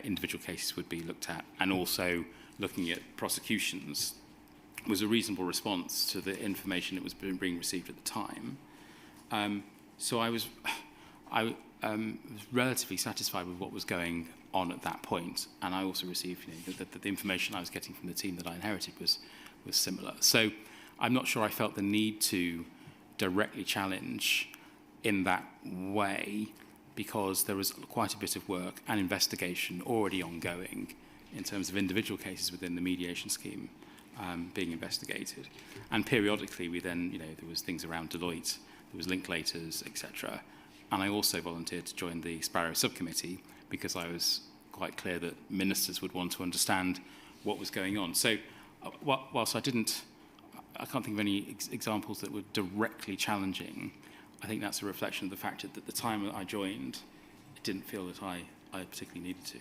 individual cases would be looked at, and also looking at prosecutions was a reasonable response to the information that was being received at the time. So I was relatively satisfied with what was going on at that point, and I also received the information I was getting from the team that I inherited was similar. So I'm not sure I felt the need to directly challenge in that way, because there was quite a bit of work and investigation already ongoing in terms of individual cases within the mediation scheme being investigated. And periodically we then, there was things around Deloitte, there was Linklaters, etc. And I also volunteered to join the Sparrow Subcommittee because I was quite clear that ministers would want to understand what was going on. So whilst I can't think of any examples that were directly challenging, I think that's a reflection of the fact that at the time that I joined, I didn't feel that I particularly needed to.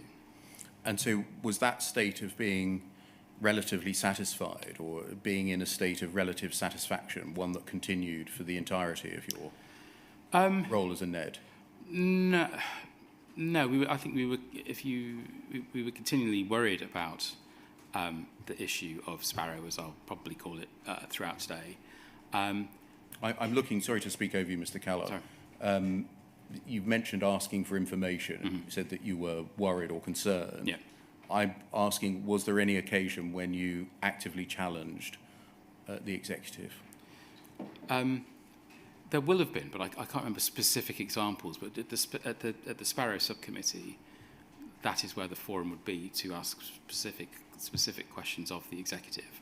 And so was that state of being relatively satisfied, or being in a state of relative satisfaction, one that continued for the entirety of your role as a NED? No. I think we were continually worried about the issue of Sparrow, as I'll probably call it, throughout today. I'm looking, sorry to speak over you, Mr. Callow. You've mentioned asking for information. Mm-hmm. You said that you were worried or concerned. Yeah. I'm asking, was there any occasion when you actively challenged the executive? There will have been, but I can't remember specific examples. But at the Sparrow Subcommittee, that is where the forum would be to ask specific questions of the executive.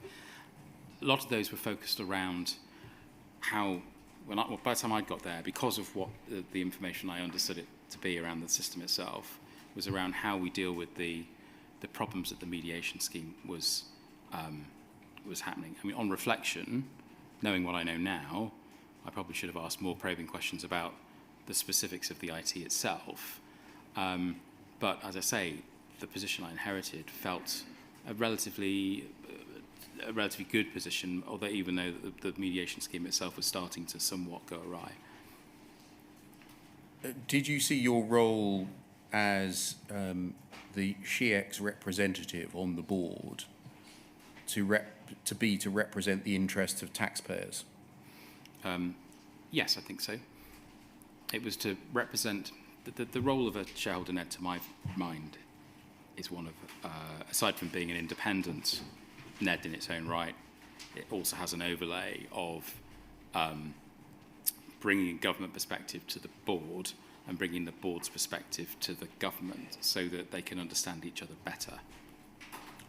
A lot of those were focused around how, by the time I got there, because of what the information I understood it to be around the system itself, was around how we deal with the problems that the mediation scheme was happening. I mean, on reflection, knowing what I know now, I probably should have asked more probing questions about the specifics of the IT itself. But as I say, the position I inherited felt a relatively good position, although even though the mediation scheme itself was starting to somewhat go awry. Did you see your role as the SHIEX representative on the board to represent the interests of taxpayers? Yes, I think so. It was to represent the role of a shareholder NED, to my mind, is one of, aside from being an independent NED in its own right, it also has an overlay of bringing a government perspective to the board and bringing the board's perspective to the government so that they can understand each other better.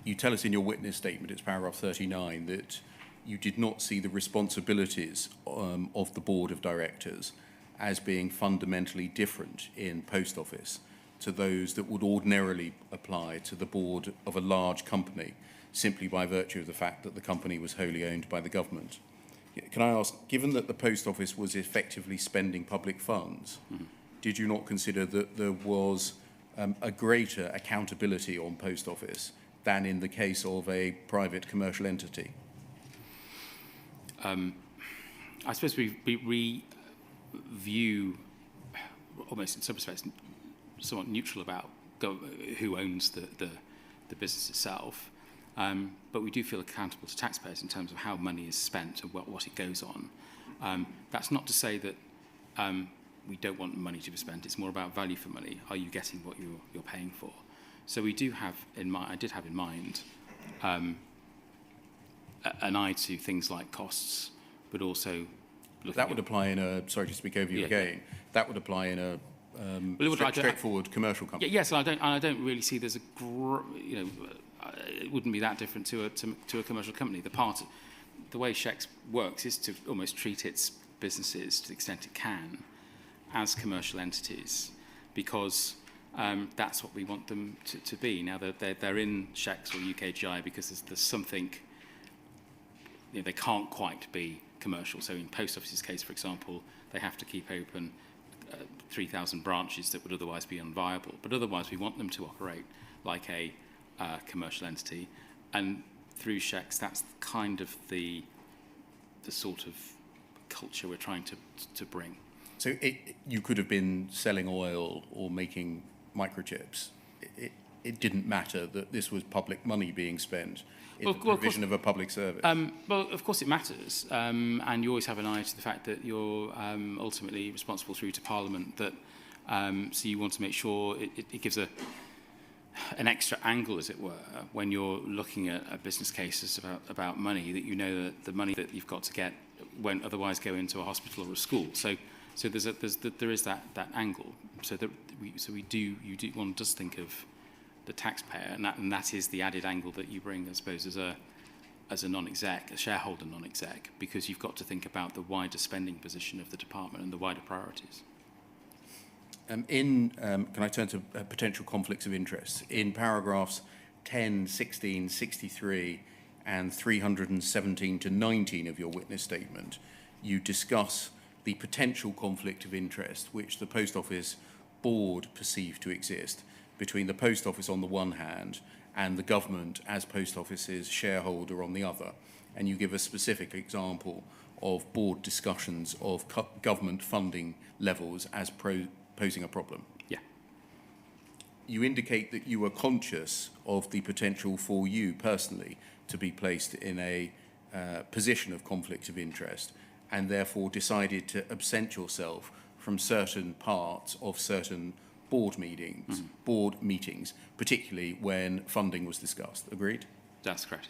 You tell us in your witness statement, it's paragraph 39, that you did not see the responsibilities of the board of directors as being fundamentally different in Post Office to those that would ordinarily apply to the board of a large company, simply by virtue of the fact that the company was wholly owned by the government. Can I ask, given that the Post Office was effectively spending public funds, did you not consider that there was a greater accountability on Post Office than in the case of a private commercial entity? I suppose we view, almost in some respects, somewhat neutral about who owns the business itself. But we do feel accountable to taxpayers in terms of how money is spent and what it goes on. That's not to say that we don't want money to be spent. It's more about value for money. Are you getting what you're paying for? So we do have in mind. I did have in mind an eye to things like costs, but also that would apply in a. Sorry to speak over you again. That would apply in a straightforward commercial company. Yes, and I don't really see there's it wouldn't be that different to a commercial company. The way SHEX works is to almost treat its businesses, to the extent it can, as commercial entities, because that's what we want them to be. Now they're in SHEX or UKGI because there's something, they can't quite be commercial. So in Post Office's case, for example, they have to keep open 3,000 branches that would otherwise be unviable. But otherwise, we want them to operate like a commercial entity, and through SHEX, that's kind of the sort of culture we're trying to bring. So you could have been selling oil or making microchips. it didn't matter that this was public money being spent in Well, the well, provision of a public service? Well, of course it matters, and you always have an eye to the fact that you're ultimately responsible through to Parliament. That so you want to make sure it gives an extra angle, as it were, when you're looking at a business cases about money, that you know that the money that you've got to get won't otherwise go into a hospital or a school. So there is that angle. So that you do one does think of the taxpayer, and that is the added angle that you bring, I suppose, as a non-exec, a shareholder non-exec, because you've got to think about the wider spending position of the department and the wider priorities. Can I turn to potential conflicts of interest? In paragraphs 10, 16, 63 and 317 to 19 of your witness statement, you discuss the potential conflict of interest which the Post Office board perceived to exist between the Post Office on the one hand and the government as Post Office's shareholder on the other. And you give a specific example of board discussions of government funding levels as posing a problem. Yeah. You indicate that you were conscious of the potential for you personally to be placed in a position of conflict of interest, and therefore decided to absent yourself from certain parts of certain board meetings, particularly when funding was discussed. Agreed? That's correct.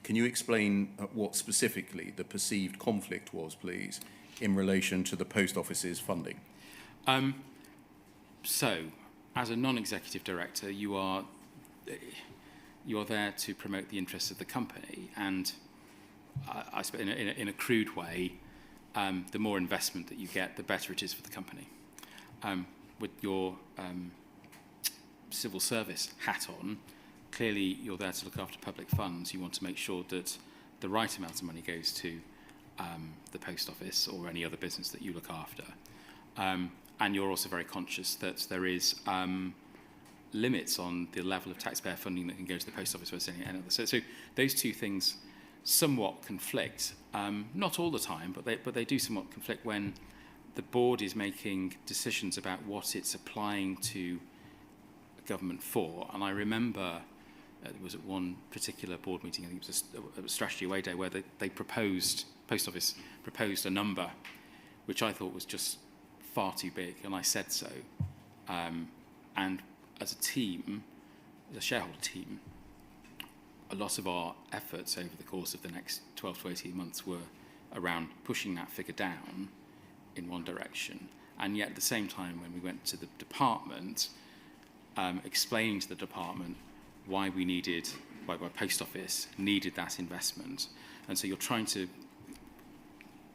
Can you explain what specifically the perceived conflict was, please, in relation to the Post Office's funding? So, as a non-executive director, you are there to promote the interests of the company, and I suppose in a crude way, the more investment that you get, the better it is for the company. With your civil service hat on, clearly you're there to look after public funds. You want to make sure that the right amount of money goes to the Post Office or any other business that you look after. And you're also very conscious that there is limits on the level of taxpayer funding that can go to the Post Office versus any other. So those two things somewhat conflict, not all the time, but they do somewhat conflict when the board is making decisions about what it's applying to government for. And I remember it was at one particular board meeting, I think it was a strategy away day, where Post Office proposed a number which I thought was just far too big, and I said so. And as a team, as a shareholder team, a lot of our efforts over the course of the next 12 to 18 months were around pushing that figure down in one direction, and yet at the same time, when we went to the department, explaining to the department why we needed, why Post Office needed that investment. And so you're trying to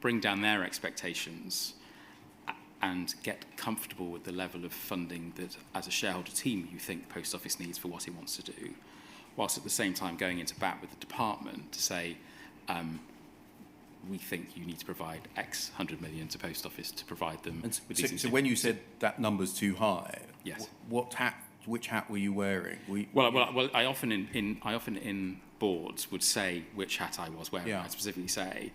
bring down their expectations and get comfortable with the level of funding that, as a shareholder team, you think Post Office needs for what it wants to do, whilst at the same time going into bat with the department to say, we think you need to provide X 100 million to Post Office to provide them with these. So when you said that number's too high, yes, which hat were you wearing? Well, I often in boards would say which hat I was wearing. Yeah. I specifically say,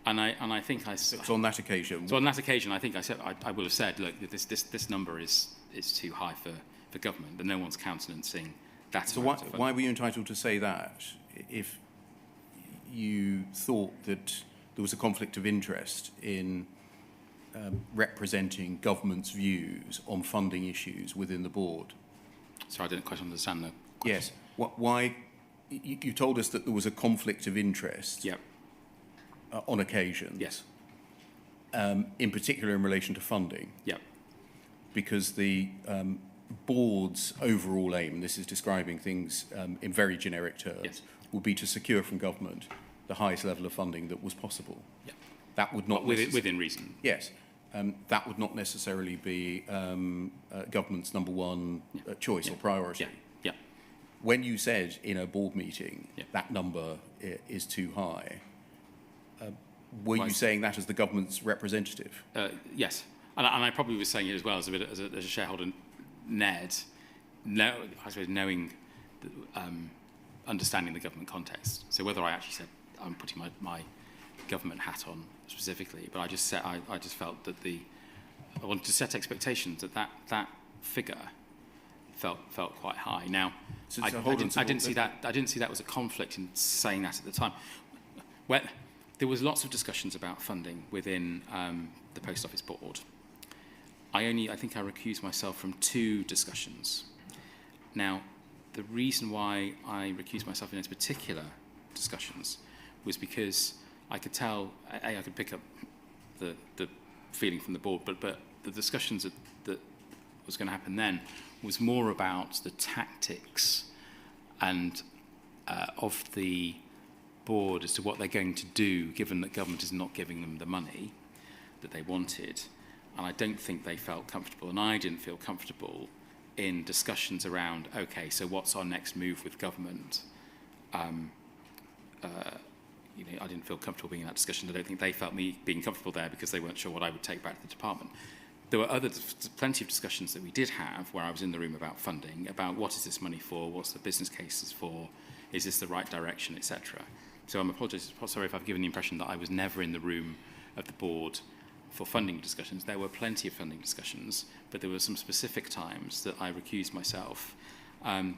and I think I. So on that occasion. So on that occasion, I think I said I would have said, look, this number is too high for government, but no one's countenancing that. So why were you entitled to say that if you thought that there was a conflict of interest in representing government's views on funding issues within the board? So I didn't quite understand the question. Yes. Why? You told us that there was a conflict of interest. Yep. On occasion. Yes. In particular in relation to funding. Yep. Because the board's overall aim, and this is describing things in very generic terms, yes, would be to secure from government the highest level of funding that was possible. Yep. That would not within reason. Yes. That would not necessarily be government's number one choice or priority. Yeah. Yeah. When you said in a board meeting that number is too high, were you saying that as the government's representative? Yes, and I probably was saying it as well as a shareholder, Ned. No, I suppose knowing, understanding the government context. So whether I actually said I'm putting my government hat on specifically, but I just felt that I wanted to set expectations that figure felt quite high. Now, So I didn't see that. that was a conflict in saying that at the time. Well, there was lots of discussions about funding within the Post Office Board. I think I recused myself from 2 discussions. Now, the reason why I recused myself in those particular discussions was because I could tell, I could pick up the feeling from the board, but the discussions that was going to happen then was more about the tactics and of the board as to what they're going to do, given that government is not giving them the money that they wanted. And I don't think they felt comfortable, and I didn't feel comfortable in discussions around, okay, so what's our next move with government? I didn't feel comfortable being in that discussion. I don't think they felt me being comfortable there because they weren't sure what I would take back to the department. There were plenty of discussions that we did have where I was in the room about funding, about what is this money for, what's the business cases for, is this the right sorry if I've given the impression that I was never in the room of the board for funding discussions. There were plenty of funding discussions, but there were some specific times that I recused myself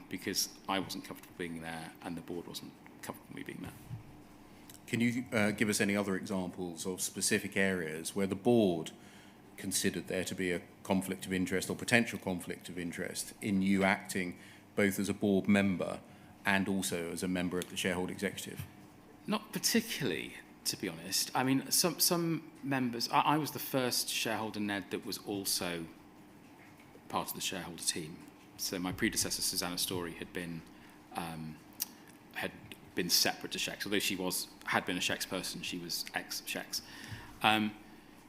because I wasn't comfortable being there and the board wasn't comfortable with me being there. Can you give us any other examples of specific areas where the board considered there to be a conflict of interest or potential conflict of interest in you acting both as a board member and also as a member of the shareholder executive? Not particularly, to be honest. I mean, some members... I was the first shareholder NED that was also part of the shareholder team. So my predecessor, Susanna Story, had been separate to Shecs. Although she had been a Shecs person, she was ex-Shecs.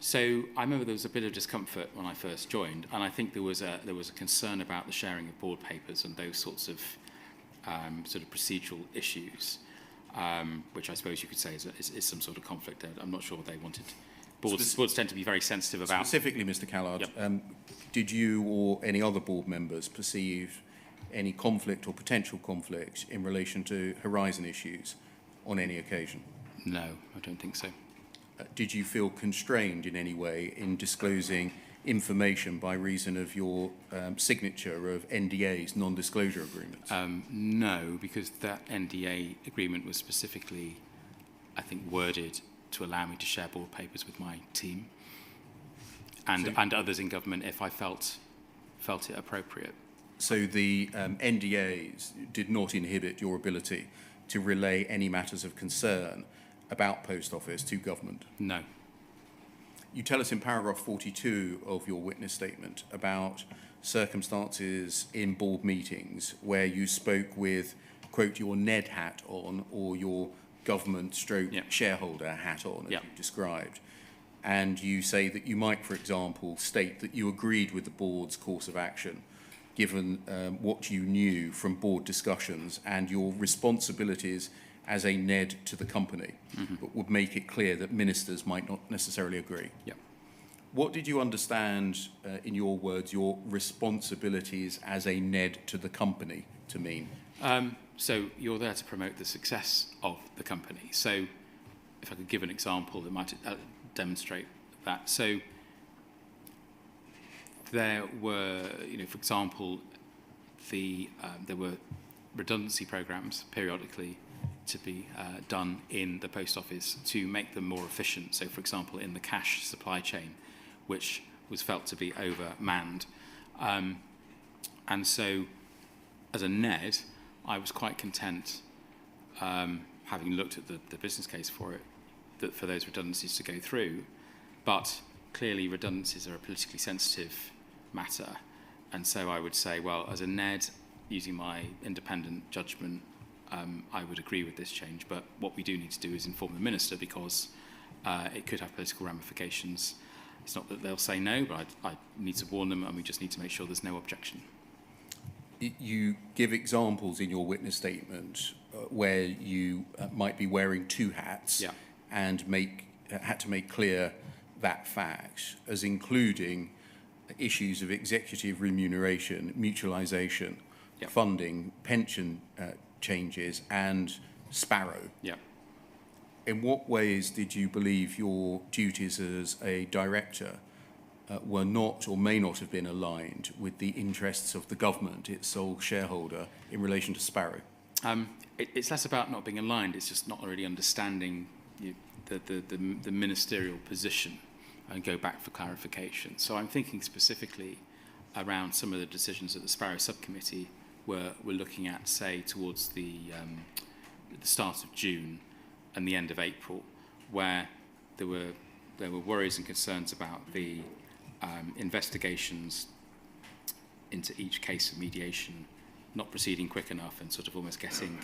So I remember there was a bit of discomfort when I first joined, and I think there was a concern about the sharing of board papers and those sorts of sort of procedural issues, which I suppose you could say is some sort of conflict. I'm not sure what they wanted. Boards tend to be very sensitive about... Specifically, Mr. Callard, yep. Did you or any other board members perceive any conflict or potential conflict in relation to Horizon issues on any occasion? No, I don't think so. Did you feel constrained in any way in disclosing information by reason of your signature of NDAs, non-disclosure agreements? No, because that NDA agreement was specifically, I think, worded to allow me to share board papers with my team and others in government if I felt it appropriate. So the NDAs did not inhibit your ability to relay any matters of concern about Post Office to government? No. You tell us in paragraph 42 of your witness statement about circumstances in board meetings where you spoke with, quote, your NED hat on or your government stroke shareholder hat on, as you described. And you say that you might, for example, state that you agreed with the board's course of action given what you knew from board discussions and your responsibilities as a NED to the company, but would make it clear that ministers might not necessarily agree. Yeah. What did you understand, in your words, your responsibilities as a NED to the company to mean? So you're there to promote the success of the company. So if I could give an example that might demonstrate that. So there were, for example, there were redundancy programs periodically to be done in the Post Office to make them more efficient. So, for example, in the cash supply chain, which was felt to be overmanned. And so, as a NED, I was quite content, having looked at the business case for it, that for those redundancies to go through. But clearly, redundancies are a politically sensitive matter. And so I would say, well, as a NED, using my independent judgment, I would agree with this change, but what we do need to do is inform the minister because it could have political ramifications. It's not that they'll say no, but I need to warn them, and we just need to make sure there's no objection. You give examples in your witness statement where you might be wearing two hats and had to make clear that fact as including issues of executive remuneration, mutualisation, funding, pension changes and Sparrow. Yeah. In what ways did you believe your duties as a director were not or may not have been aligned with the interests of the government, its sole shareholder, in relation to Sparrow? It's less about not being aligned, it's just not really understanding the ministerial position and go back for clarification. So I'm thinking specifically around some of the decisions that the Sparrow Subcommittee were looking at, say, towards the start of June and the end of April, where there were worries and concerns about the investigations into each case of mediation not proceeding quick enough and sort of almost getting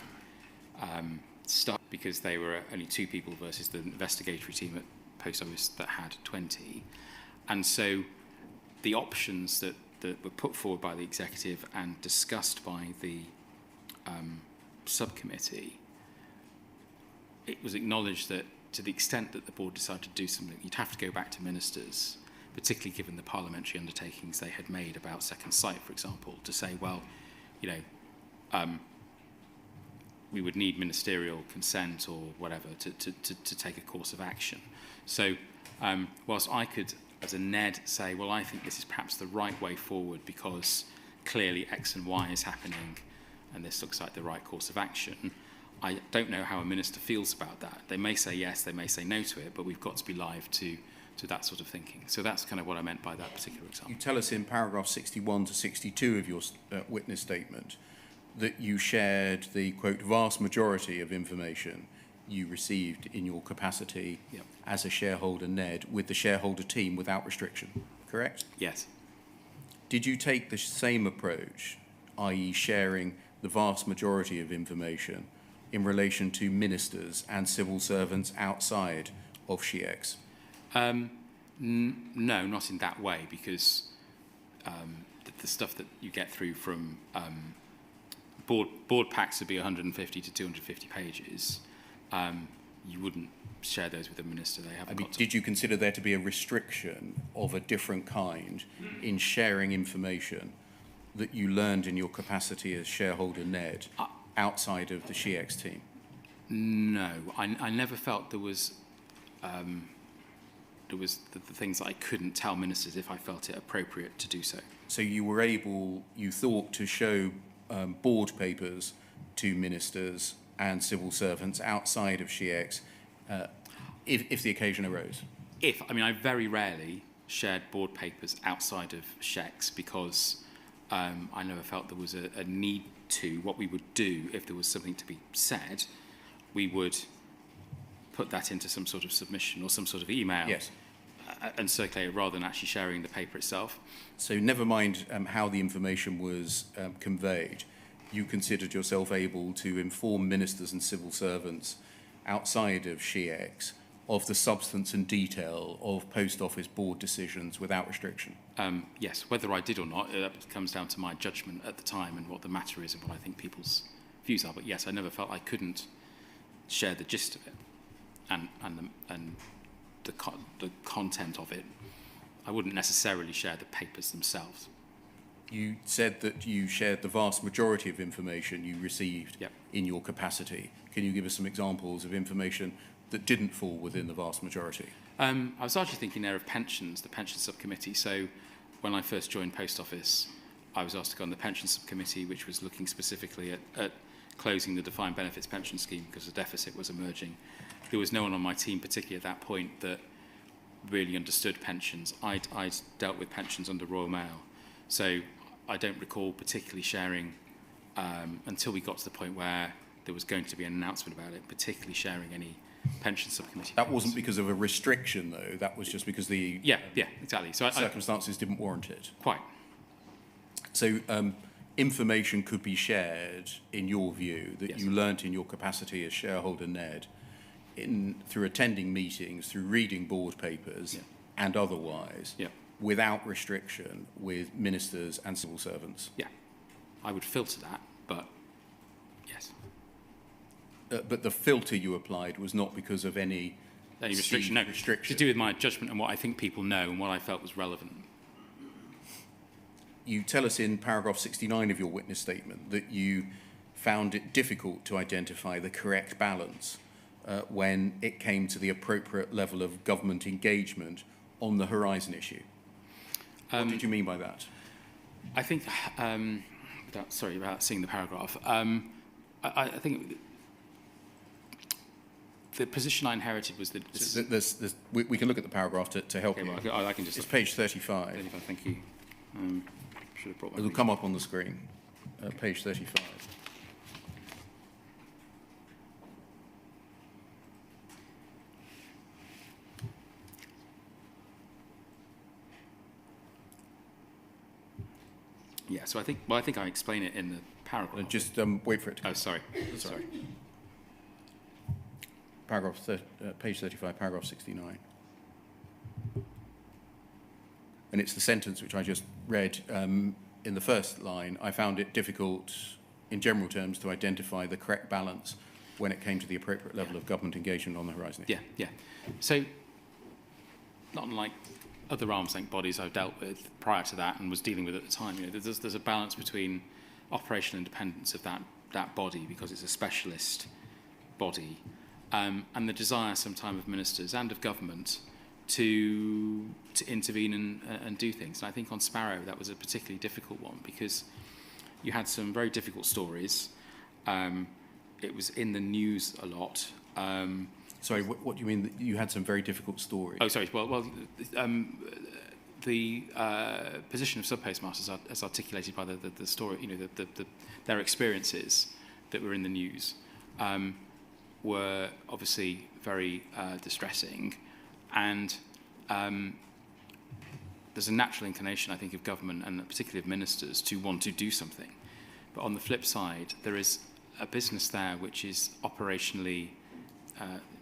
stuck because they were only 2 people versus the investigatory team at Post Office that had 20. And so the options that were put forward by the executive and discussed by the subcommittee, it was acknowledged that to the extent that the board decided to do something, you'd have to go back to ministers, particularly given the parliamentary undertakings they had made about Second Sight, for example, to say, well, we would need ministerial consent or whatever to take a course of action. So whilst I could, as a NED, say, well, I think this is perhaps the right way forward because clearly X and Y is happening and this looks like the right course of action, I don't know how a minister feels about that. They may say yes, they may say no to it, but we've got to be live to that sort of thinking. So that's kind of what I meant by that particular example. You tell us in paragraph 61 to 62 of your witness statement that you shared the, quote, vast majority of information you received in your capacity as a shareholder NED with the shareholder team without restriction, correct? Yes. Did you take the same approach, i.e. sharing the vast majority of information in relation to ministers and civil servants outside of SHEX? No, not in that way, because the stuff that you get through from board packs would be 150 to 250 pages. You wouldn't share those with a minister. They haven't. Did you consider there to be a restriction of a different kind in sharing information that you learned in your capacity as shareholder NED outside of the SHEX team? No, I never felt there was the things that I couldn't tell ministers if I felt it appropriate to do so. So you were able, you thought, to show board papers to ministers and civil servants outside of SHEX if the occasion arose? I very rarely shared board papers outside of SHEX because I never felt there was a need to. What we would do, if there was something to be said, we would put that into some sort of submission or some sort of email. Yes. And circulate it rather than actually sharing the paper itself. So never mind how the information was conveyed, you considered yourself able to inform ministers and civil servants outside of SHEX of the substance and detail of Post Office board decisions without restriction? Yes, whether I did or not, it comes down to my judgment at the time and what the matter is and what I think people's views are. But yes, I never felt I couldn't share the gist of it and the content of it. I wouldn't necessarily share the papers themselves. You said that you shared the vast majority of information you received in your capacity. Can you give us some examples of information that didn't fall within the vast majority? I was actually thinking there of pensions, the pension subcommittee. So when I first joined Post Office, I was asked to go on the pension subcommittee, which was looking specifically at closing the defined benefits pension scheme because the deficit was emerging. There was no one on my team, particularly at that point, that really understood pensions. I'd dealt with pensions under Royal Mail. So I don't recall particularly sharing, until we got to the point where there was going to be an announcement about it, particularly sharing any pension subcommittee. That wasn't because of a restriction, though. That was just because the exactly. So circumstances didn't warrant it. Quite. So information could be shared, in your view, that you learnt in your capacity as shareholder NED, through attending meetings, through reading board papers, and otherwise, without restriction with ministers and civil servants. Yeah, I would filter that, but yes. But the filter you applied was not because of any restriction. No, to do with my judgment and what I think people know and what I felt was relevant. You tell us in paragraph 69 of your witness statement that you found it difficult to identify the correct balance when it came to the appropriate level of government engagement on the Horizon issue. What did you mean by that? I think, without seeing the paragraph, I think the position I inherited was that... We can look at the paragraph to help you. Well, I can just... It's page 35. 35, thank you. Should have brought my... It'll come up on the screen, page 35. Yeah, so I think I explain it in the paragraph. Just wait for it to come. Oh, sorry. Sorry. Page 35, paragraph 69. And it's the sentence which I just read in the first line. I found it difficult, in general terms, to identify the correct balance when it came to the appropriate level of government engagement on the horizon. Yeah. So, not unlike other arm's length bodies I've dealt with prior to that and was dealing with at the time, there's a balance between operational independence of that body because it's a specialist body, and the desire sometimes of ministers and of government to intervene and do things. And I think on Sparrow that was a particularly difficult one because you had some very difficult stories. It was in the news a lot. Sorry, what do you mean? That you had some very difficult stories? Oh, sorry. Well, the position of sub-postmasters, as articulated by the story, their experiences that were in the news, were obviously very distressing, and there's a natural inclination, I think, of government and particularly of ministers to want to do something. But on the flip side, there is a business there which is operationally.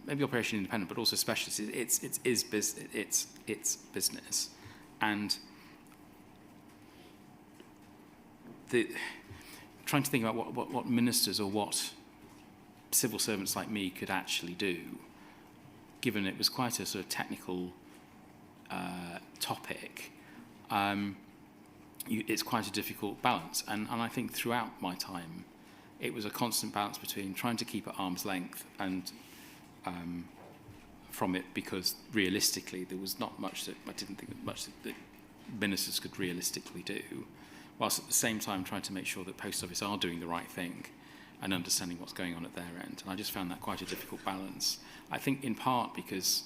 Maybe operationally independent, but also specialist. It's business, and trying to think about what ministers or what civil servants like me could actually do, given it was quite a sort of technical topic. It's quite a difficult balance, and I think throughout my time, it was a constant balance between trying to keep at arm's length and from it, because realistically there was not much that I didn't think that ministers could realistically do, whilst at the same time trying to make sure that Post Office are doing the right thing and understanding what's going on at their end. And I just found that quite a difficult balance. I think in part because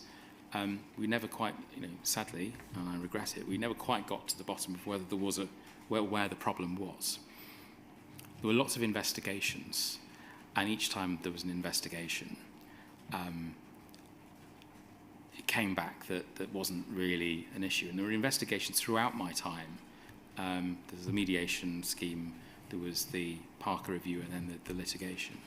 we never quite, sadly, and I regret it, we never quite got to the bottom of whether there was where the problem was. There were lots of investigations, and each time there was an investigation, it came back that wasn't really an issue. And there were investigations throughout my time. There was the mediation scheme, there was the Parker review, and then the litigation.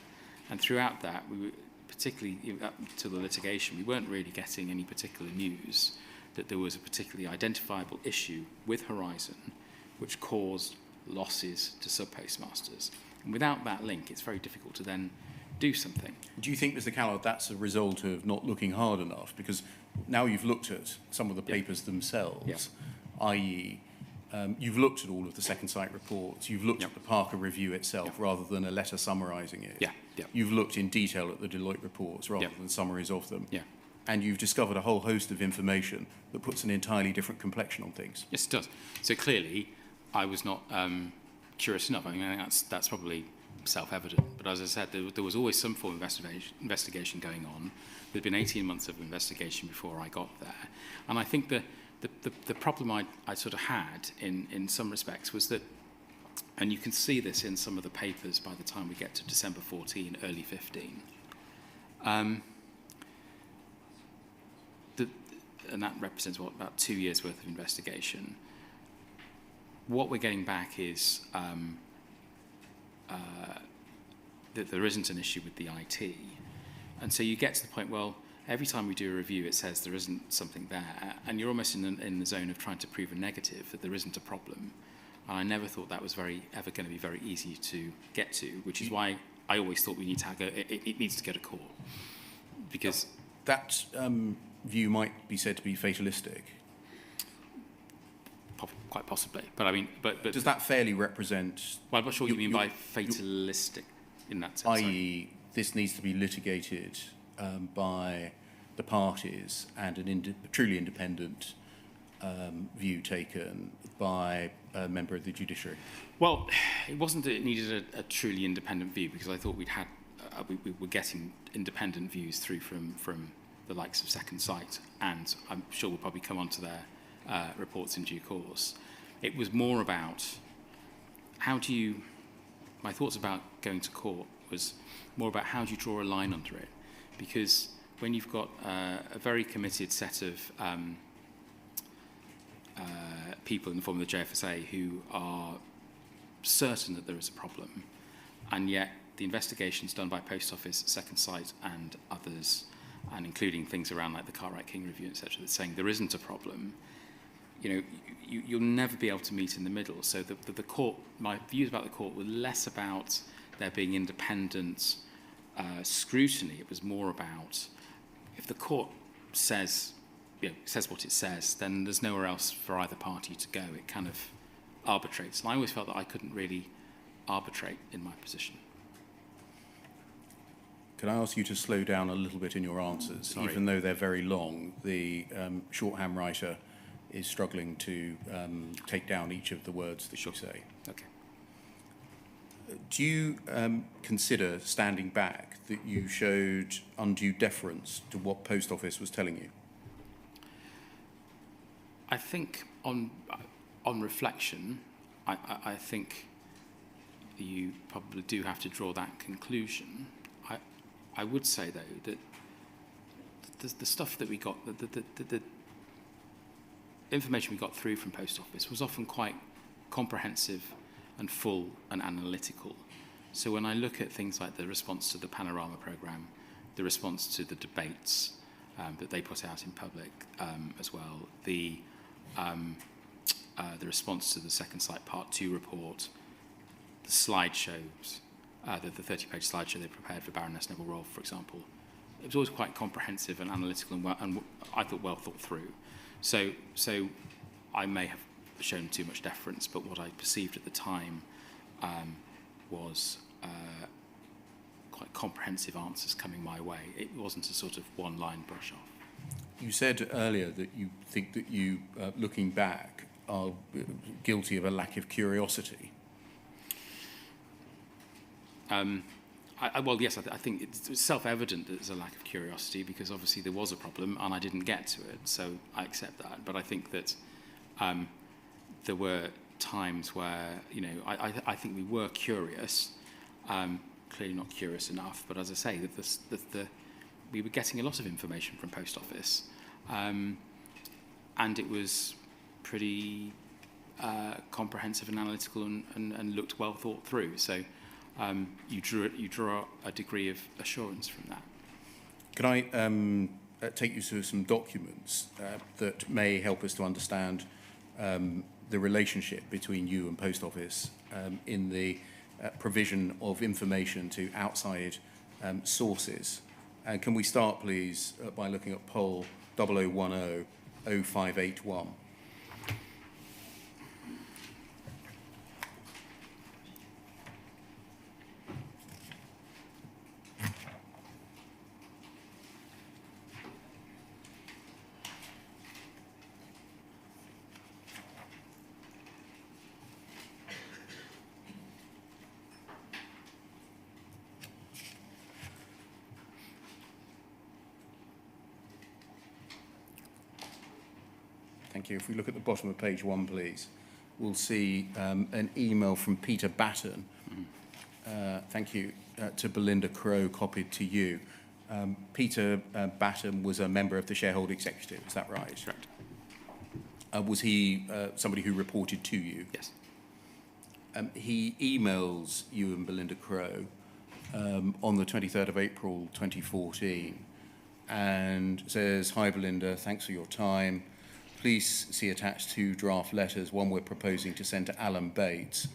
And throughout that, we were, particularly up to the litigation, we weren't really getting any particular news that there was a particularly identifiable issue with Horizon which caused losses to sub-postmasters. And without that link, it's very difficult to then do something. Do you think, Mr. Callard, that's a result of not looking hard enough? Because now you've looked at some of the papers themselves, i.e., you've looked at all of the second sight reports, you've looked at the Parker review itself rather than a letter summarising it. You've looked in detail at the Deloitte reports rather than summaries of them. And you've discovered a whole host of information that puts an entirely different complexion on things. Yes, it does. So clearly, I was not curious enough. I mean, that's probably self-evident. But as I said, there was always some form of investigation going on. There'd been 18 months of investigation before I got there. And I think the problem I sort of had in some respects was that, and you can see this in some of the papers by the time we get to December 14, early 15, and that represents, about 2 years' worth of investigation. What we're getting back is that there isn't an issue with the IT. And so you get to the point, well, every time we do a review, it says there isn't something there, and you're almost in the zone of trying to prove a negative, that there isn't a problem. And I never thought that was ever going to be very easy to get to, which is why I always thought we need to it needs to go to court. Because that view might be said to be fatalistic. Quite possibly, but I mean, but does that fairly represent? Well, I'm not sure what you mean by fatalistic in that sense. I.e., this needs to be litigated by the parties and a truly independent view taken by a member of the judiciary? Well, it wasn't that it needed a truly independent view, because I thought we were getting independent views through from the likes of Second Sight, and I'm sure we'll probably come on to their reports in due course. It was more about my thoughts about going to court was more about how do you draw a line under it, because when you've got a very committed set of people in the form of the JFSA who are certain that there is a problem, and yet the investigations done by Post Office, Second Sight and others, and including things around like the Cartwright King review, etc., that's saying there isn't a problem, you'll never be able to meet in the middle. So the court, my views about the court were less about there being independent scrutiny. It was more about, if the court says what it says, then there's nowhere else for either party to go. It kind of arbitrates. And I always felt that I couldn't really arbitrate in my position. Can I ask you to slow down a little bit in your answers? Sorry. Even though they're very long, the shorthand writer is struggling to take down each of the words that you say. Okay. Do you consider, standing back, that you showed undue deference to what Post Office was telling you? I think on reflection, I think you probably do have to draw that conclusion. I would say, though, that the stuff that we got, the information we got through from Post Office was often quite comprehensive and full and analytical. So when I look at things like the response to the Panorama programme, the response to the debates that they put out in public as well, the response to the Second Sight Part 2 report, the slideshows, the 30-page slideshow they prepared for Baroness Neville Rolfe, for example, it was always quite comprehensive and analytical and I thought well thought through. So I may have shown too much deference, but what I perceived at the time was quite comprehensive answers coming my way. It wasn't a sort of one-line brush off. You said earlier that you think that you, looking back, are guilty of a lack of curiosity. Well, yes, I think it's self-evident that there's a lack of curiosity, because obviously there was a problem and I didn't get to it, so I accept that. But I think that there were times where, I think we were curious, clearly not curious enough, but as I say, that we were getting a lot of information from Post Office, and it was pretty comprehensive and analytical and looked well thought through. So you draw a degree of assurance from that. Can I take you through some documents that may help us to understand the relationship between you and Post Office in the provision of information to outside sources? Can we start, please, by looking at poll 0010-0581? Thank you. If we look at the bottom of page 1, please, we'll see an email from Peter Batten. Thank you, to Belinda Crowe, copied to you. Peter Batten was a member of the Shareholder Executive, is that right? Correct. Was he somebody who reported to you? Yes. He emails you and Belinda Crowe on the 23rd of April 2014 and says, "Hi Belinda, thanks for your time. Please see attached 2 draft letters, one we're proposing to send to Alan Bates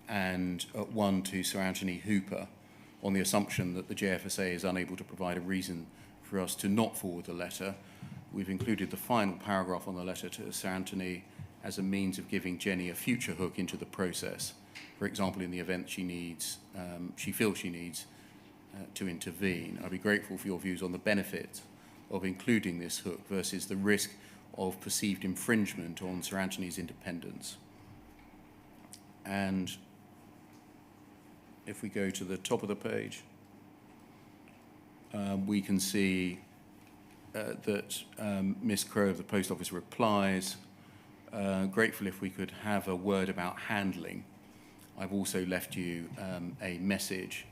and one to Sir Anthony Hooper, on the assumption that the JFSA is unable to provide a reason for us to not forward the letter. We've included the final paragraph on the letter to Sir Anthony as a means of giving Jenny a future hook into the process, for example, in the event she feels she needs to intervene. I'd be grateful for your views on the benefit of including this hook versus the risk of perceived infringement on Sir Anthony's independence. And if we go to the top of the page, we can see that Miss Crowe of the Post Office replies, grateful if we could have a word about handling. I've also left you a message.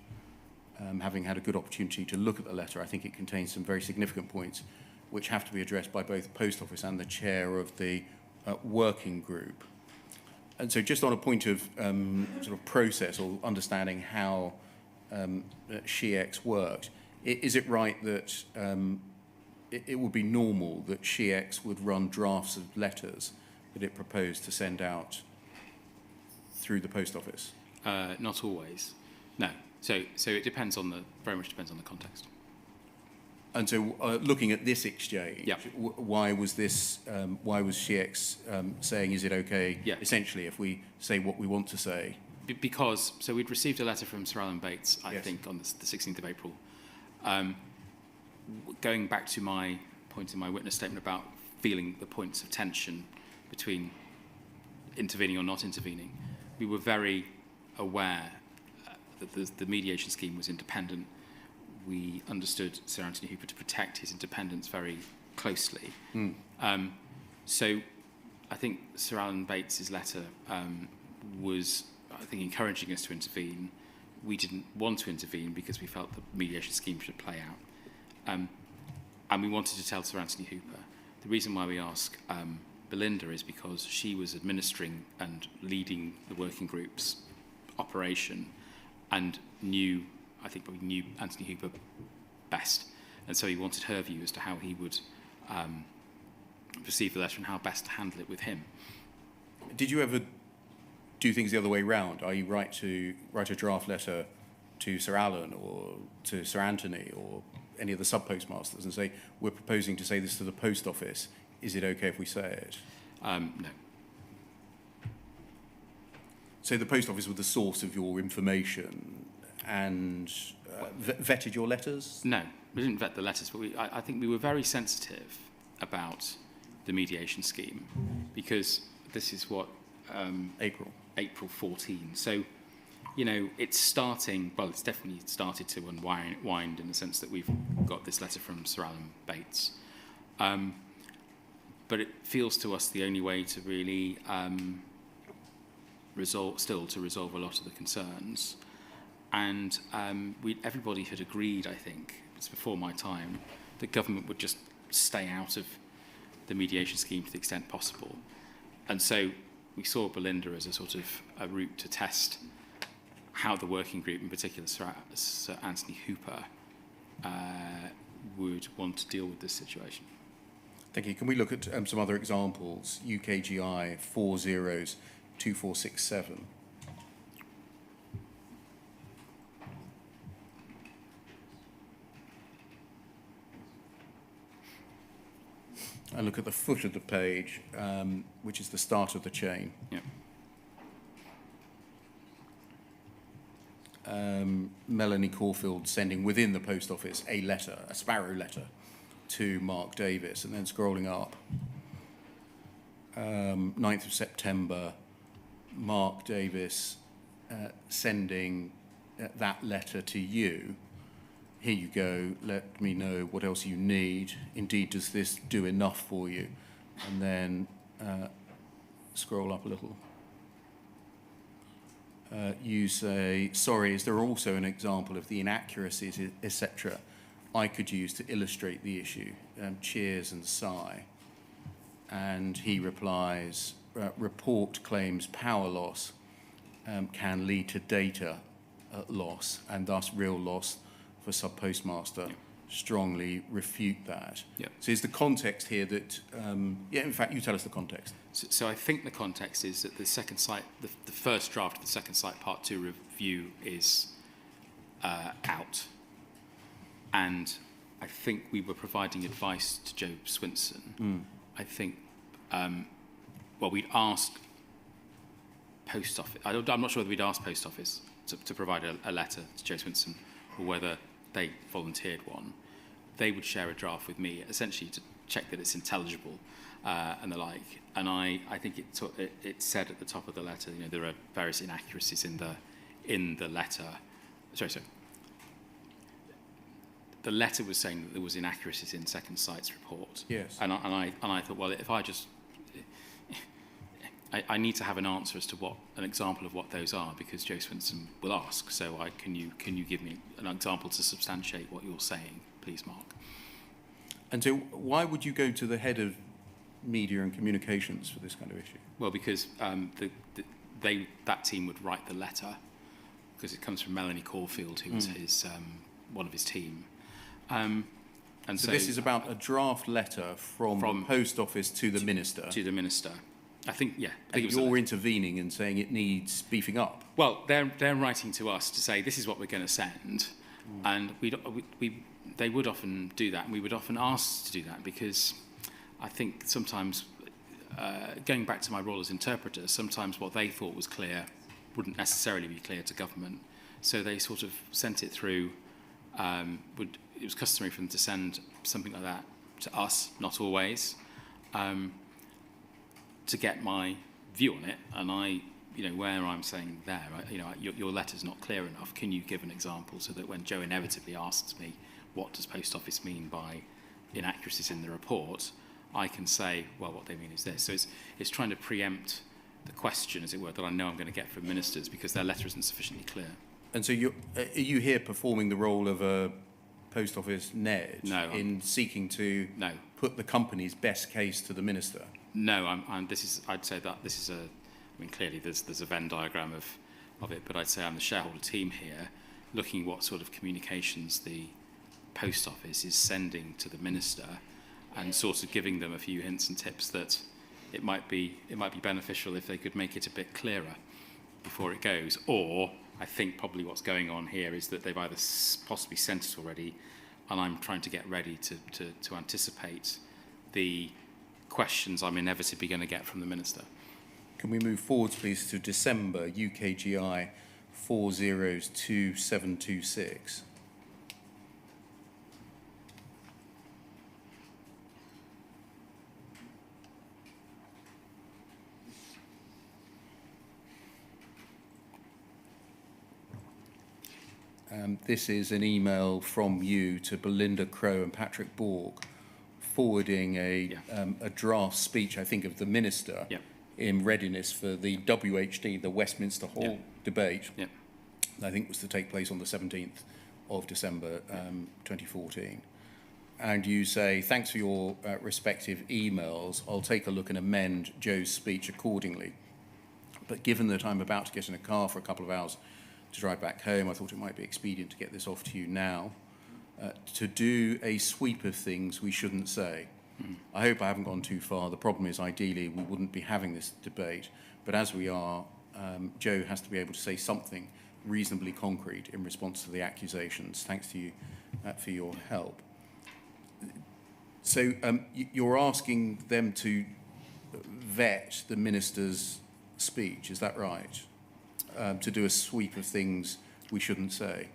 Having had a good opportunity to look at the letter, I think it contains some very significant points which have to be addressed by both the Post Office and the chair of the working group. And so just on a point of sort of process or understanding how SheEx worked, is it right that it would be normal that SheEx would run drafts of letters that it proposed to send out through the Post Office? Not always, no. So it depends on very much depends on the context. And so, looking at this exchange, yeah. Why was SheEx saying, is it okay, yeah. essentially, if we say what we want to say? Because, so we'd received a letter from Sir Alan Bates, I yes. think, on the 16th of April. Going back to my point in my witness statement about feeling the points of tension between intervening or not intervening, we were very aware that the mediation scheme was independent. We understood Sir Anthony Hooper to protect his independence very closely. So I think Sir Alan Bates's letter was, I think, encouraging us to intervene. We didn't want to intervene because we felt the mediation scheme should play out. And we wanted to tell Sir Anthony Hooper. The reason why we ask Belinda is because she was administering and leading the working group's operation and I think probably knew Anthony Hooper best. And so he wanted her view as to how he would receive the letter and how best to handle it with him. Did you ever do things the other way round? Are you right to write a draft letter to Sir Alan or to Sir Anthony or any of the sub-postmasters and say, we're proposing to say this to the Post Office, is it okay if we say it? No. So the Post Office was the source of your information and vetted your letters? No, we didn't vet the letters, but I think we were very sensitive about the mediation scheme because this is what... April 14. So, you know, it's starting, well, it's definitely started to unwind in the sense that we've got this letter from Sir Alan Bates. But it feels to us the only way to really resolve a lot of the concerns. And everybody had agreed, I think, it's before my time, that government would just stay out of the mediation scheme to the extent possible. And so we saw Belinda as a sort of a route to test how the working group, in particular Sir Anthony Hooper, would want to deal with this situation. Thank you. Can we look at some other examples? UKGI 402467. And look at the foot of the page, which is the start of the chain. Yep. Melanie Caulfield sending within the Post Office a letter, a Sparrow letter, to Mark Davis, and then scrolling up. 9th of September, Mark Davis sending that letter to you. Here you go, let me know what else you need. Indeed, does this do enough for you? And then scroll up a little. You say, sorry, is there also an example of the inaccuracies, etc., I could use to illustrate the issue? Cheers and sigh. And he replies, report claims power loss can lead to data loss and thus real loss for sub-postmaster. Yeah. Strongly refute that. Yeah. So is the context here that, in fact, you tell us the context. So I think the context is that the second site, the first draft of the second site Part 2 review is out. And I think we were providing advice to Joe Swinson. I think, we'd asked Post Office, I'm not sure whether we'd asked Post Office to provide a letter to Joe Swinson or whether they volunteered one. They would share a draft with me, essentially to check that it's intelligible. and the like. And I think it said at the top of the letter, there are various inaccuracies in the letter. Sorry. The letter was saying that there was inaccuracies in Second Sight's report. Yes. And I thought, well, if I just, I need to have an answer as to an example of what those are, because Joe Swinson will ask. So can you give me an example to substantiate what you're saying, please, Mark? And so why would you go to the head of media and communications for this kind of issue? Well, because that team would write the letter, because it comes from Melanie Caulfield, who was one of his team. And so this is about a draft letter from the Post Office to the Minister. To the Minister. I think, yeah. And you're intervening and saying it needs beefing up. Well, they're writing to us to say this is what we're going to send, and they would often do that, and we would often ask to do that, because I think sometimes, going back to my role as interpreter, sometimes what they thought was clear wouldn't necessarily be clear to government, so they sort of sent it through. It was customary for them to send something like that to us, not always, to get my view on it. And where I'm saying there, your letter's not clear enough. Can you give an example, so that when Joe inevitably asks me, what does Post Office mean by inaccuracies in the report, I can say, well, what they mean is this. So it's trying to preempt the question, as it were, that I know I'm going to get from ministers, because their letter isn't sufficiently clear. And so are you here performing the role of a Post Office NED in seeking to put the company's best case to the Minister? No, I'd say that this is clearly there's a Venn diagram of it, but I'd say I'm the shareholder team here, looking at what sort of communications the Post Office is sending to the Minister, and sort of giving them a few hints and tips that it might be beneficial if they could make it a bit clearer before it goes. Or I think probably what's going on here is that they've either possibly sent it already, and I'm trying to get ready to anticipate the questions I'm inevitably going to get from the Minister. Can we move forwards, please, to December, UKGI 402726? This is an email from you to Belinda Crowe and Patrick Borg, forwarding a draft speech, I think, of the Minister in readiness for the WHD, the Westminster Hall debate, I think was to take place on the 17th of December 2014. And you say, thanks for your respective emails. I'll take a look and amend Joe's speech accordingly. But given that I'm about to get in a car for a couple of hours to drive back home, I thought it might be expedient to get this off to you now. To do a sweep of things we shouldn't say. I hope I haven't gone too far. The problem is, ideally, we wouldn't be having this debate. But as we are, Joe has to be able to say something reasonably concrete in response to the accusations. Thanks to you for your help. So you're asking them to vet the Minister's speech, is that right? To do a sweep of things we shouldn't say?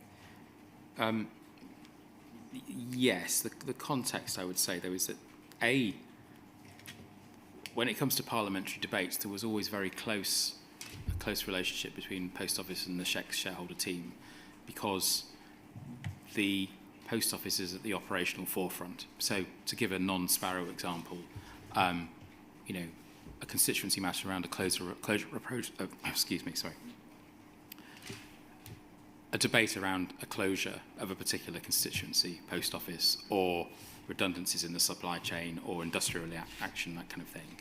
Yes, the context, I would say, though, is that, when it comes to parliamentary debates, there was always a close relationship between Post Office and the shareholder team, because the Post Office is at the operational forefront. So, to give a non-Sparrow example, a constituency matter around a closure approach, a debate around a closure of a particular constituency, Post Office, or redundancies in the supply chain, or industrial action, that kind of thing.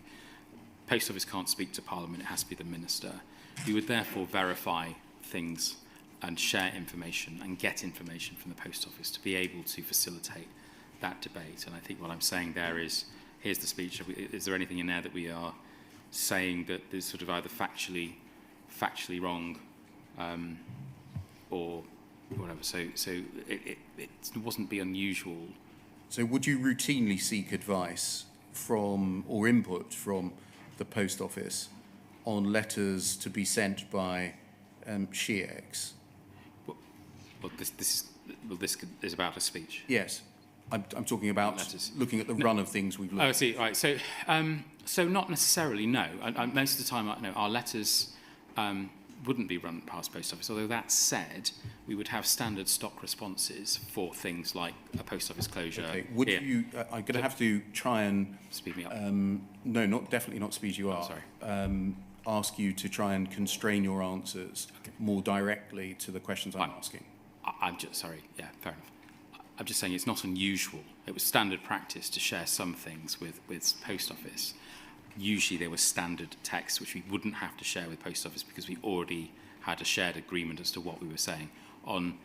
Post Office can't speak to Parliament, it has to be the Minister. We would therefore verify things and share information and get information from the Post Office to be able to facilitate that debate. And I think what I'm saying there is, here's the speech. Is there anything in there that we are saying that is sort of either factually wrong, or whatever? So it wasn't be unusual. So would you routinely seek advice from, or input from, the Post Office on letters to be sent by SHEX? Well, this is about a speech. Yes. I'm talking about letters. looking at the run of things we've looked Oh, I at. see. Right. So not necessarily. No. Most of the time, no. Our letters wouldn't be run past post office. Although that said, we would have standard stock responses for things like a post office closure. Okay. Would you? I'm going to have to try and speed me up. No, definitely not speed you up. Sorry. Ask you to try and constrain your answers more directly to the questions I'm asking. I'm just sorry. Yeah, fair enough. I'm just saying it's not unusual. It was standard practice to share some things with post office. Usually there was standard text which we wouldn't have to share with post office because we already had a shared agreement as to what we were saying. On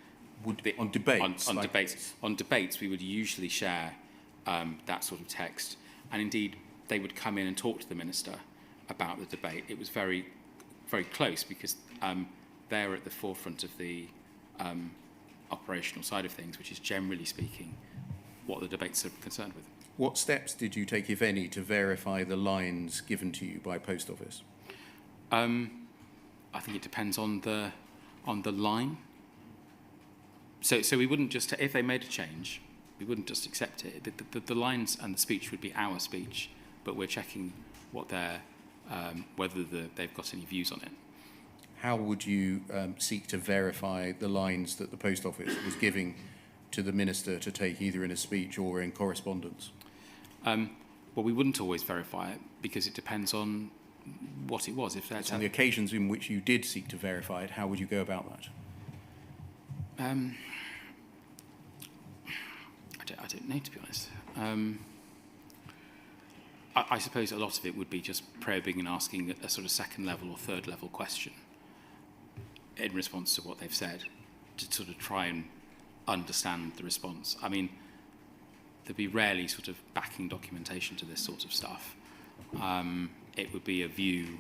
debates, we would usually share that sort of text, and indeed they would come in and talk to the minister about the debate. It was very, very close because they're at the forefront of the operational side of things, which is generally speaking what the debates are concerned with. What steps did you take, if any, to verify the lines given to you by post office? I think it depends on the line. So we wouldn't just, if they made a change, we wouldn't just accept it. The lines and the speech would be our speech, but we're checking what whether they've got any views on it. How would you seek to verify the lines that the post office was giving to the minister to take either in a speech or in correspondence? Well, we wouldn't always verify it because it depends on what it was. If that's on the occasions in which you did seek to verify it, how would you go about that? I don't know, to be honest. I suppose a lot of it would be just probing and asking a sort of second level or third level question in response to what they've said to sort of try and understand the response. I mean, there'd be rarely sort of backing documentation to this sort of stuff. It would be a view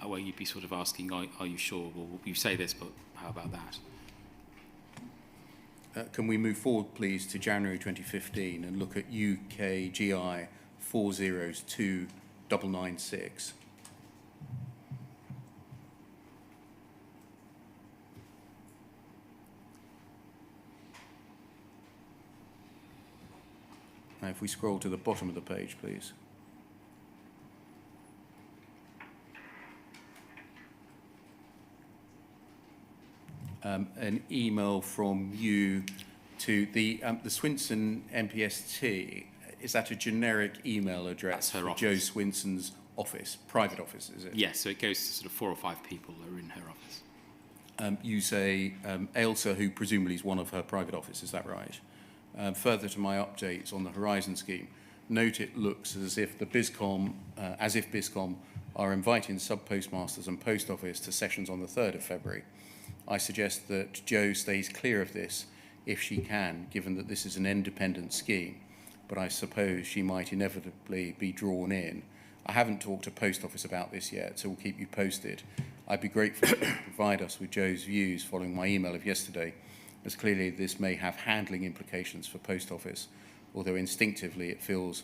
where you'd be sort of asking, are you sure? Well, you say this, but how about that? Can we move forward, please, to January 2015 and look at UK GI 402996? Now, if we scroll to the bottom of the page, please. An email from you to the Swinson MPST. Is that a generic email address for office. Joe Swinson's office, private office, is it? Yes, so it goes to sort of 4 or 5 people who are in her office. You say Ailsa, who presumably is one of her private office, is that right? Further to my updates on the Horizon scheme, note it looks as if BizCom are inviting sub-postmasters and post office to sessions on the 3rd of February. I suggest that Jo stays clear of this if she can, given that this is an independent scheme, but I suppose she might inevitably be drawn in. I haven't talked to post office about this yet, so we'll keep you posted. I'd be grateful if you could provide us with Jo's views following my email of yesterday, as clearly this may have handling implications for post office, although instinctively it feels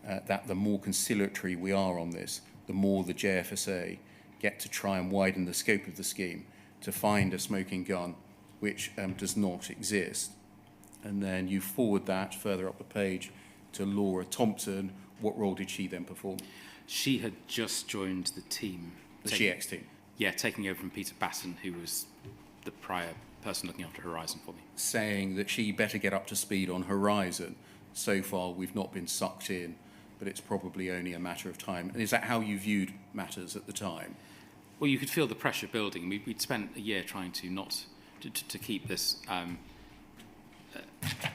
that the more conciliatory we are on this, the more the JFSA get to try and widen the scope of the scheme to find a smoking gun which does not exist. And then you forward that further up the page to Laura Thompson. What role did she then perform? She had just joined the team. The GX team? Yeah, taking over from Peter Batten, who was the prior person looking after Horizon for me. Saying that she better get up to speed on Horizon. So far, we've not been sucked in, but it's probably only a matter of time. And is that how you viewed matters at the time? Well, you could feel the pressure building. We'd spent a year trying to keep this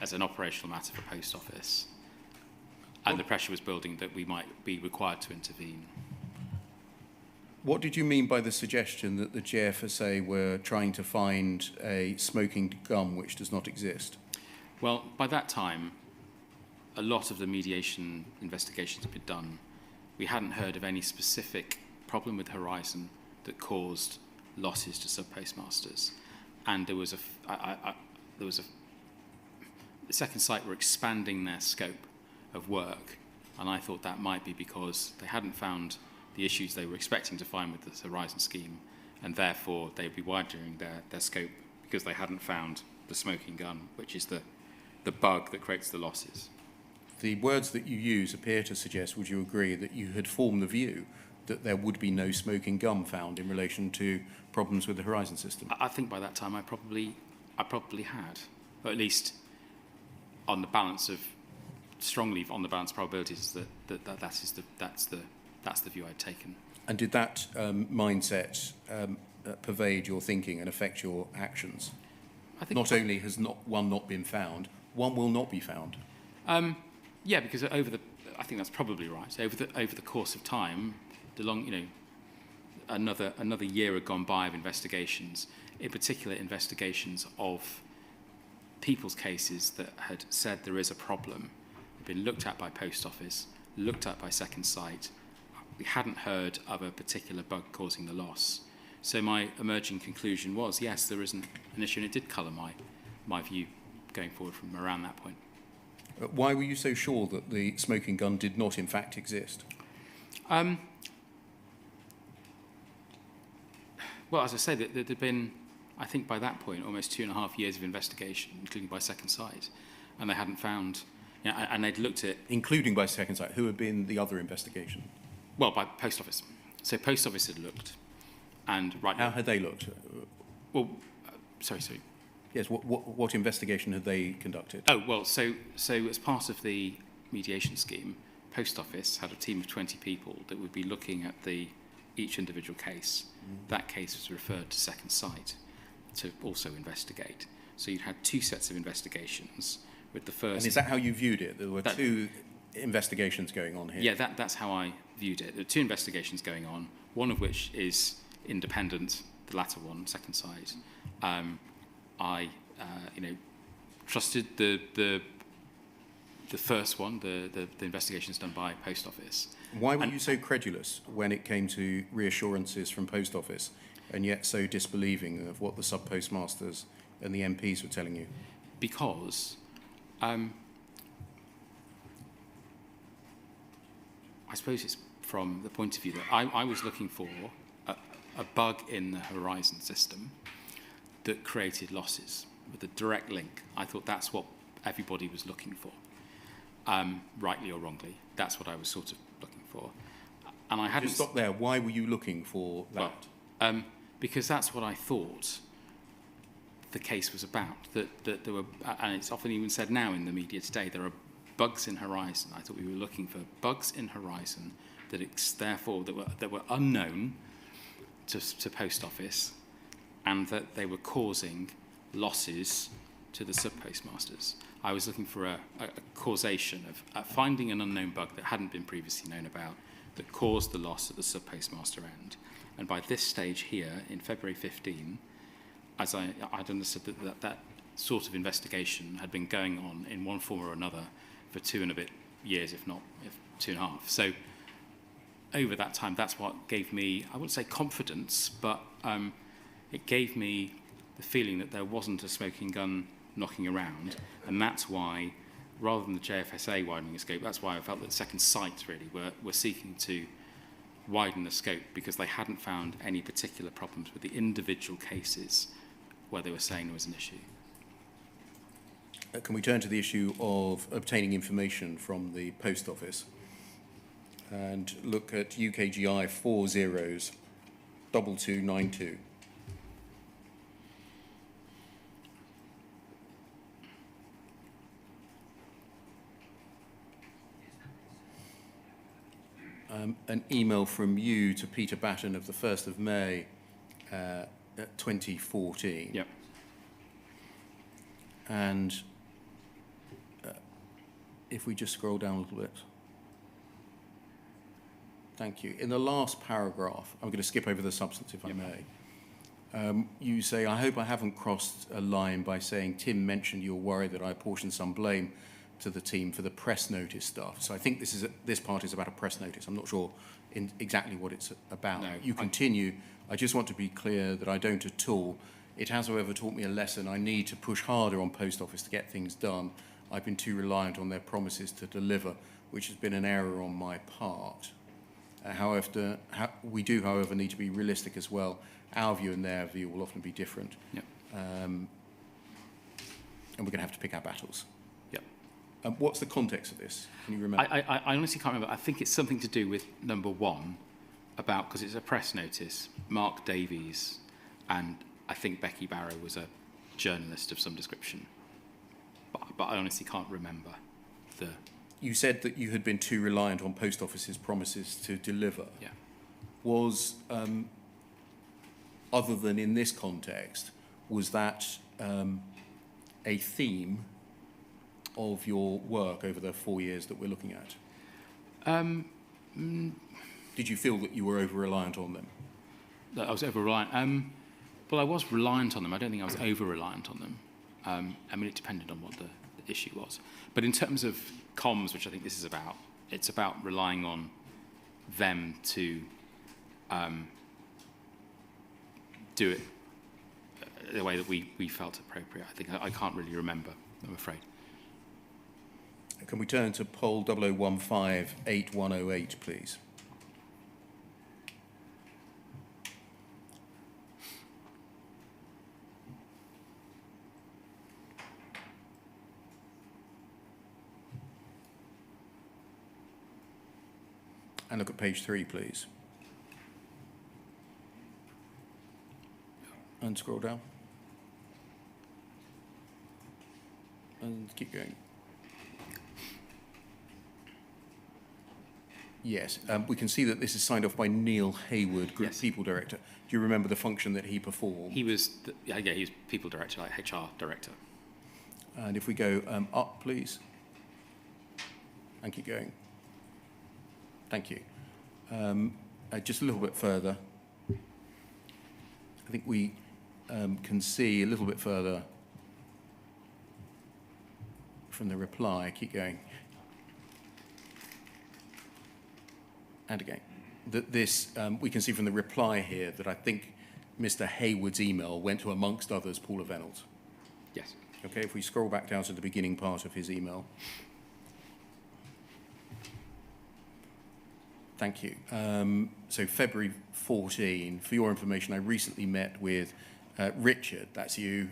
as an operational matter for post office. And the pressure was building that we might be required to intervene. What did you mean by the suggestion that the JFSA were trying to find a smoking gun which does not exist? Well, by that time, a lot of the mediation investigations had been done. We hadn't heard of any specific problem with Horizon that caused losses to sub-postmasters. And there was the second site were expanding their scope of work, and I thought that might be because they hadn't found the issues they were expecting to find with the Horizon scheme, and therefore they'd be widening their scope because they hadn't found the smoking gun, which is the the bug that creates the losses. The words that you use appear to suggest, would you agree, that you had formed the view that there would be no smoking gun found in relation to problems with the Horizon system? I think by that time I probably had, or at least on the balance of strongly on the balance of probabilities that's the view I'd taken. And did that mindset pervade your thinking and affect your actions? I think not only has one not been found, one will not be found. Yeah, because I think that's probably right. Over the course of time, another year had gone by of investigations, in particular investigations of people's cases that had said there is a problem, had been looked at by Post Office, looked at by Second Sight. We hadn't heard of a particular bug causing the loss. So my emerging conclusion was, yes, there isn't an issue, and it did colour my view going forward from around that point. Why were you so sure that the smoking gun did not in fact exist? Well, as I say, there had been, I think by that point, almost 2.5 years of investigation, including by Second Sight, and they hadn't found, and they'd looked at... Including by Second Sight. Who had been the other investigation? Well, by Post Office. So Post Office had looked, and right now... How had they looked? Well, sorry. Yes, what investigation had they conducted? Oh, well, so as part of the mediation scheme, Post Office had a team of 20 people that would be looking at each individual case. That case was referred to Second Sight to also investigate. So you'd had two sets of investigations with the first... And is that how you viewed it? There were two investigations going on here? Yeah, that's how I viewed it. There are two investigations going on, one of which is independent, the latter one, Second Sight. I trusted the first one, the investigations done by Post Office. Why were you so credulous when it came to reassurances from Post Office, and yet so disbelieving of what the sub-postmasters and the MPs were telling you? Because I suppose it's from the point of view that I was looking for a bug in the Horizon system that created losses with a direct link. I thought that's what everybody was looking for, rightly or wrongly. That's what I was sort of looking for. And I hadn't... Just stop there. Why were you looking for that? Well, because that's what I thought the case was about. That there were, and it's often even said now in the media today, there are bugs in Horizon. I thought we were looking for bugs in Horizon that were unknown to Post Office, and that they were causing losses to the sub-postmasters. I was looking for a causation of finding an unknown bug that hadn't been previously known about that caused the loss at the sub-postmaster end. And by this stage here, in February 15, as I'd understood that sort of investigation had been going on in one form or another for 2 and a bit years, if 2.5. So over that time, that's what gave me, I wouldn't say confidence, but it gave me the feeling that there wasn't a smoking gun knocking around, and that's why, rather than the JFSA widening the scope, that's why I felt that Second Sight really were seeking to widen the scope, because they hadn't found any particular problems with the individual cases where they were saying there was an issue. Can we turn to the issue of obtaining information from the Post Office and look at UKGI 402292? An email from you to Peter Batten of the 1st of May 2014. Yep. And if we just scroll down a little bit. Thank you. In the last paragraph, I'm going to skip over the substance if I may. You say, I hope I haven't crossed a line by saying Tim mentioned you're worried that I apportioned some blame to the team for the press notice stuff. So I think this part is about a press notice. I'm not sure exactly what it's about. No, you continue. I just want to be clear that I don't at all. It has, however, taught me a lesson. I need to push harder on Post Office to get things done. I've been too reliant on their promises to deliver, which has been an error on my part. However, we do, however, need to be realistic as well. Our view and their view will often be different. Yep. And we're going to have to pick our battles. What's the context of this? Can you remember? I honestly can't remember. I think it's something to do with number one, about, because it's a press notice, Mark Davies, and I think Becky Barrow was a journalist of some description. But I honestly can't remember the... You said that you had been too reliant on Post Office's promises to deliver. Yeah. Was, other than in this context, was that a theme of your work over the 4 years that we're looking at? Did you feel that you were over-reliant on them? That I was over-reliant? Well, I was reliant on them. I don't think I was over-reliant on them. I mean, it depended on what the issue was. But in terms of comms, which I think this is about, it's about relying on them to do it the way that we felt appropriate. I think I can't really remember, I'm afraid. Can we turn to poll 0015-8108, please? And look at page 3, please. And scroll down. And keep going. Yes, we can see that this is signed off by Neil Hayward, Group Yes. People Director. Do you remember the function that he performed? He was, he was People Director, like HR Director. And if we go up, please. And keep going. Thank you. Just a little bit further. I think we can see a little bit further from the reply. Keep going. And again. This, we can see from the reply here that I think Mr. Hayward's email went to, amongst others, Paula Reynolds. Yes. Okay, if we scroll back down to the beginning part of his email. Thank you. So February 14, for your information, I recently met with Richard, that's you,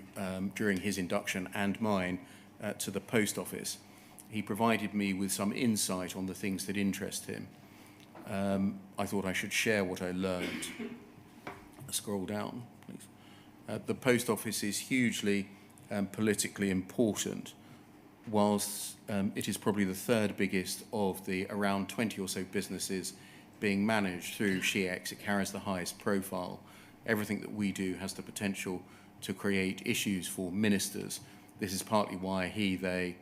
during his induction and mine to the Post Office. He provided me with some insight on the things that interest him. I thought I should share what I learned. Scroll down, please. The Post Office is hugely politically important, whilst it is probably the third biggest of the around 20 or so businesses being managed through SHEX. It carries the highest profile. Everything that we do has the potential to create issues for ministers. This is partly why they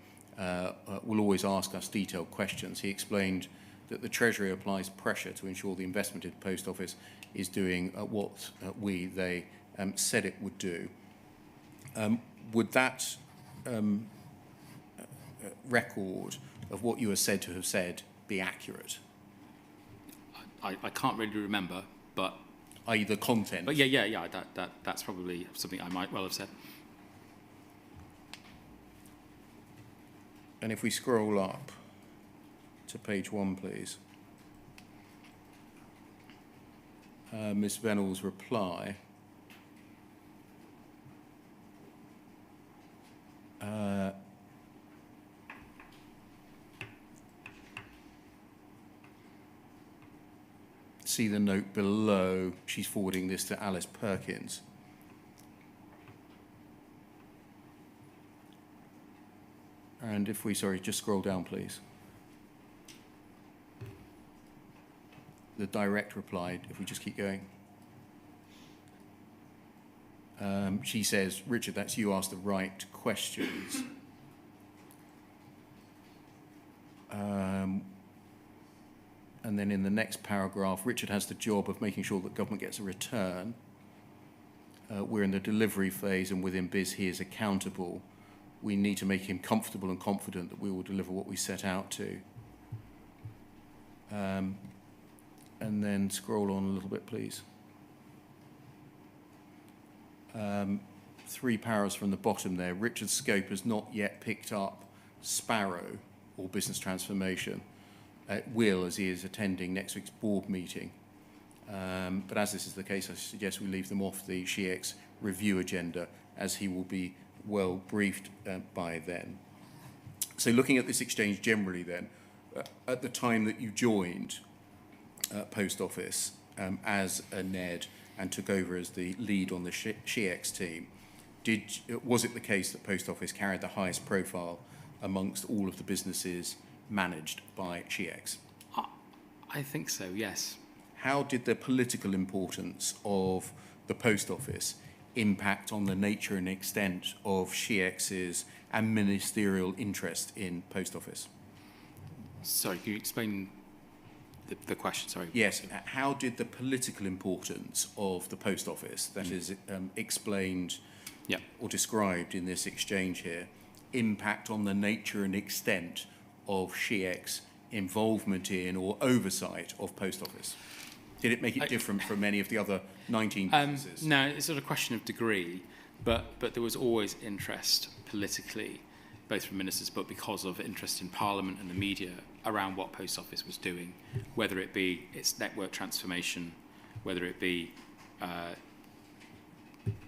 will always ask us detailed questions. He explained that the Treasury applies pressure to ensure the investment in the Post Office is doing what they said it would do. Would that record of what you are said to have said be accurate? I can't really remember, but... i.e. the content? But yeah, that's probably something I might well have said. And if we scroll up to page 1, please. Ms. Venel's reply. See the note below. She's forwarding this to Alice Perkins. And if we, just scroll down, please. The direct replied, if we just keep going. She says, Richard, that's you asked the right questions. And then in the next paragraph, Richard has the job of making sure that government gets a return. We're in the delivery phase, and within BIS, he is accountable. We need to make him comfortable and confident that we will deliver what we set out to. And then scroll on a little bit, please. 3 paragraphs from the bottom there. Richard's scope has not yet picked up Sparrow or business transformation. It will, as he is attending next week's board meeting. But as this is the case, I suggest we leave them off the SHEX review agenda, as he will be well briefed by then. So looking at this exchange generally then, at the time that you joined Post Office as a NED and took over as the lead on the SHEX team, was it the case that Post Office carried the highest profile amongst all of the businesses managed by SHEX? I think so, yes. How did the political importance of the Post Office impact on the nature and extent of SHEX's and Ministerial interest in Post Office? Sorry, can you explain the question? Sorry. Yes. How did the political importance of the Post Office, that is explained or described in this exchange here, impact on the nature and extent of SHEX involvement in or oversight of Post Office? Did it make it different from many of the other 19 businesses? No, it's sort of a question of degree, but there was always interest politically, both from ministers, but because of interest in Parliament and the media around what Post Office was doing, whether it be its network transformation, whether it be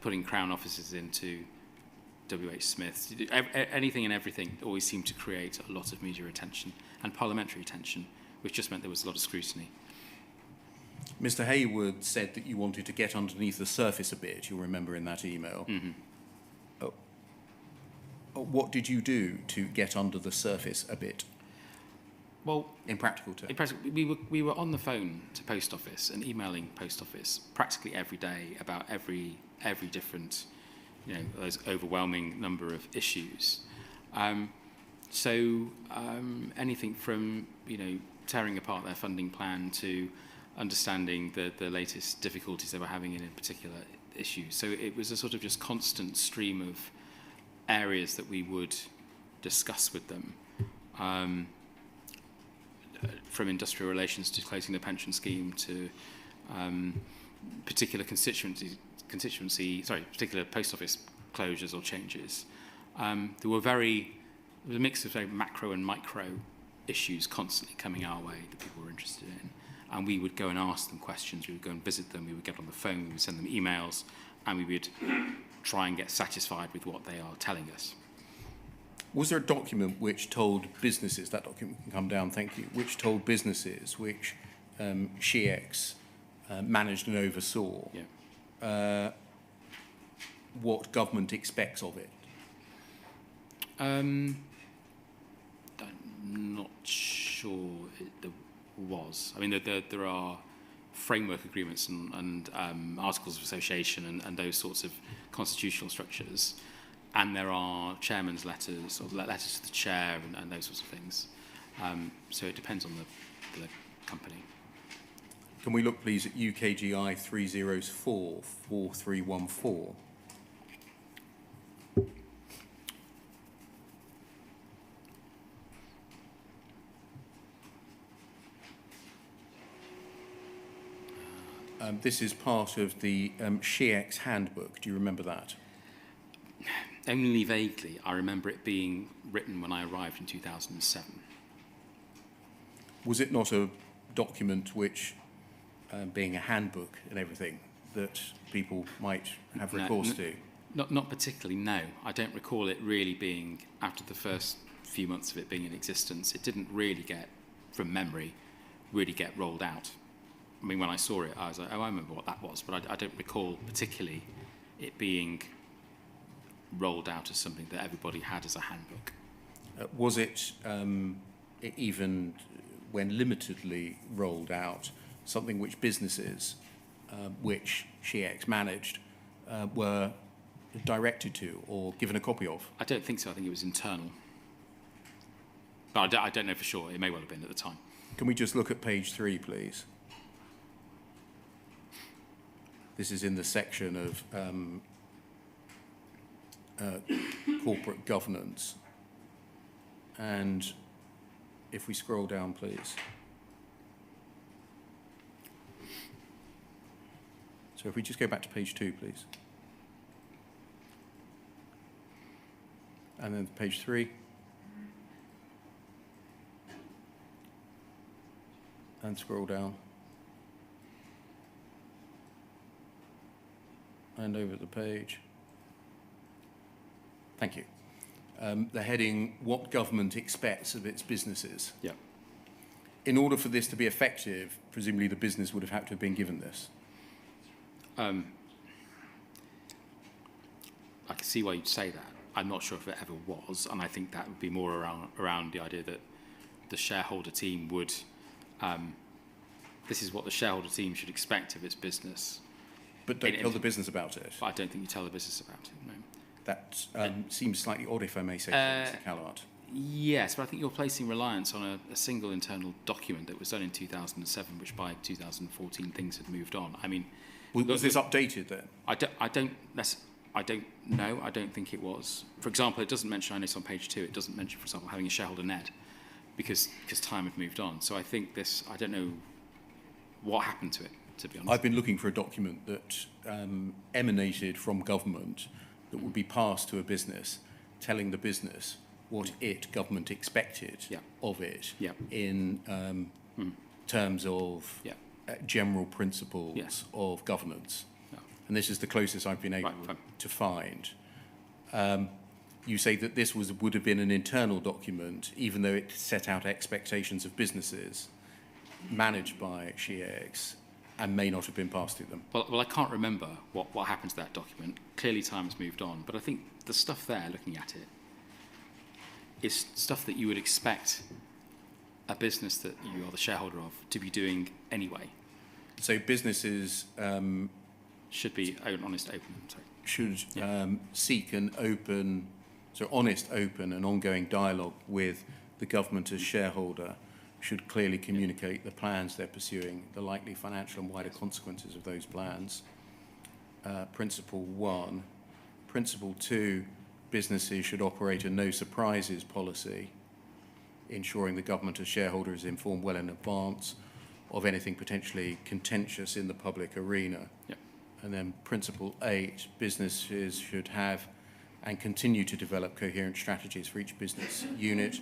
putting Crown offices into WH Smith, anything and everything always seemed to create a lot of media attention and parliamentary attention, which just meant there was a lot of scrutiny. Mr. Hayward said that you wanted to get underneath the surface a bit, you'll remember in that email. Mm-hmm. What did you do to get under the surface a bit? Well, in practical terms, we were on the phone to Post Office and emailing Post Office practically every day about every different, those overwhelming number of issues. So anything from tearing apart their funding plan to understanding the latest difficulties they were having in particular issues. So it was a sort of just constant stream of areas that we would discuss with them, from industrial relations to closing the pension scheme to particular particular Post Office closures or changes. There was a mix of very macro and micro issues constantly coming our way that people were interested in. And we would go and ask them questions, we would go and visit them, we would get on the phone, we would send them emails, and we would try and get satisfied with what they are telling us. Was there a document which told businesses, that document can come down, thank you, which told businesses which SHEX managed and oversaw what government expects of it? I'm not sure there was. I mean, there are framework agreements and articles of association and those sorts of constitutional structures, and there are chairman's letters or letters to the chair and those sorts of things. So it depends on the company. Can we look, please, at UKGI 304-4314? This is part of the SHEX handbook. Do you remember that? Only vaguely. I remember it being written when I arrived in 2007. Was it not a document which, being a handbook and everything, that people might have recourse to? Not particularly, no. I don't recall it really being, after the first few months of it being in existence, it didn't really get, from memory, really get rolled out. I mean, when I saw it, I was like, oh, I remember what that was, but I don't recall particularly it being rolled out as something that everybody had as a handbook. Was it, even when limitedly rolled out, something which businesses, which SHEX managed, were directed to or given a copy of? I don't think so. I think it was internal. But I don't know for sure. It may well have been at the time. Can we just look at page 3, please? This is in the section of corporate governance. And if we scroll down, please. So if we just go back to page 2, please. And then page 3. And scroll down. And over the page. Thank you. the heading, what government expects of its businesses. Yeah. In order for this to be effective, presumably the business would have had to have been given this. I can see why you'd say that. I'm not sure if it ever was, and I think that would be more around the idea that the shareholder team would, this is what the shareholder team should expect of its business. But don't tell the business about it. But I don't think you tell the business about it, no. That seems slightly odd, if I may say so, Mr. Callard. Yes, but I think you're placing reliance on a single internal document that was done in 2007, which by 2014 things had moved on. I mean, Was this updated then? I don't know. I don't think it was. For example, it doesn't mention, I know it's on page 2, it doesn't mention, for example, having a shareholder net because time had moved on. So I think this, I don't know what happened to it, to be honest. I've been looking for a document that emanated from government that would be passed to a business, telling the business what government expected of it in terms of general principles of governance. And this is the closest I've been able to find. You say that this would have been an internal document, even though it set out expectations of businesses managed by SHEEX and may not have been passed to them. Well, I can't remember what happened to that document. Clearly time has moved on, but I think the stuff there, looking at it, is stuff that you would expect a business that you are the shareholder of to be doing anyway. So businesses should be honest, open. Sorry. Should seek an honest, open and ongoing dialogue with the government as shareholder, should clearly communicate the plans they're pursuing, the likely financial and wider consequences of those plans. Principle 1. Principle 2, businesses should operate a no surprises policy, ensuring the government as shareholder is informed well in advance of anything potentially contentious in the public arena. Yep. And then principle 8, businesses should have and continue to develop coherent strategies for each business unit.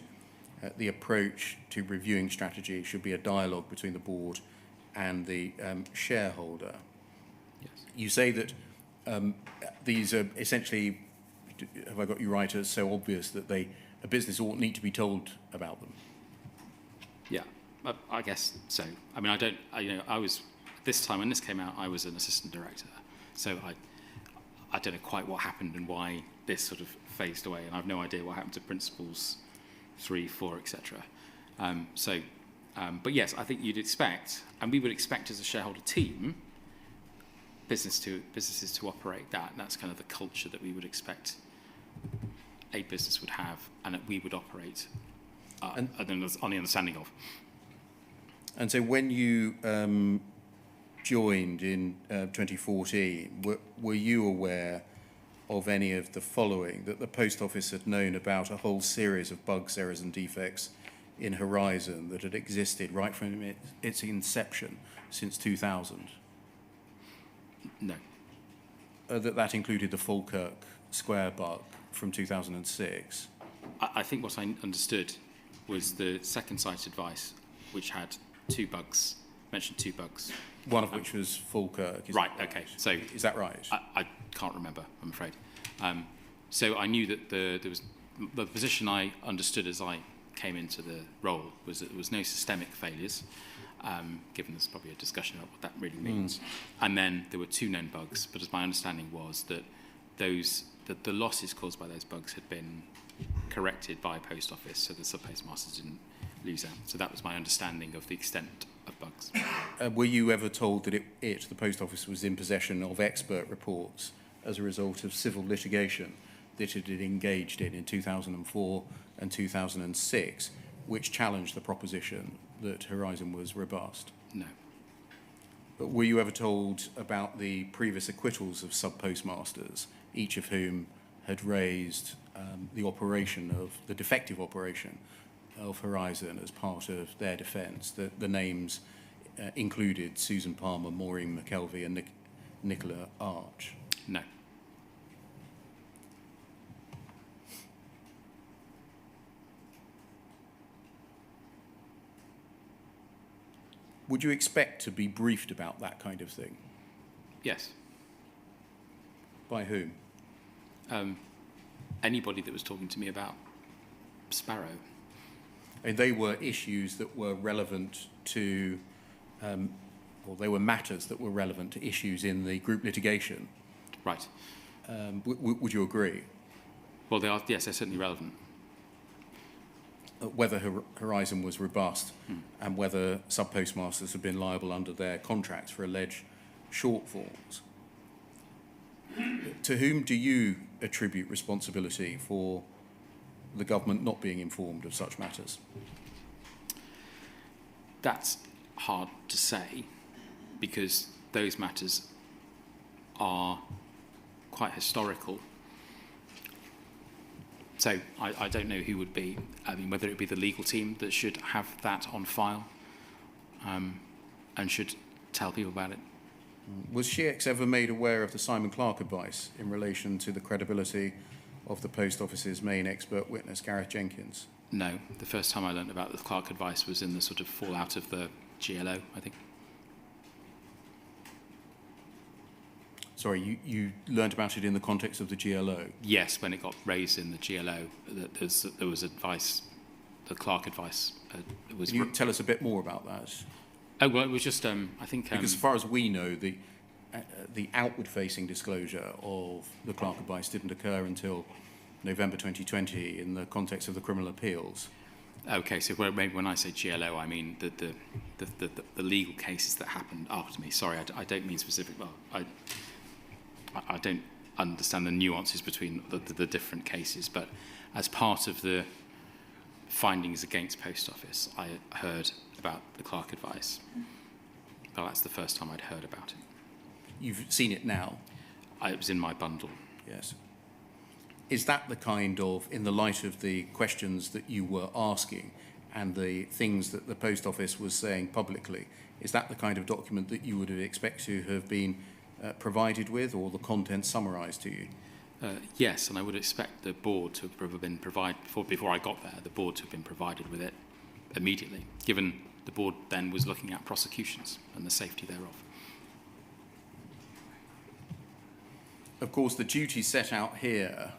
The approach to reviewing strategy should be a dialogue between the board and the shareholder. Yes. You say that these are essentially, have I got you right, are so obvious that a business ought need to be told about them? Yeah, I guess so. I mean, I was, this time when this came out, I was an assistant director. So I don't know quite what happened and why this sort of phased away. And I've no idea what happened to principles 3, 4, etc. But yes, I think you'd expect, and we would expect as a shareholder team, businesses to operate that. And that's kind of the culture that we would expect a business would have and that we would operate on the understanding of. And so when you joined in 2014, were you aware of any of the following, that the Post Office had known about a whole series of bugs, errors and defects in Horizon that had existed right from its inception since 2000? No. That included the Falkirk Square bug from 2006? I think what I understood was the second site advice, which had 2 bugs, mentioned 2 bugs. One of which was Falkirk. Right, okay. So is that right? I can't remember, I'm afraid. So I knew that there was the position I understood as I came into the role was that there was no systemic failures, given there's probably a discussion about what that really means. And then there were 2 known bugs, but as my understanding was that the losses caused by those bugs had been corrected by Post Office, so the sub-postmasters didn't lose out. So that was my understanding of the extent of bugs. Were you ever told that the Post Office, was in possession of expert reports as a result of civil litigation that it had engaged in 2004 and 2006, which challenged the proposition that Horizon was robust? No. But were you ever told about the previous acquittals of sub-postmasters, each of whom had raised the defective operation of Horizon as part of their defence? The names included Susan Palmer, Maureen McKelvey and Nicola Arch. No. Would you expect to be briefed about that kind of thing? Yes. By whom? anybody that was talking to me about Sparrow. And they were issues that were relevant to, or they were matters that were relevant to issues in the group litigation. Right. Would you agree? Well, they are. Yes, they're certainly relevant. Whether Horizon was robust and whether sub-postmasters have been liable under their contracts for alleged shortfalls. To whom do you attribute responsibility for the government not being informed of such matters? That's hard to say because those matters are quite historical. So I don't know who would be, I mean, whether it be the legal team that should have that on file and should tell people about it. Was SheEx ever made aware of the Simon Clarke advice in relation to the credibility of the Post Office's main expert witness, Gareth Jenkins? No. The first time I learned about the Clarke advice was in the sort of fallout of the GLO, I think. Sorry, you learned about it in the context of the GLO? Yes, when it got raised in the GLO, there was advice, the Clarke advice. Can you tell us a bit more about that? Oh, well, it was just, I think... because as far as we know, the outward-facing disclosure of the Clarke advice didn't occur until November 2020 in the context of the criminal appeals. Okay, so maybe when I say GLO, I mean the legal cases that happened after me. Sorry, I don't mean specific... Well, I don't understand the nuances between the different cases, but as part of the findings against Post Office, I heard about the Clarke advice. Well, that's the first time I'd heard about it. You've seen it now? It was in my bundle. Yes. Is that the kind of, in the light of the questions that you were asking and the things that the Post Office was saying publicly, is that the kind of document that you would expect to have been provided with, or the content summarised to you? Yes, and I would expect the board to have been provided, before I got there, the board to have been provided with it immediately, given the board then was looking at prosecutions and the safety thereof. Of course, the duties set out here,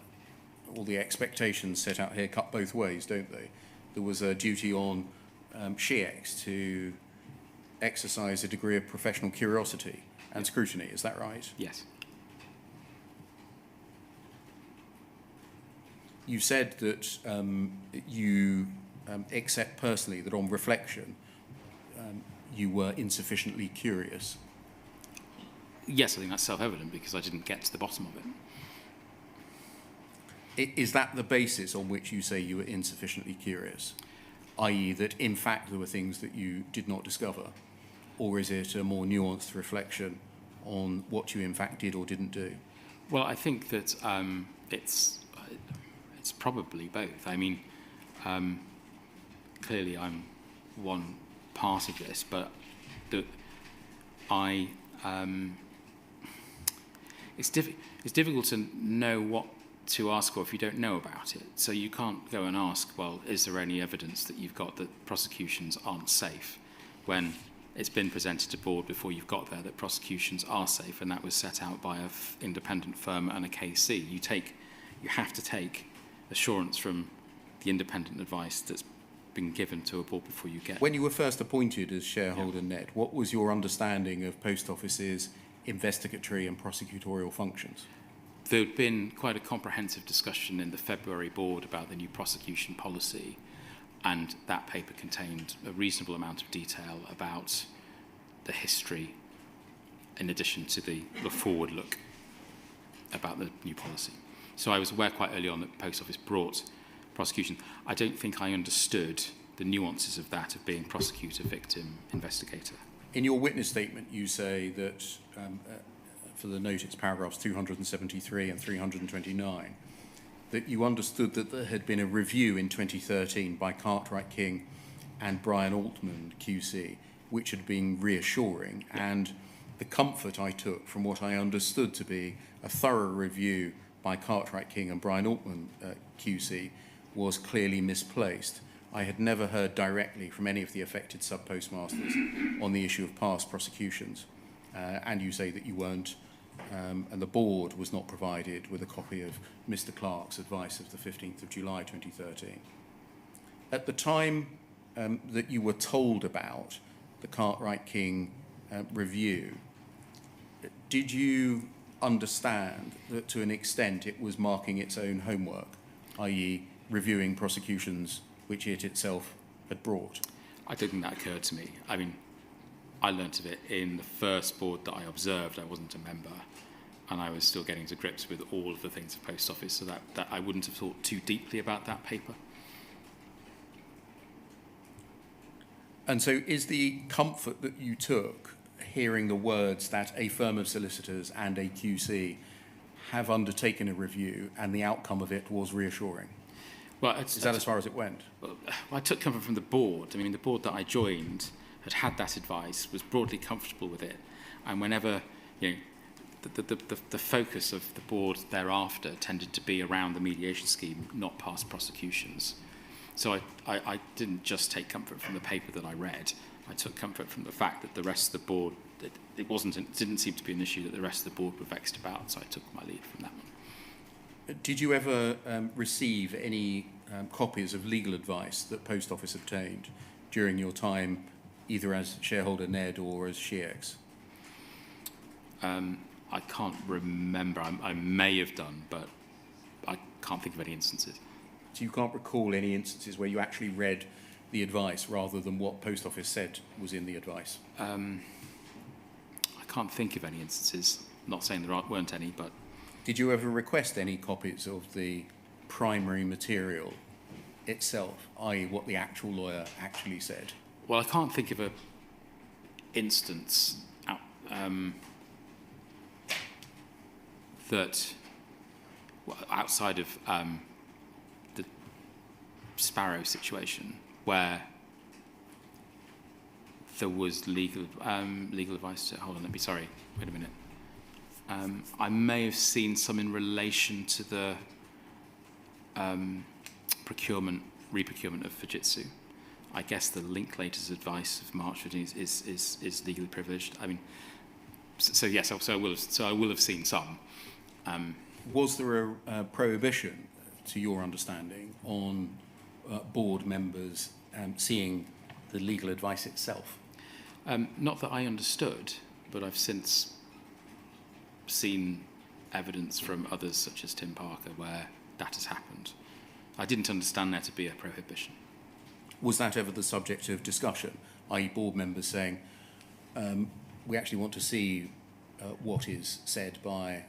or the expectations set out here, cut both ways, don't they? There was a duty on SheEx to exercise a degree of professional curiosity and scrutiny, is that right? Yes. You said that you accept personally that on reflection you were insufficiently curious. Yes, I think that's self-evident because I didn't get to the bottom of it. Is that the basis on which you say you were insufficiently curious? I.e. that in fact there were things that you did not discover? Or is it a more nuanced reflection on what you in fact did or didn't do? Well, I think that it's probably both. I mean, clearly I'm one part of this, but it's difficult to know what to ask for if you don't know about it. So you can't go and ask, well, is there any evidence that you've got that prosecutions aren't safe, when it's been presented to board before you've got there that prosecutions are safe, and that was set out by an independent firm and a KC. You have to take assurance from the independent advice that's been given to a board before you get. When you were first appointed as shareholder, Ned, what was your understanding of Post Office's investigatory and prosecutorial functions? There had been quite a comprehensive discussion in the February board about the new prosecution policy, and that paper contained a reasonable amount of detail about the history, in addition to the forward look about the new policy. So I was aware quite early on that the Post Office brought prosecution. I don't think I understood the nuances of that, of being prosecutor, victim, investigator. In your witness statement, you say that, for the note, it's paragraphs 273 and 329, that you understood that there had been a review in 2013 by Cartwright King and Brian Altman, QC, which had been reassuring, and the comfort I took from what I understood to be a thorough review by Cartwright King and Brian Altman, QC, was clearly misplaced. I had never heard directly from any of the affected sub-postmasters on the issue of past prosecutions, and you say that you weren't and the board was not provided with a copy of Mr. Clark's advice of the 15th of July 2013. At the time that you were told about the Cartwright-King review, did you understand that to an extent it was marking its own homework, i.e. reviewing prosecutions which it itself had brought? I don't think that occurred to me. I mean, I learnt of it in the first board that I observed. I wasn't a member, and I was still getting to grips with all of the things of Post Office, so that I wouldn't have thought too deeply about that paper. And so is the comfort that you took hearing the words that a firm of solicitors and a QC have undertaken a review and the outcome of it was reassuring? Well, is that as far as it went? Well, I took comfort from the board. I mean, the board that I joined had that advice, was broadly comfortable with it, and whenever, you know, the focus of the board thereafter tended to be around the mediation scheme, not past prosecutions. So I didn't just take comfort from the paper that I read. I took comfort from the fact that the rest of the board, it didn't seem to be an issue that the rest of the board were vexed about, so I took my lead from that one. Did you ever receive any copies of legal advice that Post Office obtained during your time, either as shareholder Ned or as SheEx? I can't remember. I may have done, but I can't think of any instances. So you can't recall any instances where you actually read the advice rather than what Post Office said was in the advice? I can't think of any instances. I'm not saying there weren't any, but... Did you ever request any copies of the primary material itself, i.e. what the actual lawyer actually said? Well, I can't think of an instance that, outside of the Sparrow situation, where there was legal advice to... Hold on, wait a minute. I may have seen some in relation to the reprocurement of Fujitsu. I guess the Linklaters advice of March 15 is legally privileged. I mean, so yes, I will have seen some. Was there a prohibition, to your understanding, on board members seeing the legal advice itself? Not that I understood, but I've since seen evidence from others, such as Tim Parker, where that has happened. I didn't understand there to be a prohibition. Was that ever the subject of discussion, i.e. board members saying, we actually want to see what is said by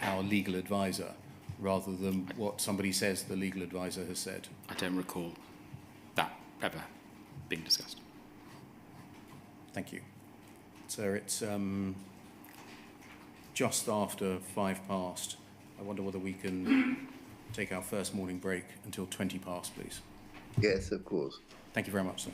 our legal advisor, rather than what somebody says the legal advisor has said? I don't recall that ever being discussed. Thank you. So it's just after 5 past. I wonder whether we can take our first morning break until 20 past, please. Yes, of course. Thank you very much, sir.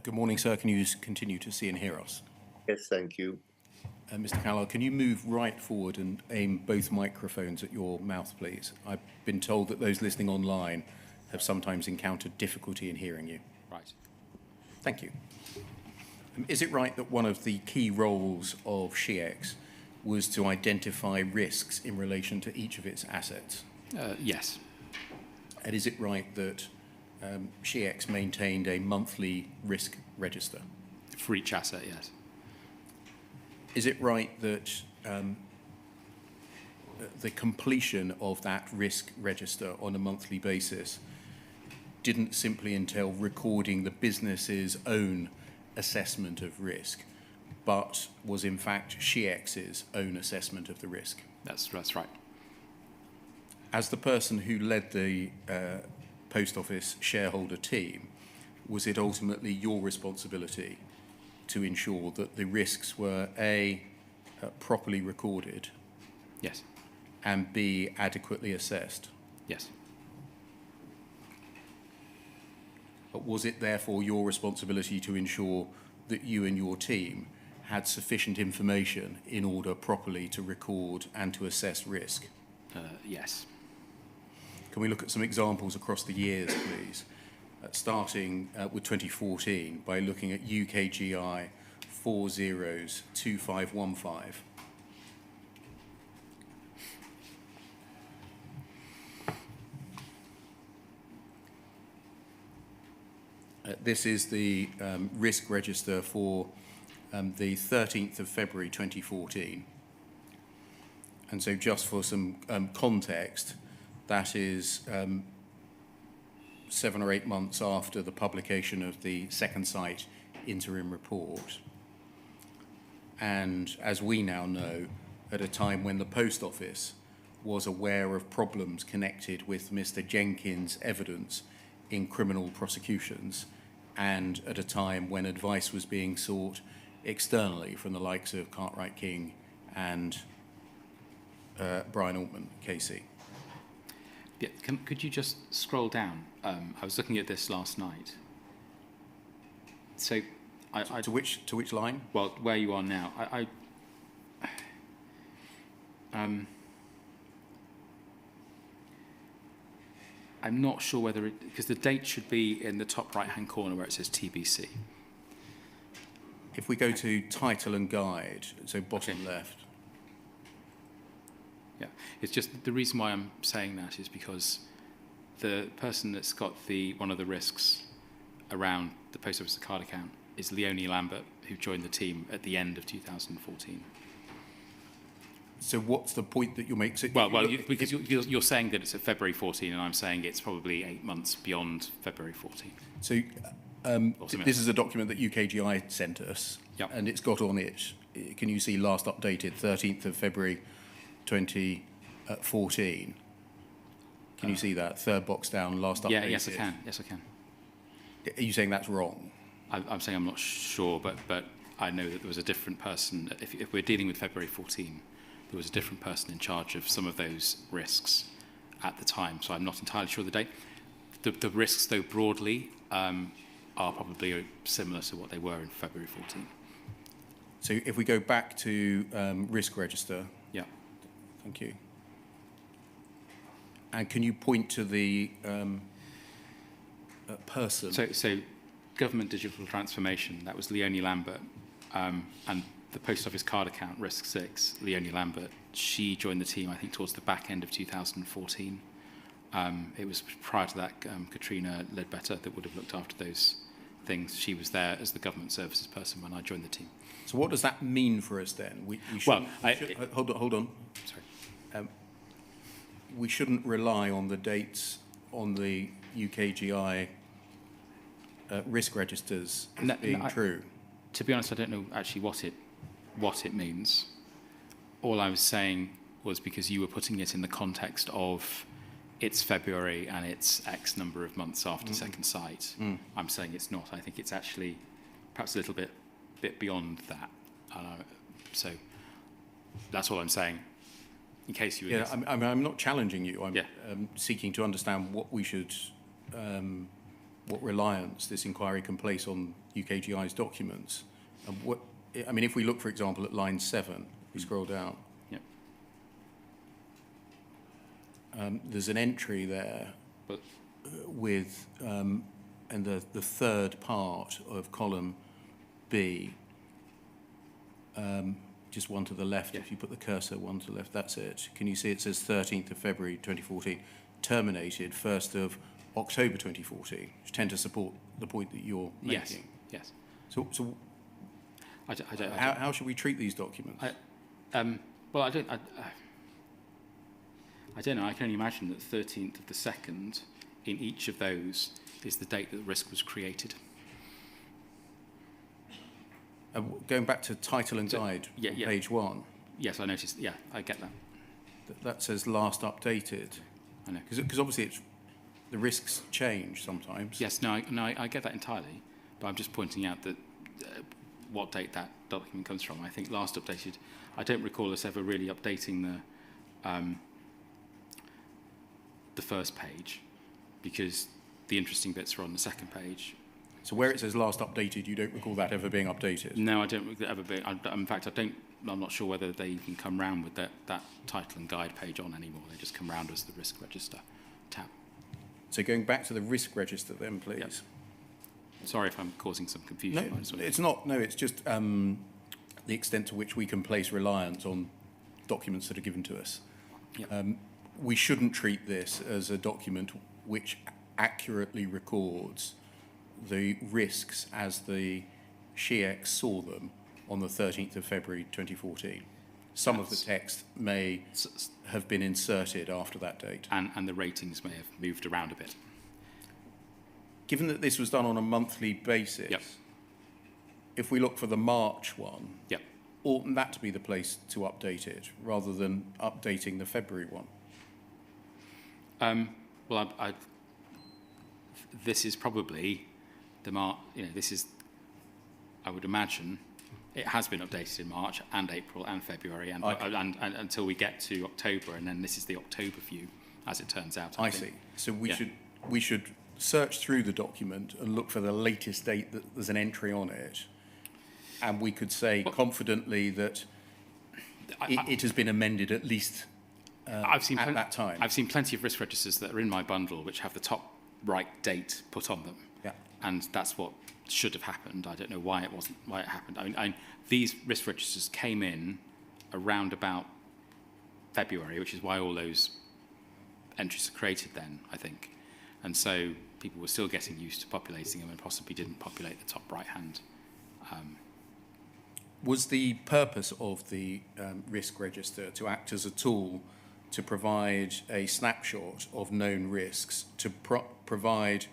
Good morning, sir. Can you continue to see and hear us? Yes, thank you. Mr. Carlisle, can you move right forward and aim both microphones at your mouth, please? I've been told that those listening online have sometimes encountered difficulty in hearing you. Right. Thank you. Is it right that one of the key roles of SHEEX was to identify risks in relation to each of its assets? Yes. And is it right that SHEEX maintained a monthly risk register? For each asset, yes. Is it right that the completion of that risk register on a monthly basis didn't simply entail recording the business's own assessment of risk, but was in fact SHEEX's own assessment of the risk? That's right. As the person who led the Post Office shareholder team, was it ultimately your responsibility to ensure that the risks were A, properly recorded, Yes. and B, adequately assessed? Yes. But was it therefore your responsibility to ensure that you and your team had sufficient information in order properly to record and to assess risk? Yes. Can we look at some examples across the years, please? Starting with 2014 by looking at UKGI 402515. This is the risk register for the 13th of February 2014. And so just for some context, that is 7 or 8 months after the publication of the Second Sight interim report. And as we now know, at a time when the Post Office was aware of problems connected with Mr. Jenkins' evidence in criminal prosecutions, and at a time when advice was being sought externally from the likes of Cartwright King and Brian Altman, KC. Yeah, could you just scroll down? I was looking at this last night. So, To which line? Well, where you are now, I'm not sure whether because the date should be in the top right-hand corner where it says TBC. If we go to title and guide, so bottom left. Yeah, it's just the reason why I'm saying that is because the person that's got one of the risks around the Post Office card account is Leonie Lambert, who joined the team at the end of 2014. So what's the point that you're making? So Because you're saying that it's at February 14, and I'm saying it's probably 8 months beyond February 14. So this is a document that UKGI sent us, Yep. and it's got on it, can you see last updated 13th of February 2014? Can you see that? Third box down, last updated. Yeah, yes, I can. Yes, I can. Are you saying that's wrong? I'm saying I'm not sure, but I know that there was a different person. If we're dealing with February 14, there was a different person in charge of some of those risks at the time, so I'm not entirely sure of the date. The risks, though, broadly are probably similar to what they were in February 14. So if we go back to risk register. Yeah. Thank you. And can you point to the person? So government digital transformation, that was Leonie Lambert, and the Post Office card account, risk 6, Leonie Lambert, she joined the team, I think, towards the back end of 2014. It was prior to that Katrina Ledbetter that would have looked after those things. She was there as the government services person when I joined the team. So what does that mean for us then? Hold on. Sorry. We shouldn't rely on the dates on the UKGI risk registers as being true. To be honest, I don't know actually what it means. All I was saying was because you were putting it in the context of it's February and it's X number of months after Second Sight. I'm saying it's not. I think it's actually perhaps a little bit beyond that. So that's all I'm saying. In case you were I'm not challenging you. I'm seeking to understand what we should what reliance this inquiry can place on UKGI's documents. And what, I mean, if we look, for example, at line 7, we scroll down. Yep. There's an entry there But with, and the third part of column B, just one to the left, if you put the cursor one to the left, that's it. Can you see it says 13th of February 2014, terminated 1st of October 2014, which tend to support the point that you're making. Yes. So I don't. How should we treat these documents? Well, I don't know. I can only imagine that 13th of the 2nd in each of those is the date that the risk was created. Going back to title and guide, page 1. Yes, I noticed. Yeah, I get that. That says last updated. I know. Because obviously the risks change sometimes. Yes, I get that entirely. But I'm just pointing out that what date that document comes from. I think last updated. I don't recall us ever really updating the first page, because the interesting bits are on the second page. So where it says last updated, you don't recall that ever being updated? No, I don't ever be. In fact, I'm not sure whether they even come round with that title and guide page on anymore. They just come round as the risk register tab. So going back to the risk register then, please. Yep. Sorry if I'm causing some confusion. No, it's not. No, it's just the extent to which we can place reliance on documents that are given to us. Yep. We shouldn't treat this as a document which accurately records the risks as the SHIEX saw them on the 13th of February 2014. Some of the text may have been inserted after that date. And the ratings may have moved around a bit. Given that this was done on a monthly basis, yep. If we look for the March one, yep. oughtn't that to be the place to update it rather than updating the February one? Well, this is probably this is, I would imagine, it has been updated in March and April and February and until we get to October, and then this is the October view, as it turns out. I think. See. So we should search through the document and look for the latest date that there's an entry on it, and we could say confidently that it has been amended at least at that time. I've seen plenty of risk registers that are in my bundle which have the top right date put on them. Yeah. And that's what should have happened. I don't know why it happened. I mean, these risk registers came in around about February, which is why all those entries are created then, I think. And so people were still getting used to populating them and possibly didn't populate the top right-hand. Was the purpose of the risk register to act as a tool to provide a snapshot of known risks, to provide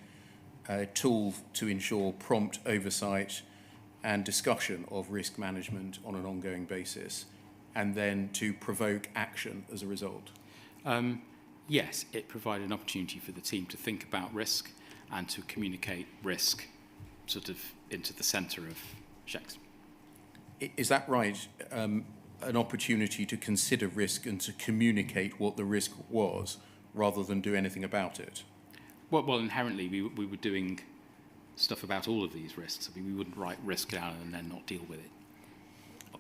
a tool to ensure prompt oversight and discussion of risk management on an ongoing basis, and then to provoke action as a result? Yes, it provided an opportunity for the team to think about risk and to communicate risk sort of into the centre of checks. Is that right? An opportunity to consider risk and to communicate what the risk was rather than do anything about it? Well, inherently, we were doing stuff about all of these risks. I mean, we wouldn't write risk down and then not deal with it,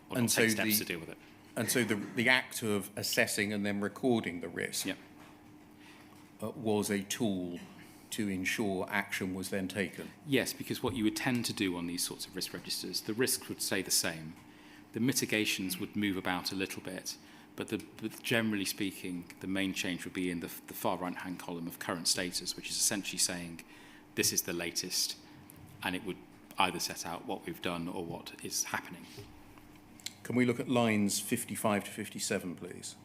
or not take steps to deal with it. And so the act of assessing and then recording the risk was a tool to ensure action was then taken? Yes, because what you would tend to do on these sorts of risk registers, the risks would stay the same. The mitigations would move about a little bit, but generally speaking, the main change would be in the far right-hand column of current status, which is essentially saying this is the latest, and it would either set out what we've done or what is happening. Can we look at lines 55 to 57, please?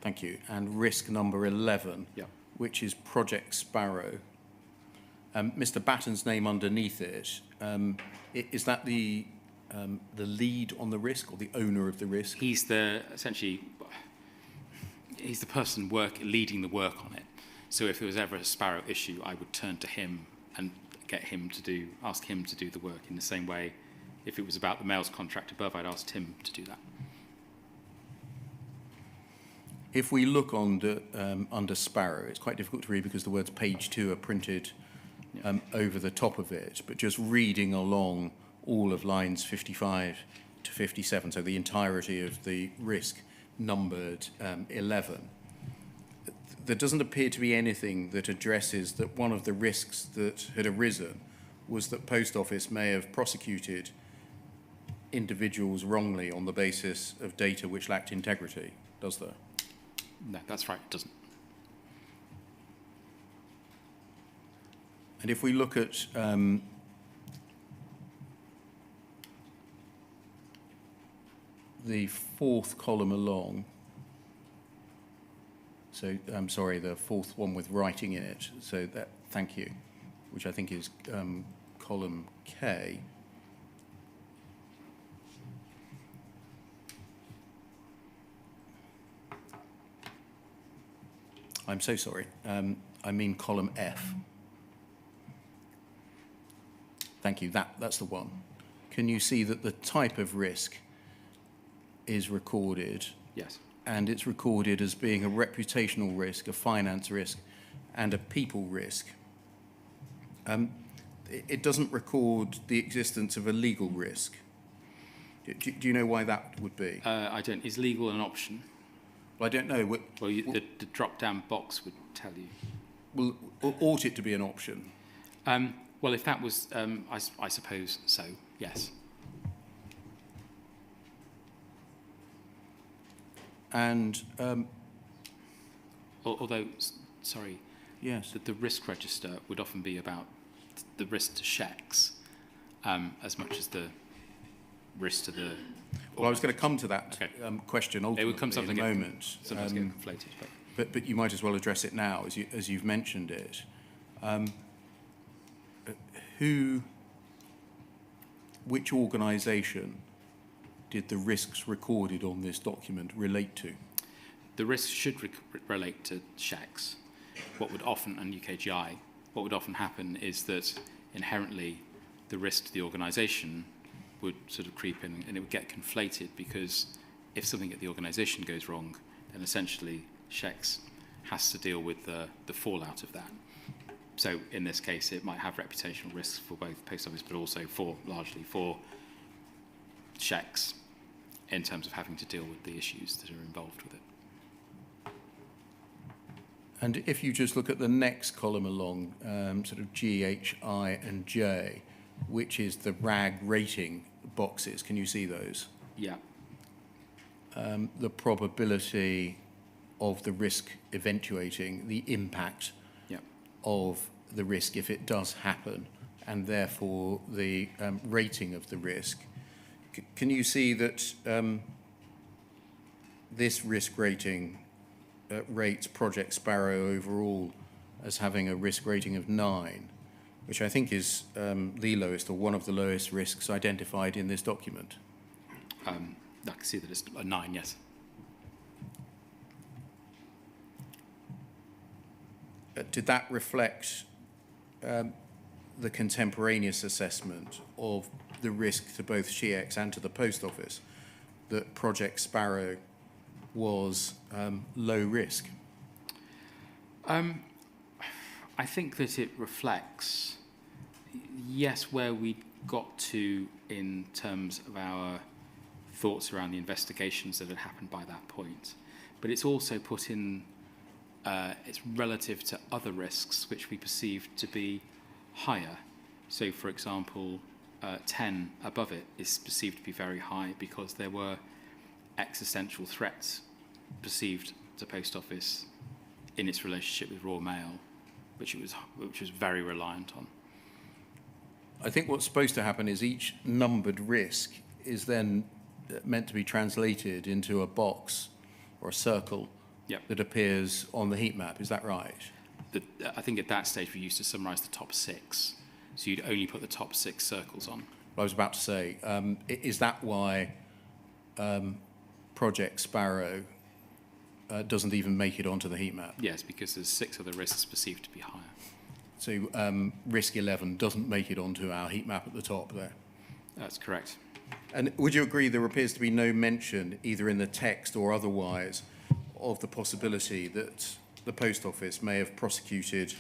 Thank you. And risk number 11, which is Project Sparrow. Mr. Batten's name underneath it, is that the lead on the risk or the owner of the risk? He's essentially the person leading the work on it. So if there was ever a Sparrow issue, I would turn to him and ask him to do the work. In the same way, if it was about the mails contract above, I'd asked him to do that. If we look under Sparrow, it's quite difficult to read because the words page 2 are printed over the top of it, but just reading along all of lines 55 to 57, so the entirety of the risk numbered 11, there doesn't appear to be anything that addresses that one of the risks that had arisen was that Post Office may have prosecuted individuals wrongly on the basis of data which lacked integrity, does there? No, that's right, it doesn't. And if we look at the fourth column along, so I'm sorry, the fourth one with writing in it, so that, thank you, which I think is column K. I'm so sorry. I mean column F. Thank you. That's the one. Can you see that the type of risk is recorded? Yes. And it's recorded as being a reputational risk, a finance risk, and a people risk. It doesn't record the existence of a legal risk. Do you know why that would be? I don't. Is legal an option? Well, I don't know. Well, the drop-down box would tell you. Well, ought it to be an option? Well, if that was, I suppose so, yes. And although, sorry, yes, the risk register would often be about the risk to checks as much as the risk to the. Well, I was going to come to that question ultimately. It would come something in a moment. Sometimes get conflated, but you might as well address it now as you've mentioned it. Which organisation did the risks recorded on this document relate to? The risks should relate to checks. What would often, and UKGI, what would often happen is that inherently the risk to the organisation would sort of creep in and it would get conflated because if something at the organisation goes wrong, then essentially checks has to deal with the fallout of that. So in this case, it might have reputational risks for both Post Office, but also largely for checks in terms of having to deal with the issues that are involved with it. And if you just look at the next column along, sort of G, H, I, and J, which is the RAG rating boxes, can you see those? Yeah. The probability of the risk eventuating, the impact of the risk if it does happen, and therefore the rating of the risk. Can you see that this risk rating rates Project Sparrow overall as having a risk rating of 9, which I think is the lowest or one of the lowest risks identified in this document? I can see that it's a 9, yes. Did that reflect the contemporaneous assessment of the risk to both SHEX and to the Post Office that Project Sparrow was low risk? I think that it reflects, yes, where we got to in terms of our thoughts around the investigations that had happened by that point, but it's also put in it's relative to other risks which we perceived to be higher. So, for example, 10 above it is perceived to be very high because there were existential threats perceived to Post Office in its relationship with Royal Mail, which was very reliant on. I think what's supposed to happen is each numbered risk is then meant to be translated into a box or a circle that appears on the heat map. Is that right? I think at that stage we used to summarise the top 6. So you'd only put the top 6 circles on. I was about to say, is that why Project Sparrow doesn't even make it onto the heat map? Yes, because there's 6 other risks perceived to be higher. So risk 11 doesn't make it onto our heat map at the top there? That's correct. And would you agree there appears to be no mention, either in the text or otherwise, of the possibility that the Post Office may have prosecuted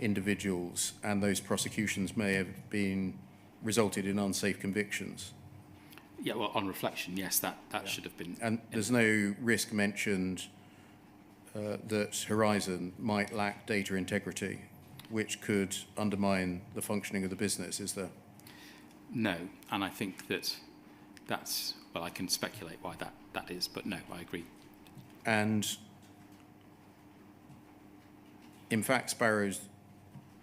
individuals and those prosecutions may have resulted in unsafe convictions? Yeah, well, on reflection, yes, that should have been. And there's no risk mentioned that Horizon might lack data integrity, which could undermine the functioning of the business, is there? No, and I think that's, well, I can speculate why that is, but no, I agree. And in fact, Sparrow's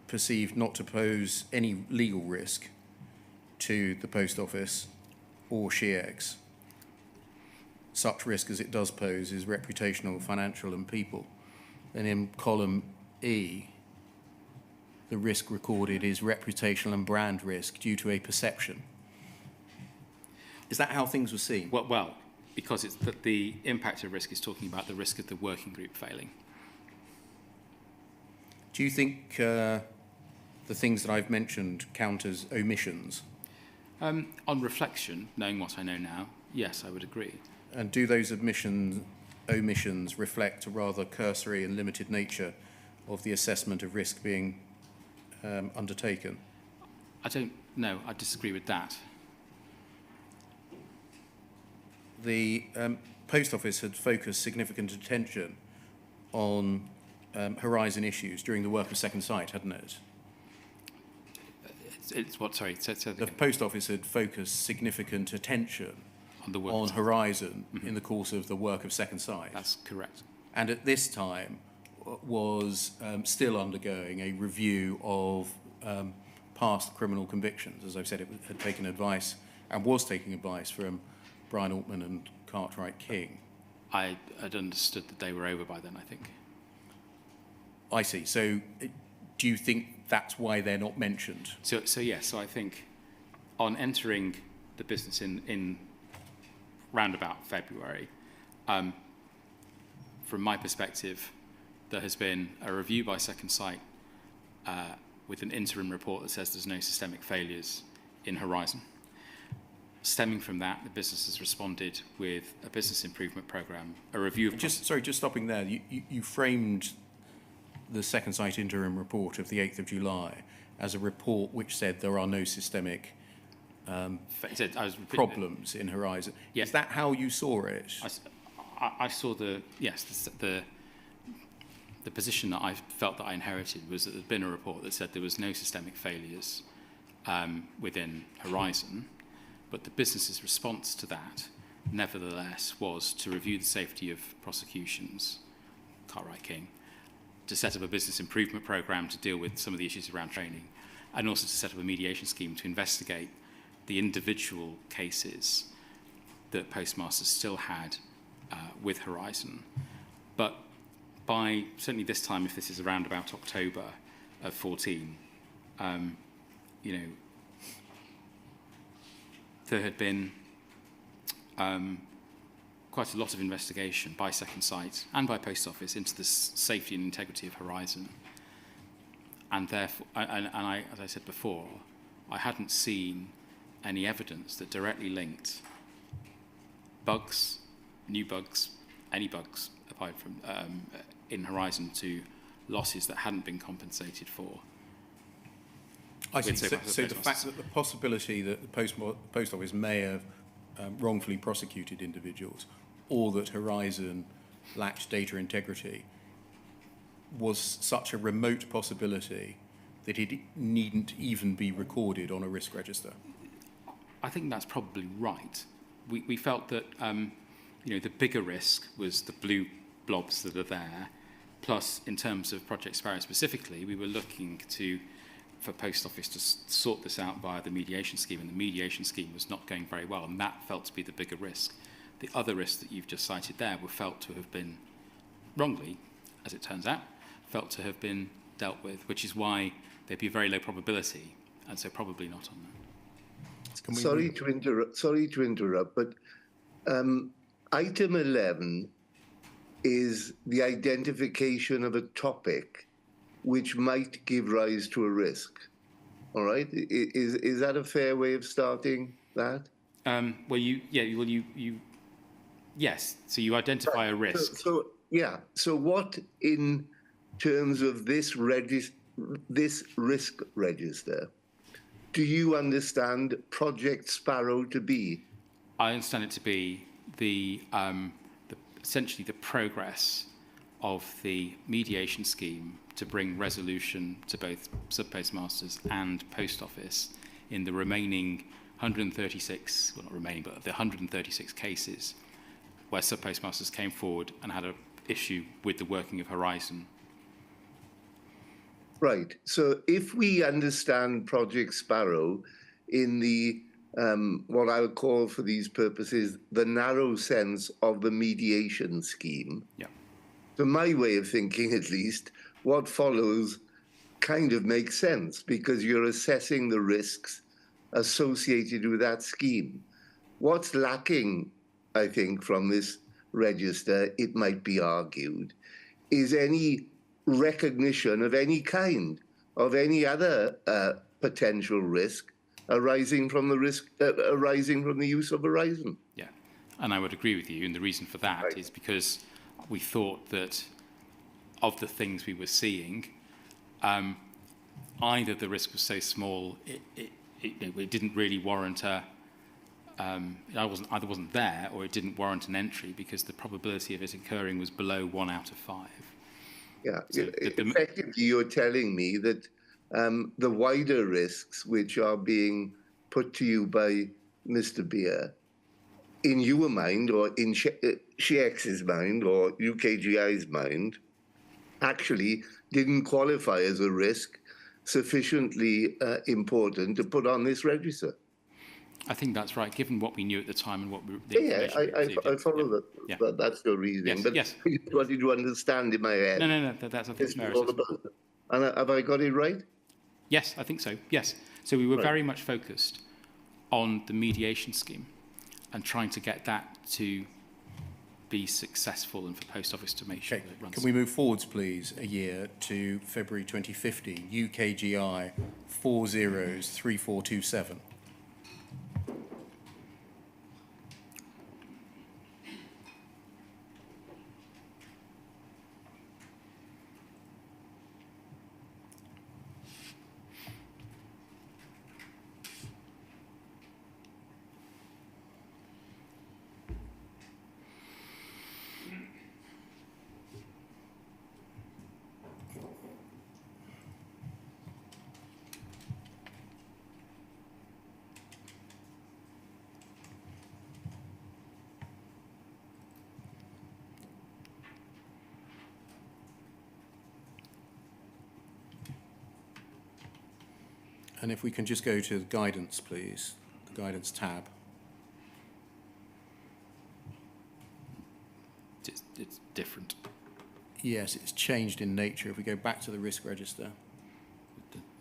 perceived not to pose any legal risk to the Post Office or SheEx. Such risk as it does pose is reputational, financial and people. And in column E, the risk recorded is reputational and brand risk due to a perception. Is that how things were seen? Well, because it's that the impact of risk is talking about the risk of the working group failing. Do you think the things that I've mentioned count as omissions? On reflection, knowing what I know now, yes, I would agree. And do those omissions reflect a rather cursory and limited nature of the assessment of risk being undertaken? I don't know. I disagree with that. The Post Office had focused significant attention on Horizon issues during the work of Second Sight, hadn't it? It's what? Sorry. The Post Office had focused significant attention on the work on Horizon in the course of the work of Second Sight. That's correct. And at this time was still undergoing a review of past criminal convictions. As I've said, it had taken advice and was taking advice from Brian Altman and Cartwright King. I had understood that they were over by then, I think. I see. So do you think that's why they're not mentioned? So yes, so I think on entering the business in roundabout February, from my perspective, there has been a review by Second Sight with an interim report that says there's no systemic failures in Horizon. Stemming from that, the business has responded with a business improvement program, a review of... Just stopping there. You framed the Second Sight interim report of the 8th of July as a report which said there are no systemic problems in Horizon. Yeah. Is that how you saw it? I saw the position that I felt that I inherited was that there'd been a report that said there was no systemic failures within Horizon, but the business's response to that, nevertheless, was to review the safety of prosecutions, Cartwright King, to set up a business improvement program to deal with some of the issues around training, and also to set up a mediation scheme to investigate the individual cases that postmasters still had with Horizon. But by certainly this time, if this is around about October of 14, there had been quite a lot of investigation by Second Sight and by Post Office into the safety and integrity of Horizon. And therefore, I, as I said before, I hadn't seen any evidence that directly linked bugs, new bugs, any bugs apart from in Horizon to losses that hadn't been compensated for. I see. So the fact that the possibility that the Post Office may have wrongfully prosecuted individuals, or that Horizon lacked data integrity, was such a remote possibility that it needn't even be recorded on a risk register. I think that's probably right. We felt that the bigger risk was the blue blobs that are there. Plus, in terms of Project Sparrow specifically, we were looking for Post Office to sort this out via the mediation scheme, and the mediation scheme was not going very well, and that felt to be the bigger risk. The other risks that you've just cited there were felt to have been, wrongly, as it turns out, felt to have been dealt with, which is why there'd be a very low probability, and so probably not on that. Sorry to interrupt, but item 11 is the identification of a topic which might give rise to a risk. All right, is that a fair way of starting that? Yes. So you identify a risk. So yeah. So what, in terms of this risk register, do you understand Project Sparrow to be? I understand it to be essentially the progress of the mediation scheme to bring resolution to both sub-postmasters and post office in the remaining 136, well not remaining, but the 136 cases where sub-postmasters came forward and had an issue with the working of Horizon. Right. So if we understand Project Sparrow in the what I'll call for these purposes the narrow sense of the mediation scheme, Yeah. to my way of thinking at least, what follows kind of makes sense because you're assessing the risks associated with that scheme. What's lacking, I think, from this register, it might be argued, is any recognition of any kind of any other potential risk arising from the use of Horizon. Yeah, and I would agree with you, and the reason for that is because we thought that of the things we were seeing, either the risk was so small it didn't really warrant I either wasn't there or it didn't warrant an entry because the probability of it occurring was below 1 out of 5. Yeah, so effectively you're telling me that the wider risks which are being put to you by Mr. Beer, in your mind or in SHEX's mind or UKGI's mind, actually didn't qualify as a risk sufficiently important to put on this register. I think that's right, given what we knew at the time and what I follow that. Yeah. That's your reasoning. Yes, but yes. I just wanted to understand in my head. No, that's I think it's all about. And have I got it right? Yes, I think so. Yes. So we were very much focused on the mediation scheme and trying to get that to be successful and for Post Office to make sure that it runs. Can we move forwards, please, a year to February 2015, UKGI 403427. And if we can just go to the guidance, please, the guidance tab. It's different. Yes, it's changed in nature. If we go back to the risk register.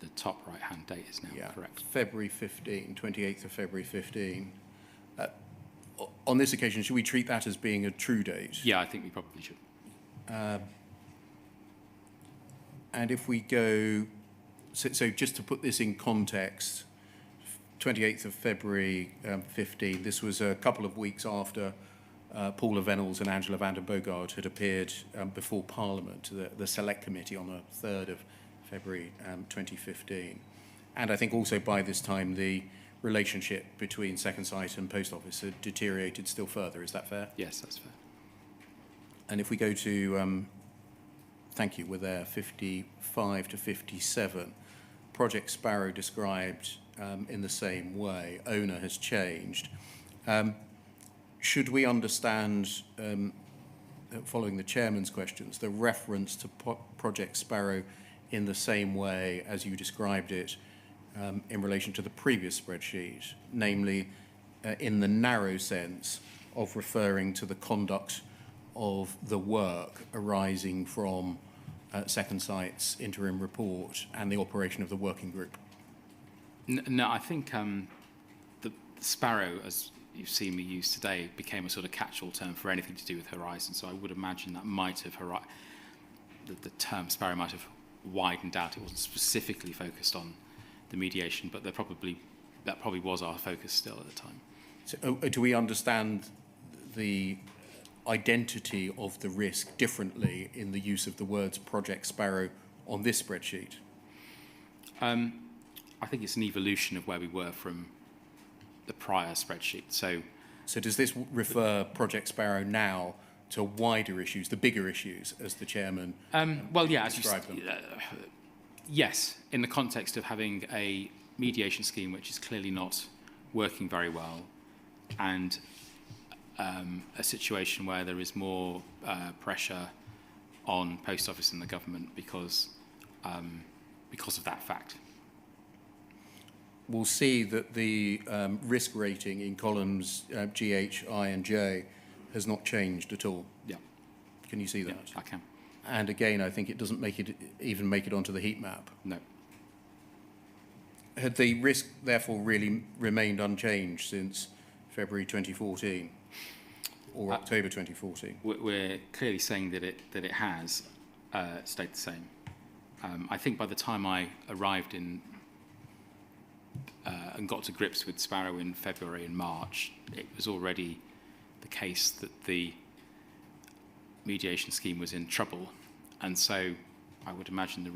The top right-hand date is now correct. February 15, 28th of February 15. On this occasion, should we treat that as being a true date? Yeah, I think we probably should. And if we go... So just to put this in context, 28th of February 15, this was a couple of weeks after Paula Venables and Angela van der Bogaard had appeared before Parliament, the Select Committee on the 3rd of February 2015. And I think also by this time the relationship between Second Sight and Post Office had deteriorated still further. Is that fair? Yes, that's fair. And if we go to, thank you, we're there, 55 to 57, Project Sparrow described in the same way. Owner has changed. Should we understand, following the chairman's questions, the reference to Project Sparrow in the same way as you described it in relation to the previous spreadsheet, namely in the narrow sense of referring to the conduct of the work arising from Second Sight's interim report and the operation of the working group? No, I think the Sparrow, as you've seen me use today, became a sort of catch-all term for anything to do with Horizon. So I would imagine that might have the term Sparrow might have widened out. It wasn't specifically focused on the mediation, but that probably was our focus still at the time. So, do we understand the identity of the risk differently in the use of the words Project Sparrow on this spreadsheet? I think it's an evolution of where we were from the prior spreadsheet. So does this refer Project Sparrow now to wider issues, the bigger issues, as the chairman well, yeah, as you described them? yes, in the context of having a mediation scheme which is clearly not working very well, and a situation where there is more pressure on Post Office and the government because of that fact. We'll see that the risk rating in columns G, H, I and J has not changed at all. Yeah. Can you see that? Yeah, I can. And again, I think it doesn't even make it onto the heat map. No. Had the risk therefore really remained unchanged since February 2014 or October 2014? We're clearly saying that it has stayed the same. I think by the time I arrived in and got to grips with Sparrow in February and March, it was already the case that the mediation scheme was in trouble, and so I would imagine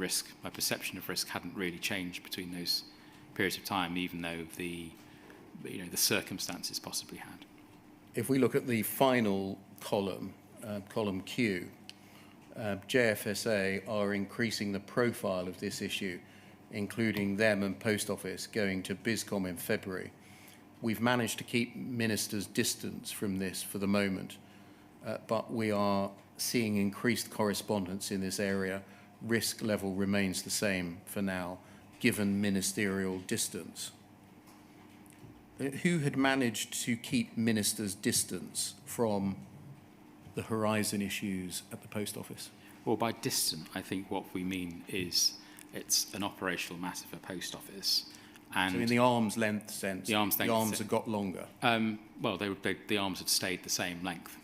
my perception of risk hadn't really changed between those periods of time, even though the circumstances possibly had. If we look at the final column, column Q, JFSA are increasing the profile of this issue, including them and Post Office going to BizCom in February. We've managed to keep ministers' distance from this for the moment, but we are seeing increased correspondence in this area. Risk level remains the same for now, given ministerial distance. Who had managed to keep ministers' distance from the horizon issues at the Post Office? Well, by distant, I think what we mean is it's an operational matter for Post Office. And so in the arm's length sense, the arms have got longer? Well, the arms have stayed the same length,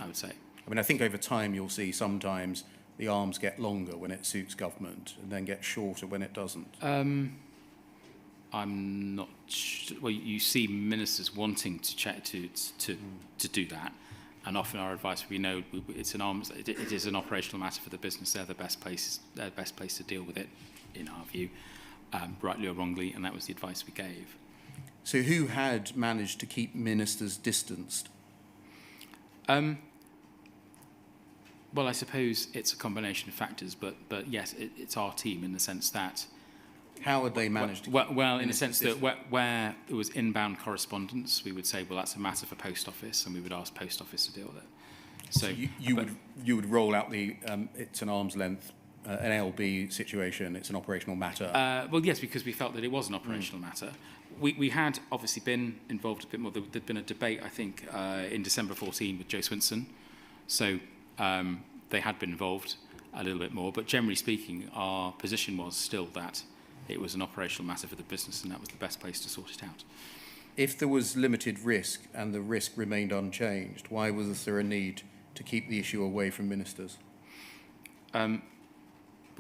I would say. I mean, I think over time you'll see sometimes the arms get longer when it suits government and then get shorter when it doesn't. I'm not sure. Well, you see ministers wanting to check to do that, and often our advice, we know it's it is an operational matter for the business. They're the best place to deal with it, in our view, rightly or wrongly, and that was the advice we gave. So, who had managed to keep ministers distanced? Well, I suppose it's a combination of factors, but yes, it's our team in the sense that. How had they managed to? Well, in the sense that where there was inbound correspondence, we would say, well, that's a matter for Post Office, and we would ask Post Office to deal with it. So you would roll out the it's an arm's length, an LB situation. It's an operational matter. Well, yes, because we felt that it was an operational matter. We had obviously been involved a bit more. There'd been a debate, I think, in December 14 with Joe Swinson, so they had been involved a little bit more. But generally speaking, our position was still that it was an operational matter for the business, and that was the best place to sort it out. If there was limited risk and the risk remained unchanged, why was there a need to keep the issue away from ministers? Well,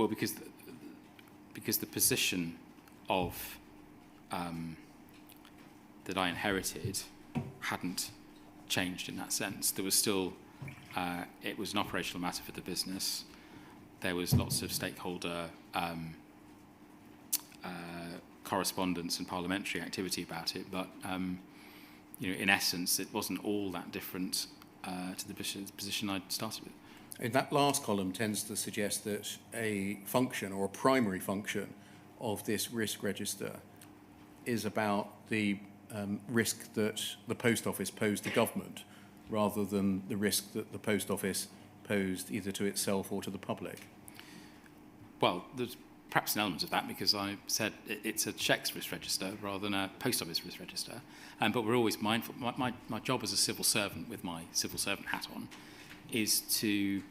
because the position of that I inherited hadn't changed in that sense. There was still it was an operational matter for the business. There was lots of stakeholder correspondence and parliamentary activity about it, but in essence, it wasn't all that different to the position I'd started with. And that last column tends to suggest that a function or a primary function of this risk register is about the risk that the Post Office posed to government, rather than the risk that the Post Office posed either to itself or to the public. Well, there's perhaps an element of that, because I said it's a checks risk register rather than a Post Office risk register. But we're always mindful. My job as a civil servant, with my civil servant hat on, is to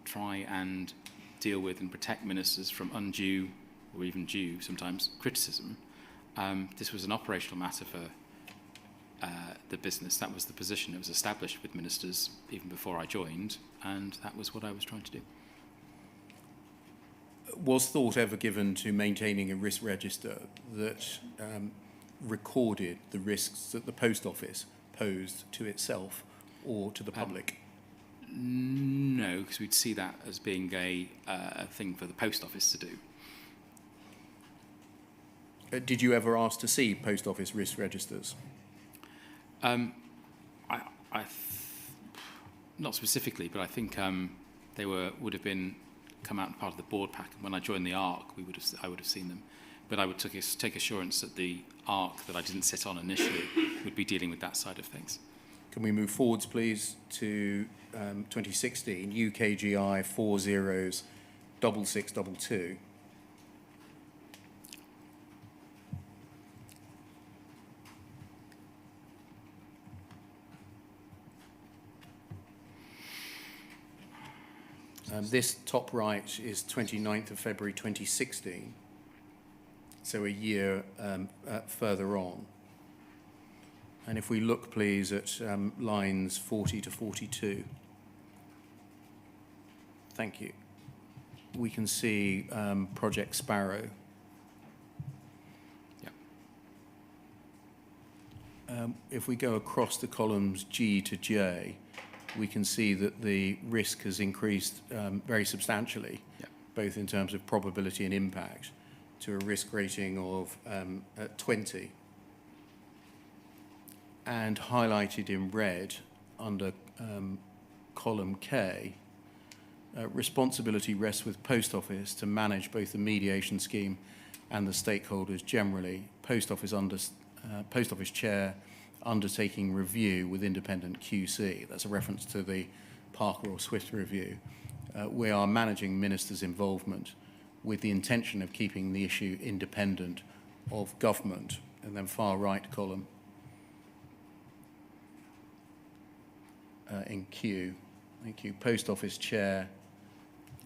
try and deal with and protect ministers from undue, or even due sometimes, criticism. This was an operational matter for the business. That was the position that was established with ministers even before I joined, and that was what I was trying to do. Was thought ever given to maintaining a risk register that recorded the risks that the Post Office posed to itself or to the public? No, because we'd see that as being a thing for the post office to do. Did you ever ask to see post office risk registers? Not specifically, but I think they would have been come out as part of the board pack. When I joined the ARC, I would have seen them, but I would take assurance that the ARC that I didn't sit on initially would be dealing with that side of things. Can we move forwards, please, to 2016 UKGI 406622? This top right is 29th of February 2016, so a year further on. And if we look, please, at lines 40 to 42. Thank you. We can see Project Sparrow. Yeah. If we go across the columns G to J, we can see that the risk has increased very substantially, both in terms of probability and impact, to a risk rating of 20. And highlighted in red under column K, responsibility rests with Post Office to manage both the mediation scheme and the stakeholders generally. Post Office Chair undertaking review with independent QC. That's a reference to the Parker or Swift review. We are managing ministers' involvement with the intention of keeping the issue independent of government. And then far right column in Q. Thank you. Post Office Chair.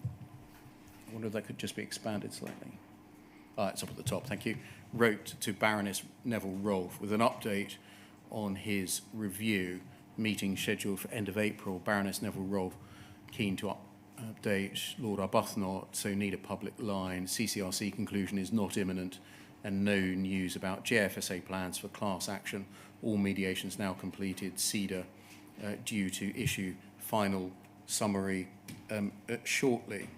I wonder if that could just be expanded slightly. It's up at the top. Thank you. Wrote to Baroness Neville Rolfe with an update on his review, meeting scheduled for end of April. Baroness Neville Rolfe keen to update Lord Arbuthnot, so need a public line. CCRC conclusion is not imminent and no news about JFSA plans for class action. All mediations now completed. CEDA due to issue final summary shortly.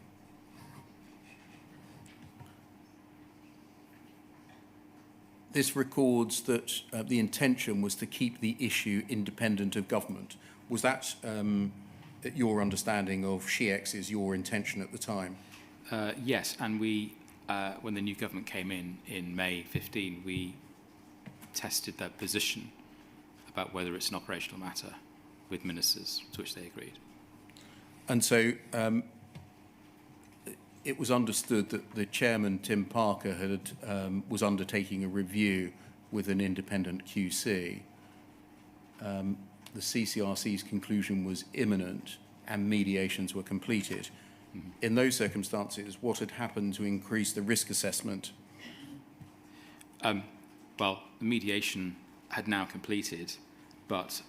This records that the intention was to keep the issue independent of government. Was that your understanding of SHEEX's, your intention at the time? Yes, and we, when the new government came in May 15, we tested their position about whether it's an operational matter with ministers, to which they agreed. And so it was understood that the chairman, Tim Parker, was undertaking a review with an independent QC. The CCRC's conclusion was imminent and mediations were completed. Mm-hmm. In those circumstances, what had happened to increase the risk assessment? Well, the mediation had now completed, but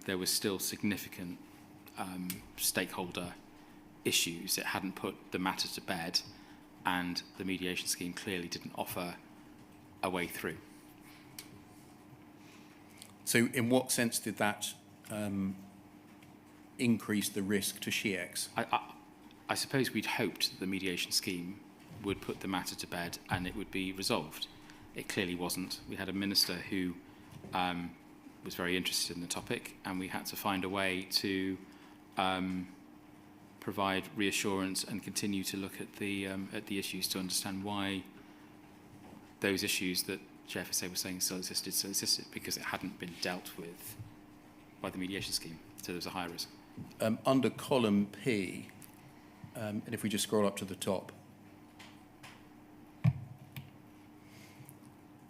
there was still significant stakeholder issues. It hadn't put the matter to bed, and the mediation scheme clearly didn't offer a way through. So in what sense did that increase the risk to SHEEX? I suppose we'd hoped that the mediation scheme would put the matter to bed and it would be resolved. It clearly wasn't. We had a minister who was very interested in the topic, and we had to find a way to provide reassurance and continue to look at the issues to understand why those issues that JFSA was saying still existed, because it hadn't been dealt with by the mediation scheme, so there was a higher risk. Under column P, and if we just scroll up to the top,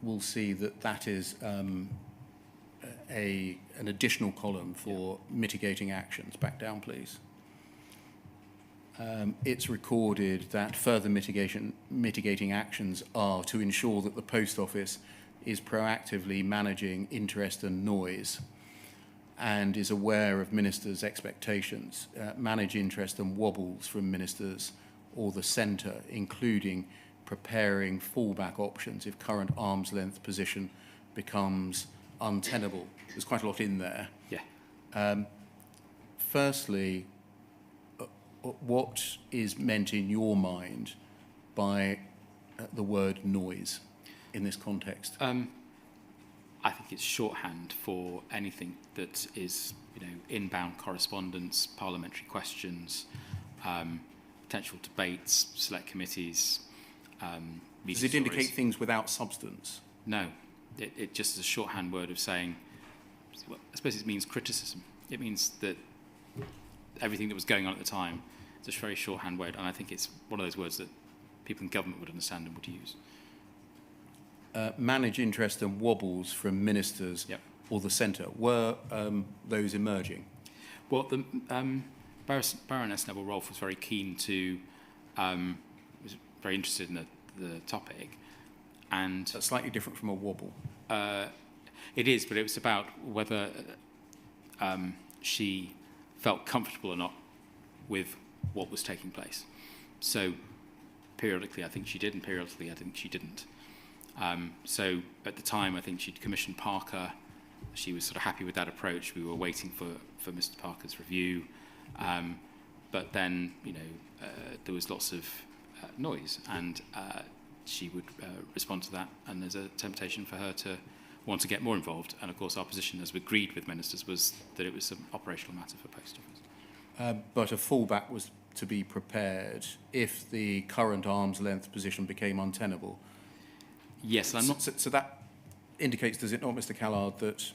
we'll see that that is an additional column for mitigating actions. Back down, please. It's recorded that further mitigating actions are to ensure that the Post Office is proactively managing interest and noise and is aware of ministers' expectations, manage interest and wobbles from ministers or the centre, including preparing fallback options if current arm's length position becomes untenable. There's quite a lot in there. Yeah. Firstly, what is meant in your mind by the word noise in this context? I think it's shorthand for anything that is, inbound correspondence, parliamentary questions, potential debates, select committees. Does it indicate things without substance? No, it just is a shorthand word of saying, well, I suppose it means criticism. It means that everything that was going on at the time, it's a very shorthand word, and I think it's one of those words that people in government would understand and would use. Manage interest and wobbles from ministers or the centre. Were those emerging? Well, the Baroness Neville-Rolfe was very keen to, was very interested in the topic, and that's slightly different from a wobble. It is, but it was about whether she felt comfortable or not with what was taking place. So periodically, I think she did, and periodically, I think she didn't. So at the time, I think she'd commissioned Parker. She was sort of happy with that approach. We were waiting for Mr. Parker's review. But then, there was lots of noise, and she would respond to that. And there's a temptation for her to want to get more involved. And of course, our position, as we agreed with ministers, was that it was an operational matter for Post Office. But a fallback was to be prepared if the current arm's length position became untenable. Yes, I'm not. So that indicates, does it not, Mr. Callard, that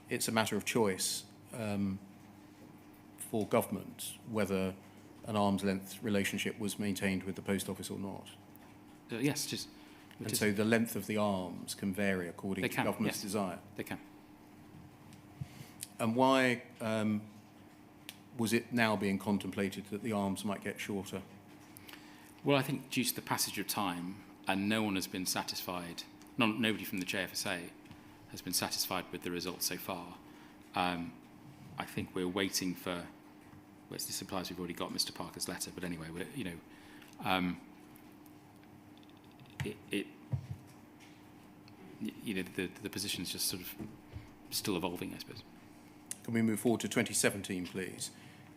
it's a matter of choice for government whether an arm's length relationship was maintained with the Post Office or not? Yes, just. And so the length of the arms can vary according to government's desire? They can. And why was it now being contemplated that the arms might get shorter? Well, I think due to the passage of time, and no one has been satisfied, nobody from the JFSA has been satisfied with the results so far. I think we're waiting for, well, this implies we've already got Mr. Parker's letter, but anyway, the position is just sort of still evolving, I suppose. Can we move forward to 2017, please?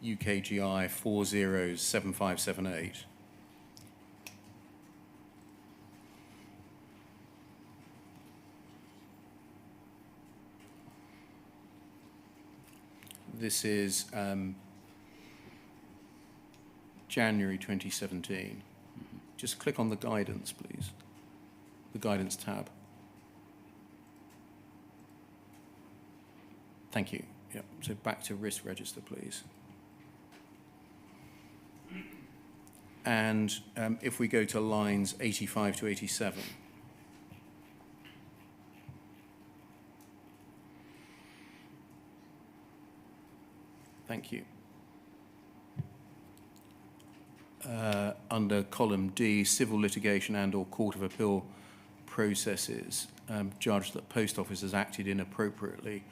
UKGI 407578. This is January 2017. Mm-hmm. Just click on the guidance, please. The guidance tab. Thank you. Yep. So back to risk register, please. And if we go to lines 85 to 87. Thank you. Under column D, civil litigation and or Court of Appeal processes, judge that Post Office has acted inappropriately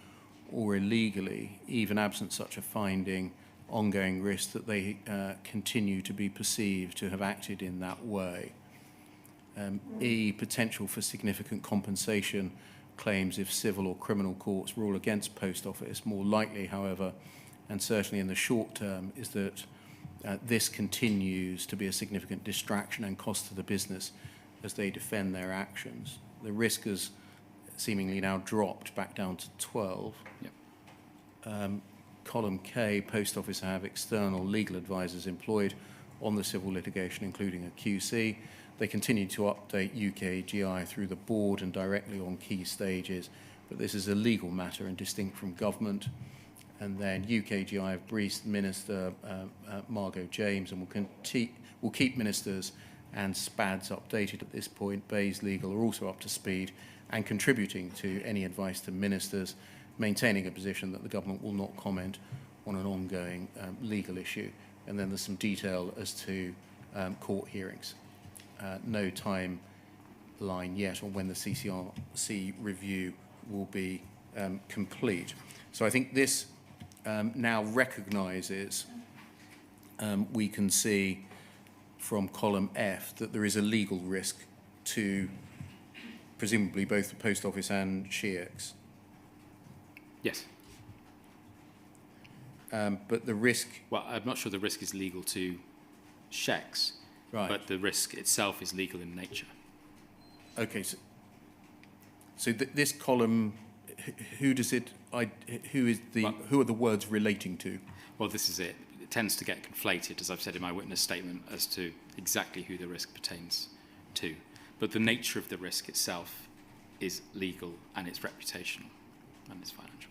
or illegally, even absent such a finding, ongoing risk that they continue to be perceived to have acted in that way. E, potential for significant compensation claims if civil or criminal courts rule against Post Office. More likely, however, and certainly in the short term, is that this continues to be a significant distraction and cost to the business as they defend their actions. The risk has seemingly now dropped back down to 12. Yep. Column K, Post Office have external legal advisors employed on the civil litigation, including a QC. They continue to update UKGI through the board and directly on key stages, but this is a legal matter and distinct from government. And then UKGI have briefed Minister Margot James and will keep ministers and SPADs updated at this point. Bayes Legal are also up to speed and contributing to any advice to ministers, maintaining a position that the government will not comment on an ongoing legal issue. And then there's some detail as to court hearings. No timeline yet on when the CCRC review will be complete. So I think this now recognises, we can see from column F that there is a legal risk to presumably both the Post Office and SHEEX. Yes. but the risk... Well, I'm not sure the risk is legal to SHECs, Right. but the risk itself is legal in nature. Okay, so this column, who are the words relating to? Well, this is it. It tends to get conflated, as I've said in my witness statement, as to exactly who the risk pertains to. But the nature of the risk itself is legal and it's reputational and it's financial.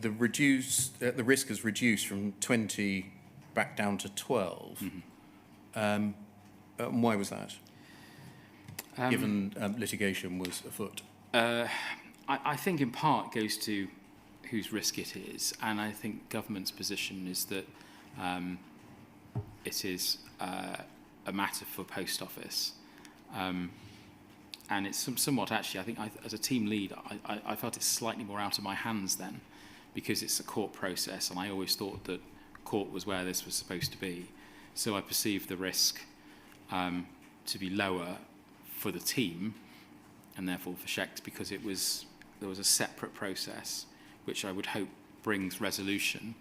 The risk has reduced from 20 back down to 12. Mm-hmm. Why was that? Given litigation was afoot. I think in part goes to whose risk it is, and I think government's position is that it is a matter for Post Office, and it's somewhat actually. I think as a team lead, I felt it's slightly more out of my hands then, because it's a court process, and I always thought that court was where this was supposed to be. So I perceived the risk to be lower for the team, and therefore for SHECs, because there was a separate process which I would hope brings resolution.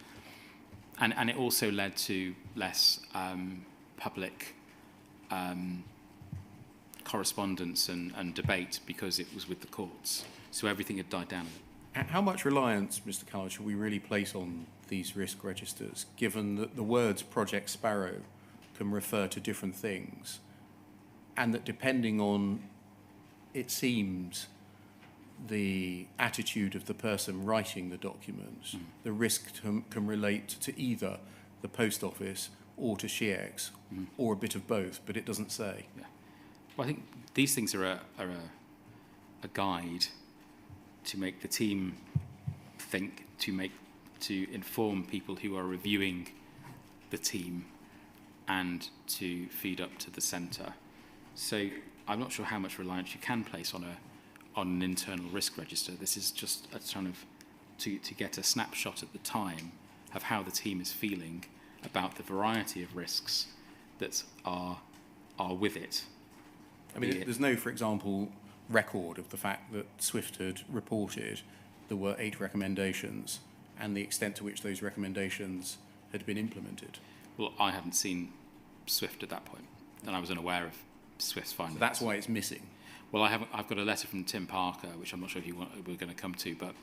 And it also led to less public correspondence and debate because it was with the courts. So everything had died down. How much reliance, Mr. Callard, should we really place on these risk registers, given that the words Project Sparrow can refer to different things, and that depending on, it seems, the attitude of the person writing the documents, the risk can relate to either the Post Office or to SHECs, or a bit of both, but it doesn't say. Yeah. Well, I think these things are a guide to make the team think, to inform people who are reviewing the team, and to feed up to the centre. So I'm not sure how much reliance you can place on an internal risk register. This is just a kind of to get a snapshot at the time of how the team is feeling about the variety of risks that are with it. I mean, there's no, for example, record of the fact that SWIFT had reported there were 8 recommendations and the extent to which those recommendations had been implemented. Well, I haven't seen SWIFT at that point, and I was unaware of SWIFT's findings. So that's why it's missing. Well, I've got a letter from Tim Parker, which I'm not sure if we're going to come to, but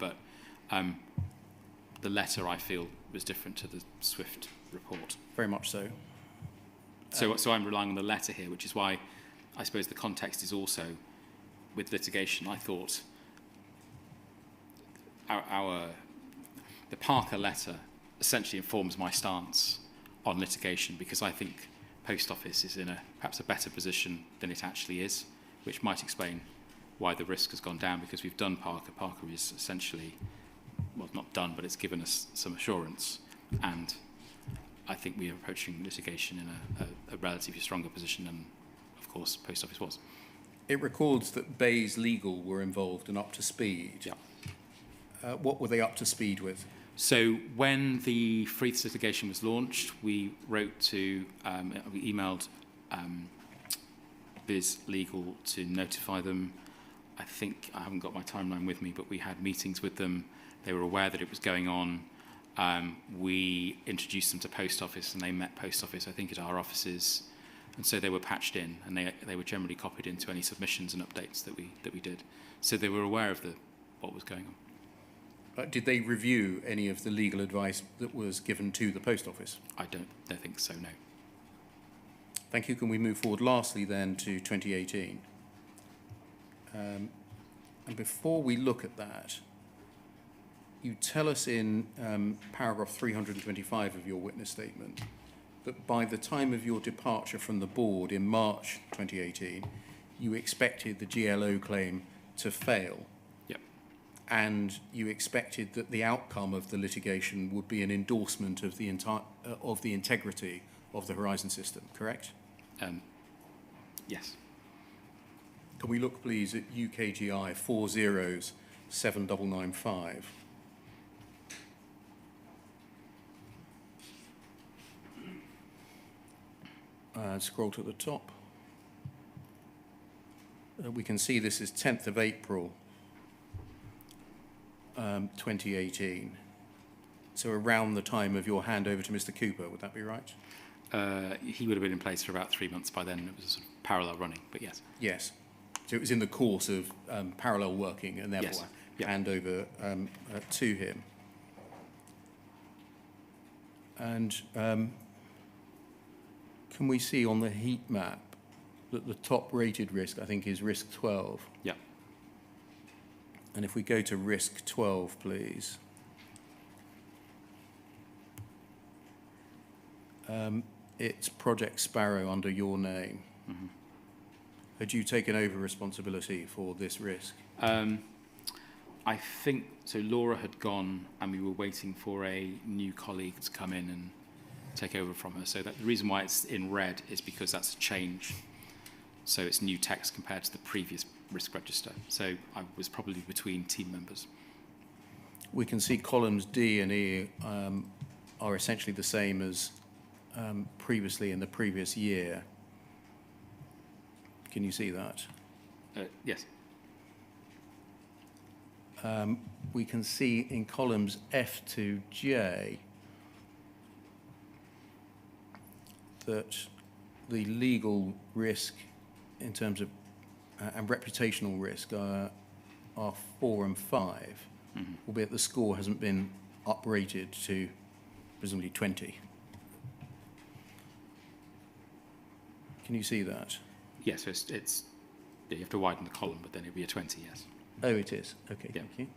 the letter I feel was different to the SWIFT report. Very much so. So I'm relying on the letter here, which is why I suppose the context is also with litigation. I thought the Parker letter essentially informs my stance on litigation, because I think Post Office is in perhaps a better position than it actually is, which might explain why the risk has gone down, because we've done Parker. Parker is essentially, well, not done, but it's given us some assurance, and I think we are approaching litigation in a relatively stronger position than, of course, Post Office was. It records that Bayes Legal were involved and up to speed. Yeah. What were they up to speed with? So when the Freeths litigation was launched, we wrote to, we emailed Biz Legal to notify them. I think, I haven't got my timeline with me, but we had meetings with them. They were aware that it was going on. We introduced them to Post Office, and they met Post Office, I think, at our offices. And so they were patched in, and they were generally copied into any submissions and updates that we did. So they were aware of what was going on. Did they review any of the legal advice that was given to the Post Office? I don't think so, no. Thank you. Can we move forward lastly then to 2018? And before we look at that, you tell us in paragraph 325 of your witness statement that by the time of your departure from the board in March 2018, you expected the GLO claim to fail. Yep. And you expected that the outcome of the litigation would be an endorsement of the integrity of the Horizon system, correct? Yes. Can we look, please, at UKGI 407995? Scroll to the top. We can see this is 10th of April 2018. so around the time of your handover to Mr. Cooper, would that be right? He would have been in place for about 3 months by then. It was sort of parallel running, but yes. Yes. So it was in the course of parallel working and therefore Yes. Yep. handover to him. And can we see on the heat map that the top rated risk, I think, is risk 12? Yeah. And if we go to risk 12, please. It's Project Sparrow under your name. Mm-hmm. Had you taken over responsibility for this risk? I think, so Laura had gone and we were waiting for a new colleague to come in and take over from her. So that the reason why it's in red is because that's a change. So it's new text compared to the previous risk register. So I was probably between team members. We can see columns D and E are essentially the same as previously in the previous year. Can you see that? Yes. We can see in columns F to J that the legal risk in terms of and reputational risk are 4 and 5, albeit the score hasn't been uprated to presumably 20. Can you see that? Yes, so it's you have to widen the column, but then it'd be a 20, yes. Oh, it is. Okay, Yeah. thank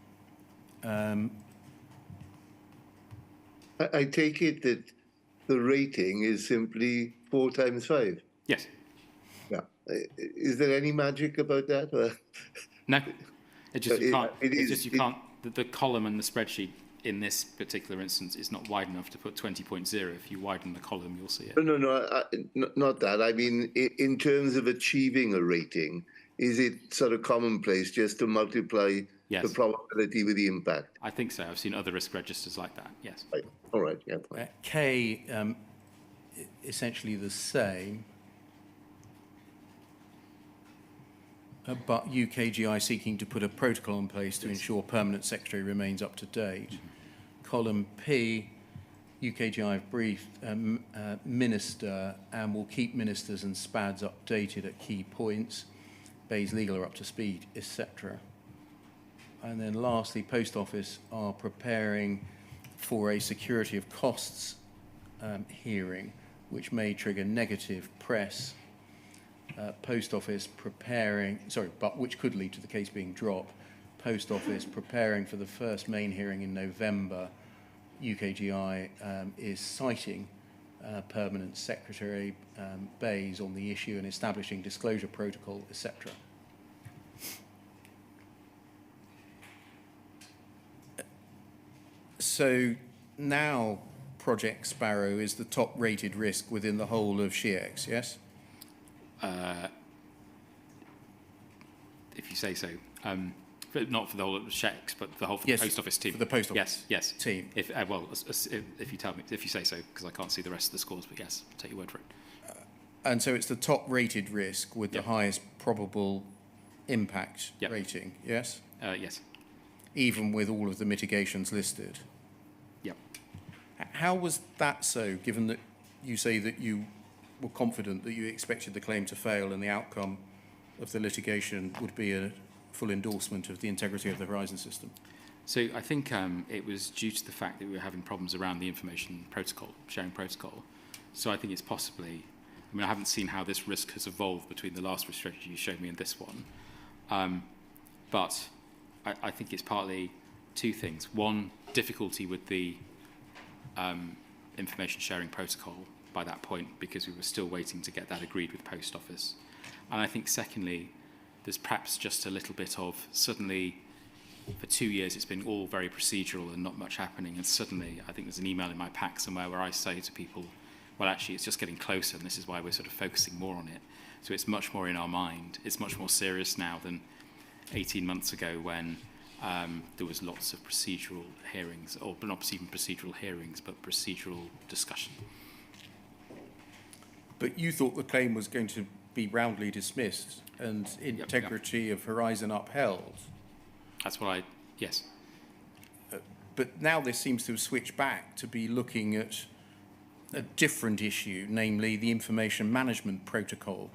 you. I take it that the rating is simply 4 times 5. Yes. Yeah. Is there any magic about that? No. It's just you can't. It's just you can't. The column and the spreadsheet in this particular instance is not wide enough to put 20.0. If you widen the column, you'll see it. No, not that. I mean, in terms of achieving a rating, is it sort of commonplace just to multiply Yes. the probability with the impact? I think so. I've seen other risk registers like that. Yes. Right. All right. Yeah. Fine. K, essentially the same, but UKGI seeking to put a protocol in place to ensure permanent secretary remains up to date. Column P, UKGI have briefed Minister and will keep ministers and SPADs updated at key points. Bayes Legal are up to speed, etc. And then lastly, Post Office are preparing for a security of costs hearing, which may trigger negative press. Post Office preparing, but which could lead to the case being dropped. Post Office preparing for the first main hearing in November. UKGI is citing Permanent Secretary Bayes on the issue and establishing disclosure protocol, etc. So now Project Sparrow is the top rated risk within the whole of SHEX, yes? If you say so. But not for the whole of SHEX, but the whole Yes, Post Office team. for the Post Office yes team. If if you tell me, if you say so, because I can't see the rest of the scores, but yes, take your word for it. And so it's the top rated risk with the highest probable impact rating, yes? Yes. Even with all of the mitigations listed. Yep. How was that so, given that you say that you were confident that you expected the claim to fail and the outcome of the litigation would be a full endorsement of the integrity of the Horizon system? So I think it was due to the fact that we were having problems around the information protocol, sharing protocol. So I think it's possibly, I mean, I haven't seen how this risk has evolved between the last risk strategy you showed me and this one. But I think it's partly two things. One, difficulty with the information sharing protocol by that point, because we were still waiting to get that agreed with Post Office. And I think secondly, there's perhaps just a little bit of suddenly, for 2 years, it's been all very procedural and not much happening. And suddenly, I think there's an email in my pack somewhere where I say to people, well, actually, it's just getting closer, and this is why we're sort of focusing more on it. So it's much more in our mind. It's much more serious now than 18 months ago when there was lots of procedural hearings, or not even procedural hearings, but procedural discussion. But you thought the claim was going to be roundly dismissed and integrity of Horizon upheld. That's what yes. But now this seems to have switched back to be looking at a different issue, namely the information management protocol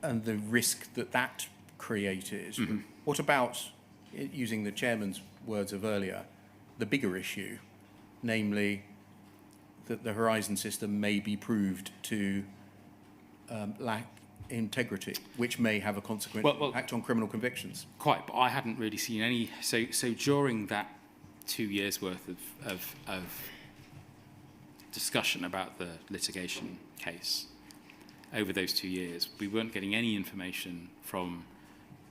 and the risk that that created. Mm-hmm. What about, using the chairman's words of earlier, the bigger issue, namely that the Horizon system may be proved to lack integrity, which may have a consequent impact on criminal convictions? Quite, but I hadn't really seen any. So during that 2 years' worth of discussion about the litigation case, over those 2 years, we weren't getting any information from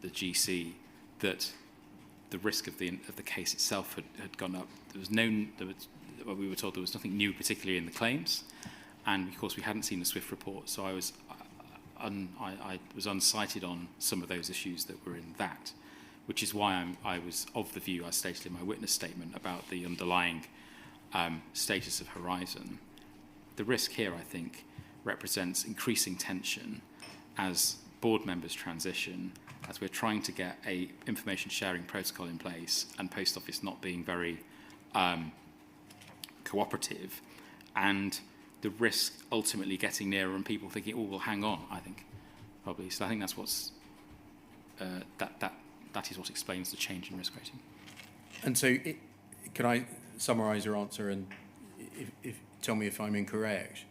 the GC that the risk of the case itself had gone up. We were told there was nothing new, particularly in the claims, and of course we hadn't seen the SWIFT report. So I was unsighted on some of those issues that were in that, which is why I was of the view I stated in my witness statement about the underlying status of Horizon. The risk here, I think, represents increasing tension as board members transition, as we're trying to get a information sharing protocol in place and Post Office not being very cooperative, and the risk ultimately getting nearer and people thinking, oh, well, hang on, I think, probably. So I think that's what's, that is what explains the change in risk rating. And so can I summarise your answer and if tell me if I'm incorrect?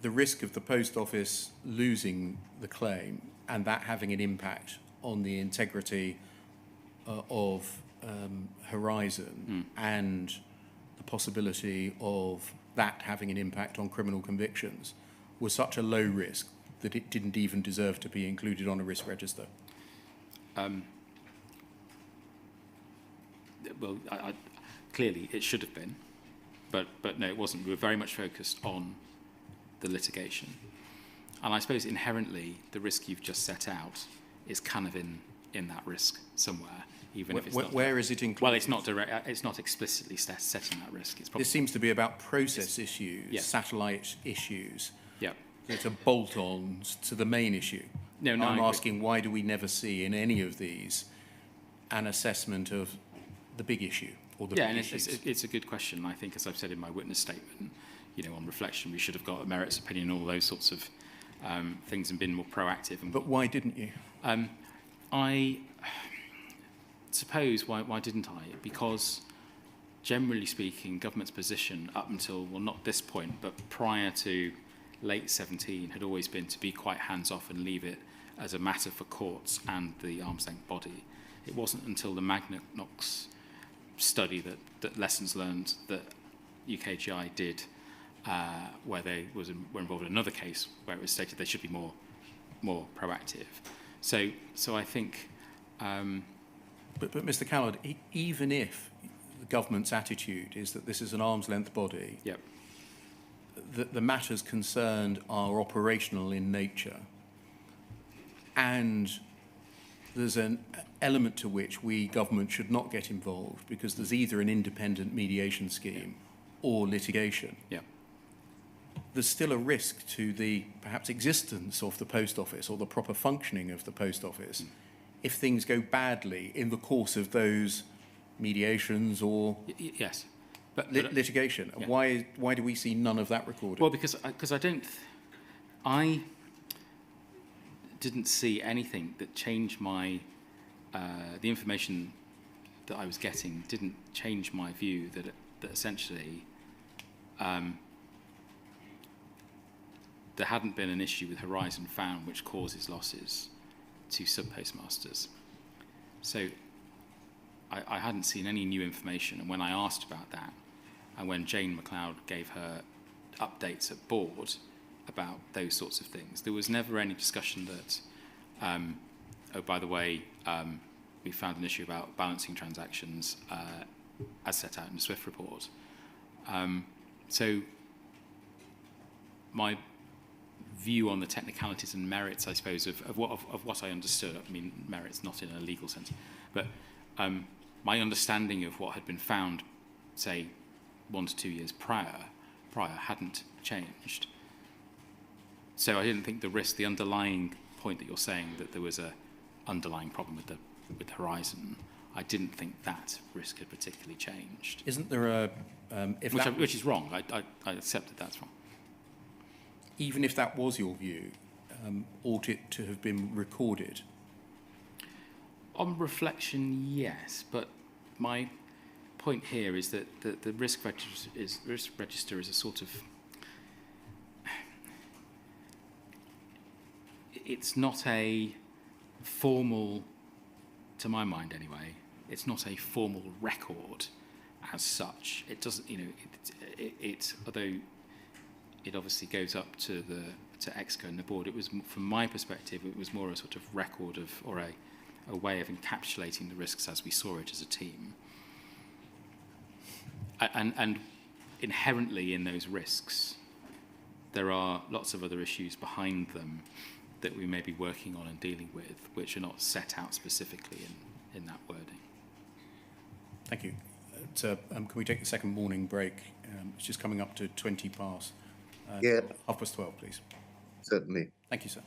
The risk of the Post Office losing the claim and that having an impact on the integrity of Horizon and the possibility of that having an impact on criminal convictions was such a low risk that it didn't even deserve to be included on a risk register? Well, clearly it should have been, but no, it wasn't. We were very much focused on the litigation. And I suppose inherently the risk you've just set out is kind of in that risk somewhere, even if it's not. Where is it included? Well, it's not direct. It's not explicitly setting that risk. It's probably, this seems to be about process issues, satellite issues. Yeah. That are bolt-ons to the main issue. No, I'm asking, why do we never see in any of these an assessment of the big issue or the big issues? It's a good question. I think, as I've said in my witness statement, on reflection, we should have got a merits opinion, all those sorts of things, and been more proactive. But why didn't you? I suppose, why didn't I? Because, generally speaking, government's position up until, well, not this point, but prior to late 17, had always been to be quite hands-off and leave it as a matter for courts and the arm's length body. It wasn't until the Magna Knox study that lessons learned that UKGI did, where they were involved in another case where it was stated they should be more proactive. So I think. But Mr. Callard, even if the government's attitude is that this is an arm's length body, yep. The matters concerned are operational in nature, and there's an element to which we, government, should not get involved because there's either an independent mediation scheme or litigation. Yeah. There's still a risk to the perhaps existence of the Post Office or the proper functioning of the Post Office if things go badly in the course of those mediations or yes. But litigation. Yeah. Why do we see none of that recorded? Well, because I didn't see anything that changed my the information that I was getting didn't change my view that essentially there hadn't been an issue with Horizon found which causes losses to sub-postmasters. So I hadn't seen any new information, and when I asked about that, and when Jane McLeod gave her updates at board about those sorts of things, there was never any discussion that, oh, by the way, we found an issue about balancing transactions as set out in the SWIFT report. So my view on the technicalities and merits, I suppose, of what I understood, I mean, merits not in a legal sense, but my understanding of what had been found, say, 1 to 2 years prior hadn't changed. So I didn't think the underlying point that you're saying that there was a underlying problem with Horizon, I didn't think that risk had particularly changed. Isn't there a... Which is wrong. I accept that that's wrong. Even if that was your view, ought it to have been recorded? On reflection, yes, but my point here is that the risk register is a sort of... It's not a formal, to my mind anyway, it's not a formal record as such. It doesn't, although it obviously goes up to EXCO and the board, it was, from my perspective, it was more a sort of record of, or a way of encapsulating the risks as we saw it as a team. And inherently in those risks, there are lots of other issues behind them that we may be working on and dealing with, which are not set out specifically in that wording. Thank you. Can we take the second morning break? It's just coming up to 20 past. Yeah. 12:30, please. Certainly. Thank you, sir.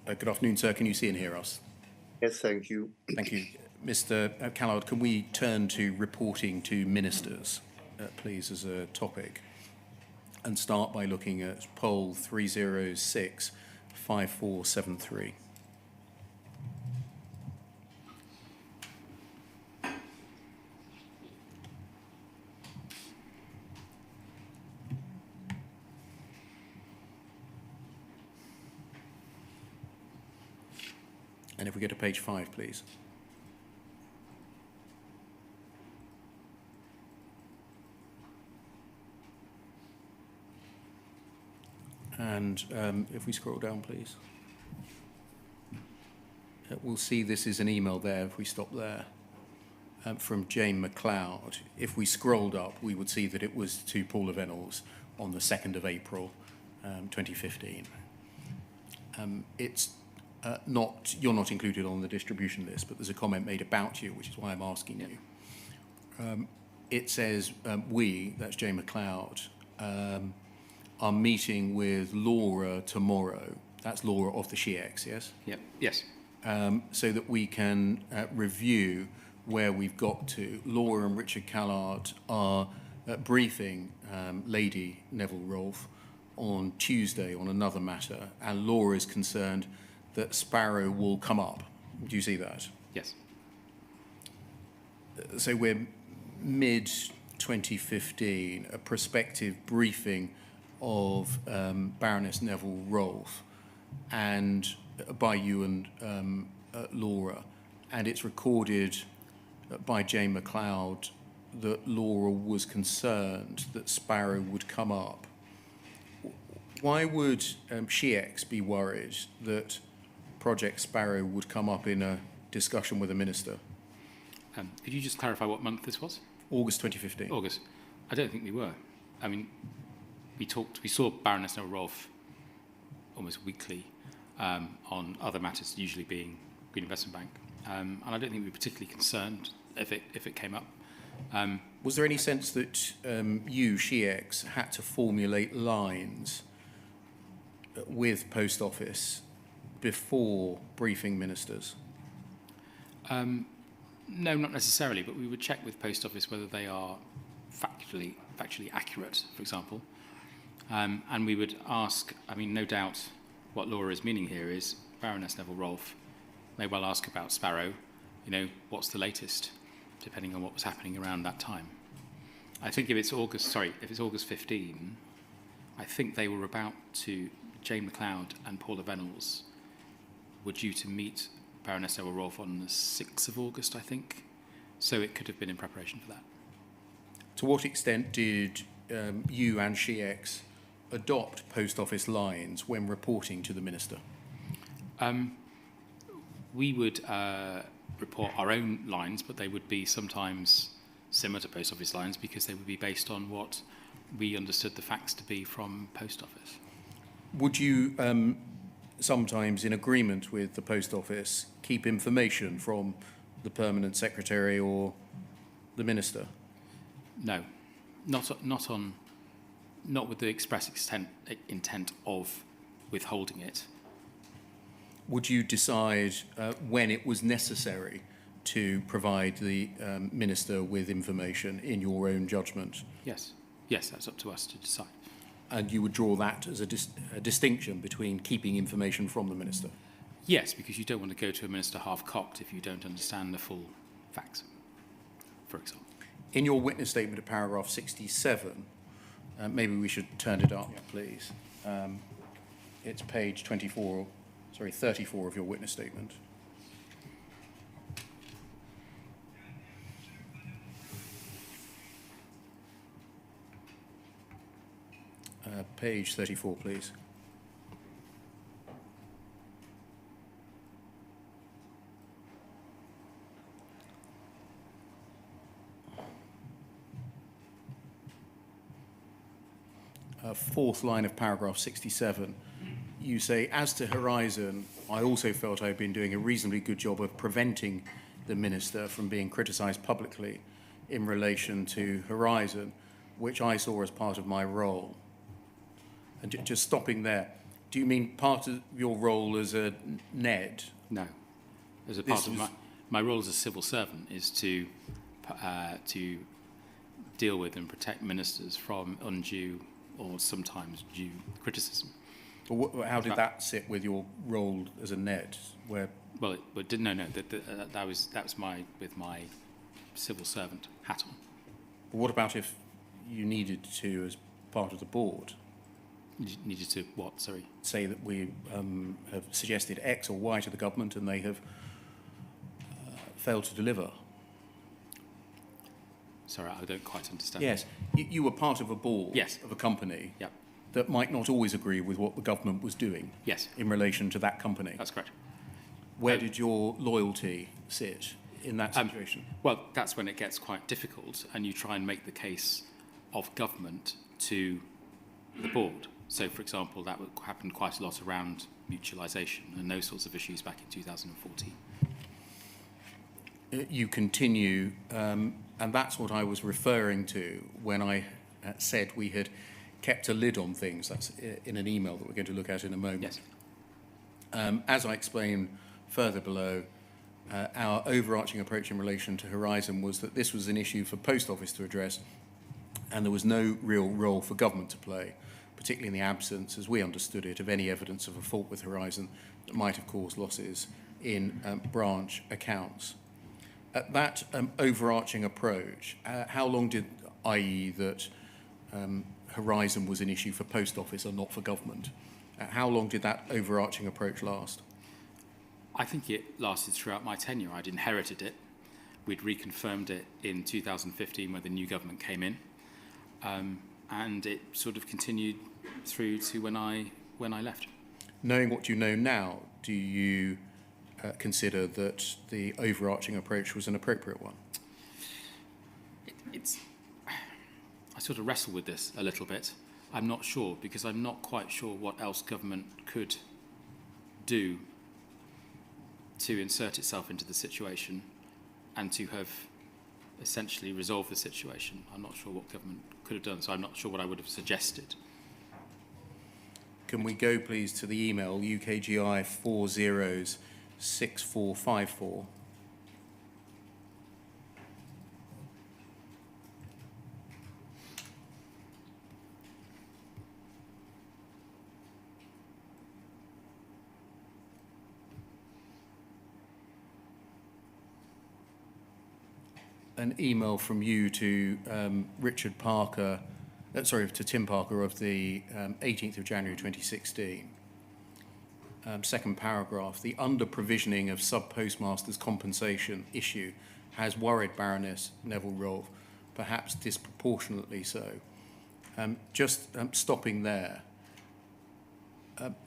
Good afternoon, sir. Can you see and hear us? Yes, thank you. Thank you. Mr. Callard, can we turn to reporting to ministers, please, as a topic, and start by looking at poll 306-5473. And if we go to page 5, please. And if we scroll down, please. We'll see this is an email there, if we stop there, from Jane McLeod. If we scrolled up, we would see that it was to Paula Venables on the 2nd of April, 2015. It's you're not included on the distribution list, but there's a comment made about you, which is why I'm asking you. It says, we, that's Jane McLeod, are meeting with Laura tomorrow. That's Laura of the SHEEX, yes? Yep. Yes. So that we can review where we've got to. Laura and Richard Callard are briefing Lady Neville Rolfe on Tuesday on another matter, and Laura is concerned that Sparrow will come up. Do you see that? Yes. So we're mid-2015, a prospective briefing of Baroness Neville Rolfe and by you and Laura, and it's recorded by Jane McLeod that Laura was concerned that Sparrow would come up. Why would SHEEX be worried that Project Sparrow would come up in a discussion with a minister? Could you just clarify what month this was? August 2015. August. I don't think we were. I mean, we saw Baroness Neville Rolfe almost weekly on other matters, usually being Green Investment Bank. And I don't think we were particularly concerned if it came up. Was there any sense that you, SHEEX, had to formulate lines with Post Office before briefing ministers? No, not necessarily, but we would check with Post Office whether they are factually accurate, for example. And we would ask, I mean, no doubt what Laura is meaning here is Baroness Neville Rolfe may well ask about Sparrow, what's the latest, depending on what was happening around that time. I think if it's August 15, I think they were about to, Jane McLeod and Paula Venables were due to meet Baroness Neville Rolfe on the 6th of August, I think. So it could have been in preparation for that. To what extent did you and SHEEX adopt Post Office lines when reporting to the minister? We would report our own lines, but they would be sometimes similar to Post Office lines because they would be based on what we understood the facts to be from Post Office. Would you, sometimes in agreement with the Post Office, keep information from the Permanent Secretary or the Minister? No, not with the express intent of withholding it. Would you decide when it was necessary to provide the Minister with information in your own judgment? Yes, that's up to us to decide. And you would draw that as a distinction between keeping information from the Minister? Yes, because you don't want to go to a Minister half-cocked if you don't understand the full facts, for example. In your witness statement at paragraph 67, maybe we should turn it up, please. It's page 34 of your witness statement. Page 34, please. Fourth line of paragraph 67. You say, as to Horizon, I also felt I had been doing a reasonably good job of preventing the Minister from being criticised publicly in relation to Horizon, which I saw as part of my role. And just stopping there, Do you mean part of your role as a NED? No. As a part of my role as a civil servant is to deal with and protect ministers from undue or sometimes due criticism. But how did that sit with your role as a NED? Where? Well, that was my civil servant hat on. But what about if you needed to, as part of the board? Needed to what? Sorry. Say that we have suggested X or Y to the government and they have failed to deliver. Sorry, I don't quite understand. Yes, you were part of a board of a company that might not always agree with what the government was doing in relation to that company. That's correct. Where did your loyalty sit in that situation? Well, that's when it gets quite difficult and you try and make the case of government to the board. So, for example, that happened quite a lot around mutualisation and those sorts of issues back in 2014. You continue, and that's what I was referring to when I said we had kept a lid on things. That's in an email that we're going to look at in a moment. Yes. As I explain further below, our overarching approach in relation to Horizon was that this was an issue for Post Office to address, and there was no real role for government to play, particularly in the absence, as we understood it, of any evidence of a fault with Horizon that might have caused losses in branch accounts. That overarching approach, how long did, i.e. that Horizon was an issue for Post Office and not for government, how long did that overarching approach last? I think it lasted throughout my tenure. I'd inherited it. We'd reconfirmed it in 2015 when the new government came in. And it sort of continued through to when I left. Knowing what you know now, do you consider that the overarching approach was an appropriate one? I sort of wrestle with this a little bit. I'm not sure, because I'm not quite sure what else government could do to insert itself into the situation and to have essentially resolved the situation. I'm not sure what government could have done, so I'm not sure what I would have suggested. Can we go, please, to the email, UKGI 406454? An email from you to Richard Parker, to Tim Parker of the 18th of January 2016. Second paragraph, the under-provisioning of sub-postmasters' compensation issue has worried Baroness Neville-Rolfe, perhaps disproportionately so. Stopping there,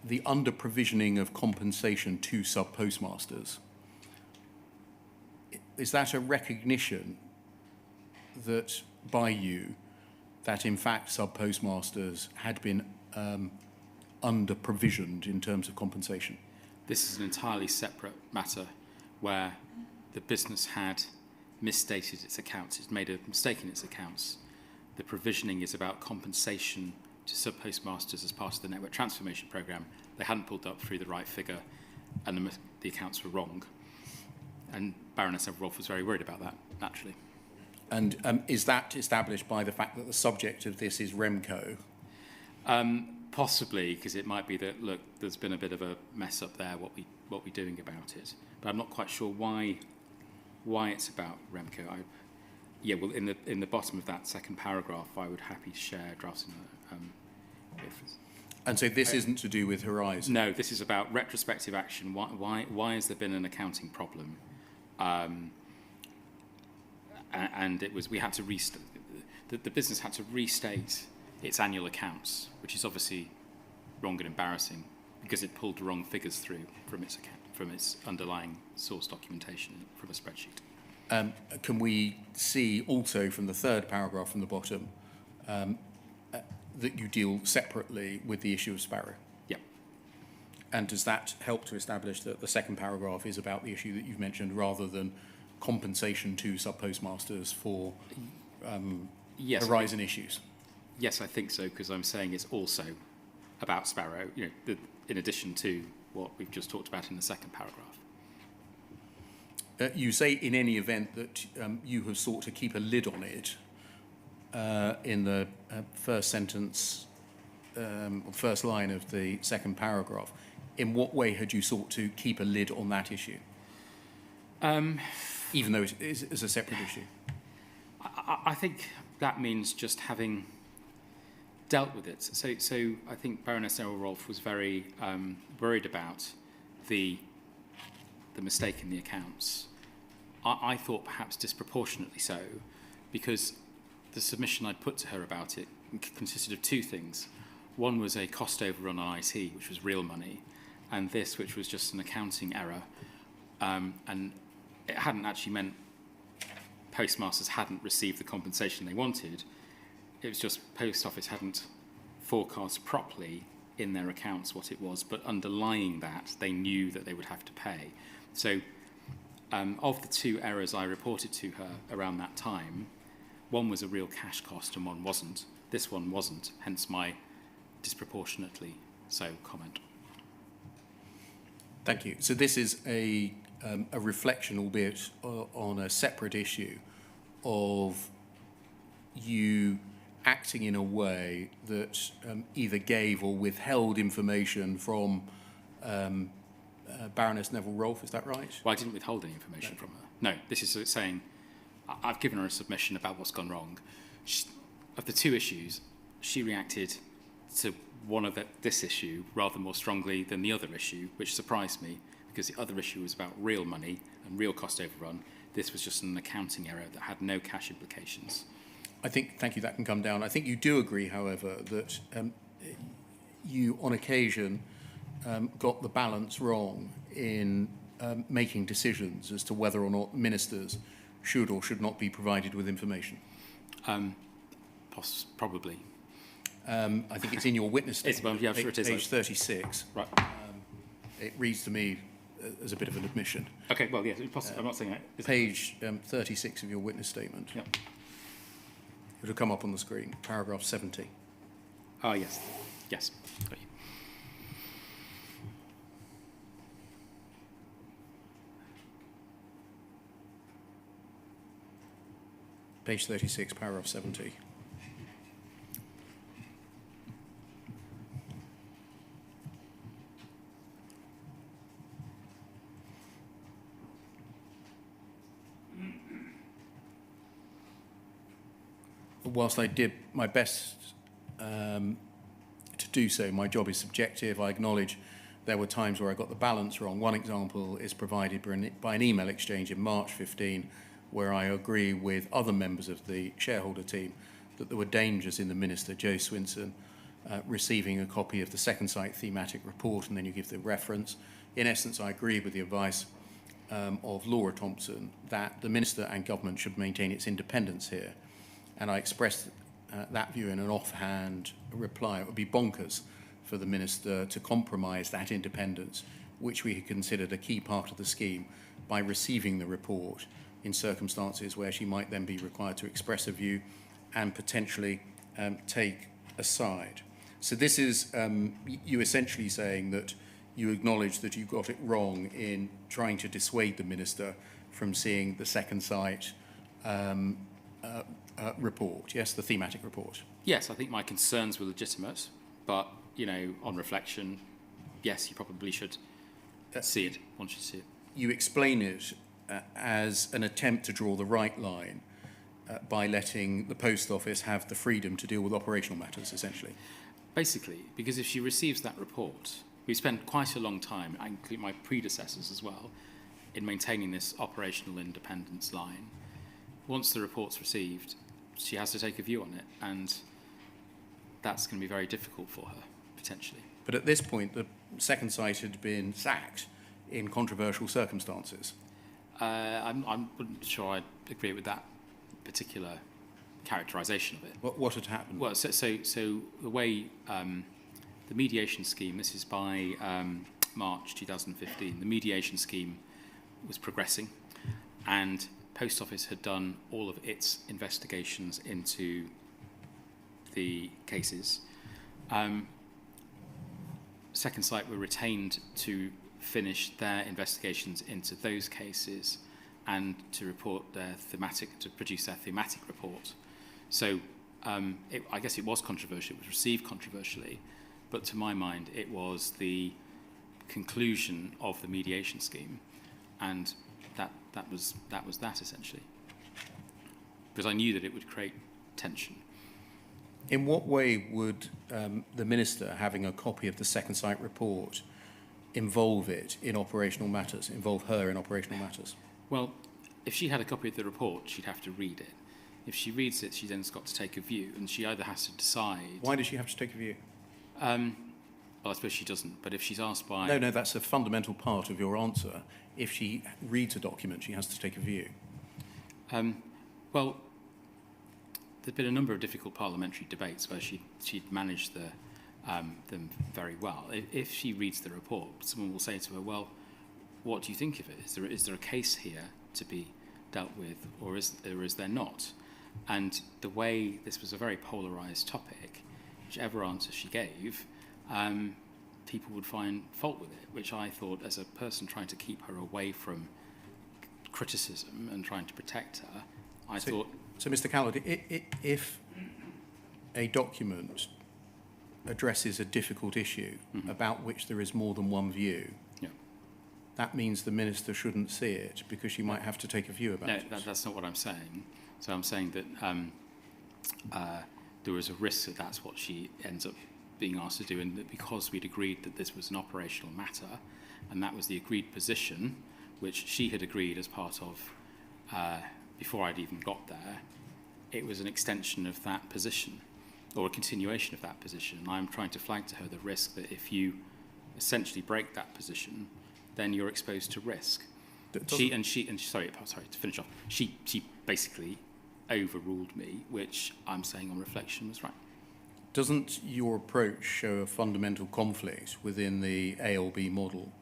the under-provisioning of compensation to sub-postmasters, is that a recognition that by you that in fact sub-postmasters had been under-provisioned in terms of compensation? This is an entirely separate matter where the business had misstated its accounts. It's made a mistake in its accounts. The provisioning is about compensation to sub-postmasters as part of the network transformation programme. They hadn't pulled up through the right figure and the accounts were wrong. And Baroness Neville-Rolfe was very worried about that, naturally. And is that established by the fact that the subject of this is Remco? Possibly, because it might be that, look, there's been a bit of a mess up there, what we're doing about it. But I'm not quite sure why it's about Remco. In the bottom of that second paragraph, I would happy to share drafts in And so this isn't to do with Horizon? No, this is about retrospective action. Why has there been an accounting problem? And it was, we had to restate, the business had to restate its annual accounts, which is obviously wrong and embarrassing because it pulled the wrong figures through from its account, from its underlying source documentation from a spreadsheet. Can we see also from the third paragraph from the bottom that you deal separately with the issue of Sparrow? Yeah. And does that help to establish that the second paragraph is about the issue that you've mentioned rather than compensation to sub-postmasters for yes, Horizon issues? Yes, I think so, because I'm saying it's also about Sparrow, in addition to what we've just talked about in the second paragraph. You say in any event that you have sought to keep a lid on it in the first sentence, or first line of the second paragraph. In what way had you sought to keep a lid on that issue? Even though it is a separate issue? I think that means just having dealt with it. So I think Baroness Errol-Rolfe was very worried about the mistake in the accounts. I thought perhaps disproportionately so, because the submission I'd put to her about it consisted of two things. One was a cost overrun on IT, which was real money, and this, which was just an accounting error. And it hadn't actually meant postmasters hadn't received the compensation they wanted. It was just Post Office hadn't forecast properly in their accounts what it was, but underlying that, they knew that they would have to pay. So of the two errors I reported to her around that time, one was a real cash cost and one wasn't. This one wasn't, hence my disproportionately so comment. Thank you. So this is a reflection, albeit on a separate issue, of you acting in a way that either gave or withheld information from Baroness Neville-Rolfe, is that right? Well, I didn't withhold any information from her. No, this is saying I've given her a submission about what's gone wrong. Of the two issues, she reacted to one of this issue rather more strongly than the other issue, which surprised me, because the other issue was about real money and real cost overrun. This was just an accounting error that had no cash implications. Thank you, that can come down. I think you do agree, however, that you, on occasion, got the balance wrong in making decisions as to whether or not ministers should or should not be provided with information. Probably. I think it's in your witness statement, yeah, sure it is. Page 36. Right. It reads to me as a bit of an admission. Okay, well, yes, it's possible. I'm not saying that. Page 36 of your witness statement. Yep. It will come up on the screen, paragraph 70. Oh, yes. Yes. Got you. Page 36, paragraph 70. Whilst I did my best to do so, my job is subjective. I acknowledge there were times where I got the balance wrong. One example is provided by an email exchange in March 15, where I agree with other members of the shareholder team that there were dangers in the Minister, Joe Swinson, receiving a copy of the second site thematic report, and then you give the reference. In essence, I agree with the advice of Laura Thompson that the Minister and government should maintain its independence here. And I expressed that view in an offhand reply. It would be bonkers for the Minister to compromise that independence, which we had considered a key part of the scheme, by receiving the report in circumstances where she might then be required to express a view and potentially take a side. So this is you essentially saying that you acknowledge that you got it wrong in trying to dissuade the Minister from seeing the second site report, yes, the thematic report. Yes, I think my concerns were legitimate, but, on reflection, yes, you probably should see it, one should see it. You explain it as an attempt to draw the right line by letting the Post Office have the freedom to deal with operational matters, essentially. Basically, because if she receives that report, we spent quite a long time, I include my predecessors as well, in maintaining this operational independence line. Once the report's received, she has to take a view on it, and that's going to be very difficult for her, potentially. But at this point, the second site had been sacked in controversial circumstances. I'm not sure I agree with that particular characterisation of it. What had happened? Well, so the way the mediation scheme, this is by March 2015, the mediation scheme was progressing, and Post Office had done all of its investigations into the cases. Second Sight were retained to finish their investigations into those cases and to produce their thematic report. So I guess it was controversial. It was received controversially, but to my mind, it was the conclusion of the mediation scheme, and that was that essentially. Because I knew that it would create tension. In what way would the Minister having a copy of the Second Sight report involve her in operational matters? Well, if she had a copy of the report, she'd have to read it. If she reads it, she then's got to take a view, and she either has to decide... Why does she have to take a view? Well, I suppose she doesn't, but if she's asked by... No, that's a fundamental part of your answer. If she reads a document, she has to take a view. Well, there'd been a number of difficult parliamentary debates where she'd managed them very well. If she reads the report, someone will say to her, well, what do you think of it? Is there a case here to be dealt with, or is there not? And the way this was a very polarised topic, whichever answer she gave, people would find fault with it, which I thought, as a person trying to keep her away from criticism and trying to protect her, I thought... So, Mr. Callard, if a document addresses a difficult issue about which there is more than one view, that means the Minister shouldn't see it because she might have to take a view about it. No, that's not what I'm saying. So I'm saying that there was a risk that that's what she ends up being asked to do, and that because we'd agreed that this was an operational matter, and that was the agreed position, which she had agreed as part of, before I'd even got there, it was an extension of that position, or a continuation of that position. And I'm trying to flag to her the risk that if you essentially break that position, then you're exposed to risk. Sorry, to finish off, she basically overruled me, which I'm saying on reflection was right. Doesn't your approach show a fundamental conflict within the ALB model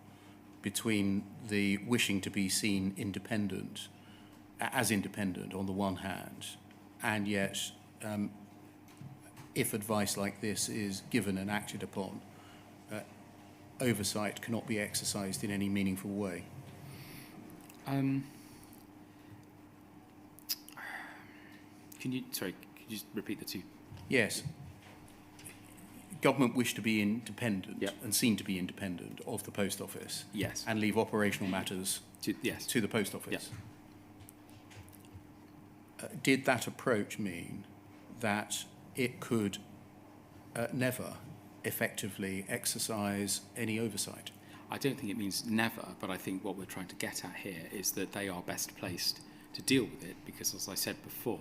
between the wishing to be seen independent, as independent on the one hand, and yet if advice like this is given and acted upon, oversight cannot be exercised in any meaningful way? Can you just repeat the two? Yes. Government wish to be independent and seen to be independent of the Post Office. Yes. And leave operational matters to the Post Office. Yes. Did that approach mean that it could never effectively exercise any oversight? I don't think it means never, but I think what we're trying to get at here is that they are best placed to deal with it, because, as I said before,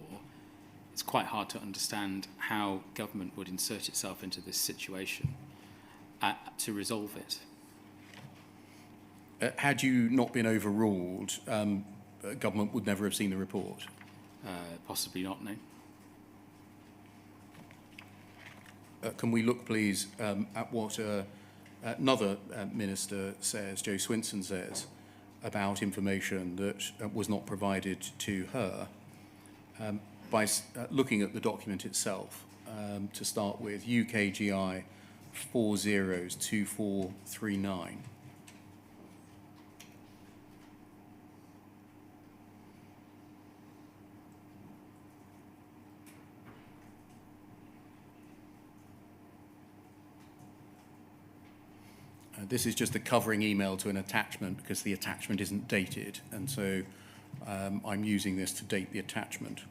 it's quite hard to understand how government would insert itself into this situation to resolve it. Had you not been overruled, government would never have seen the report? Possibly not, no. Can we look, please, at what another minister says, Joe Swinson says, about information that was not provided to her, by looking at the document itself, to start with, UKGI 402439. This is just a covering email to an attachment because the attachment isn't dated, and so I'm using this to date the attachment.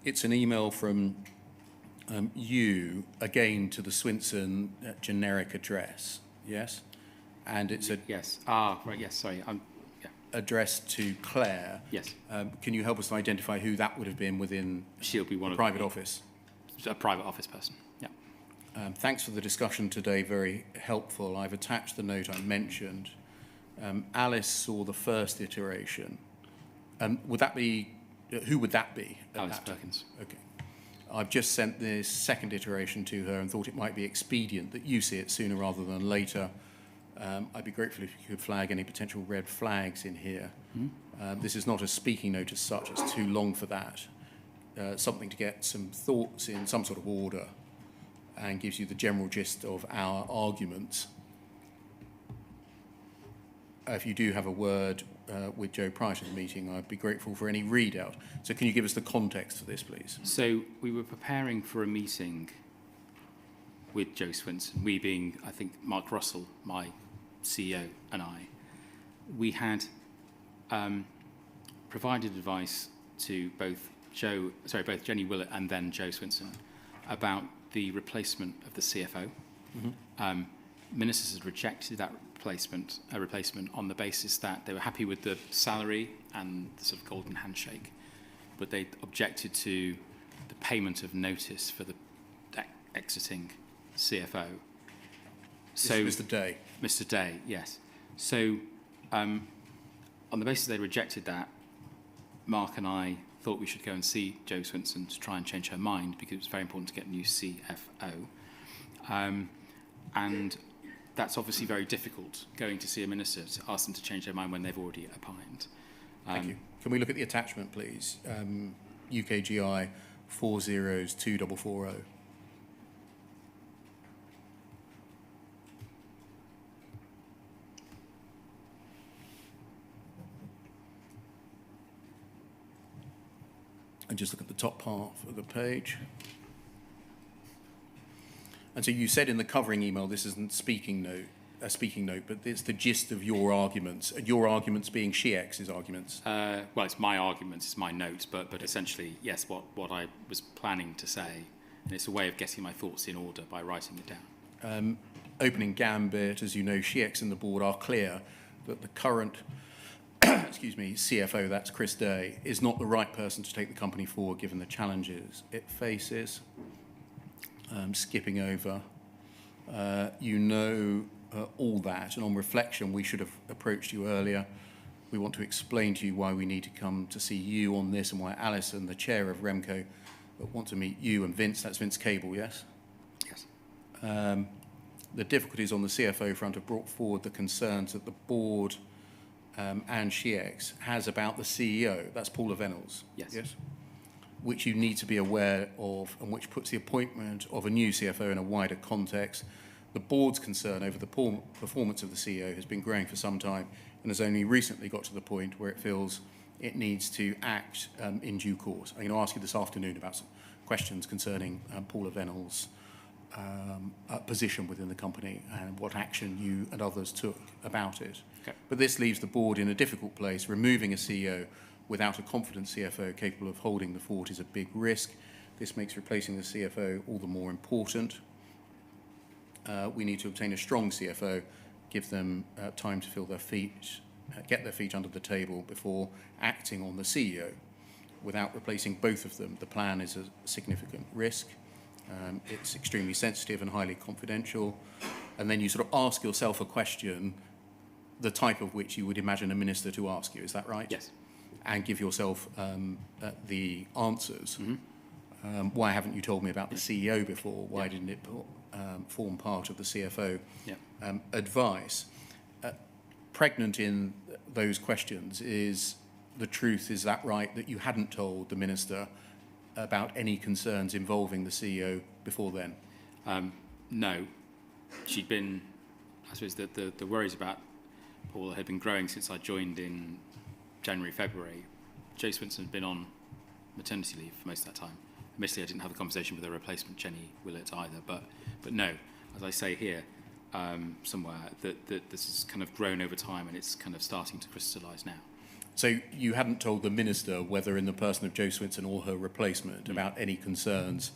It's an email from you, again, to the Swinson generic address, yes? And it's a... Yes. Right, yes, sorry. Addressed to Claire. Yes. Can you help us to identify who that would have been within She'll be one the of private office? A private office person, yeah. Thanks for the discussion today, very helpful. I've attached the note I mentioned. Alice saw the first iteration. Would that be, who would that be? Alice Perkins. Okay. I've just sent this second iteration to her and thought it might be expedient that you see it sooner rather than later. I'd be grateful if you could flag any potential red flags in here. This is not a speaking note as such, it's too long for that. Something to get some thoughts in some sort of order and gives you the general gist of our arguments if you do have a word with Joe prior to the meeting, I'd be grateful for any readout. So can you give us the context for this, please? So we were preparing for a meeting with Joe Swinson, we being, I think, Mark Russell, my CEO, and I. We had provided advice to both Jenny Willett and then Joe Swinson about the replacement of the CFO. Mm-hmm. Ministers had rejected that replacement on the basis that they were happy with the salary and the sort of golden handshake, but they objected to the payment of notice for the exiting CFO. So Mr. Day. Mr. Day, yes. So on the basis they rejected that, Mark and I thought we should go and see Jo Swinson to try and change her mind because it was very important to get a new CFO. And that's obviously very difficult, going to see a minister to ask them to change their mind when they've already opined. Thank you. Can we look at the attachment, please? UKGI 402440. And just look at the top half of the page. And so you said in the covering email, this isn't a speaking note, but it's the gist of your arguments, and your arguments being SHEX's arguments. Well, it's my arguments, it's my notes, but essentially, yes, what I was planning to say, and it's a way of getting my thoughts in order by writing it down. Opening gambit, as you know, SHEX and the board are clear that the current CFO, that's Chris Day, is not the right person to take the company forward given the challenges it faces. Skipping over, all that, and on reflection, we should have approached you earlier. We want to explain to you why we need to come to see you on this and why Alison, the chair of REMCO, want to meet you and Vince, that's Vince Cable, yes? Yes. The difficulties on the CFO front have brought forward the concerns that the board and SHEX has about the CEO, that's Paula Venables. Yes. Which you need to be aware of and which puts the appointment of a new CFO in a wider context. The board's concern over the poor performance of the CEO has been growing for some time and has only recently got to the point where it feels it needs to act in due course. I'm going to ask you this afternoon about some questions concerning Paula Venables' position within the company and what action you and others took about it. Okay. But this leaves the board in a difficult place. Removing a CEO without a confident CFO capable of holding the fort is a big risk. This makes replacing the CFO all the more important. We need to obtain a strong CFO, give them time to feel their feet, get their feet under the table before acting on the CEO. Without replacing both of them, the plan is a significant risk. It's extremely sensitive and highly confidential. And then you sort of ask yourself a question, the type of which you would imagine a minister to ask you. Is that right? Yes. And give yourself the answers. Mm-hmm. Why haven't you told me about the CEO before? Why didn't it form part of the CFO advice? Pregnant in those questions is the truth, is that right, that you hadn't told the minister about any concerns involving the CEO before then? No. She'd been, I suppose, the worries about Paula had been growing since I joined in January, February. Jo Swinson had been on maternity leave for most of that time. Admittedly, I didn't have a conversation with her replacement, Jenny Willett, either. But no, as I say here somewhere, that this has kind of grown over time and it's kind of starting to crystallise now. So you hadn't told the minister, whether in the person of Jo Swinson or her replacement, about any concerns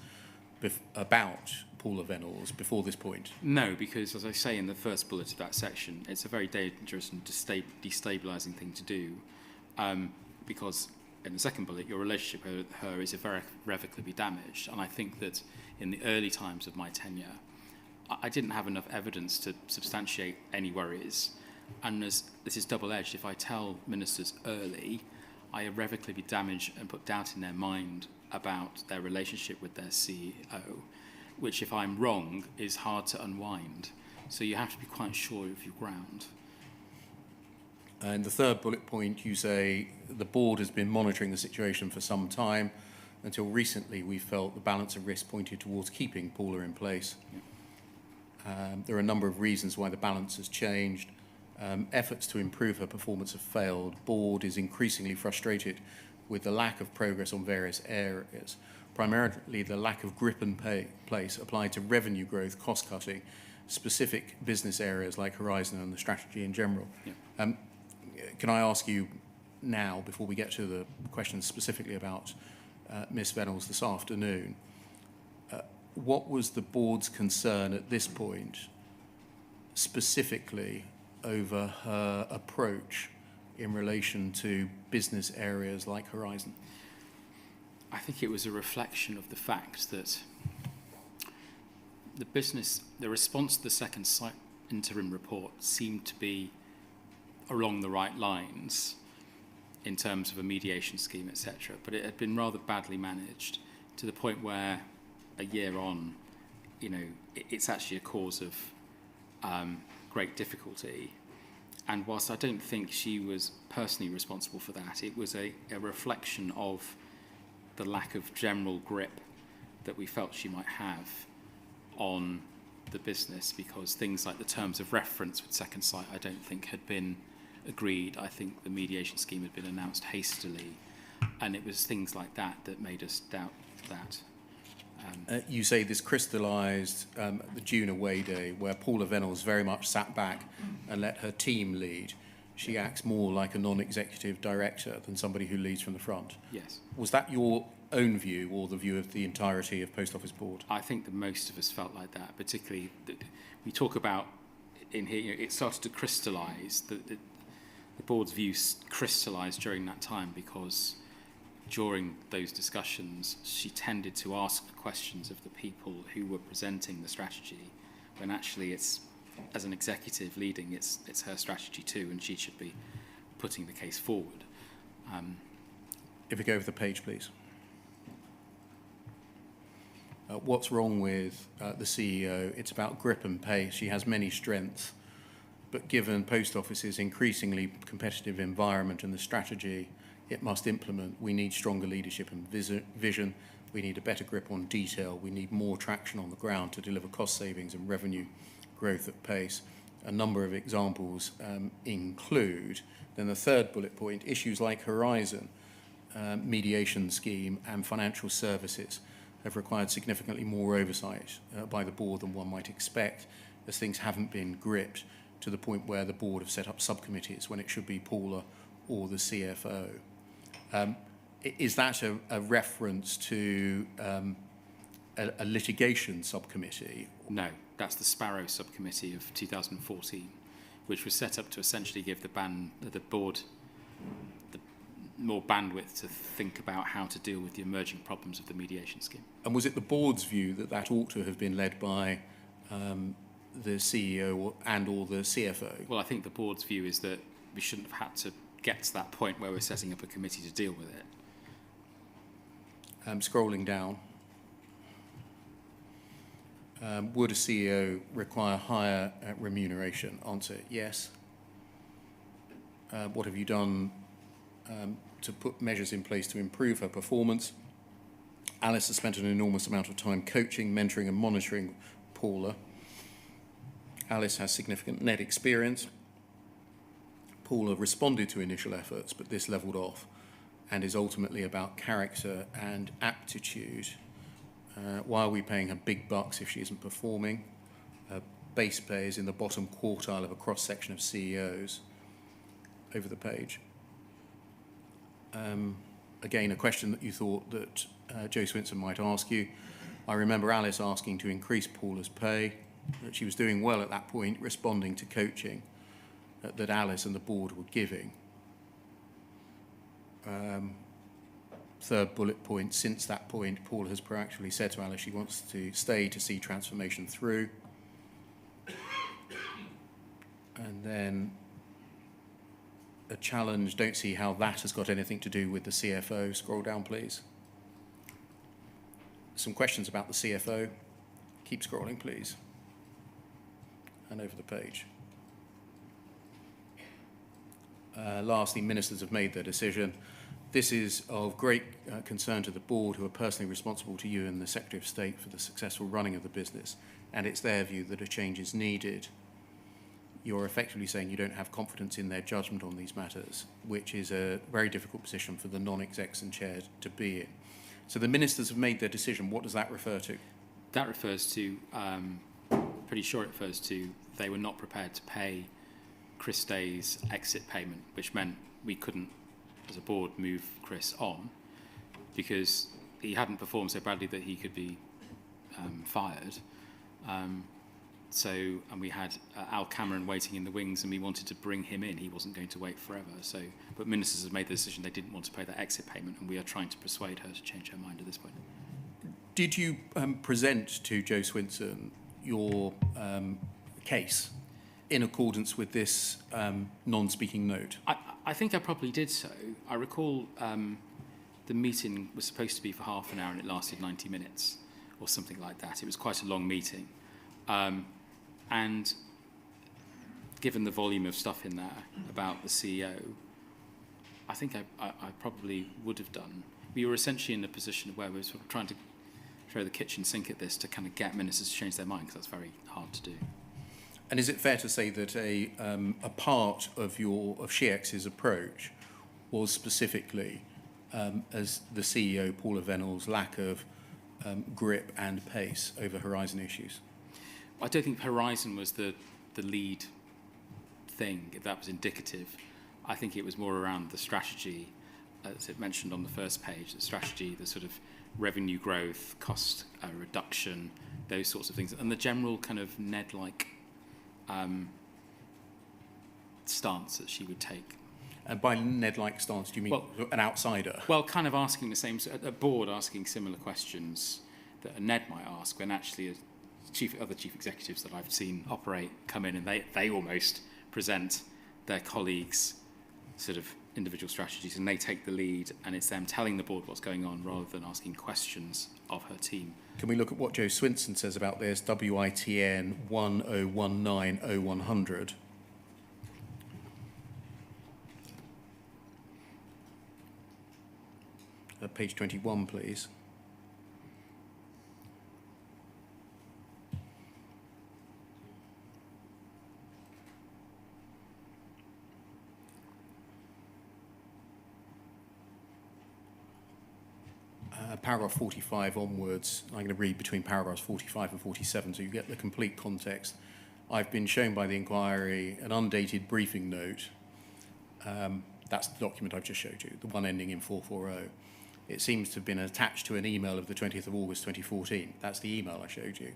about Paula Venables before this point? No, because as I say in the first bullet of that section, it's a very dangerous and destabilising thing to do. Because in the second bullet, your relationship with her is irrevocably damaged. And I think that in the early times of my tenure, I didn't have enough evidence to substantiate any worries. And as this is double-edged, if I tell ministers early, I irrevocably damage and put doubt in their mind about their relationship with their CEO, which, if I'm wrong, is hard to unwind. So you have to be quite sure of your ground. And the third bullet point, you say the board has been monitoring the situation for some time. Until recently, we felt the balance of risk pointed towards keeping Paula in place. Yeah. There are a number of reasons why the balance has changed. Efforts to improve her performance have failed. Board is increasingly frustrated with the lack of progress on various areas, primarily the lack of grip and pace applied to revenue growth, cost cutting, specific business areas like Horizon and the strategy in general. Yeah. Can I ask you now, before we get to the questions specifically about Ms. Venables this afternoon, what was the board's concern at this point, specifically over her approach in relation to business areas like Horizon? I think it was a reflection of the fact that the response to the second site interim report seemed to be along the right lines in terms of a mediation scheme, etc. But it had been rather badly managed to the point where a year on, it's actually a cause of great difficulty. And whilst I don't think she was personally responsible for that, it was a reflection of the lack of general grip that we felt she might have on the business, because things like the terms of reference with Second Sight I don't think had been agreed. I think the mediation scheme had been announced hastily, and it was things like that that made us doubt that. You say this crystallised the June away day, where Paula Venables very much sat back and let her team lead. She acts more like a non-executive director than somebody who leads from the front. Yes. Was that your own view or the view of the entirety of Post Office Board? I think that most of us felt like that, particularly we talk about in here, it started to crystallise, the board's views crystallised during that time, because during those discussions she tended to ask questions of the people who were presenting the strategy, when actually it's, as an executive leading, it's her strategy too, and she should be putting the case forward. If we go over the page, please. What's wrong with the CEO? It's about grip and pace. She has many strengths, but given Post Office's increasingly competitive environment and the strategy it must implement, we need stronger leadership and vision. We need a better grip on detail. We need more traction on the ground to deliver cost savings and revenue growth at pace. A number of examples include, then the third bullet point, issues like Horizon, mediation scheme and financial services have required significantly more oversight by the board than one might expect, as things haven't been gripped to the point where the board have set up subcommittees when it should be Paula or the CFO. Is that a reference to a litigation subcommittee? No, that's the Sparrow subcommittee of 2014, which was set up to essentially give the board more bandwidth to think about how to deal with the emerging problems of the mediation scheme. And was it the board's view that that ought to have been led by the CEO and or the CFO? Well, I think the board's view is that we shouldn't have had to get to that point where we're setting up a committee to deal with it. Scrolling down. Would a CEO require higher remuneration? Answer, yes. What have you done to put measures in place to improve her performance? Alice has spent an enormous amount of time coaching, mentoring and monitoring Paula. Alice has significant net experience. Paula responded to initial efforts, but this levelled off and is ultimately about character and aptitude. Why are we paying her big bucks if she isn't performing? Base pay is in the bottom quartile of a cross-section of CEOs. Over the page. Again, a question that you thought that Joe Swinson might ask you. I remember Alice asking to increase Paula's pay, that she was doing well at that point, responding to coaching that Alice and the board were giving. Third bullet point, since that point, Paula has proactively said to Alice she wants to stay to see transformation through. And then a challenge, don't see how that has got anything to do with the CFO. Scroll down, please. Some questions about the CFO. Keep scrolling, please. And over the page. Lastly, ministers have made their decision. This is of great concern to the board, who are personally responsible to you and the Secretary of State for the successful running of the business, and it's their view that a change is needed. you're effectively saying you don't have confidence in their judgment on these matters, which is a very difficult position for the non-execs and chairs to be in. So the ministers have made their decision. What does that refer to? That refers to, pretty sure it refers to, they were not prepared to pay Chris Day's exit payment, which meant we couldn't, as a board, move Chris on because he hadn't performed so badly that he could be fired. And we had Al Cameron waiting in the wings, and we wanted to bring him in. He wasn't going to wait forever. But ministers have made the decision they didn't want to pay that exit payment, and we are trying to persuade her to change her mind at this point. Did you present to Jo Swinson your case in accordance with this non-speaking note? I think I probably did so. I recall the meeting was supposed to be for half an hour and it lasted 90 minutes or something like that. It was quite a long meeting. And given the volume of stuff in there about the CEO, I think I probably would have done. We were essentially in a position where we were sort of trying to throw the kitchen sink at this to kind of get ministers to change their mind, because that's very hard to do. And is it fair to say that a part of SheEx's approach was specifically as the CEO Paula Venel's lack of grip and pace over Horizon issues? I don't think Horizon was the lead thing, if that was indicative. I think it was more around the strategy, as it mentioned on the first page, the strategy, the sort of revenue growth, cost reduction, those sorts of things, and the general kind of Ned-like stance that she would take. And by Ned-like stance, do you mean an outsider? Well, kind of asking the same, a board asking similar questions that a Ned might ask, when actually other chief executives that I've seen operate come in and they almost present their colleagues' sort of individual strategies, and they take the lead, and it's them telling the board what's going on rather than asking questions of her team. Can we look at what Jo Swinson says about this? WITN 10190100. Page 21, please. Paragraph 45 onwards, I'm going to read between paragraphs 45 and 47 so you get the complete context. I've been shown by the inquiry an undated briefing note. That's the document I've just showed you, the one ending in 440. It seems to have been attached to an email of the 20th of August 2014. That's the email I showed you.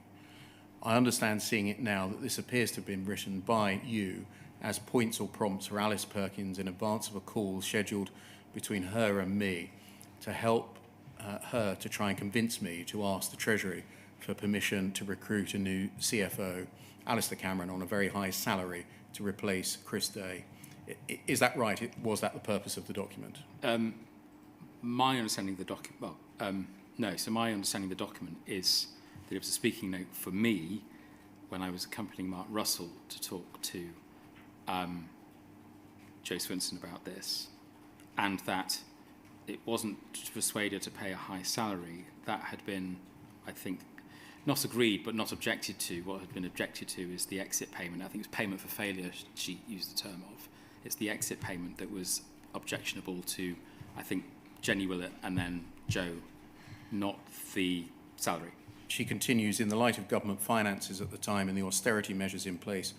I understand, seeing it now, that this appears to have been written by you as points or prompts for Alice Perkins in advance of a call scheduled between her and me to help her to try and convince me to ask the Treasury for permission to recruit a new CFO, Alistair Cameron, on a very high salary to replace Chris Day. Is that right? Was that the purpose of the document? My understanding of the document, no. So my understanding of the document is that it was a speaking note for me when I was accompanying Mark Russell to talk to Jo Swinson about this, and that it wasn't to persuade her to pay a high salary. That had been, I think, not agreed but not objected to. What had been objected to is the exit payment. I think it was payment for failure she used the term of. It's the exit payment that was objectionable to, I think, Jenny Willett and then Jo, not the salary. She continues, in the light of government finances at the time and the austerity measures in place,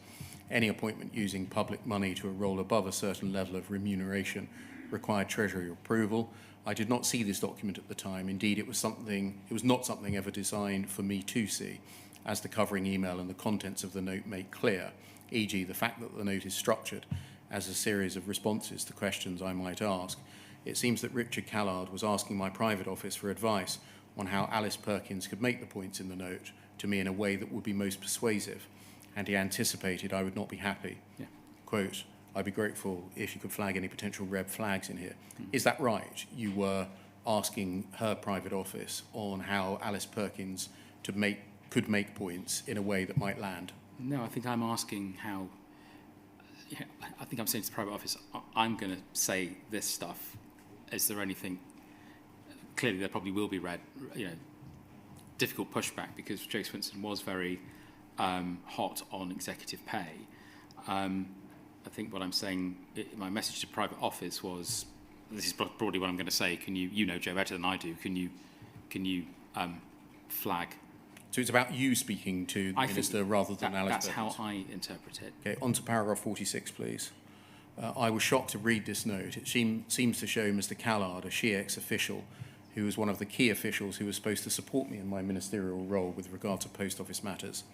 any appointment using public money to a role above a certain level of remuneration required Treasury approval. I did not see this document at the time. Indeed, it was not something ever designed for me to see, as the covering email and the contents of the note make clear, e.g. the fact that the note is structured as a series of responses to questions I might ask. It seems that Richard Callard was asking my private office for advice on how Alice Perkins could make the points in the note to me in a way that would be most persuasive, and he anticipated I would not be happy. Yeah. Quote, I'd be grateful if you could flag any potential red flags in here. Is that right? You were asking her private office on how Alice Perkins could make points in a way that might land? No, I think I'm asking how, I think I'm saying to the private office, I'm going to say this stuff. Is there anything, clearly there probably will be difficult pushback, because Jo Swinson was very hot on executive pay. I think what I'm saying, my message to private office was, this is broadly what I'm going to say. Can you know Joe better than I do? Can you flag? So it's about you speaking to the Minister rather than Alice That's Perkins. how I interpret it. Okay, on to paragraph 46, please. I was shocked to read this note. It seems to show Mr. Callard, a SHEEX official, who was one of the key officials who was supposed to support me in my ministerial role with regard to post office matters,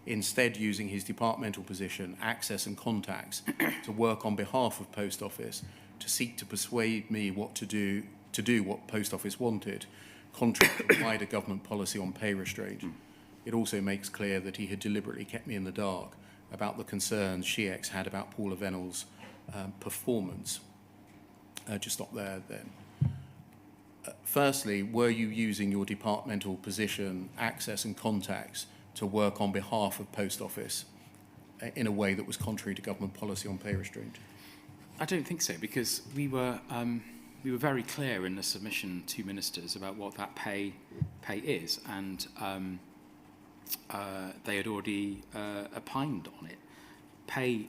instead using his departmental position, access and contacts to work on behalf of Post Office to seek to persuade me what to do what Post Office wanted, contrary to wider government policy on pay restraint. It also makes clear that he had deliberately kept me in the dark about the concerns SHEEX had about Paula Vennell's performance. Just stop there then. Firstly, were you using your departmental position, access and contacts to work on behalf of Post Office in a way that was contrary to government policy on pay restraint? I don't think so, because we were very clear in the submission to ministers about what that pay is, and they had already opined on it.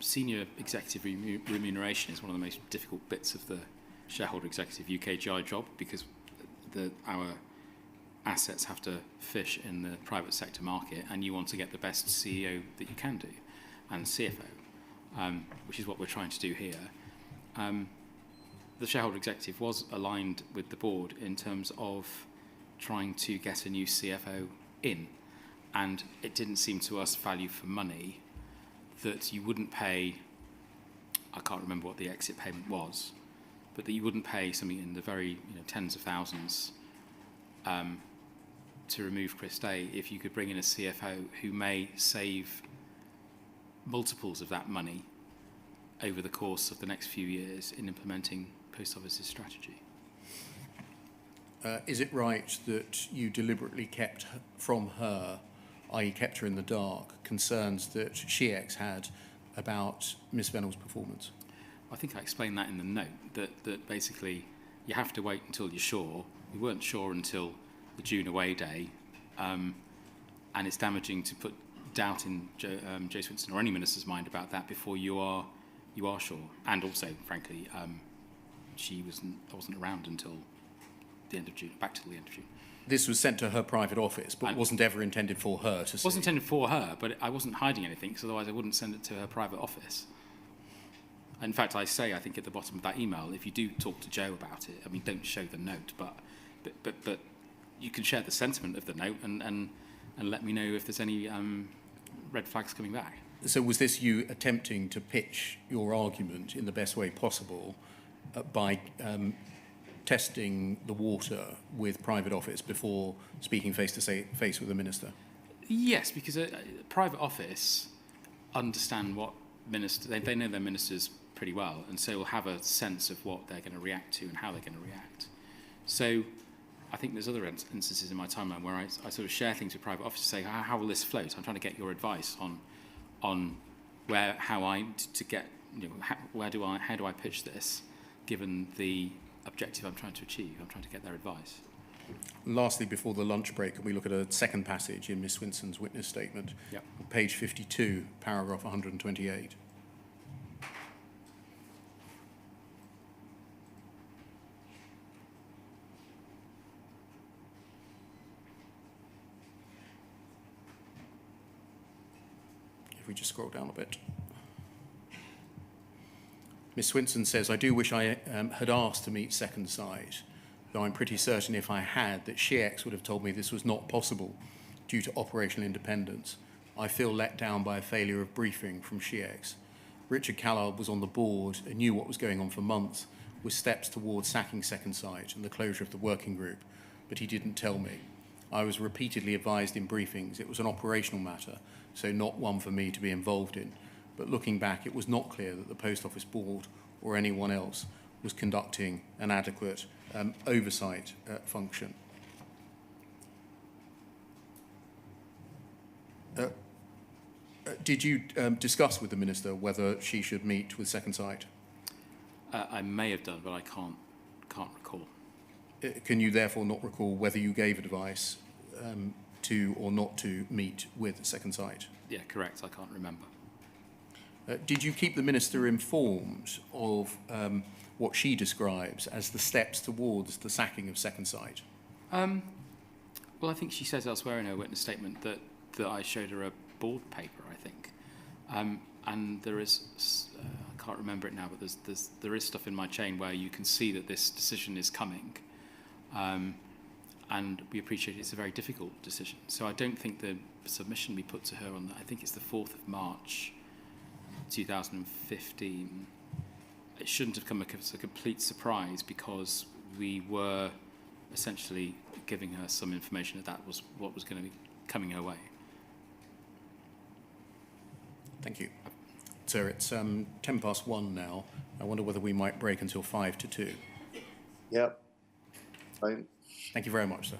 Senior executive remuneration is one of the most difficult bits of the shareholder executive UKGI job, because our assets have to fish in the private sector market, and you want to get the best CEO that you can do, and CFO, which is what we're trying to do here. The shareholder executive was aligned with the board in terms of trying to get a new CFO in, and it didn't seem to us value for money that you wouldn't pay, I can't remember what the exit payment was, but that you wouldn't pay something in the very tens of thousands to remove Chris Day if you could bring in a CFO who may save multiples of that money over the course of the next few years in implementing Post Office's strategy. Is it right that you deliberately kept from her, i.e. kept her in the dark, concerns that SHEEX had about Miss Vennell's performance? I think I explained that in the note, that basically you have to wait until you're sure. We weren't sure until the June away day, and it's damaging to put doubt in Joe Swinson or any minister's mind about that before you are sure. And also, frankly, I wasn't around until the end of June, back to the end of June. This was sent to her private office, but wasn't ever intended for her to see. It wasn't intended for her, but I wasn't hiding anything, because otherwise I wouldn't send it to her private office. In fact, I think at the bottom of that email, if you do talk to Joe about it, I mean, don't show the note, but you can share the sentiment of the note and let me know if there's any red flags coming back. So was this you attempting to pitch your argument in the best way possible by testing the water with private office before speaking face to face with the minister? Yes, because a private office understand what minister they know their ministers pretty well, and so will have a sense of what they're going to react to and how they're going to react. So I think there's other instances in my timeline where I sort of share things with private office to say, how will this float? I'm trying to get your advice on how do I pitch this, given the objective I'm trying to achieve. I'm trying to get their advice. Lastly, before the lunch break, can we look at a second passage in Ms. Swinson's witness statement? Yep. Page 52, paragraph 128. If we just scroll down a bit. Ms. Swinson says, I do wish I had asked to meet second sight, though I'm pretty certain if I had that SHEEX would have told me this was not possible due to operational independence. I feel let down by a failure of briefing from SHEEX. Richard Callard was on the board and knew what was going on for months, with steps towards sacking second sight and the closure of the working group, but he didn't tell me. I was repeatedly advised in briefings it was an operational matter, so not one for me to be involved in. But looking back, it was not clear that the Post Office Board or anyone else was conducting an adequate oversight function. Did you discuss with the Minister whether she should meet with second sight? I may have done, but I can't recall. Can you therefore not recall whether you gave advice to or not to meet with second sight? Yeah, correct. I can't remember. Did you keep the Minister informed of what she describes as the steps towards the sacking of Second Sight? Well, I think she says elsewhere in her witness statement that I showed her a board paper, I think. And there is, I can't remember it now, but there is stuff in my chain where you can see that this decision is coming. And we appreciate it's a very difficult decision. So I don't think the submission we put to her on, I think it's the 4th of March 2015, it shouldn't have come as a complete surprise, because we were essentially giving her some information that was what was going to be coming her way. Thank you. Sir, it's 1:10 now. I wonder whether we might break until 1:55. Yep. Fine. Thank you very much, sir.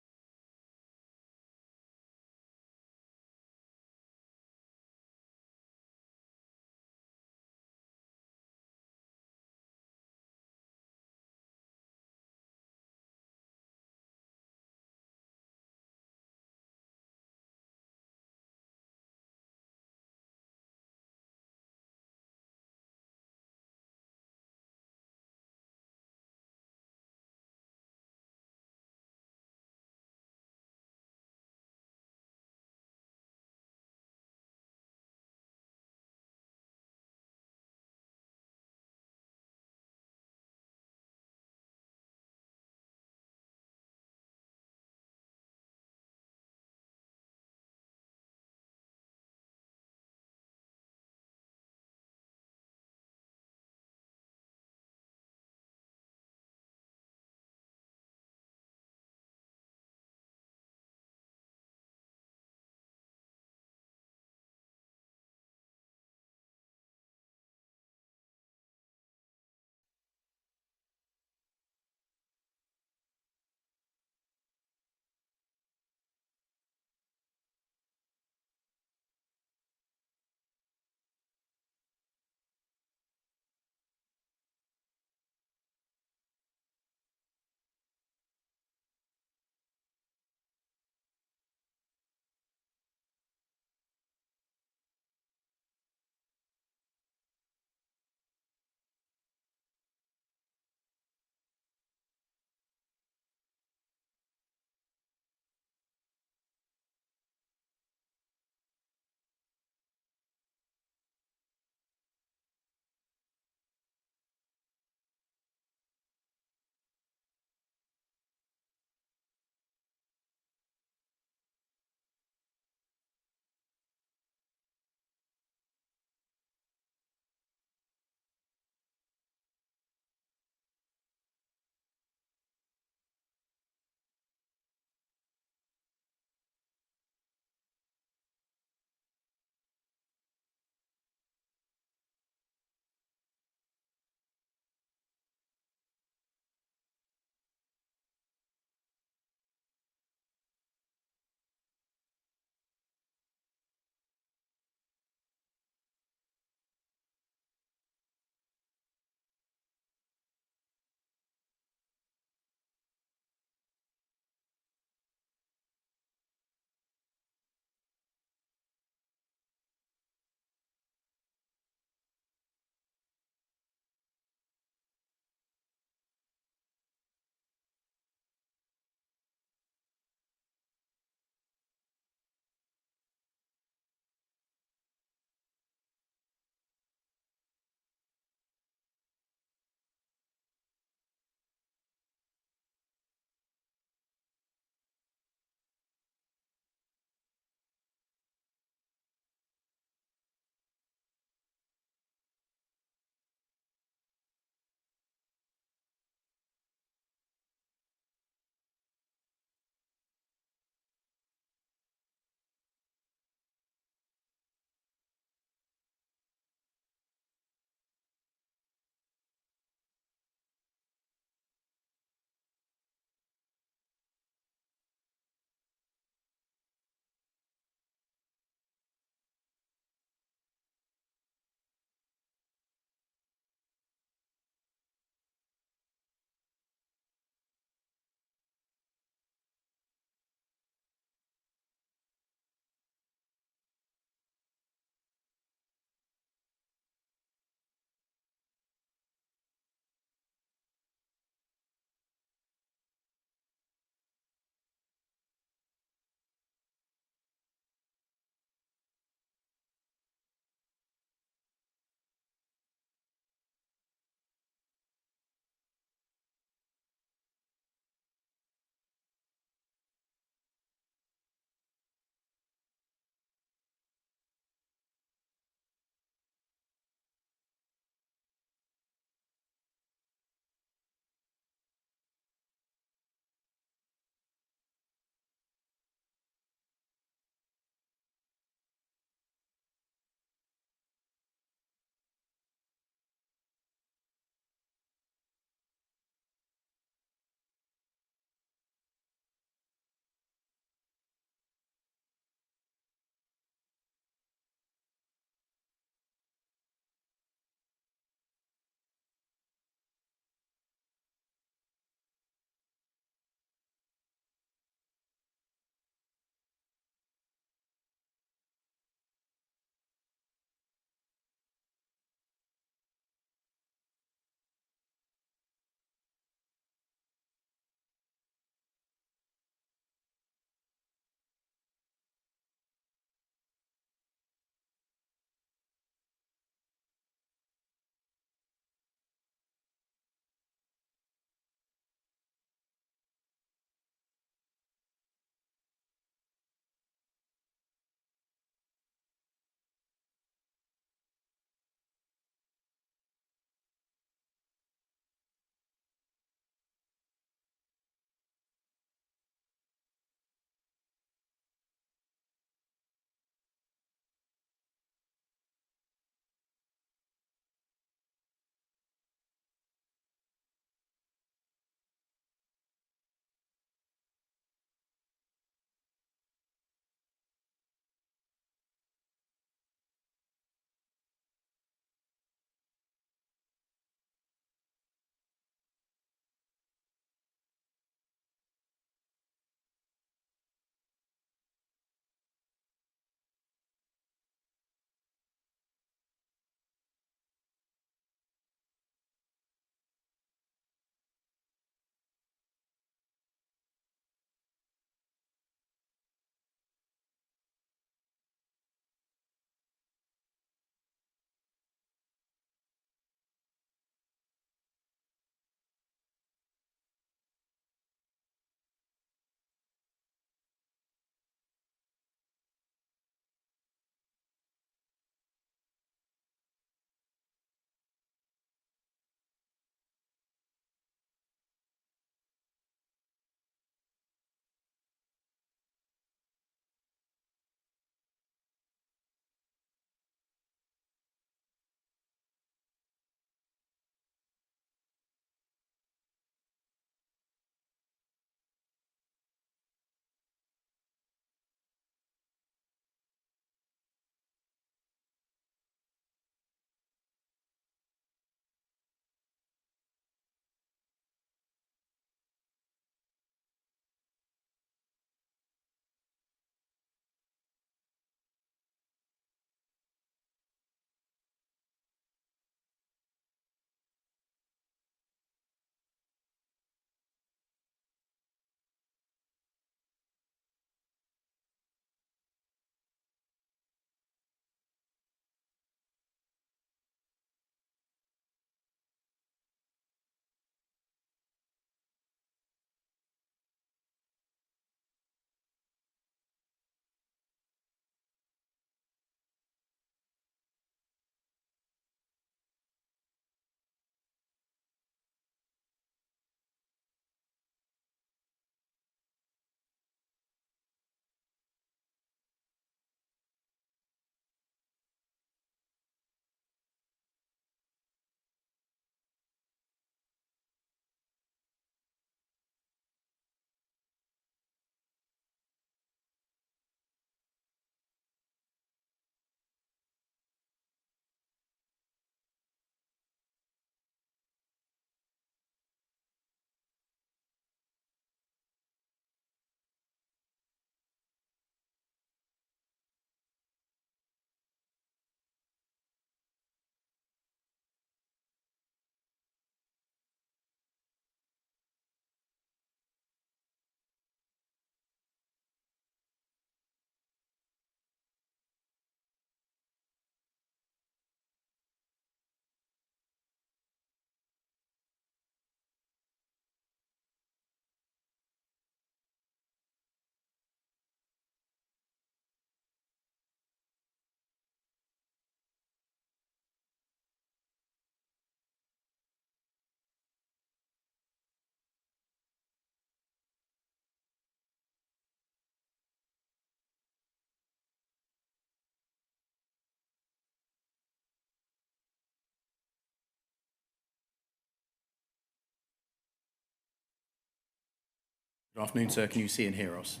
Good afternoon, sir. Can you see and hear us?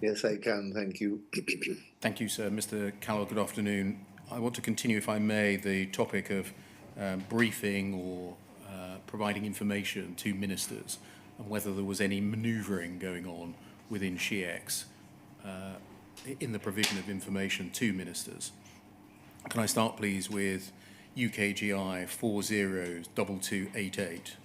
Yes, I can. Thank you. Thank you, sir. Mr. Callow, good afternoon. I want to continue, if I may, the topic of briefing or providing information to ministers and whether there was any manoeuvring going on within SHEEX in the provision of information to ministers. Can I start, please, with UKGI 402288?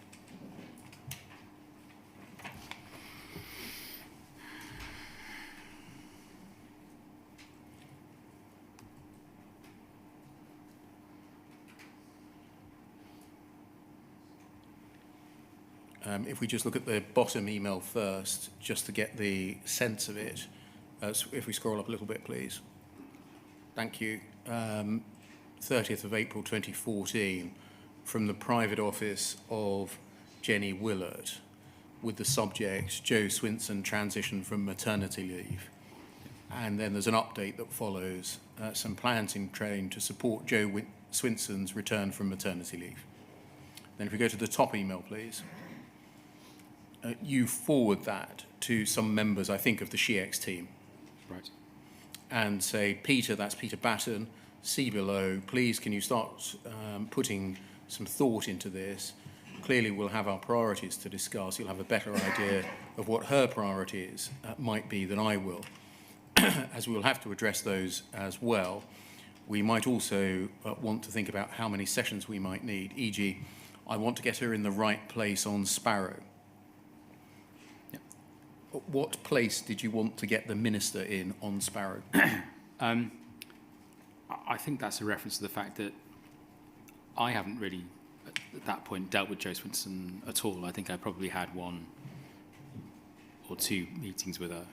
If we just look at the bottom email first, just to get the sense of it, if we scroll up a little bit, please. Thank you. 30th of April 2014, from the private office of Jenny Willard, with the subject, Joe Swinson transition from maternity leave. And then there's an update that follows, some plans in train to support Joe Swinson's return from maternity leave. Then if we go to the top email, please. You forward that to some members, I think, of the SHEEX team. Right. And say, Peter, that's Peter Batten, see below, please can you start putting some thought into this. Clearly we'll have our priorities to discuss. You'll have a better idea of what her priorities might be than I will. As we will have to address those as well, we might also want to think about how many sessions we might need. E.g., I want to get her in the right place on Sparrow. What place did you want to get the minister in on Sparrow? I think that's a reference to the fact that I haven't really, at that point, dealt with Jo Swinson at all. I think I probably had 1 or 2 meetings with her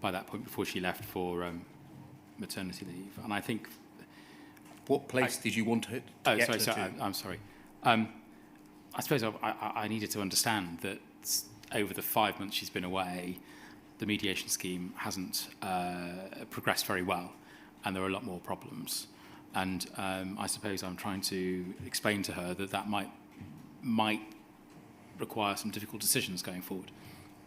by that point before she left for maternity leave. And I think... What place did you want to get her to? I'm sorry. I suppose I needed to understand that over the 5 months she's been away, the mediation scheme hasn't progressed very well, and there are a lot more problems. And I suppose I'm trying to explain to her that might require some difficult decisions going forward.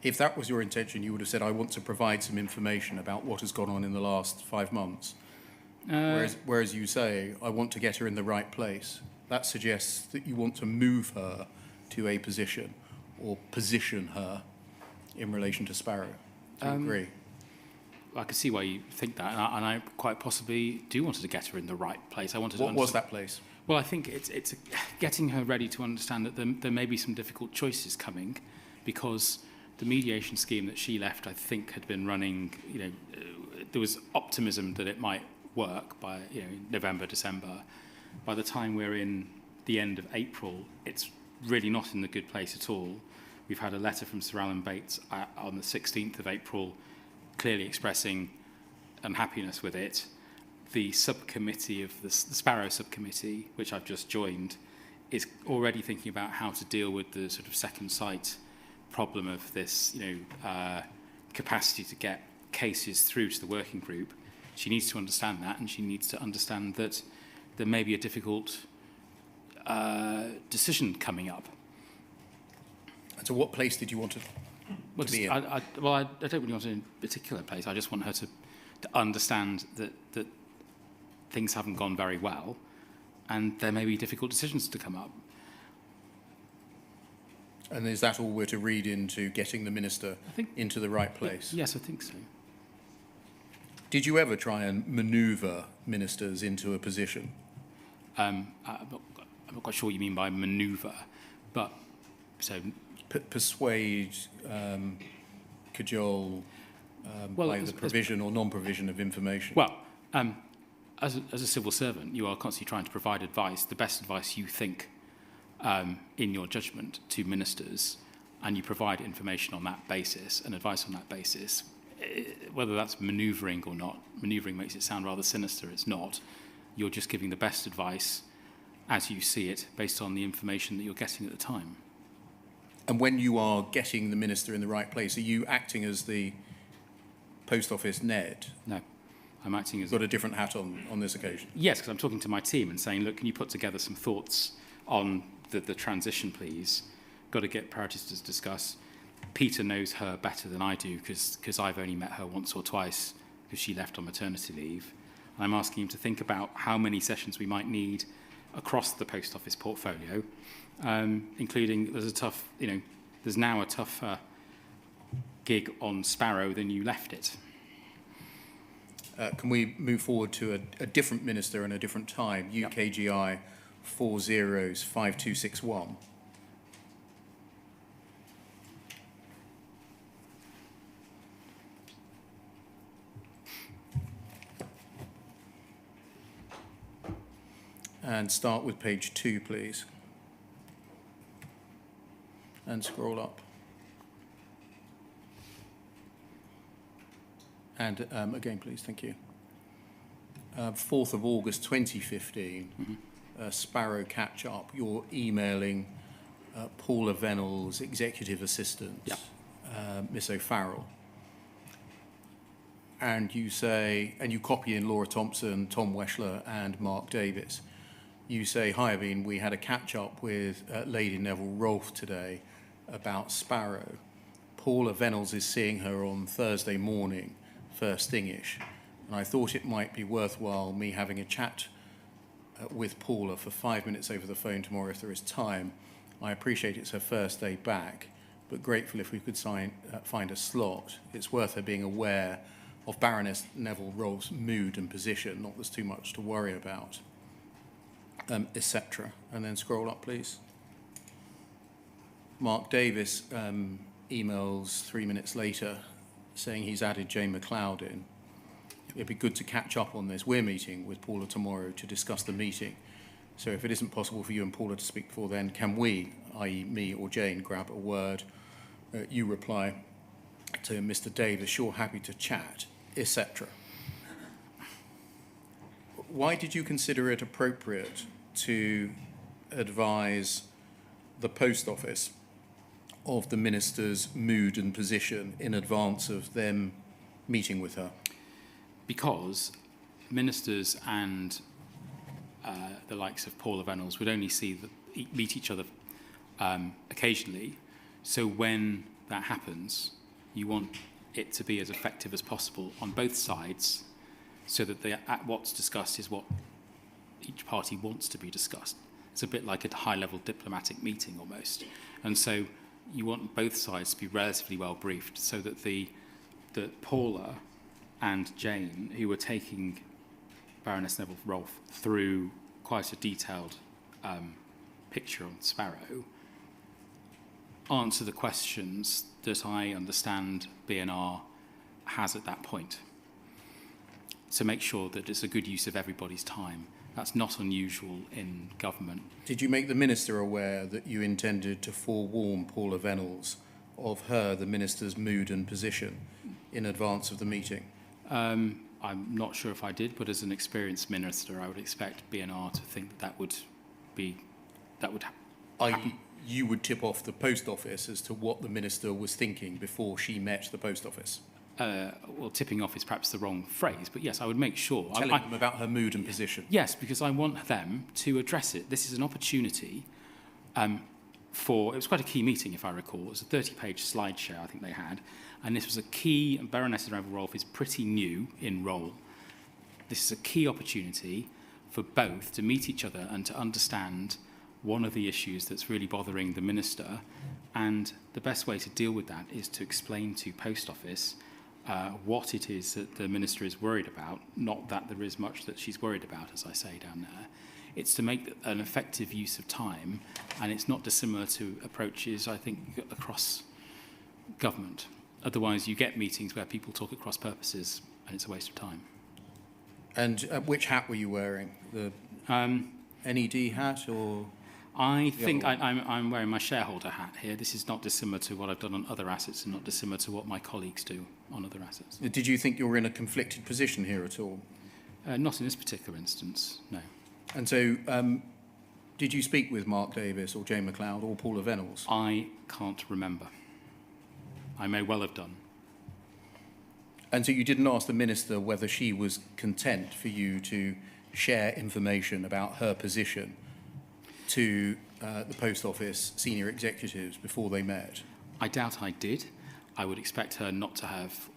If that was your intention, you would have said, I want to provide some information about what has gone on in the last 5 months. Whereas you say, I want to get her in the right place. That suggests that you want to move her to a position or position her in relation to Sparrow. Do you agree? I can see why you think that, and I quite possibly do want to get her in the right place. I wanted to. What was that place? Well, I think it's getting her ready to understand that there may be some difficult choices coming, because the mediation scheme that she left, I think, had been running. There was optimism that it might work by November, December. By the time we're in the end of April, it's really not in the good place at all. We've had a letter from Sir Alan Bates on the 16th of April clearly expressing unhappiness with it. The subcommittee of the Sparrow subcommittee, which I've just joined, is already thinking about how to deal with the sort of second sight problem of this capacity to get cases through to the working group. She needs to understand that, and she needs to understand that there may be a difficult decision coming up. And so what place did you want to be in? I don't really want a particular place. I just want her to understand that things haven't gone very well, and there may be difficult decisions to come up. And is that all we're to read into getting the minister into the right place? Yes, I think so. Did you ever try and manoeuvre ministers into a position? I'm not quite sure what you mean by manoeuvre, but so... Persuade, cajole, by the provision or non-provision of information? Well, as a civil servant, you are constantly trying to provide advice, the best advice you think in your judgment to ministers, and you provide information on that basis and advice on that basis. Whether that's manoeuvring or not, manoeuvring makes it sound rather sinister. It's not. You're just giving the best advice as you see it based on the information that you're getting at the time. And when you are getting the minister in the right place, are you acting as the post office Ned? No, I'm acting as... You've got a different hat on this occasion? Yes, because I'm talking to my team and saying, look, can you put together some thoughts on the transition, please? Got to get priorities to discuss. Peter knows her better than I do because I've only met her once or twice because she left on maternity leave. I'm asking him to think about how many sessions we might need across the post office portfolio, including there's now a tougher gig on Sparrow than you left it. Can we move forward to a different minister and a different time? Yep. UKGI 405261. And start with page 2, please. And scroll up. And again, please, thank you. 4th of August 2015, Sparrow catch-up. You're emailing Paula Vennell's executive assistant, Yep. Miss O'Farrell. And you say, and you copy in Laura Thompson, Tom Weschler, and Mark Davis. You say, hi, Irene, we had a catch-up with Lady Neville Rolfe today about Sparrow. Paula Vennells is seeing her on Thursday morning, first thing-ish. And I thought it might be worthwhile me having a chat with Paula for 5 minutes over the phone tomorrow if there is time. I appreciate it's her first day back, but grateful if we could find a slot. It's worth her being aware of Baroness Neville Rolfe's mood and position, not there's too much to worry about. Etc. And then scroll up, please. Mark Davis emails 3 minutes later saying he's added Jane McLeod in. It'd be good to catch up on this. We're meeting with Paula tomorrow to discuss the meeting. So if it isn't possible for you and Paula to speak before then, can we, i.e. me or Jane, grab a word? You reply to Mr. Davis, sure, happy to chat, etc. Why did you consider it appropriate to advise the post office of the minister's mood and position in advance of them meeting with her? Because ministers and the likes of Paula Vennells would only meet each other occasionally. So when that happens, you want it to be as effective as possible on both sides, so that what's discussed is what each party wants to be discussed. It's a bit like a high-level diplomatic meeting almost. And so you want both sides to be relatively well briefed, so that that Paula and Jane, who were taking Baroness Neville Rolfe through quite a detailed picture on Sparrow, answer the questions that I understand B&R has at that point. So make sure that it's a good use of everybody's time. That's not unusual in government. Did you make the minister aware that you intended to forewarn Paula Vennells of her, the minister's mood and position, in advance of the meeting? I'm not sure if I did, but as an experienced minister, I would expect B&R to think that would happen. You would tip off the post office as to what the minister was thinking before she met the post office? Well, tipping off is perhaps the wrong phrase, but yes, I would make sure. Telling them about her mood and position. Yes, because I want them to address it. This is an opportunity it was quite a key meeting, if I recall. It was a 30-page slideshow I think they had, and this was a key, and Baroness Neville Rolfe is pretty new in role. This is a key opportunity for both to meet each other and to understand one of the issues that's really bothering the minister, and the best way to deal with that is to explain to Post Office what it is that the minister is worried about, not that there is much that she's worried about, as I say down there. It's to make an effective use of time, and it's not dissimilar to approaches, I think, across government. Otherwise, you get meetings where people talk at cross purposes, and it's a waste of time. And which hat were you wearing? The NED hat or...? I think I'm wearing my shareholder hat here. This is not dissimilar to what I've done on other assets and not dissimilar to what my colleagues do on other assets. Did you think you were in a conflicted position here at all? Not in this particular instance, no. And so, did you speak with Mark Davis or Jane McLeod or Paula Vennells? I can't remember. I may well have done. And so you didn't ask the minister whether she was content for you to share information about her position to the Post Office senior executives before they met? I doubt I did. I would expect her not to have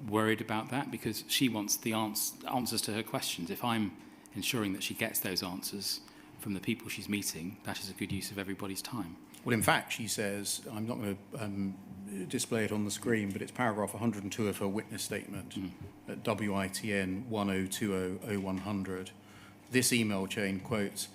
worried about that because she wants the answers to her questions. If I'm ensuring that she gets those answers from the people she's meeting, that is a good use of everybody's time. Well, in fact, she says, I'm not going to display it on the screen, but it's paragraph 102 of her witness statement at WITN 10200100. This email chain quotes,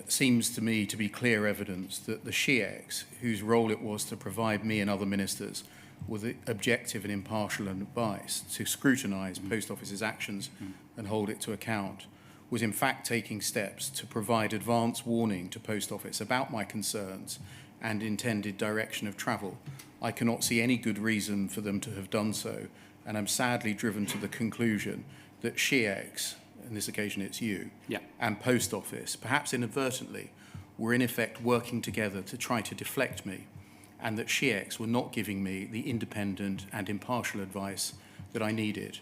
seems to me to be clear evidence that the SHEEX, whose role it was to provide me and other ministers with objective and impartial advice to scrutinise Post Office's actions and hold it to account, was in fact taking steps to provide advance warning to Post Office about my concerns and intended direction of travel. I cannot see any good reason for them to have done so, and I'm sadly driven to the conclusion that SHEEX, on this occasion it's you, and Post Office, perhaps inadvertently, were in effect working together to try to deflect me, and that SHEEX were not giving me the independent and impartial advice that I needed.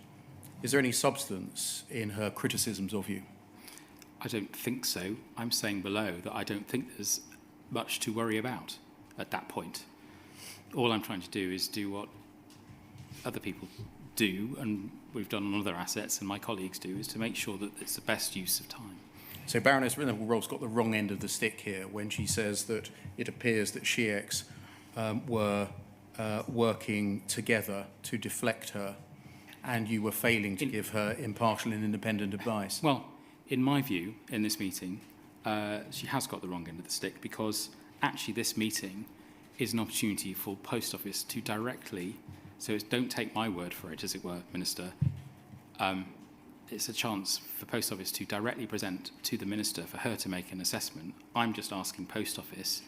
Is there any substance in her criticisms of you? I don't think so. I'm saying below that I don't think there's much to worry about at that point. All I'm trying to do is do what other people do, and we've done on other assets, and my colleagues do, is to make sure that it's the best use of time. So Baroness Neville-Rolfe's got the wrong end of the stick here when she says that it appears that SHEEX were working together to deflect her, and you were failing to give her impartial and independent advice. Well, in my view, in this meeting, she has got the wrong end of the stick, because actually this meeting is an opportunity for Post Office to directly, so don't take my word for it, as it were, Minister, it's a chance for Post Office to directly present to the Minister for her to make an assessment. I'm just asking Post Office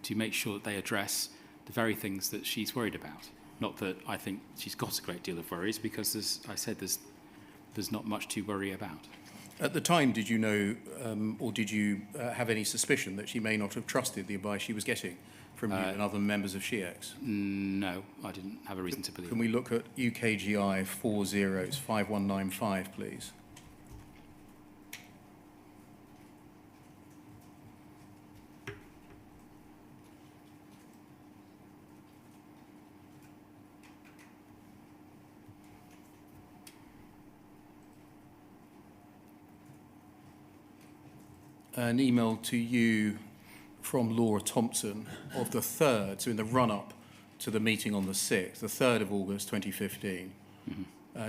to make sure that they address the very things that she's worried about. Not that I think she's got a great deal of worries, because, as I said, there's not much to worry about. At the time, did you know, or did you have any suspicion that she may not have trusted the advice she was getting from you and other members of SHEEX? No, I didn't have a reason to believe. Can we look at UKGI 405195, please? An email to you from Laura Thompson of the 3rd, so in the run-up to the meeting on the 6th, the 3rd of August 2015.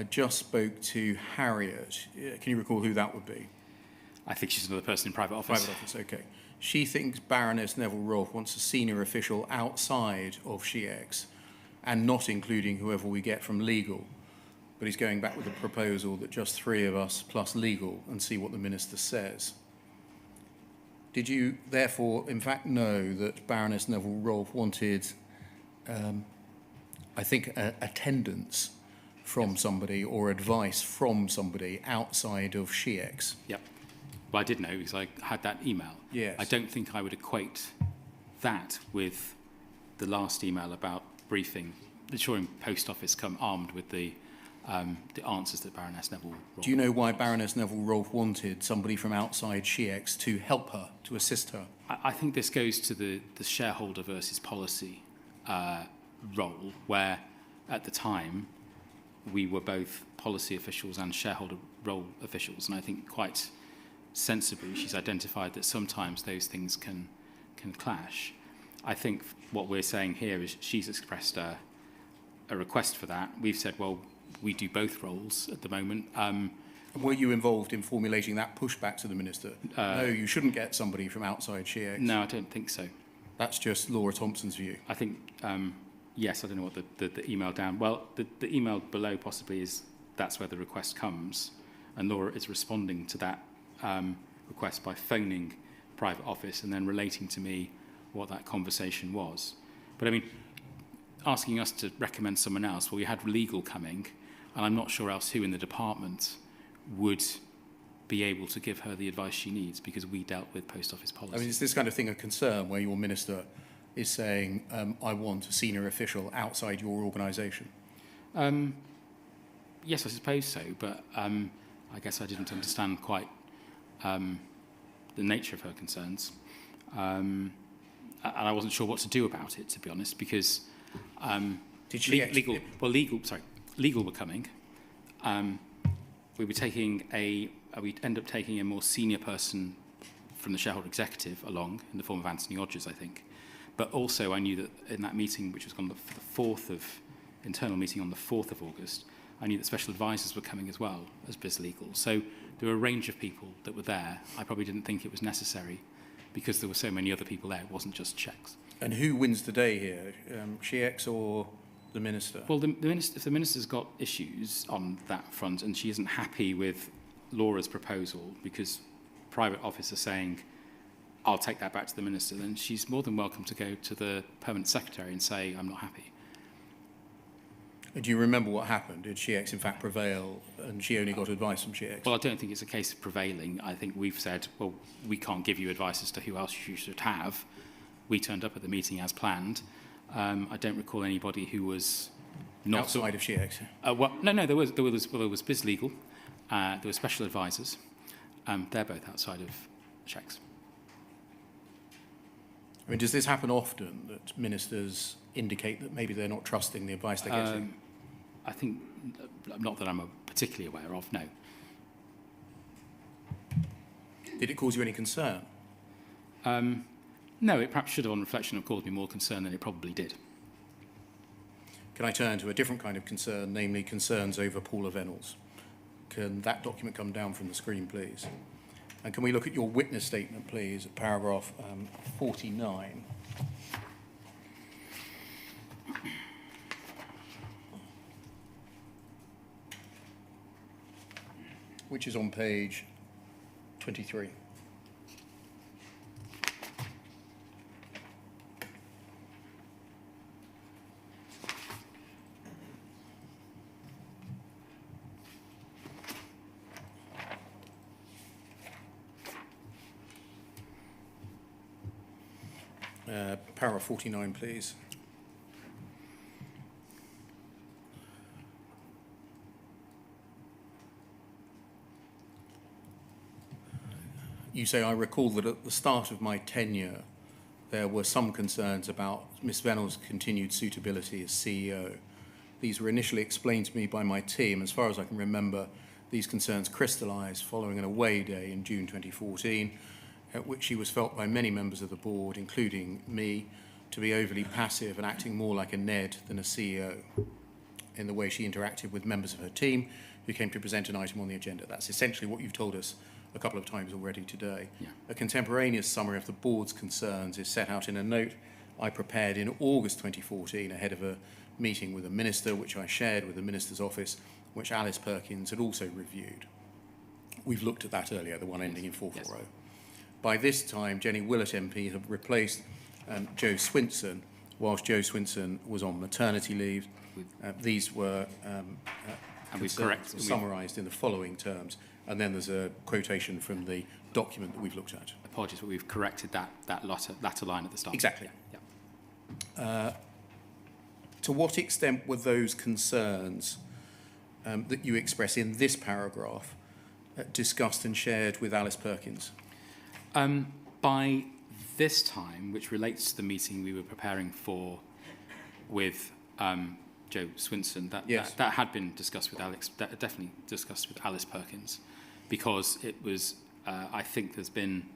Just spoke to Harriet. Can you recall who that would be? I think she's another person in private office. Private office, okay. She thinks Baroness Neville-Rolfe wants a senior official outside of SHEEX and not including whoever we get from legal. But he's going back with a proposal that just 3 of us plus legal and see what the Minister says. Did you, therefore, in fact, know that Baroness Neville-Rolfe wanted, I think, attendance from somebody or advice from somebody outside of SHEEX? Yep. Well, I did know because I had that email. Yes. I don't think I would equate that with the last email about briefing, ensuring Post Office come armed with the answers that Baroness Neville-Rolfe. Do you know why Baroness Neville-Rolfe wanted somebody from outside SHEEX to help her, to assist her? I think this goes to the shareholder versus policy role, where at the time we were both policy officials and shareholder role officials, and I think quite sensibly she's identified that sometimes those things can clash. I think what we're saying here is she's expressed a request for that. We've said, well, we do both roles at the moment. Were you involved in formulating that pushback to the Minister? No, you shouldn't get somebody from outside SHEEX. No, I don't think so. That's just Laura Thompson's view. I think, yes, I don't know what the email down. Well, the email below possibly is that's where the request comes, and Laura is responding to that request by phoning private office and then relating to me what that conversation was. But I mean, asking us to recommend someone else, well, we had legal coming, and I'm not sure else who in the department would be able to give her the advice she needs, because we dealt with Post Office policy. I mean, is this kind of thing a concern where your Minister is saying, I want a senior official outside your organisation? Yes, I suppose so, but I guess I didn't understand quite the nature of her concerns. And I wasn't sure what to do about it, to be honest, because Did she legal were coming. We'd end up taking a more senior person from the shareholder executive along in the form of Anthony Odgers, I think. But also I knew that in that meeting, which was on the 4th of, internal meeting on the 4th of August, I knew that special advisors were coming as well as biz legal. So there were a range of people that were there. I probably didn't think it was necessary because there were so many other people there. It wasn't just checks. And who wins the day here, SHEX or the Minister? Well, if the Minister's got issues on that front and she isn't happy with Laura's proposal because private office are saying, I'll take that back to the Minister, then she's more than welcome to go to the Permanent Secretary and say, I'm not happy. Do you remember what happened? Did SHEX in fact prevail and she only got advice from SHEX? Well, I don't think it's a case of prevailing. I think we've said, well, we can't give you advice as to who else you should have. We turned up at the meeting as planned. I don't recall anybody who was not outside of SHEX. Well, no. There was biz legal. There were special advisors. They're both outside of SHEX. I mean, does this happen often that ministers indicate that maybe they're not trusting the advice they're getting? I think not that I'm particularly aware of. No. Did it cause you any concern? No, it perhaps should have, on reflection, have caused me more concern than it probably did. Can I turn to a different kind of concern, namely concerns over Paula Venables? Can that document come down from the screen, please? And can we look at your witness statement, please, at paragraph 49? Which is on page 23. Paragraph 49, please. You say, I recall that at the start of my tenure, there were some concerns about Ms. Venables' continued suitability as CEO. These were initially explained to me by my team. As far as I can remember, these concerns crystallised following an away day in June 2014, at which she was felt by many members of the board, including me, to be overly passive and acting more like a Ned than a CEO in the way she interacted with members of her team who came to present an item on the agenda. That's essentially what you've told us a couple of times already today. Yeah. A contemporaneous summary of the board's concerns is set out in a note I prepared in August 2014 ahead of a meeting with a minister, which I shared with the minister's office, which Alice Perkins had also reviewed. We've looked at that earlier, the one ending in 440. Yes. By this time, Jenny Willett MP had replaced Joe Swinson, whilst Joe Swinson was on maternity leave. These were summarised in the following terms, and then there's a quotation from the document that we've looked at. Apologies, but we've corrected that latter line at the start. Exactly. Yeah. To what extent were those concerns that you express in this paragraph discussed and shared with Alice Perkins? By this time, which relates to the meeting we were preparing for with Joe Swinson, that had been discussed with Alex, definitely discussed with Alice Perkins, because it was, I think there's been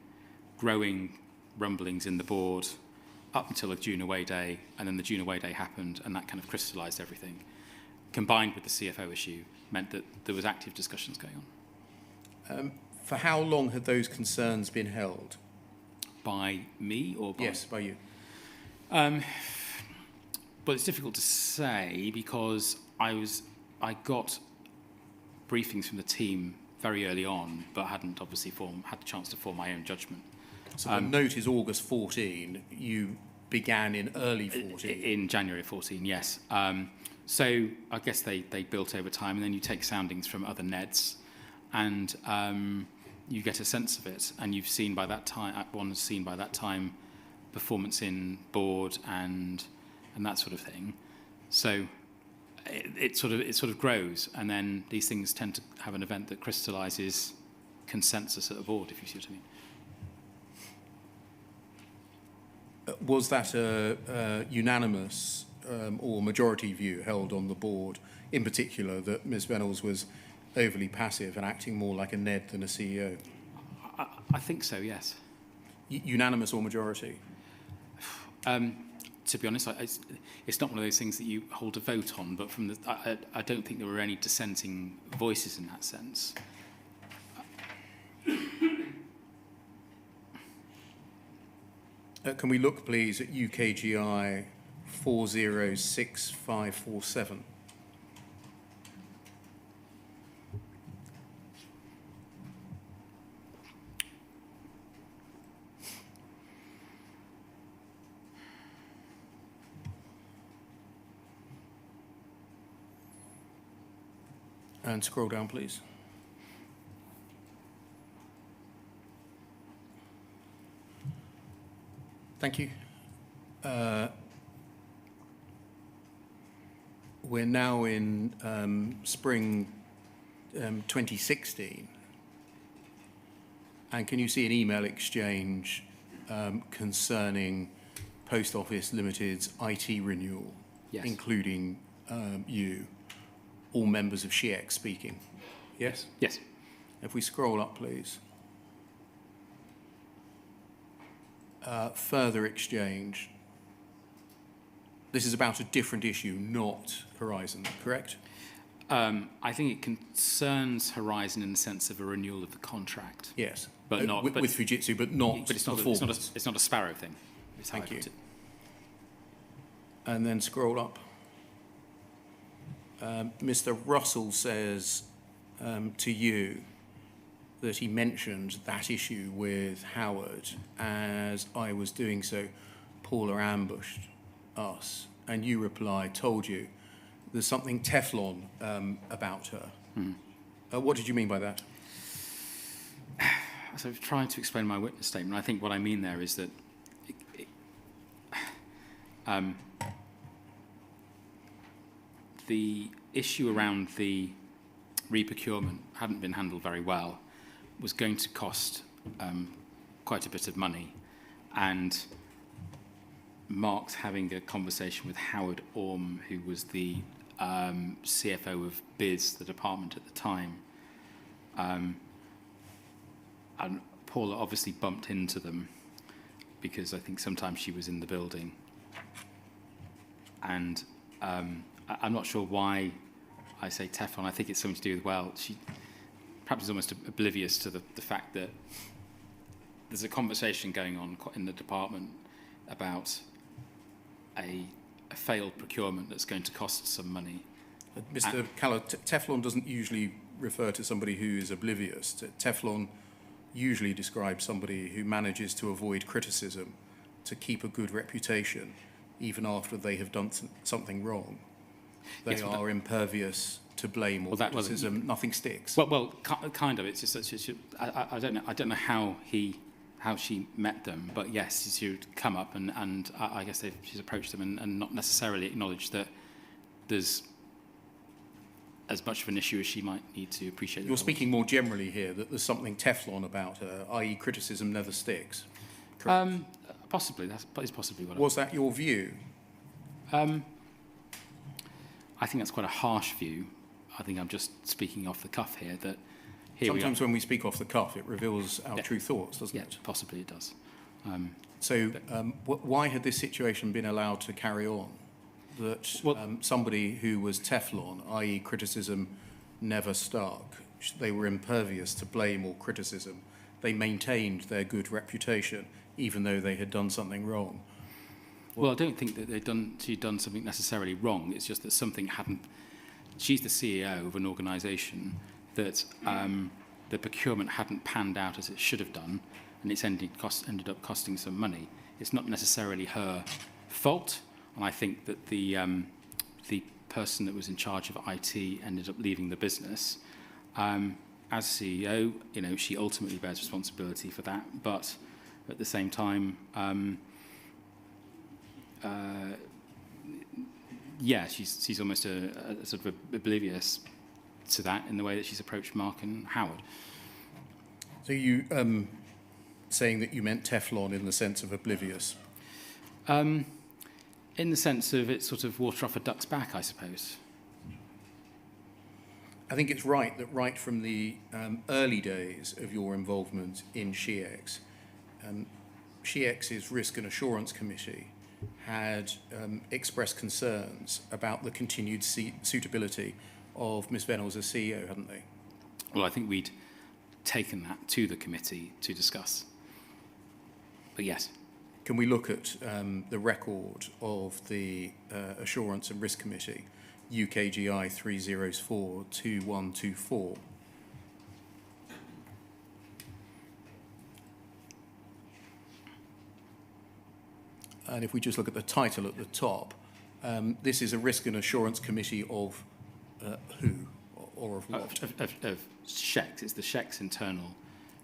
growing rumblings in the board up until the June away day, and then the June away day happened, and that kind of crystallised everything. Combined with the CFO issue, meant that there was active discussions going on. For how long had those concerns been held? By me or by... Yes, by you. But it's difficult to say because I got briefings from the team very early on, but hadn't obviously had the chance to form my own judgment. So the note is August 14. You began in early 14. In January 14, yes. So I guess they built over time, and then you take soundings from other NEDs, and you get a sense of it. And you've seen by that time, one has seen by that time, performance in board and that sort of thing. So it sort of grows, and then these things tend to have an event that crystallises consensus at a board, if you see what I mean. Was that a unanimous or majority view held on the board, in particular that Ms Reynolds was overly passive and acting more like a Ned than a CEO? I think so, yes. Unanimous or majority? To be honest, it's not one of those things that you hold a vote on, but I don't think there were any dissenting voices in that sense. Can we look, please, at UKGI 406547? And scroll down, please. Thank you. We're now in spring 2016. And can you see an email exchange concerning Post Office Limited's IT renewal, Yes. including you, all members of SHIEC speaking? Yes? Yes. If we scroll up, please. Further exchange. This is about a different issue, not Horizon, correct? I think it concerns Horizon in the sense of a renewal of the contract. Yes. But not with Fujitsu, but not. But it's not a Sparrow thing. Thank you. And then scroll up. Mr. Russell says to you that he mentioned that issue with Howard. As I was doing so, Paula ambushed us, and you replied, told you, there's something Teflon about her. What did you mean by that? So I've tried to explain my witness statement. I think what I mean there is that the issue around the reprocurement hadn't been handled very well, was going to cost quite a bit of money, and Mark's having a conversation with Howard Orme, who was the CFO of BIS, the department at the time, and Paula obviously bumped into them because I think sometimes she was in the building, and I'm not sure why I say Teflon. I think it's something to do with, well, she perhaps is almost oblivious to the fact that there's a conversation going on in the department about a failed procurement that's going to cost some money. Mr. Callow, Teflon doesn't usually refer to somebody who is oblivious. Teflon usually describes somebody who manages to avoid criticism, to keep a good reputation, even after they have done something wrong. They are impervious to blame or criticism. Nothing sticks. Well, kind of. It's just I don't know how she met them, but yes, she would come up and I guess she's approached them and not necessarily acknowledged that there's as much of an issue as she might need to appreciate. You're speaking more generally here, that there's something Teflon about her, i.e. criticism never sticks. Possibly. That is possibly what Was that your view? I think that's quite a harsh view. I think I'm just speaking off the cuff here. That sometimes when we speak off the cuff, it reveals our true thoughts, doesn't it? Possibly it does. Why had this situation been allowed to carry on? That somebody who was Teflon, i.e. criticism never stuck, they were impervious to blame or criticism, they maintained their good reputation even though they had done something wrong. Well, I don't think that she'd done something necessarily wrong. It's just that something hadn't. She's the CEO of an organisation that the procurement hadn't panned out as it should have done, and it's ended up costing some money. It's not necessarily her fault, and I think that the person that was in charge of IT ended up leaving the business. As CEO, she ultimately bears responsibility for that, but at the same time, she's almost a sort of oblivious to that in the way that she's approached Mark and Howard. So you saying that you meant Teflon in the sense of oblivious? In the sense of it's sort of water off a duck's back, I suppose. I think it's right that right from the early days of your involvement in SHEEX, SHEEX's Risk and Assurance Committee had expressed concerns about the continued suitability of Ms Venables as CEO, hadn't they? Well, I think we'd taken that to the committee to discuss. But yes. Can we look at the record of the Assurance and Risk Committee, UKGI 304-2124? And if we just look at the title at the top, this is a Risk and Assurance Committee of who or of what? Of SHEEX. It's the SHEEX Internal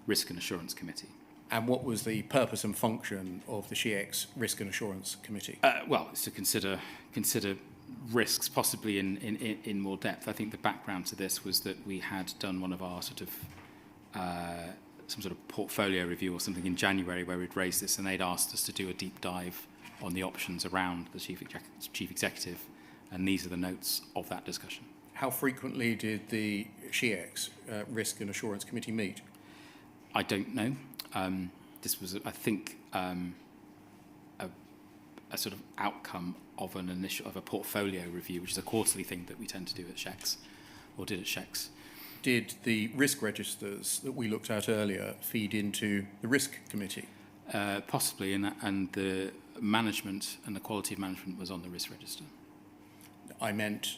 Risk and Assurance Committee. And what was the purpose and function of the SHEEX Risk and Assurance Committee? Well, it's to consider risks possibly in more depth. I think the background to this was that we had done one of our sort of some sort of portfolio review or something in January where we'd raised this, and they'd asked us to do a deep dive on the options around the chief executive, and these are the notes of that discussion. How frequently did the SHEEX Risk and Assurance Committee meet? I don't know. This was, I think, a sort of outcome of a portfolio review, which is a quarterly thing that we tend to do at SHEEX, or did at SHEEX. Did the risk registers that we looked at earlier feed into the risk committee? Possibly, and the management and the quality of management was on the risk register. I meant,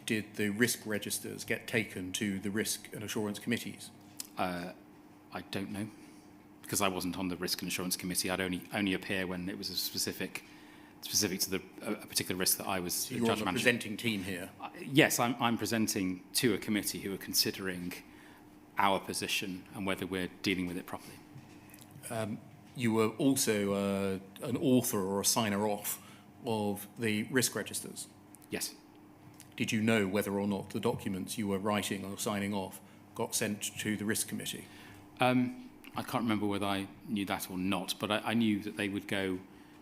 did the risk registers get taken to the risk and assurance committees? I don't know, because I wasn't on the risk and assurance committee. I'd only appear when it was a specific to a particular risk that I was. So you're on the presenting team here. Yes, I'm presenting to a committee who are considering our position and whether we're dealing with it properly. You were also an author or a signer off of the risk registers. Yes. Did you know whether or not the documents you were writing or signing off got sent to the risk committee? I can't remember whether I knew that or not, but I knew that they would go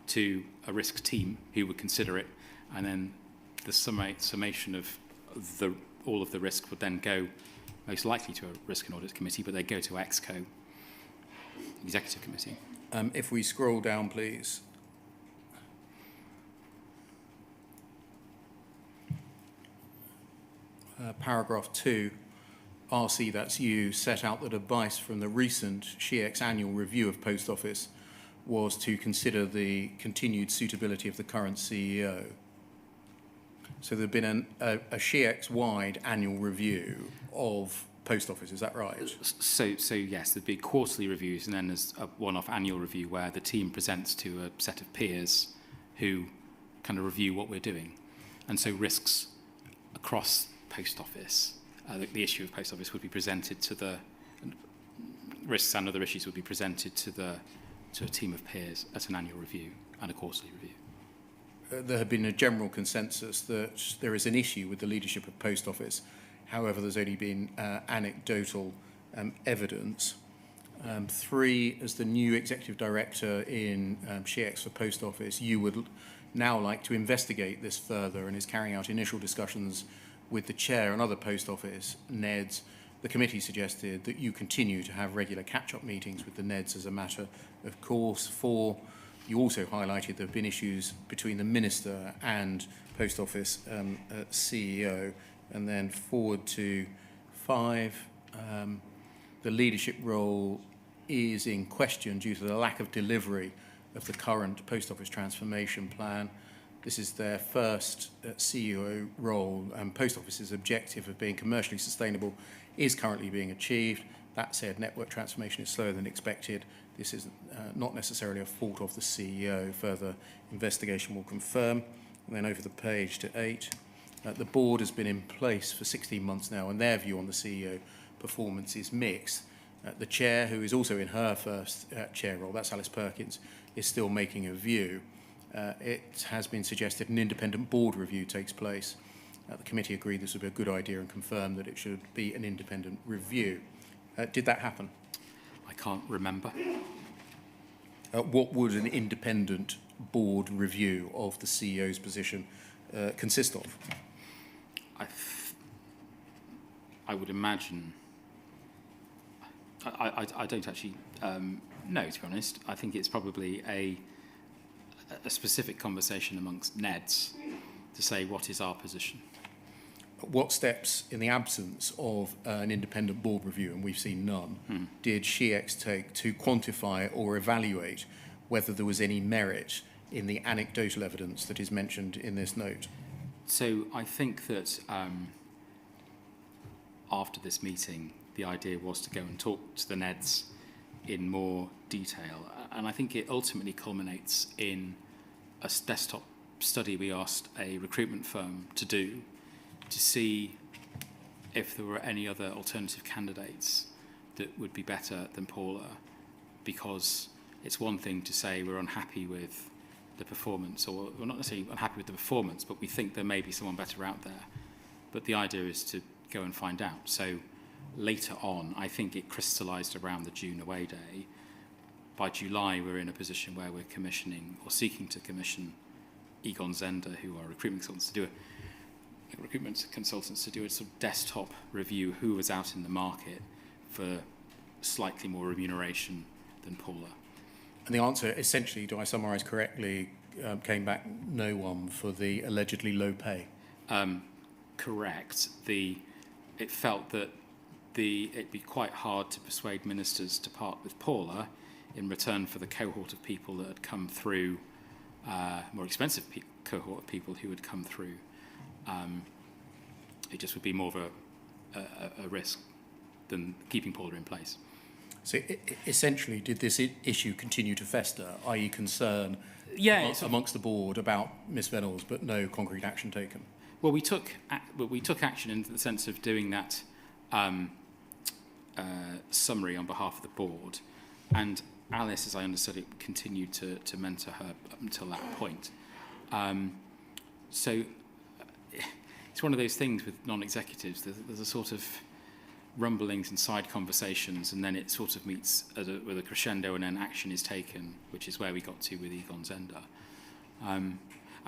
to a risk team who would consider it, and then the summation of all of the risk would then go most likely to a risk and audit committee, but they go to ExCo, executive committee. If we scroll down, please. Paragraph 2, RC, that's you, set out that advice from the recent SHEEX annual review of Post Office was to consider the continued suitability of the current CEO. So there had been a SHEEX-wide annual review of Post Office, is that right? So yes, there'd be quarterly reviews, and then there's a one-off annual review where the team presents to a set of peers who kind of review what we're doing. And so risks across Post Office, the issue of Post Office would be presented to the risks and other issues would be presented to a team of peers at an annual review and a quarterly review. There had been a general consensus that there is an issue with the leadership of Post Office. However, there's only been anecdotal evidence. 3, as the new executive director in SHEEX for Post Office, you would now like to investigate this further and is carrying out initial discussions with the chair and other Post Office NEDs. The committee suggested that you continue to have regular catch-up meetings with the NEDs as a matter of course. 4, you also highlighted there have been issues between the Minister and Post Office CEO. And then forward to 5, the leadership role is in question due to the lack of delivery of the current Post Office transformation plan. This is their first CEO role, and Post Office's objective of being commercially sustainable is currently being achieved. That said, network transformation is slower than expected. This is not necessarily a fault of the CEO. Further investigation will confirm. And then over the page to 8. The board has been in place for 16 months now, and their view on the CEO performance is mixed. The chair, who is also in her first chair role, that's Alice Perkins, is still making a view. It has been suggested an independent board review takes place. The committee agreed this would be a good idea and confirmed that it should be an independent review. Did that happen? I can't remember. What would an independent board review of the CEO's position consist of? I would imagine. I don't actually know, to be honest. I think it's probably a specific conversation amongst NEDs to say what is our position. What steps, in the absence of an independent board review, and we've seen none, did SheEx take to quantify or evaluate whether there was any merit in the anecdotal evidence that is mentioned in this note? So I think that after this meeting, the idea was to go and talk to the NEDs in more detail. And I think it ultimately culminates in a desktop study we asked a recruitment firm to do to see if there were any other alternative candidates that would be better than Paula, because it's one thing to say we're unhappy with the performance, or we're not necessarily unhappy with the performance, but we think there may be someone better out there. But the idea is to go and find out. So later on, I think it crystallised around the June away day. By July, we're in a position where we're commissioning or seeking to commission Egon Zender, who are recruitment consultants, to do a sort of desktop review who was out in the market for slightly more remuneration than Paula. And the answer, essentially, do I summarise correctly, came back no one for the allegedly low pay? Correct. It felt that it'd be quite hard to persuade ministers to part with Paula in return for the cohort of people that had come through, more expensive cohort of people who had come through. It just would be more of a risk than keeping Paula in place. So essentially, did this issue continue to fester, i.e. concern amongst the board about Ms Venables, but no concrete action taken? Well, we took action in the sense of doing that summary on behalf of the board, and Alice, as I understood it, continued to mentor her up until that point. So it's one of those things with non-executives. There's a sort of rumblings and side conversations, and then it sort of meets with a crescendo, and then action is taken, which is where we got to with Egon Zender. I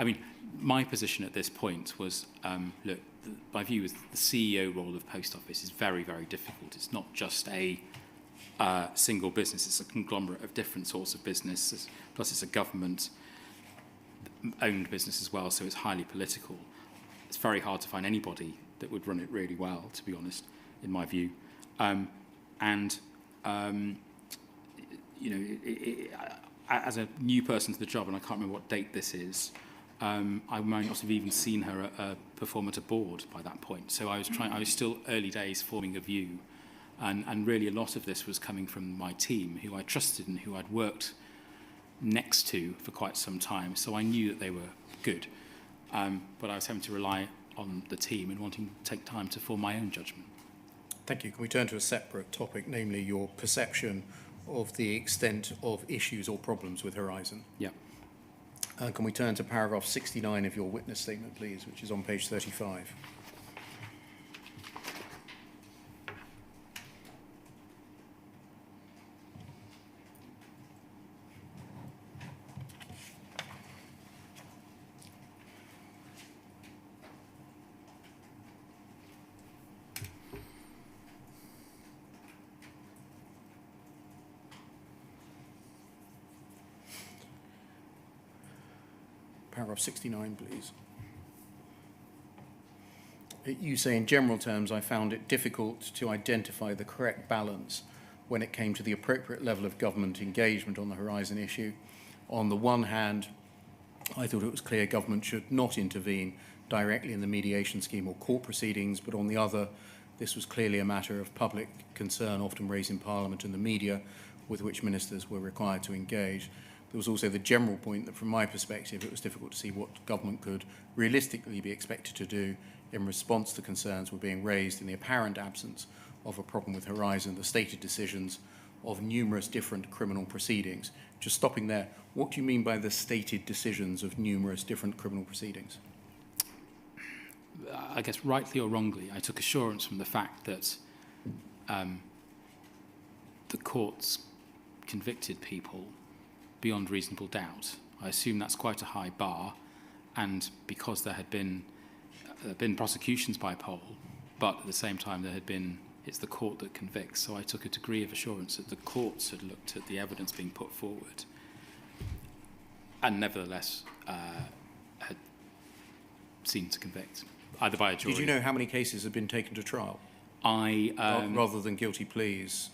mean, my position at this point was, look, my view is the CEO role of Post Office is very, very difficult. It's not just a single business. It's a conglomerate of different sorts of businesses, plus it's a government-owned business as well, so it's highly political. It's very hard to find anybody that would run it really well, to be honest, in my view. As a new person to the job, and I can't remember what date this is, I might not have even seen her perform at a board by that point. So I was still early days forming a view. And really a lot of this was coming from my team, who I trusted and who I'd worked next to for quite some time. So I knew that they were good. But I was having to rely on the team and wanting to take time to form my own judgment. Thank you. Can we turn to a separate topic, namely your perception of the extent of issues or problems with Horizon? Yeah. Can we turn to paragraph 69 of your witness statement, please, which is on page 35? Paragraph 69, please. You say, in general terms, I found it difficult to identify the correct balance when it came to the appropriate level of government engagement on the Horizon issue. On the one hand, I thought it was clear government should not intervene directly in the mediation scheme or court proceedings, but on the other, this was clearly a matter of public concern, often raised in Parliament and the media, with which ministers were required to engage. There was also the general point that, from my perspective, it was difficult to see what government could realistically be expected to do in response to concerns were being raised in the apparent absence of a problem with Horizon, the stated decisions of numerous different criminal proceedings. Just stopping there, what do you mean by the stated decisions of numerous different criminal proceedings? I guess rightly or wrongly, I took assurance from the fact that the courts convicted people beyond reasonable doubt. I assume that's quite a high bar, and because there had been prosecutions by poll, but at the same time it's the court that convicts. So I took a degree of assurance that the courts had looked at the evidence being put forward, and nevertheless had seemed to convict, either by a jury. Did you know how many cases had been taken to trial? Rather than guilty pleas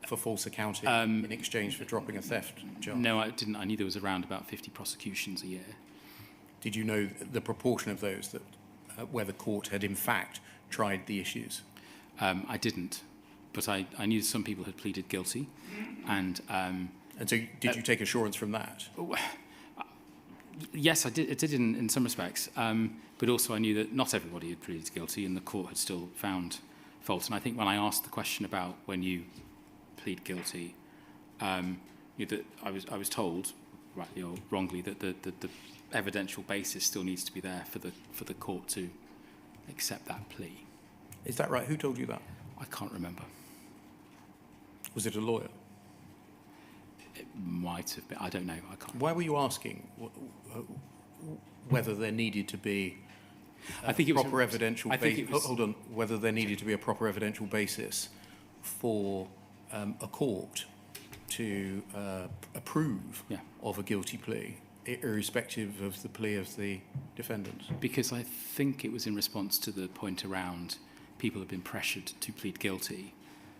for false accounting in exchange for dropping a theft charge? No, I didn't. I knew there was around about 50 prosecutions a year. Did you know the proportion of those that where the court had in fact tried the issues? I didn't, but I knew some people had pleaded guilty, and so did you take assurance from that? Yes, I did. It did in some respects, but also I knew that not everybody had pleaded guilty, and the court had still found fault. And I think when I asked the question about when you plead guilty, that I was told, rightly or wrongly, that the evidential basis still needs to be there for the court to accept that plea. Is that right? Who told you that? I can't remember. Was it a lawyer? It might have been. I don't know. I can't. Why were you asking whether there needed to be whether there needed to be a proper evidential basis for a court to approve of a guilty plea, irrespective of the plea of the defendant? Because I think it was in response to the point around people have been pressured to plead guilty.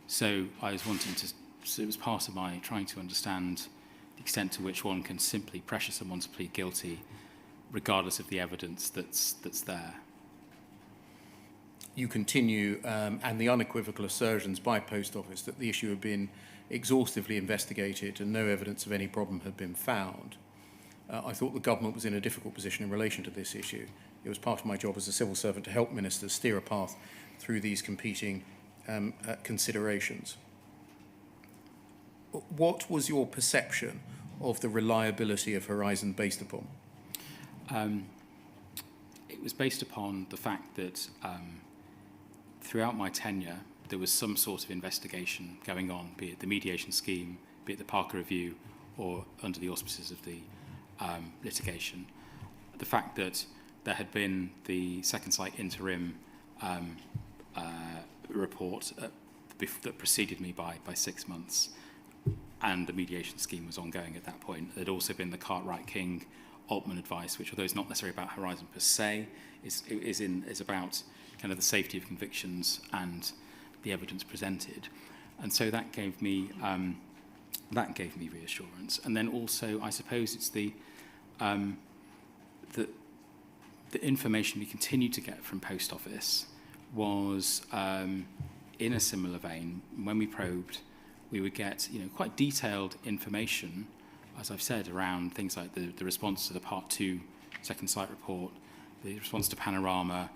So I was wanting to, so it was part of my trying to understand the extent to which one can simply pressure someone to plead guilty regardless of the evidence that's there. You continue, and the unequivocal assertions by Post Office that the issue had been exhaustively investigated and no evidence of any problem had been found. I thought the government was in a difficult position in relation to this issue. It was part of my job as a civil servant to help ministers steer a path through these competing considerations. What was your perception of the reliability of Horizon based upon? It was based upon the fact that throughout my tenure there was some sort of investigation going on, be it the mediation scheme, be it the Parker Review, or under the auspices of the litigation. The fact that there had been the Second Sight interim report that preceded me by 6 months, and the mediation scheme was ongoing at that point. There had also been the Cartwright-King Altman advice, which, although it's not necessarily about Horizon per se, is about kind of the safety of convictions and the evidence presented, and so that gave me reassurance. And then also, I suppose it's the information we continued to get from Post Office was in a similar vein. When we probed, we would get quite detailed information, as I've said, around things like the response to the Part 2 Second Sight report, the response to Panorama,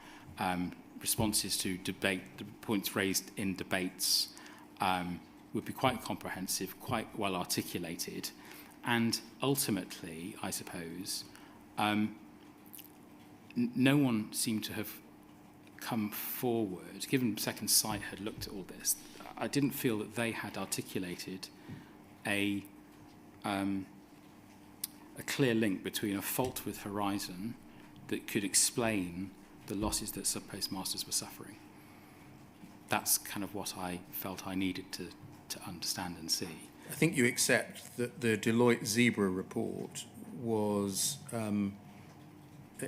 responses to debate, the points raised in debates would be quite comprehensive, quite well articulated, and ultimately, I suppose, no one seemed to have come forward, given Second Sight had looked at all this. I didn't feel that they had articulated a clear link between a fault with Horizon that could explain the losses that sub-postmasters were suffering. That's kind of what I felt I needed to understand and see. I think you accept that the Deloitte Zebra report was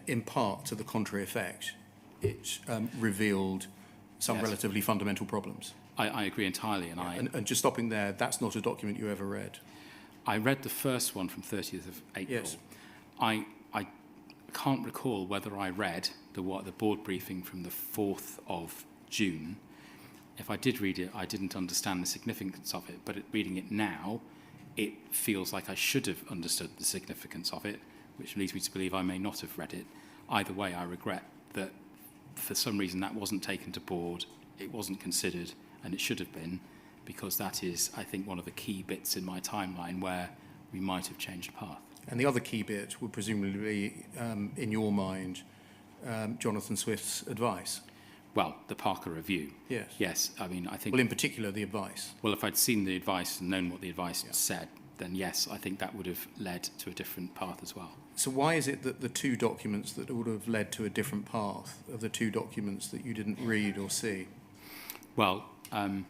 in part to the contrary effect. It revealed some relatively fundamental problems. I agree entirely. And just stopping there, that's not a document you ever read. I read the first one from 30th of April. Yes. I can't recall whether I read the board briefing from the 4th of June. If I did read it, I didn't understand the significance of it, but reading it now, it feels like I should have understood the significance of it, which leads me to believe I may not have read it. Either way, I regret that for some reason that wasn't taken to board, it wasn't considered, and it should have been, because that is, I think, one of the key bits in my timeline where we might have changed path. And the other key bit would presumably be, in your mind, Jonathan Swift's advice. Well, the Parker Review. Yes. Yes, I mean, I think... Well, in particular, the advice. Well, if I'd seen the advice and known what the advice said, then yes, I think that would have led to a different path as well. So why is it that the two documents that would have led to a different path are the two documents that you didn't read or see? Well, the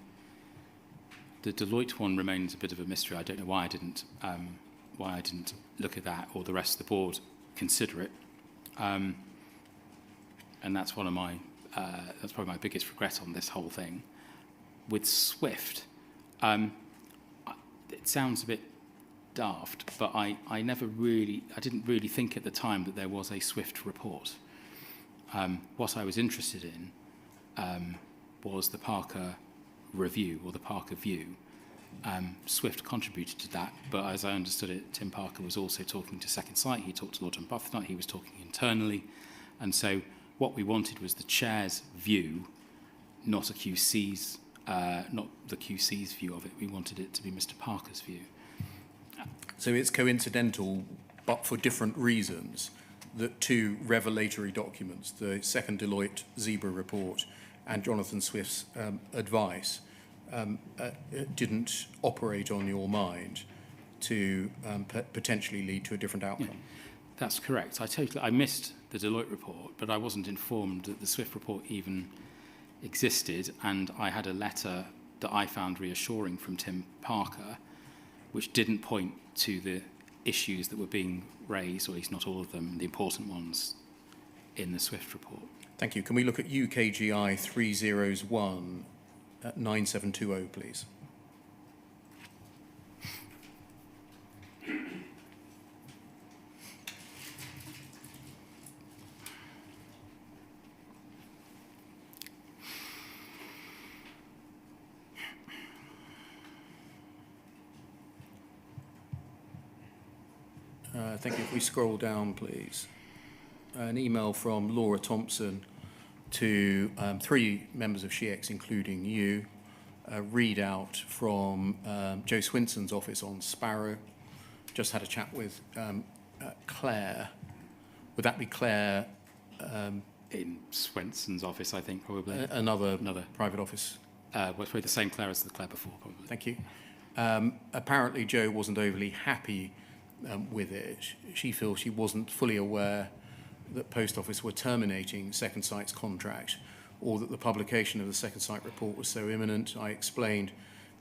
Deloitte one remains a bit of a mystery. I don't know why I didn't look at that, or the rest of the board consider it. And that's one of my that's probably my biggest regret on this whole thing. With Swift, it sounds a bit daft, but I didn't really think at the time that there was a Swift report. What I was interested in was the Parker review, or the Parker view. Swift contributed to that, but as I understood it, Tim Parker was also talking to Second Sight. He talked to Lord Arbuthnot. He was talking internally, and so what we wanted was the chair's view, not a QC's, not the QC's view of it. We wanted it to be Mr. Parker's view. So it's coincidental, but for different reasons, that two revelatory documents, the second Deloitte Zebra report and Jonathan Swift's advice, didn't operate on your mind to potentially lead to a different outcome. Yeah, that's correct. I missed the Deloitte report, but I wasn't informed that the Swift report even existed, and I had a letter that I found reassuring from Tim Parker, which didn't point to the issues that were being raised, or at least not all of them, the important ones, in the Swift report. Thank you. Can we look at UKGI 301 at 9720, please? Thank you. If we scroll down, please. An email from Laura Thompson to three members of SHEEX, including you. A readout from Joe Swinson's office on Sparrow. Just had a chat with Claire. Would that be Claire? In Swenson's office, I think, probably. Another private office. Well, probably the same Claire as the Claire before, probably. Thank you. Apparently, Joe wasn't overly happy with it. She feels she wasn't fully aware that Post Office were terminating Second Sight's contract, or that the publication of the Second Sight report was so imminent. I explained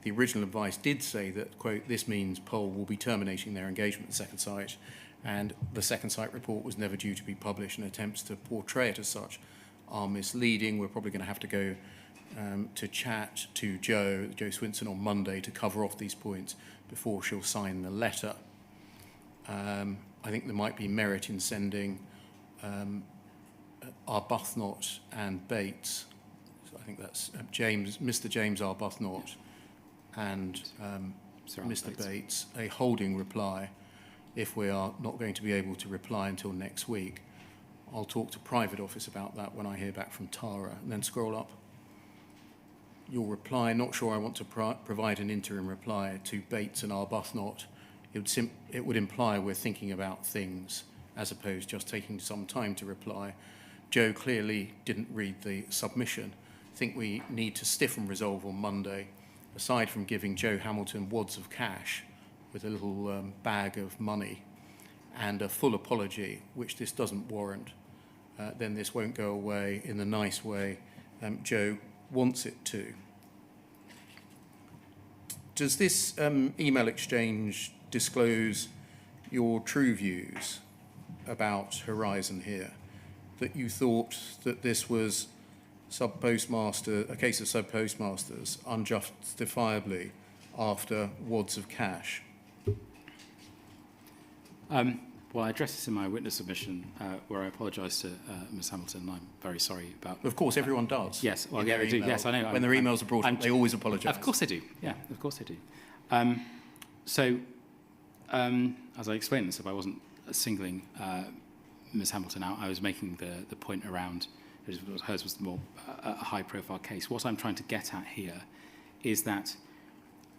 the original advice did say that, quote, this means Pole will be terminating their engagement with Second Sight, and the Second Sight report was never due to be published, and attempts to portray it as such are misleading. We're probably going to have to go to chat to Joe Swinson on Monday to cover off these points before she'll sign the letter. I think there might be merit in sending Arbuthnot and Bates, I think that's Mr. James Arbuthnot and Mr. Bates, a holding reply if we are not going to be able to reply until next week. I'll talk to private office about that when I hear back from Tara. And then scroll up. Your reply, not sure I want to provide an interim reply to Bates and Arbuthnot. It would imply we're thinking about things as opposed to just taking some time to reply. Joe clearly didn't read the submission. I think we need to stiffen resolve on Monday. Aside from giving Joe Hamilton wads of cash with a little bag of money and a full apology, which this doesn't warrant, then this won't go away in the nice way Joe wants it to. Does this email exchange disclose your true views about Horizon here? That you thought that this was a case of sub-postmasters unjustifiably after wads of cash? Well, I addressed this in my witness submission, where I apologise to Ms. Hamilton. I'm very sorry about. Of course, everyone does. Yes, well, yeah, they do. Yes, I know. When their emails are brought up, they always apologise. Of course they do. Yeah, of course they do. As I explained this, if I wasn't singling Ms. Hamilton out, I was making the point around hers was more a high-profile case. What I'm trying to get at here is that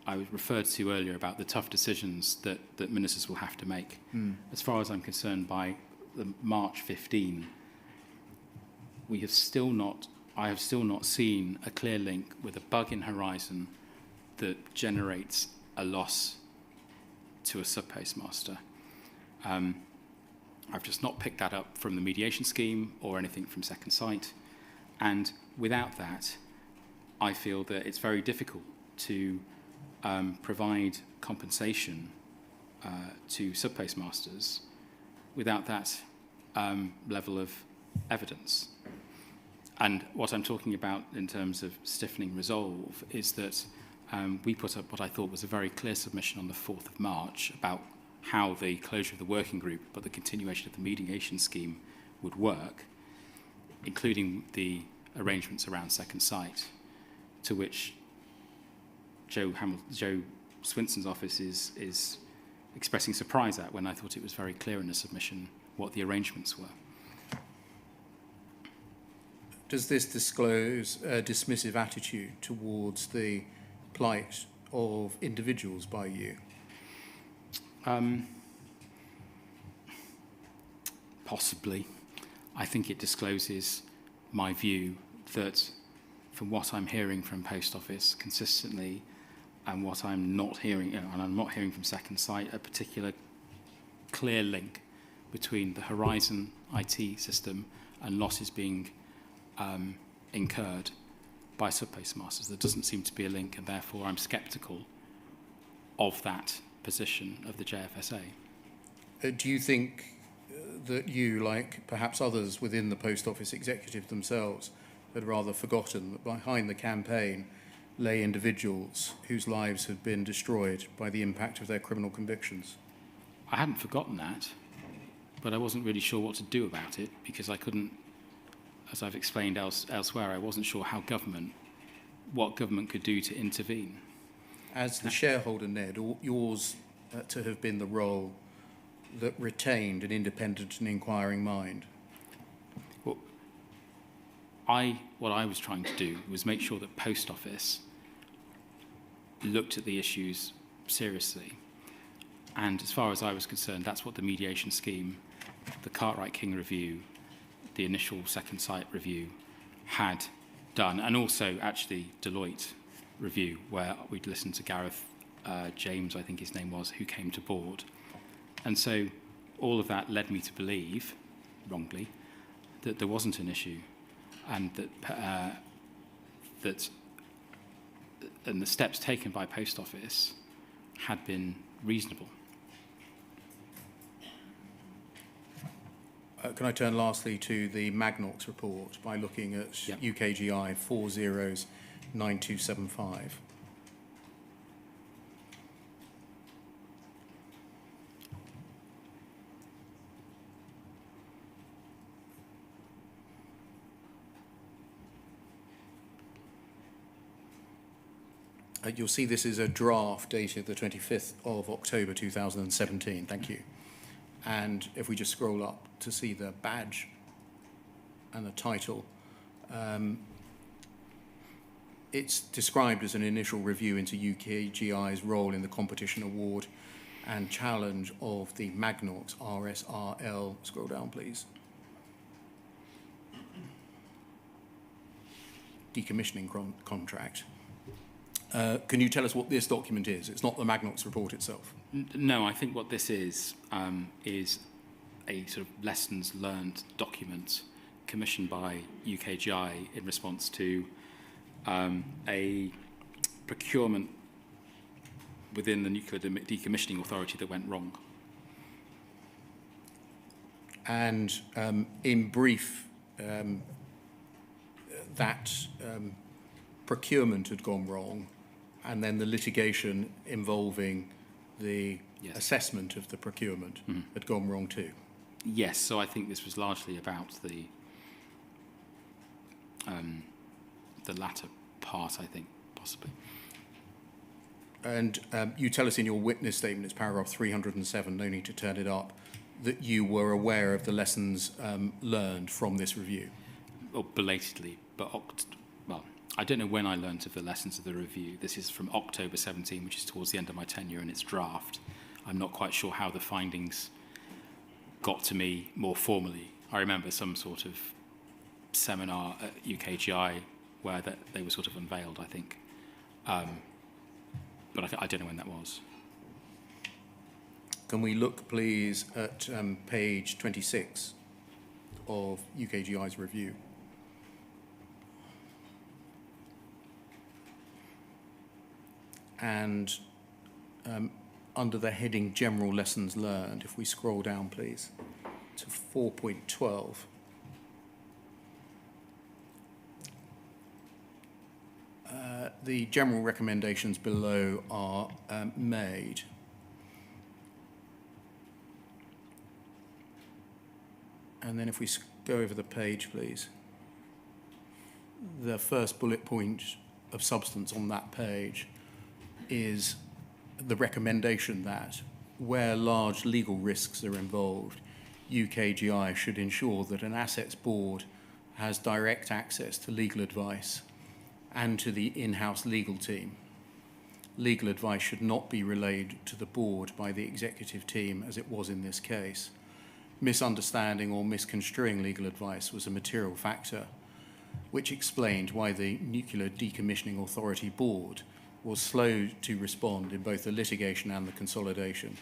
I referred to earlier about the tough decisions that ministers will have to make. As far as I'm concerned, by the March 15, I have still not seen a clear link with a bug in Horizon that generates a loss to a sub-postmaster. I've just not picked that up from the mediation scheme or anything from Second Sight. And without that, I feel that it's very difficult to provide compensation to sub-postmasters without that level of evidence. And what I'm talking about in terms of stiffening resolve is that we put up what I thought was a very clear submission on the 4th of March about how the closure of the working group, but the continuation of the mediation scheme would work, including the arrangements around Second Sight, to which Joe Swinson's office is expressing surprise at, when I thought it was very clear in the submission what the arrangements were. Does this disclose a dismissive attitude towards the plight of individuals by you? Possibly. I think it discloses my view that, from what I'm hearing from Post Office consistently, and what I'm not hearing, and I'm not hearing from Second Sight, a particular clear link between the Horizon IT system and losses being incurred by sub-postmasters. There doesn't seem to be a link, and therefore I'm sceptical of that position of the JFSA. Do you think that you, like perhaps others within the Post Office executive themselves, had rather forgotten that behind the campaign lay individuals whose lives had been destroyed by the impact of their criminal convictions? I hadn't forgotten that, but I wasn't really sure what to do about it, because I couldn't, as I've explained elsewhere, I wasn't sure what government could do to intervene. As the shareholder, Ned, yours to have been the role that retained an independent and inquiring mind. Well, what I was trying to do was make sure that Post Office looked at the issues seriously. And as far as I was concerned, that's what the mediation scheme, the Cartwright-King review, the initial Second Sight review had done, and also actually Deloitte review, where we'd listened to Gareth James, I think his name was, who came to board. And so all of that led me to believe, wrongly, that there wasn't an issue, and that the steps taken by Post Office had been reasonable. Can I turn lastly to the Magnox report by looking at UKGI 409275? You'll see this is a draft dated the 25th of October 2017. Thank you. And if we just scroll up to see the badge and the title, it's described as an initial review into UKGI's role in the competition award and challenge of the Magnox RSRL. Scroll down, please. Decommissioning contract. Can you tell us what this document is? It's not the Magnox report itself. No, I think what this is a sort of lessons learned document commissioned by UKGI in response to a procurement within the Nuclear Decommissioning Authority that went wrong. And in brief, that procurement had gone wrong, and then the litigation involving the assessment of the procurement had gone wrong too. Yes, so I think this was largely about the latter part, I think, possibly. And you tell us in your witness statement, it's paragraph 307, no need to turn it up, that you were aware of the lessons learned from this review. Or belatedly, but I don't know when I learnt of the lessons of the review. This is from October 17, which is towards the end of my tenure, and it's draft. I'm not quite sure how the findings got to me more formally. I remember some sort of seminar at UKGI where they were sort of unveiled, I think. But I don't know when that was. can we look, please, at page 26 of UKGI's review? And under the heading General Lessons Learned, if we scroll down, please, to 4.12. The general recommendations below are made. And then if we go over the page, please, the first bullet point of substance on that page is the recommendation that where large legal risks are involved, UKGI should ensure that an assets board has direct access to legal advice and to the in-house legal team. Legal advice should not be relayed to the board by the executive team, as it was in this case. Misunderstanding or misconstruing legal advice was a material factor, which explained why the Nuclear Decommissioning Authority Board was slow to respond in both the litigation and the consolidation.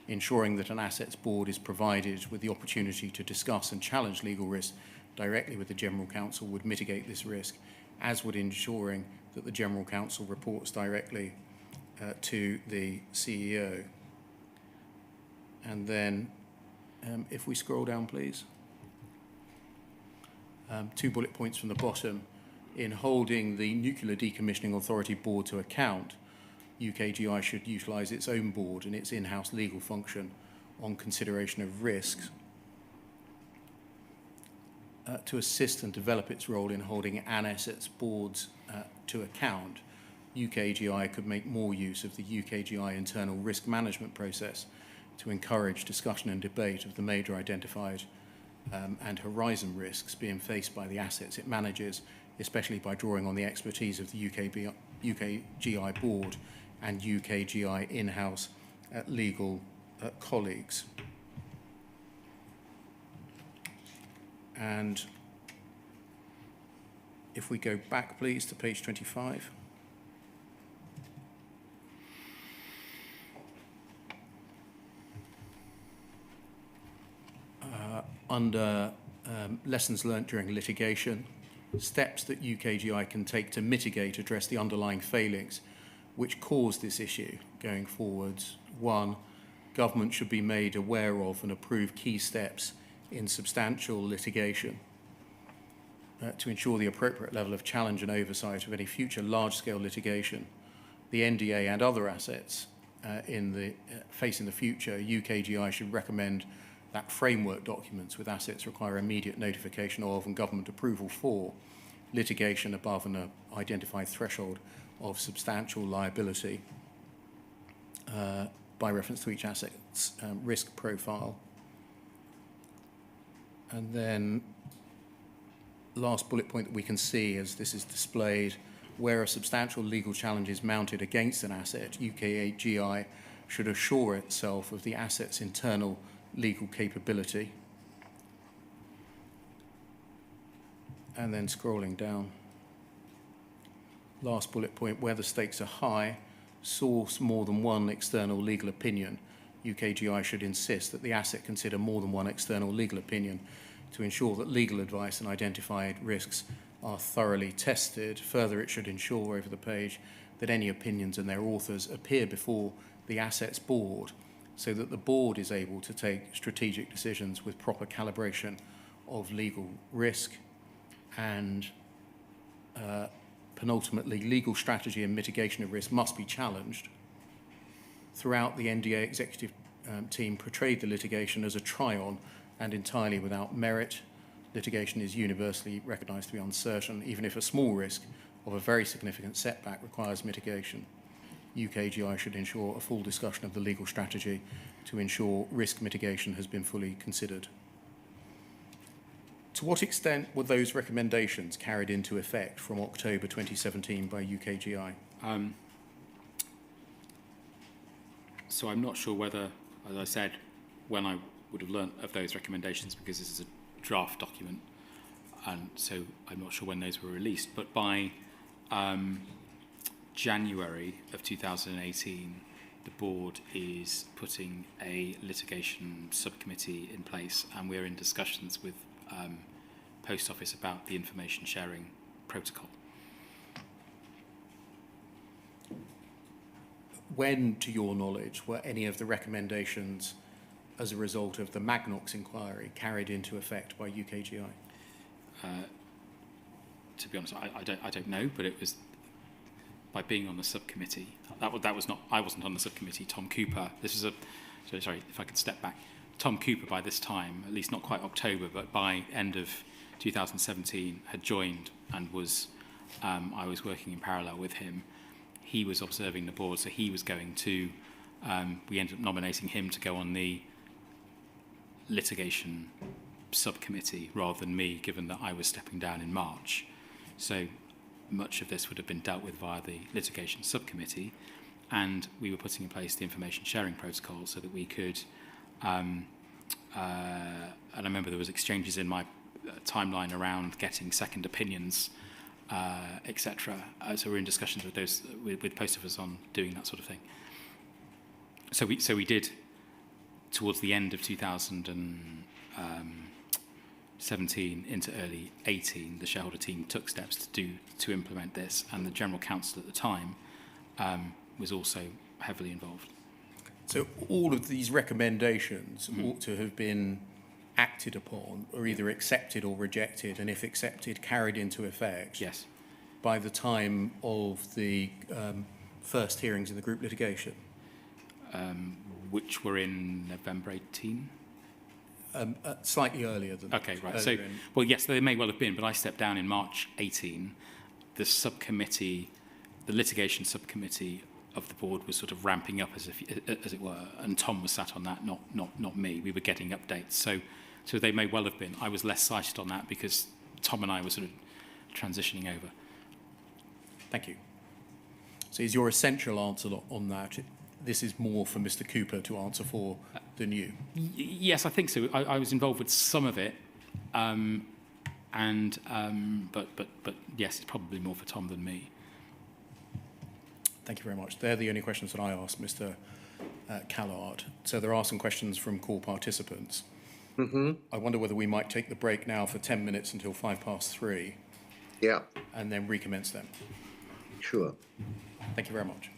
Ensuring that an assets board is provided with the opportunity to discuss and challenge legal risk directly with the General Counsel would mitigate this risk, as would ensuring that the General Counsel reports directly to the CEO. And then, if we scroll down, please. 2 bullet points from the bottom. In holding the Nuclear Decommissioning Authority Board to account, UKGI should utilise its own board and its in-house legal function on consideration of risks to assist and develop its role in holding an assets boards to account. UKGI could make more use of the UKGI internal risk management process to encourage discussion and debate of the major identified and horizon risks being faced by the assets it manages, especially by drawing on the expertise of the UKGI board and UKGI in-house legal colleagues. And if we go back, please, to page 25. Under lessons learnt during litigation, steps that UKGI can take to mitigate, address the underlying failings which cause this issue going forwards. 1, government should be made aware of and approve key steps in substantial litigation to ensure the appropriate level of challenge and oversight of any future large-scale litigation. The NDA and other assets facing the future, UKGI should recommend that framework documents with assets require immediate notification of and government approval for litigation above an identified threshold of substantial liability by reference to each asset's risk profile. And then last bullet point that we can see as this is displayed, where a substantial legal challenge is mounted against an asset, UKGI should assure itself of the asset's internal legal capability. And then scrolling down, last bullet point, where the stakes are high, source more than one external legal opinion. UKGI should insist that the asset consider more than one external legal opinion to ensure that legal advice and identified risks are thoroughly tested. Further, it should ensure over the page that any opinions and their authors appear before the assets board so that the board is able to take strategic decisions with proper calibration of legal risk. And penultimately, legal strategy and mitigation of risk must be challenged. Throughout, the NDA executive team portrayed the litigation as a try-on and entirely without merit. Litigation is universally recognised to be uncertain, even if a small risk of a very significant setback requires mitigation. UKGI should ensure a full discussion of the legal strategy to ensure risk mitigation has been fully considered. To what extent were those recommendations carried into effect from October 2017 by UKGI? So I'm not sure whether, as I said, when I would have learnt of those recommendations, because this is a draft document, and so I'm not sure when those were released, but by January of 2018, the board is putting a litigation subcommittee in place, and we're in discussions with Post Office about the information sharing protocol. When, to your knowledge, were any of the recommendations as a result of the Magnox inquiry carried into effect by UKGI? To be honest, I don't know, but it was by being on the subcommittee. That was not. I wasn't on the subcommittee. Tom Cooper. This is a. Sorry, if I could step back. Tom Cooper, by this time, at least not quite October, but by end of 2017, had joined and was. I was working in parallel with him. He was observing the board, so he was going to. We ended up nominating him to go on the litigation subcommittee rather than me, given that I was stepping down in March. So much of this would have been dealt with via the litigation subcommittee, and we were putting in place the information sharing protocol so that we could, and I remember there was exchanges in my timeline around getting second opinions, etc. So we're in discussions with those with Post Office on doing that sort of thing. So we did towards the end of 2017 into early 18, the shareholder team took steps to implement this, and the General Counsel at the time was also heavily involved. So all of these recommendations ought to have been acted upon, or either accepted or rejected, and if accepted, carried into effect. Yes. By the time of the first hearings in the group litigation. Which were in November 18. Slightly earlier than okay, that. right. So, well, yes, they may well have been, but I stepped down in March 18. The subcommittee, the litigation subcommittee of the board was sort of ramping up as it were, and Tom was sat on that, not me. We were getting updates, so they may well have been. I was less cited on that because Tom and I were sort of transitioning over. Thank you. So, is your essential answer on that? This is more for Mr. Cooper to answer for than you. Yes, I think so. I was involved with some of it, but yes, it's probably more for Tom than me. Thank you very much. They're the only questions that I asked Mr. Callard. So there are some questions from call participants. Mm-hmm. I wonder whether we might take the break now for 10 minutes until 3:05. Yeah. And then recommence them. Sure. Thank you very much.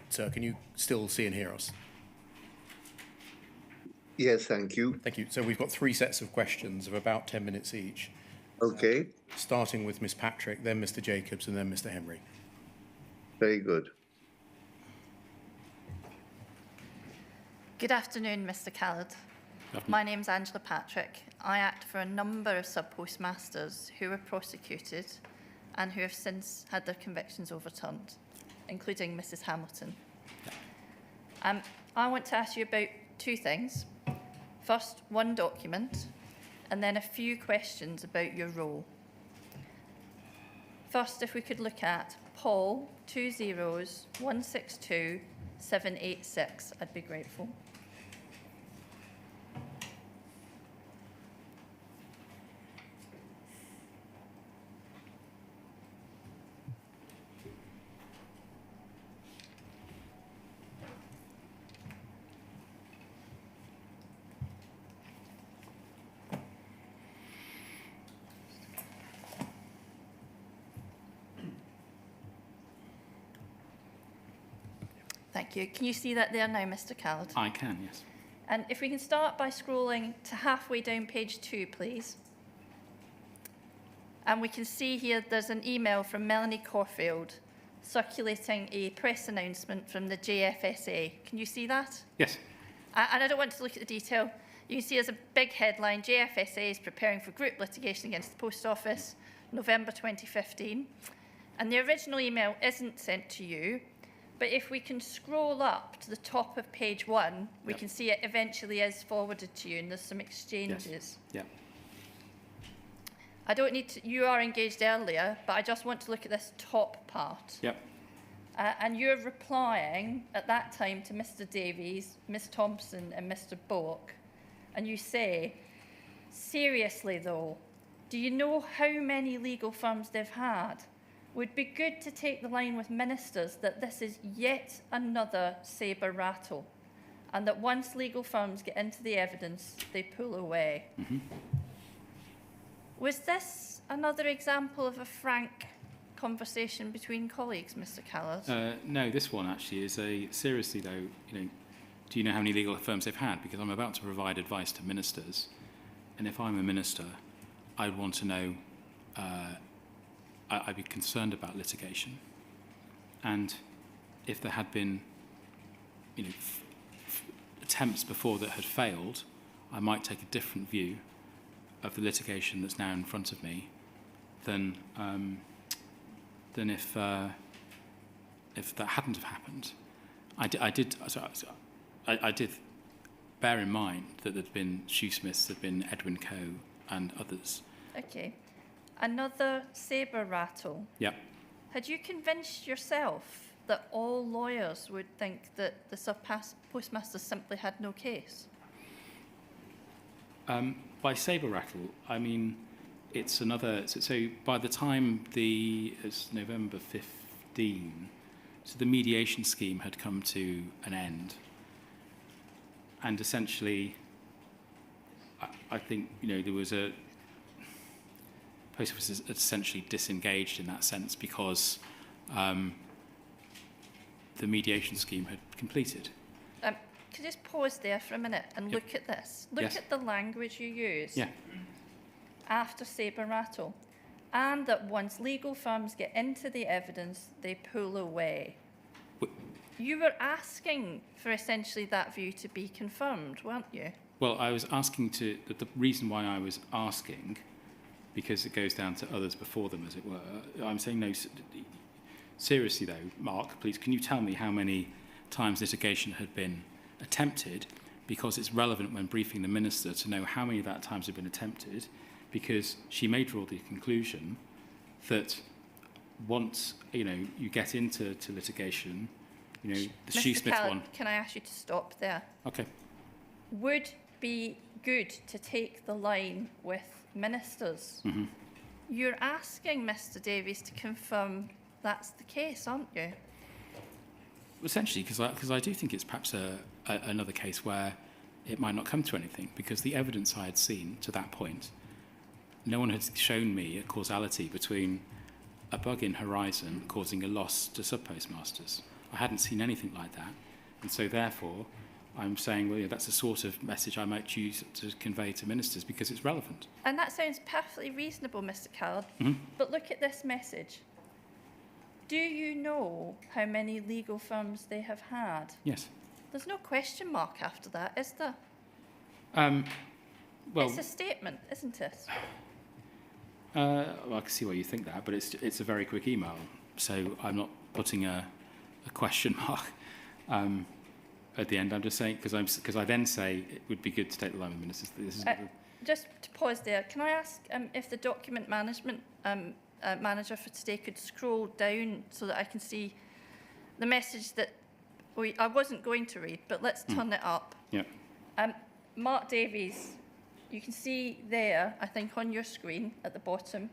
Sir, can you still see and hear us? Yes, thank you. Thank you. So we've got 3 sets of questions of about 10 minutes each. Okay, Starting with Ms Patrick, then Mr Jacobs, and then Mr Henry. very good. Good afternoon, Mr Khaled. My name's Angela Patrick. I act for a number of sub-postmasters who were prosecuted and who have since had their convictions overturned, including Mrs Hamilton. I want to ask you about 2 things. First, one document, and then a few questions about your role. First, if we could look at Paul 20162-786, I'd be grateful. Thank you. Can you see that there now, Mr Khaled? I can, yes. And if we can start by scrolling to halfway down page 2, please. And we can see here there's an email from Melanie Corfield circulating a press announcement from the JFSA. Can you see that? Yes. And I don't want to look at the detail. You can see as a big headline, JFSA is preparing for group litigation against the Post Office, November 2015. And the original email isn't sent to you, but if we can scroll up to the top of page 1, we can see it eventually is forwarded to you and there's some exchanges. Yes. Yeah. I don't need to, you are engaged earlier, but I just want to look at this top part. Yep. And you're replying at that time to Mr Davies, Ms Thompson and Mr Bullock. And you say, seriously though, do you know how many legal firms they've had? Would be good to take the line with ministers that this is yet another Saber rattle, and that once legal firms get into the evidence, they pull away. Mm-hmm. Was this another example of a frank conversation between colleagues, Mr Khaled? No, this one actually is a, seriously though, do you know how many legal firms they've had? Because I'm about to provide advice to ministers, and if I'm a minister, I'd want to know, I'd be concerned about litigation. And if there had been, attempts before that had failed, I might take a different view of the litigation that's now in front of me than if that hadn't have happened. I did bear in mind that there'd been Shoesmiths, there'd been Edwin Coe and others. Okay. Another Saber rattle. Yep. Had you convinced yourself that all lawyers would think that the sub-postmasters simply had no case? By Saber rattle, I mean, it's another, so by the time it's November 15, so the mediation scheme had come to an end. And essentially, I think, there was a, Post Office is essentially disengaged in that sense because the mediation scheme had completed. Could you just pause there for a minute and look at this? Look at the language you use after Saber rattle. And that once legal firms get into the evidence, they pull away. You were asking for essentially that view to be confirmed, weren't you? Well, I was asking the reason why I was asking, because it goes down to others before them, as it were. I'm saying no. Seriously, though, Mark, please, can you tell me how many times litigation had been attempted? Because it's relevant when briefing the minister to know how many of that times have been attempted, because she may draw the conclusion that once you get into litigation, the Shoesmith one. Can I ask you to stop there? Okay. Would be good to take the line with ministers. Mm-hmm. You're asking Mr Davies to confirm that's the case, aren't you? Essentially, because I do think it's perhaps another case where it might not come to anything, because the evidence I had seen to that point, no one had shown me a causality between a bug in Horizon causing a loss to sub-postmasters. I hadn't seen anything like that. And so therefore, I'm saying, well, yeah, that's the sort of message I might choose to convey to ministers because it's relevant. And that sounds perfectly reasonable, Mr. Callard. But look at this message. Do you know how many legal firms they have had? Yes. There's no question mark after that, is there? Well, it's a statement, isn't it? well, I can see why you think that, but it's a very quick email, so I'm not putting a question mark at the end. I'm just saying because I then say it would be good to take the line with ministers. This is just to pause there, can I ask if the document management manager for today could scroll down so that I can see the message that I wasn't going to read, but let's turn it up. Yeah. Mark Davies, you can see there, I think on your screen at the bottom,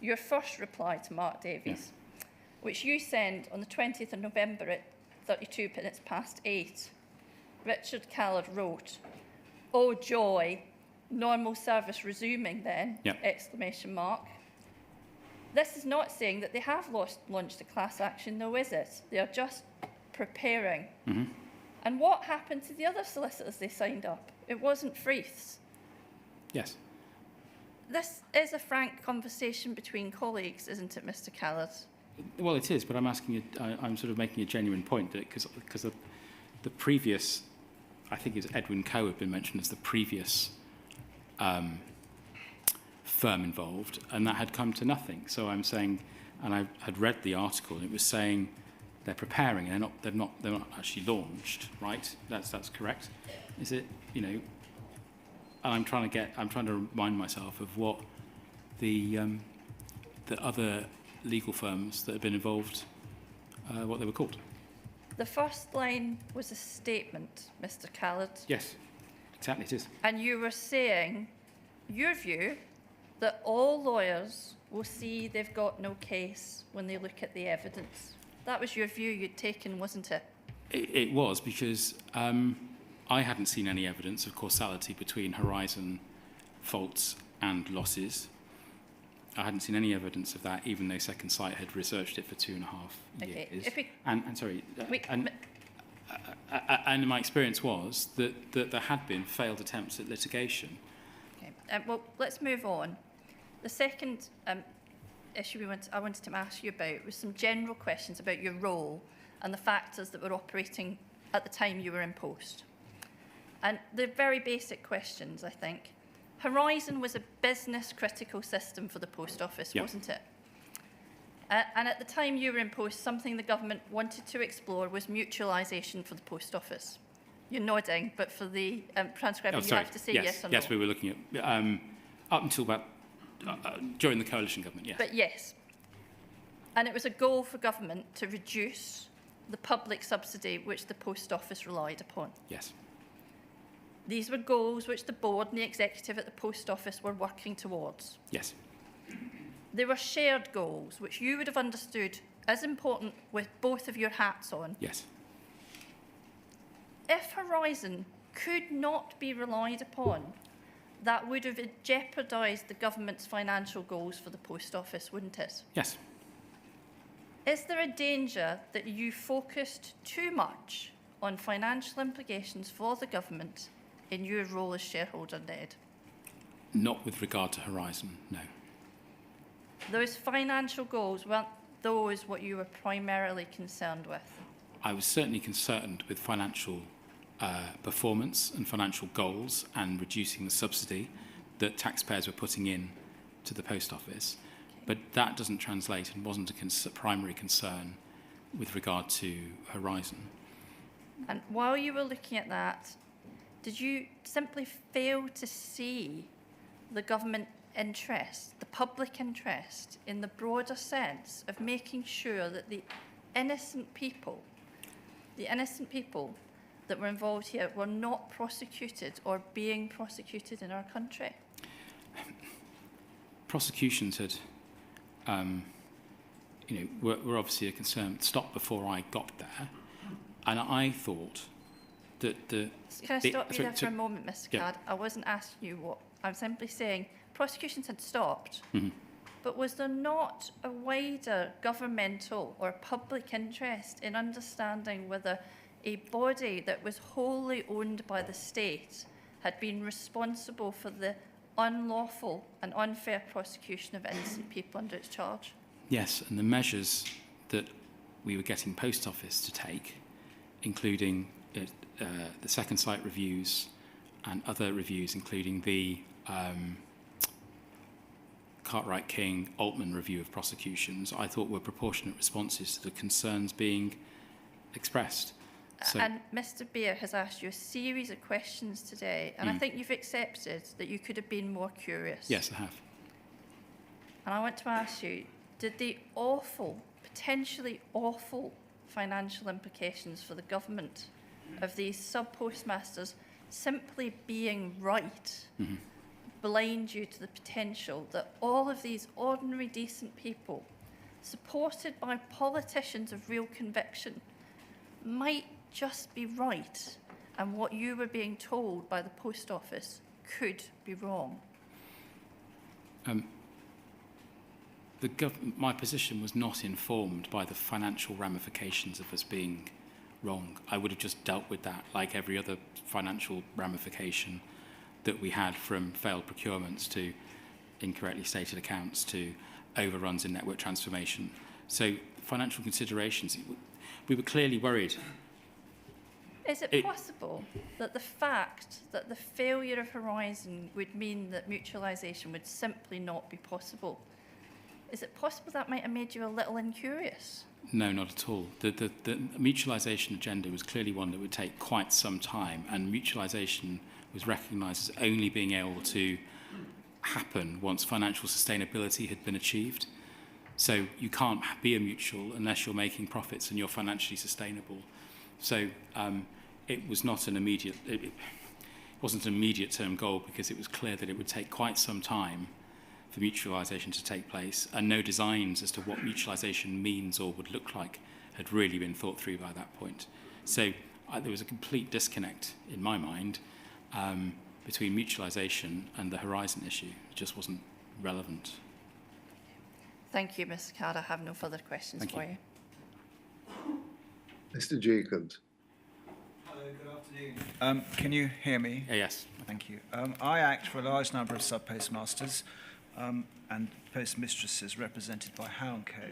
your first reply to Mark Davies, which you send on the 20th of November at 32 minutes past 8. Richard Callard wrote, "Oh joy, normal service resuming then, exclamation mark." This is not saying that they have launched a class action, though, is it? They are just preparing. And what happened to the other solicitors they signed up? It wasn't Freeth's. Yes. This is a frank conversation between colleagues, isn't it, Mr. Callard? Well, it is, but I'm asking you. I'm sort of making a genuine point that because the previous, I think it's Edwin Coe had been mentioned as the previous firm involved, and that had come to nothing. So I'm saying, and I had read the article, and it was saying they're preparing, and they're not actually launched, right? That's correct. Is it? You know, I'm trying to remind myself of what the other legal firms that have been involved, what they were called. The first line was a statement, Mr. Callard. Yes, exactly it is. And you were saying your view that all lawyers will see they've got no case when they look at the evidence. That was your view you'd taken, wasn't it? It was, because I hadn't seen any evidence of causality between Horizon faults and losses. I hadn't seen any evidence of that, even though Second Sight had researched it for 2.5 years. And my experience was that there had been failed attempts at litigation. Okay. Well, let's move on. The second issue I wanted to ask you about was some general questions about your role and the factors that were operating at the time you were in post. And they're very basic questions, I think. Horizon was a business-critical system for the Post Office, wasn't it? And at the time you were in post, something the government wanted to explore was mutualisation for the Post Office. You're nodding, but for the transcribing, you have to say yes or no. Yes, we were looking at, up until about, during the coalition government, yes. But yes. And it was a goal for government to reduce the public subsidy which the Post Office relied upon. Yes. These were goals which the board and the executive at the Post Office were working towards. Yes. They were shared goals which you would have understood as important with both of your hats on. Yes. If Horizon could not be relied upon, that would have jeopardised the government's financial goals for the Post Office, wouldn't it? Yes. Is there a danger that you focused too much on financial implications for the government in your role as shareholder, Ned? Not with regard to Horizon, no. Those financial goals, weren't those what you were primarily concerned with? I was certainly concerned with financial performance and financial goals and reducing the subsidy that taxpayers were putting in to the Post Office. Okay. But that doesn't translate and wasn't a primary concern with regard to Horizon. And while you were looking at that, did you simply fail to see the government interest, the public interest, in the broader sense of making sure that the innocent people that were involved here were not prosecuted or being prosecuted in our country? Prosecutions had, were obviously a concern. Stopped before I got there, and I thought that the. Can I stop you there for a moment, Mr. Card? I wasn't asking you what. I'm simply saying prosecutions had stopped. But was there not a wider governmental or public interest in understanding whether a body that was wholly owned by the state had been responsible for the unlawful and unfair prosecution of innocent people under its charge? Yes, and the measures that we were getting Post Office to take, including the second site reviews and other reviews, including the Cartwright-King-Altman review of prosecutions, I thought were proportionate responses to the concerns being expressed. So, and Mr. Beer has asked you a series of questions today, and I think you've accepted that you could have been more curious. yes, I have. And I want to ask you, did the awful, potentially awful financial implications for the government of these sub-postmasters simply being right blind you to the potential that all of these ordinary, decent people, supported by politicians of real conviction, might just be right, and what you were being told by the Post Office could be wrong? My position was not informed by the financial ramifications of us being wrong. I would have just dealt with that like every other financial ramification that we had, from failed procurements to incorrectly stated accounts to overruns in network transformation. So financial considerations, we were clearly worried. Is it possible that the fact that the failure of Horizon would mean that mutualisation would simply not be possible, is it possible that might have made you a little incurious? No, not at all. The mutualisation agenda was clearly one that would take quite some time, and mutualisation was recognised as only being able to happen once financial sustainability had been achieved. So you can't be a mutual unless you're making profits and you're financially sustainable. So it was not an immediate, it wasn't an immediate term goal, because it was clear that it would take quite some time for mutualisation to take place, and no designs as to what mutualisation means or would look like had really been thought through by that point. So there was a complete disconnect in my mind between mutualisation and the Horizon issue. It just wasn't relevant. Thank you, Mr. Card. I have no further questions for you. Mr. Jacobs. Hello, good afternoon. Can you hear me? Yes. Thank you. I act for a large number of sub-postmasters and postmistresses represented by Howe & Co.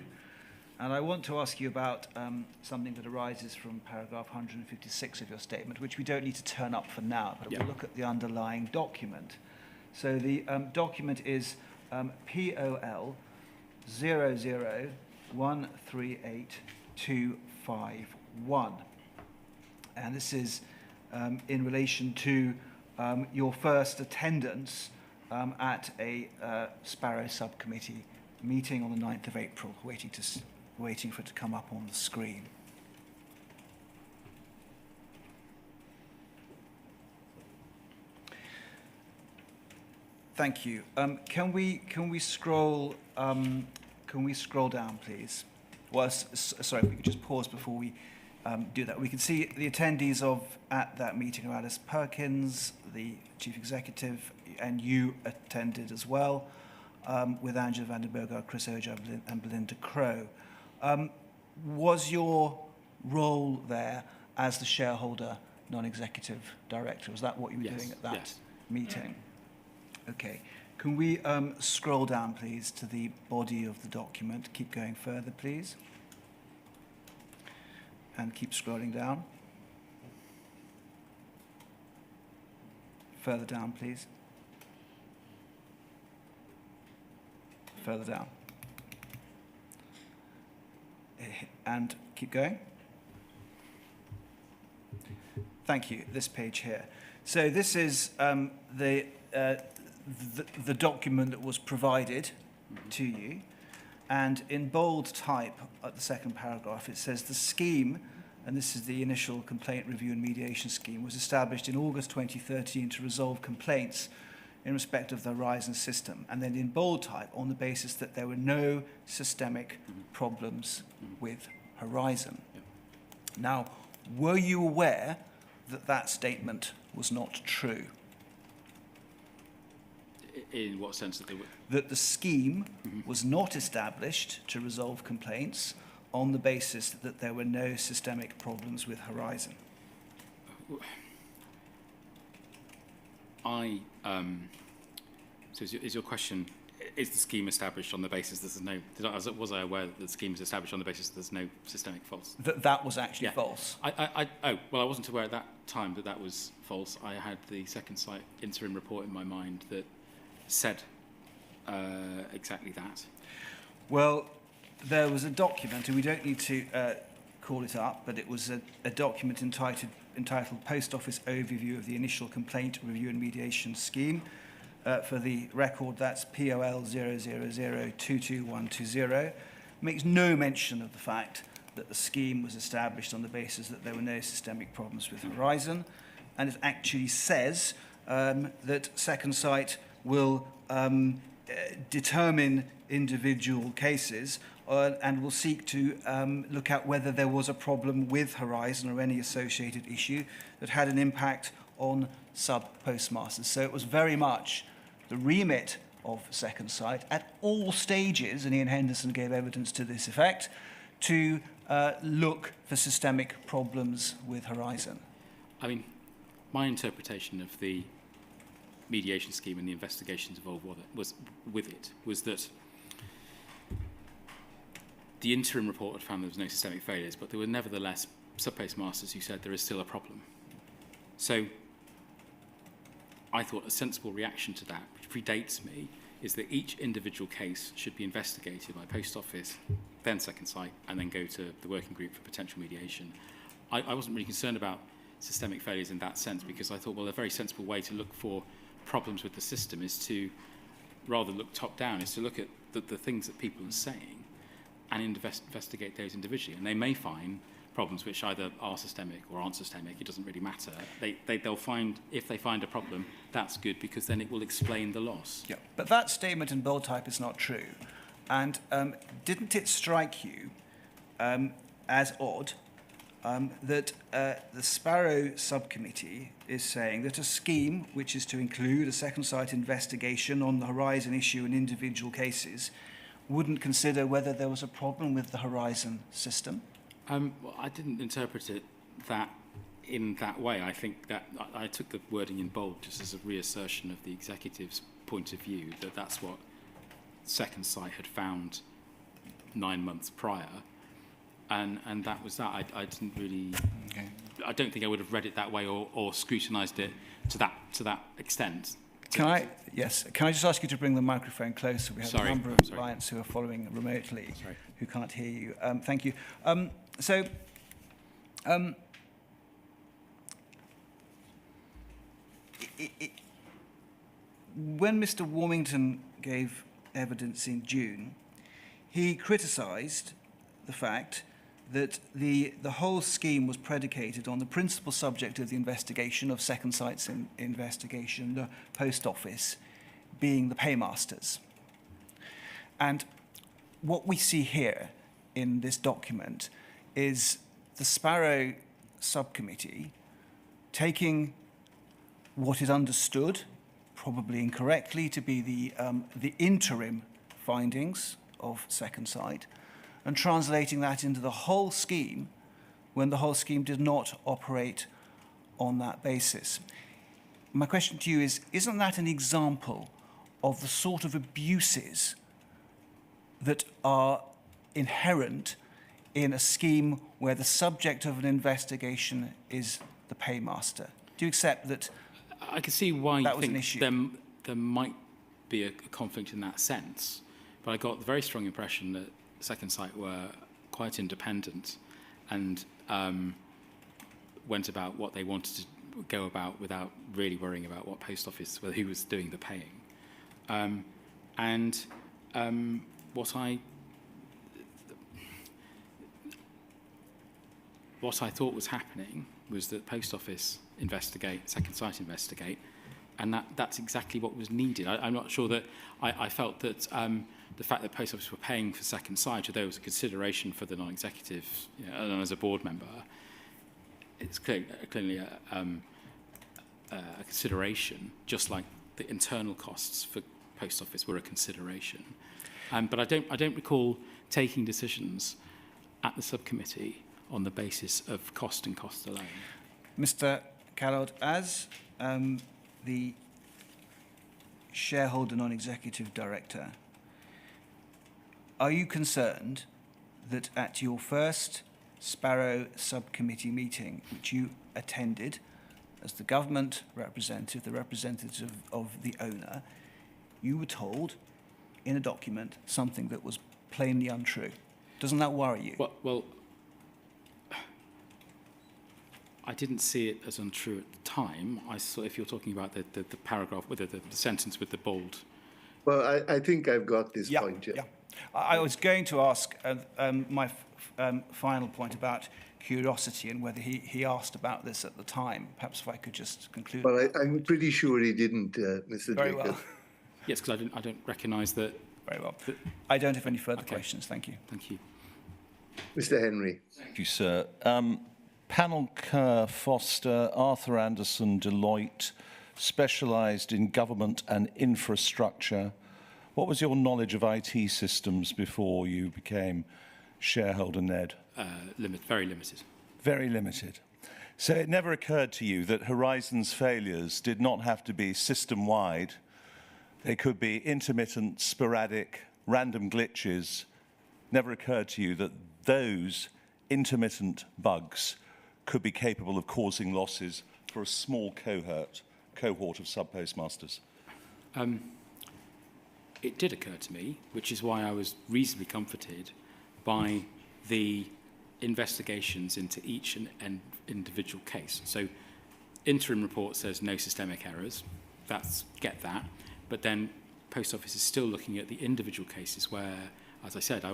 And I want to ask you about something that arises from paragraph 156 of your statement, which we don't need to turn up for now, but we'll look at the underlying document. So the document is POL 0013825. And this is in relation to your first attendance at a Sparrow Subcommittee meeting on the 9th of April, waiting for it to come up on the screen. Thank you. Can we scroll down, please? Well, sorry, we could just pause before we do that. We can see the attendees at that meeting are Alice Perkins, the Chief Executive, and you attended as well, with Angela van den Berg, Chris Oger, and Belinda Crowe. Was your role there as the shareholder non-executive director? Was that what you were doing at that meeting? Okay. Can we scroll down, please, to the body of the document? Keep going further, please. And keep scrolling down. Further down, please. Further down. And keep going. Thank you. This page here. So this is the document that was provided to you, and in bold type at the second paragraph it says the scheme, and this is the initial complaint review and mediation scheme, was established in August 2013 to resolve complaints in respect of the Horizon system, and then in bold type on the basis that there were no systemic problems with Horizon. Now, were you aware that that statement was not true? In what sense that they were? That the scheme was not established to resolve complaints on the basis that there were no systemic problems with Horizon. So is your question, is the scheme established on the basis that there's no, was I aware that the scheme is established on the basis that there's no systemic faults? That was actually false. I wasn't aware at that time that was false. I had the second site interim report in my mind that said exactly that. Well, there was a document, and we don't need to call it up, but it was a document entitled Post Office Overview of the Initial Complaint Review and Mediation Scheme. For the record, that's POL 000222120. Makes no mention of the fact that the scheme was established on the basis that there were no systemic problems with Horizon, and it actually says that Second Sight will determine individual cases and will seek to look at whether there was a problem with Horizon or any associated issue that had an impact on sub-postmasters. So it was very much the remit of Second Sight at all stages, and Ian Henderson gave evidence to this effect, to look for systemic problems with Horizon. I mean, my interpretation of the mediation scheme and the investigations involved was that the interim report had found there was no systemic failures, but there were nevertheless sub-postmasters who said there is still a problem. So I thought a sensible reaction to that, which predates me, is that each individual case should be investigated by Post Office, then Second Sight, and then go to the working group for potential mediation. I wasn't really concerned about systemic failures in that sense, because I thought, well, a very sensible way to look for problems with the system is to, rather look top-down, is to look at the things that people are saying and investigate those individually. And they may find problems which either are systemic or aren't systemic. It doesn't really matter. They'll find, if they find a problem, that's good, because then it will explain the loss. Yeah. But that statement in bold type is not true. And didn't it strike you as odd that the Sparrow Subcommittee is saying that a scheme which is to include a Second Sight investigation on the Horizon issue in individual cases wouldn't consider whether there was a problem with the Horizon system? Well, I didn't interpret it in that way. I think that I took the wording in bold just as a reassertion of the executive's point of view, that that's what Second Sight had found 9 months prior, and that was that. I didn't really. Okay. I don't think I would have read it that way or scrutinised it to that extent. Can I just ask you to bring the microphone closer? We have a number of clients who are following remotely who can't hear you. Thank you. When Mr. Warmington gave evidence in June, he criticised the fact that the whole scheme was predicated on the principal subject of the investigation, of Second Sight's investigation, the Post Office, being the paymasters. And what we see here in this document is the Sparrow Subcommittee taking what is understood, probably incorrectly, to be the interim findings of Second Sight, and translating that into the whole scheme when the whole scheme did not operate on that basis. My question to you is, isn't that an example of the sort of abuses that are inherent in a scheme where the subject of an investigation is the paymaster? Do you accept that I can see why that you was think an issue? There might be a conflict in that sense, but I got the very strong impression that Second Sight were quite independent and went about what they wanted to go about without really worrying about what Post Office, whether who was doing the paying. What I thought was happening was that Post Office investigate, Second Sight investigate, and that's exactly what was needed. I'm not sure that I felt that the fact that Post Office were paying for Second Sight, although it was a consideration for the non-executive, and as a board member, it's clearly a consideration, just like the internal costs for Post Office were a consideration. But I don't recall taking decisions at the subcommittee on the basis of cost and cost alone. Mr. Callard, as the shareholder non-executive director, are you concerned that at your first Sparrow subcommittee meeting, which you attended as the government representative, the representative of the owner, you were told in a document something that was plainly untrue? Doesn't that worry you? Well, I didn't see it as untrue at the time. I saw, if you're talking about the paragraph, with the sentence with the bold. Well, I think I've got this point. Yeah. I was going to ask my final point about curiosity and whether he asked about this at the time. Perhaps if I could just conclude. Well, I'm pretty sure he didn't, Mr. Very Jacob. well. Yes, because I don't recognise that. Very well. I don't have any further questions. Thank you. Thank you. Mr. Henry. Thank you, sir. Panel Kerr, Foster, Arthur Anderson, Deloitte, specialised in government and infrastructure. What was your knowledge of IT systems before you became shareholder, Ned? Very limited. Very limited. So it never occurred to you that Horizon's failures did not have to be system-wide. They could be intermittent, sporadic, random glitches. Never occurred to you that those intermittent bugs could be capable of causing losses for a small cohort of sub-postmasters? It did occur to me, which is why I was reasonably comforted by the investigations into each and individual case. So interim report says no systemic errors. Get that. But then Post Office is still looking at the individual cases where, as I said, I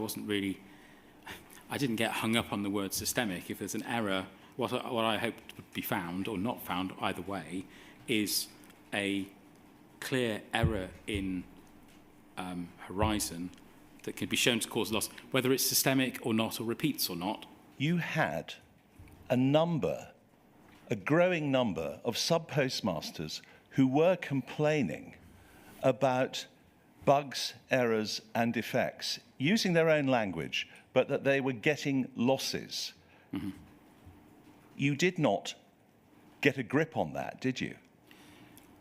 didn't get hung up on the word systemic. If there's an error, what I hoped would be found, or not found either way, is a clear error in Horizon that can be shown to cause loss, whether it's systemic or not, or repeats or not. You had a growing number of sub-postmasters who were complaining about bugs, errors and defects, using their own language, but that they were getting losses. Mm-hmm. You did not get a grip on that, did you?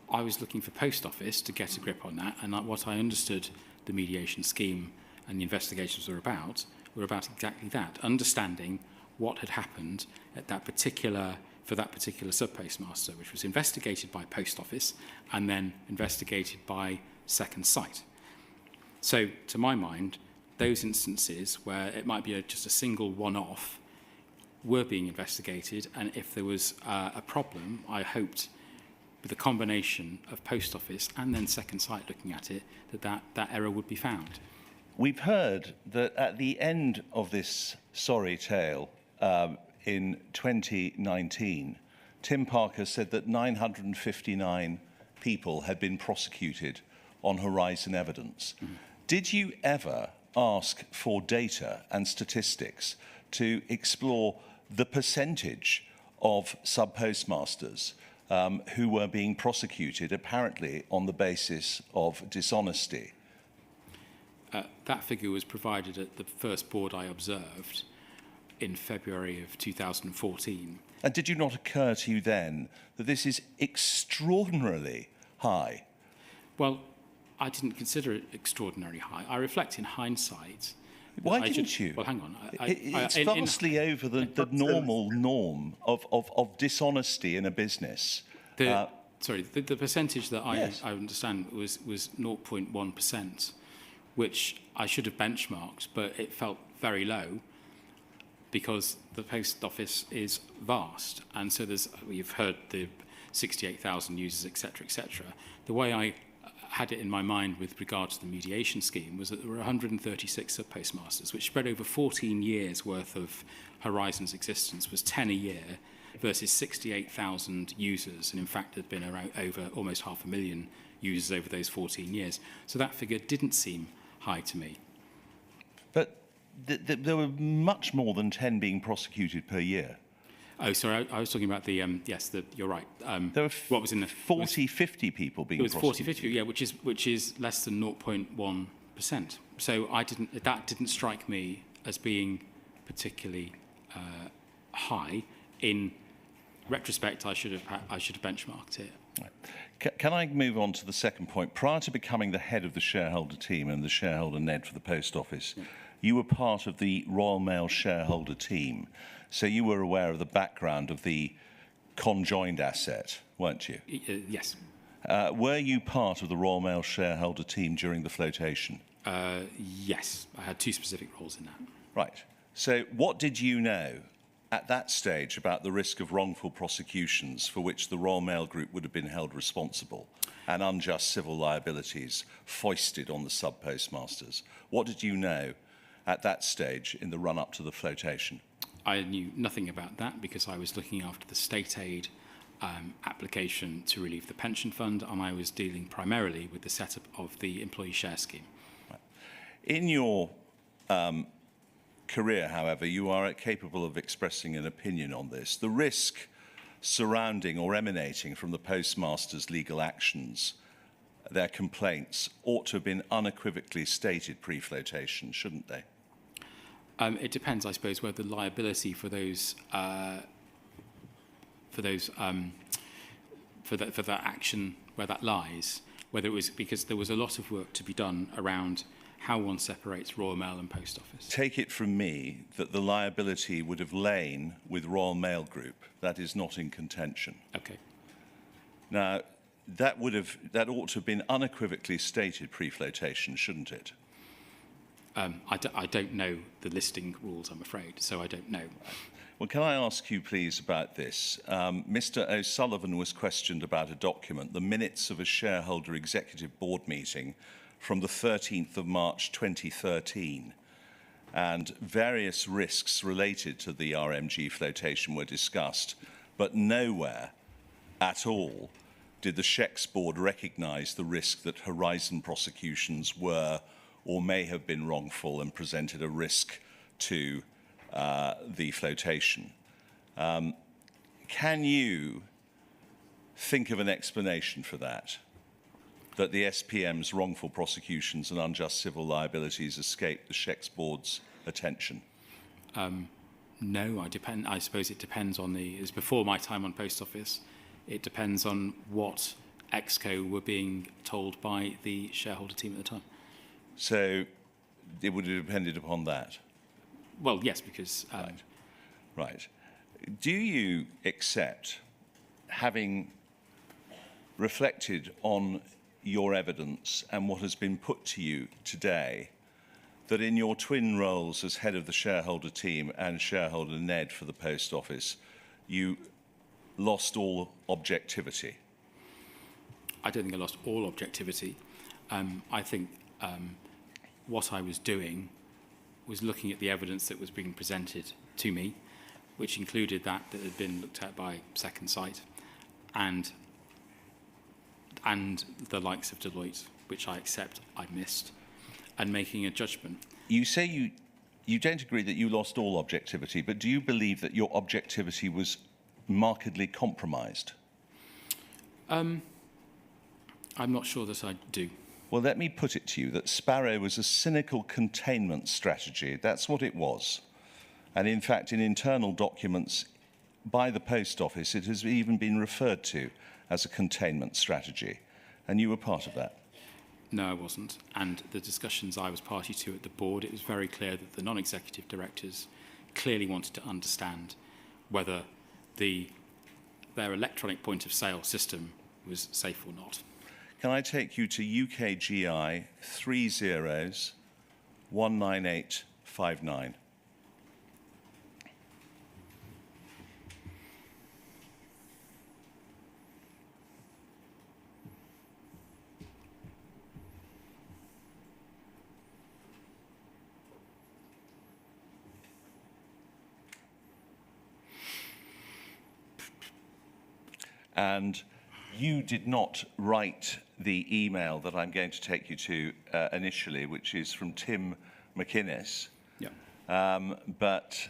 I was looking for Post Office to get a grip on that, and what I understood the mediation scheme and the investigations were about exactly that, understanding what had happened at for that particular sub-postmaster, which was investigated by Post Office and then investigated by Second Sight. So, to my mind, those instances where it might be just a single one-off were being investigated, and if there was a problem, I hoped, with a combination of Post Office and then Second Sight looking at it, that error would be found. We've heard that at the end of this sorry tale in 2019, Tim Parker said that 959 people had been prosecuted on Horizon evidence. Mm-hmm. Did you ever ask for data and statistics to explore the percentage of sub-postmasters who were being prosecuted apparently on the basis of dishonesty? That figure was provided at the first board I observed in February of 2014. And did it not occur to you then that this is extraordinarily high? Well, I didn't consider it extraordinarily high. I reflect in hindsight. Why didn't you? Well, hang on. It's vastly over the normal norm of dishonesty in a business. The percentage that yes. I understand was 0.1%, which I should have benchmarked, but it felt very low because the Post Office is vast. And so you've heard the 68,000 users, etc., etc. The way I had it in my mind with regard to the mediation scheme was that there were 136 sub-postmasters, which spread over 14 years worth of Horizon's existence, was 10 a year versus 68,000 users. And in fact, there'd been around over almost 500,000 users over those 14 years. So that figure didn't seem high to me. But there were much more than 10 being prosecuted per year. Oh, sorry, I was talking about the, you're right. There were what was in the 40, 50 people being It was 40, prosecuted. 50, yeah, which is less than 0.1%. So that didn't strike me as being particularly high. In retrospect, I should have benchmarked it. Right. Can I move on to the second point? Prior to becoming the head of the shareholder team and the shareholder NED for the Post Office, you were part of the Royal Mail shareholder team. So you were aware of the background of the conjoined asset, weren't you? Yes. Were you part of the Royal Mail shareholder team during the flotation? Yes. I had 2 specific roles in that. Right. So what did you know at that stage about the risk of wrongful prosecutions for which the Royal Mail Group would have been held responsible and unjust civil liabilities foisted on the sub-postmasters? What did you know at that stage in the run-up to the flotation? I knew nothing about that because I was looking after the state aid application to relieve the pension fund, and I was dealing primarily with the setup of the employee share scheme. Right. In your career, however, you are capable of expressing an opinion on this. The risk surrounding or emanating from the postmasters' legal actions, their complaints, ought to have been unequivocally stated pre-flotation, shouldn't they? It depends, I suppose, whether the liability for those for that action where that lies, whether it was because there was a lot of work to be done around how one separates Royal Mail and Post Office. Take it from me that the liability would have lain with Royal Mail Group. That is not in contention. Okay. Now, that ought to have been unequivocally stated pre-flotation, shouldn't it? I don't know the listing rules, I'm afraid, so I don't know. Well, can I ask you, please, about this? Mr. O'Sullivan was questioned about a document, the minutes of a shareholder executive board meeting from the 13th of March 2013, and various risks related to the RMG flotation were discussed, but nowhere at all did the Shecs board recognise the risk that Horizon prosecutions were or may have been wrongful and presented a risk to the flotation. Can you think of an explanation for that the SPM's wrongful prosecutions and unjust civil liabilities escaped the Shecs board's attention? No, I suppose it depends on it's before my time on Post Office. It depends on what ExCo were being told by the shareholder team at the time. So it would have depended upon that? Well, yes, because... Right. Do you accept, having reflected on your evidence and what has been put to you today, that in your twin roles as head of the shareholder team and shareholder NED for the Post Office, you lost all objectivity? I don't think I lost all objectivity. I think what I was doing was looking at the evidence that was being presented to me, which included that had been looked at by Second Sight, and the likes of Deloitte, which I accept I missed, and making a judgment. You say you don't agree that you lost all objectivity, but do you believe that your objectivity was markedly compromised? I'm not sure that I do. Well, let me put it to you that Sparrow was a cynical containment strategy. That's what it was. And in fact, in internal documents by the Post Office, it has even been referred to as a containment strategy. And you were part of that. No, I wasn't. And the discussions I was party to at the board, it was very clear that the non-executive directors clearly wanted to understand whether their electronic point of sale system was safe or not. Can I take you to UKGI 30-19859? And you did not write the email that I'm going to take you to initially, which is from Tim McInnes. Yeah. But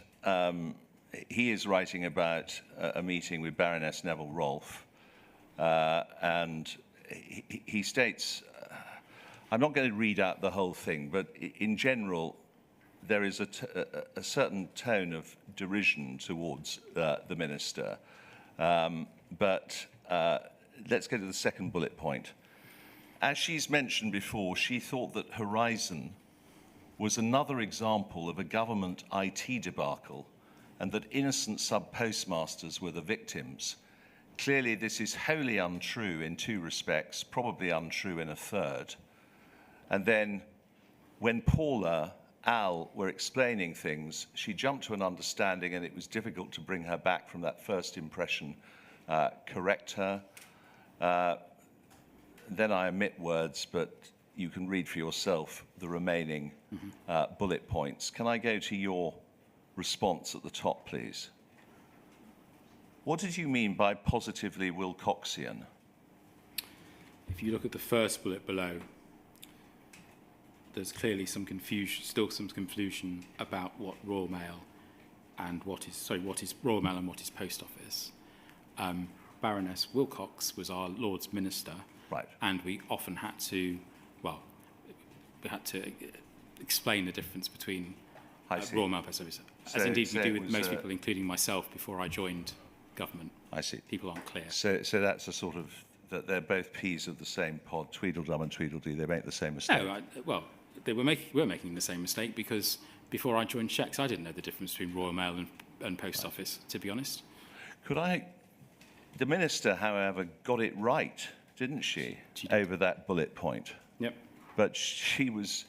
he is writing about a meeting with Baroness Neville Rolfe, and he states, I'm not going to read out the whole thing, but in general, there is a certain tone of derision towards the minister. But let's go to the second bullet point. As she's mentioned before, she thought that Horizon was another example of a government IT debacle and that innocent sub-postmasters were the victims. Clearly, this is wholly untrue in two respects, probably untrue in a third. And then when Paula, Al were explaining things, she jumped to an understanding and it was difficult to bring her back from that first impression, correct her. Then I omit words, but you can read for yourself the remaining bullet points. Can I go to your response at the top, please? What did you mean by positively Wilcoxian? If you look at the first bullet below, there's clearly some confusion, still some confusion about what Royal Mail and what is Royal Mail and what is Post Office. Baroness Wilcox was our Lord's Minister, right, and we often had to, we had to explain the difference between Royal Mail and Post Office, as indeed we do with most people, including myself, before I joined government. I see. People aren't clear. So that's a sort of, that they're both peas of the same pod, Tweedledum and Tweedledee, they make the same mistake. No, they were making the same mistake because before I joined Checks, I didn't know the difference between Royal Mail and Post Office, to be honest. The Minister, however, got it right, didn't she did. Over that bullet point? Yep. But she was...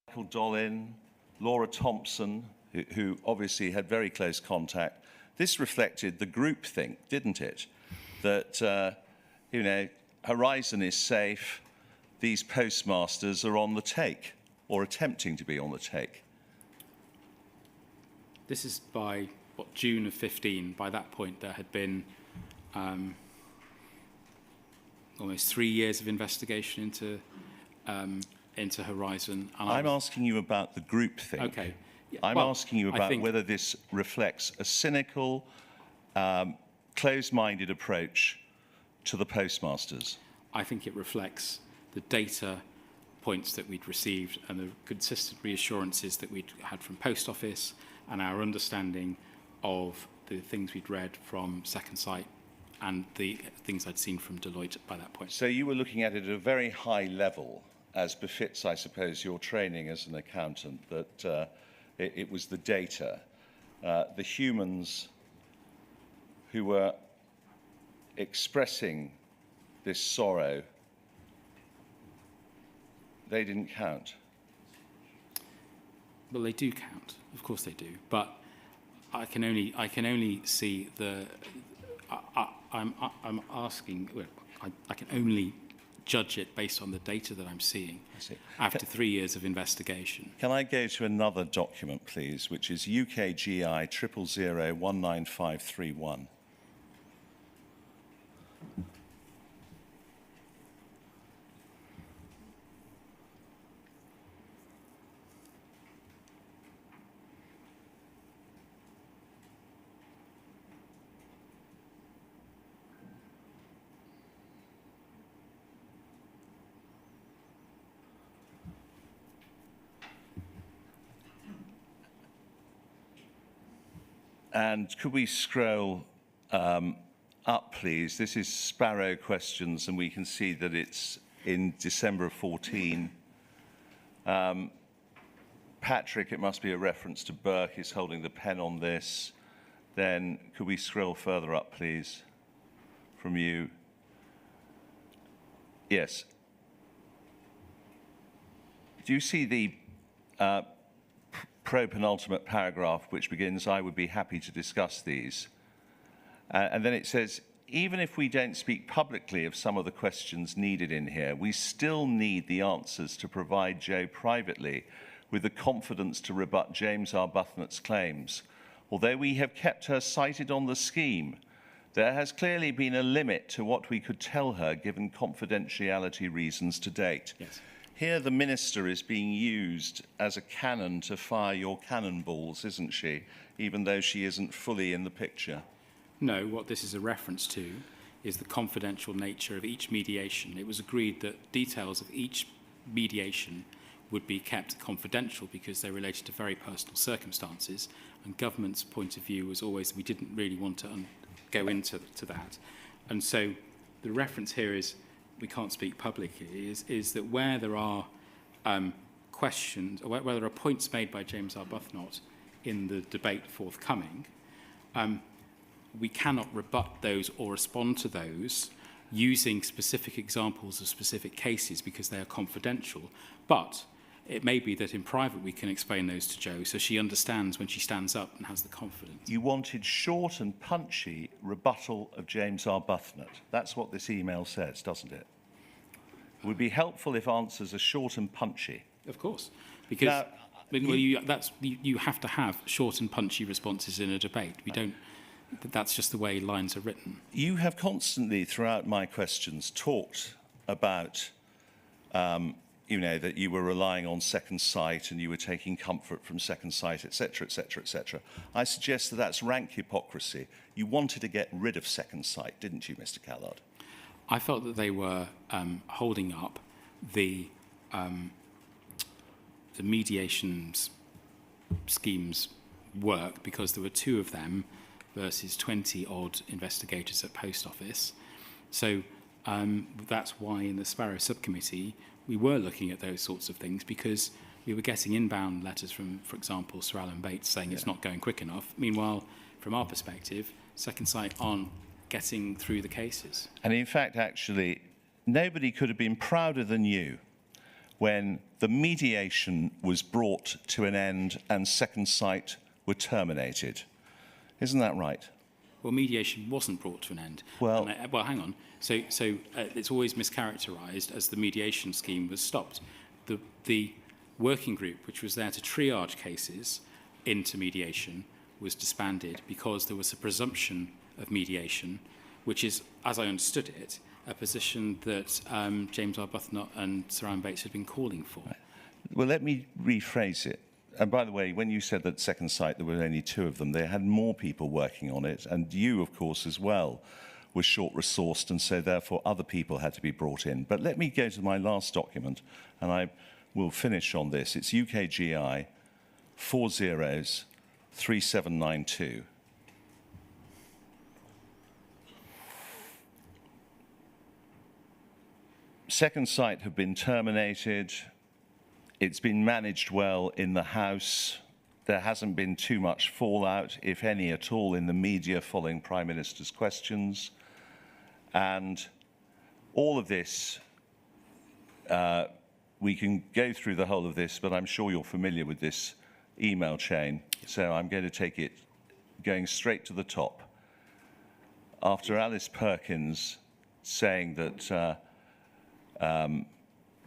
Michael Dollin, Laura Thompson, who obviously had very close contact. This reflected the groupthink, didn't it? That, you know, Horizon is safe, these postmasters are on the take, or attempting to be on the take. This is by, June of 15. By that point, there had been almost 3 years of investigation into Horizon. And I'm asking you about the groupthink. Okay. Yeah, I'm asking you about whether this reflects a cynical, closed-minded approach to the postmasters. I think it reflects the data points that we'd received and the consistent reassurances that we'd had from Post Office and our understanding of the things we'd read from Second Sight and the things I'd seen from Deloitte by that point. So you were looking at it at a very high level, as befits, I suppose, your training as an accountant, that it was the data, the humans who were expressing this sorrow, they didn't count. Well, they do count, of course they do, but I can only see the. I'm asking. Well, I can only judge it based on the data that I'm seeing after 3 years of investigation. Can I go to another document, please, which is UKGI 000195531? And could we scroll up, please? This is Sparrow questions, and we can see that it's in December of 14. Patrick, it must be a reference to Burke, is holding the pen on this. Then could we scroll further up, please, from you? Yes. Do you see the pro-penultimate paragraph which begins, I would be happy to discuss these? And then it says, even if we don't speak publicly of some of the questions needed in here, we still need the answers to provide Joe privately with the confidence to rebut James Arbuthnot's claims. Although we have kept her cited on the scheme, There has clearly been a limit to what we could tell her given confidentiality reasons to date. Yes. Here the Minister is being used as a cannon to fire your cannonballs, isn't she? Even though she isn't fully in the picture. No, what this is a reference to is the confidential nature of each mediation. It was agreed that details of each mediation would be kept confidential because they related to very personal circumstances, and government's point of view was always we didn't really want to go into that. And so the reference here is, we can't speak publicly, is that where there are questions, or where there are points made by James Arbuthnot in the debate forthcoming, we cannot rebut those or respond to those using specific examples of specific cases because they are confidential. But it may be that in private we can explain those to Jo so she understands when she stands up and has the confidence. You wanted short and punchy rebuttal of James Arbuthnot. That's what this email says, doesn't it? It would be helpful if answers are short and punchy. Of course, because now, you have to have short and punchy responses in a debate. We don't. That's just the way lines are written. You have constantly, throughout my questions, talked about, that you were relying on second sight and you were taking comfort from second sight, etc., etc., etc. I suggest that that's rank hypocrisy. You wanted to get rid of second sight, didn't you, Mr. Callard? I felt that they were holding up the mediation scheme's work because there were 2 of them versus 20-odd investigators at Post Office. So that's why in the Sparrow Subcommittee we were looking at those sorts of things because we were getting inbound letters from, for example, Sir Alan Bates saying it's not going quick enough. Meanwhile, from our perspective, second sight aren't getting through the cases. And in fact, actually, nobody could have been prouder than you when the mediation was brought to an end and second sight were terminated. Isn't that right? Well, mediation wasn't brought to an end. Well, well, hang on. So it's always mischaracterised as the mediation scheme was stopped. The working group, which was there to triage cases into mediation, was disbanded because there was a presumption of mediation, which is, as I understood it, a position that James Arbuthnot and Sir Alan Bates had been calling for. Well, let me rephrase it. And by the way, when you said that second sight, there were only 2 of them, they had more people working on it, and you, of course, as well, were short-resourced, and so therefore other people had to be brought in. But let me go to my last document, and I will finish on this. It's UKGI 403792. Second sight have been terminated. It's been managed well in the House. There hasn't been too much fallout, if any at all, in the media following Prime Minister's questions. And all of this, we can go through the whole of this, but I'm sure you're familiar with this email chain. So I'm going to take it going straight to the top. After Alice Perkins saying that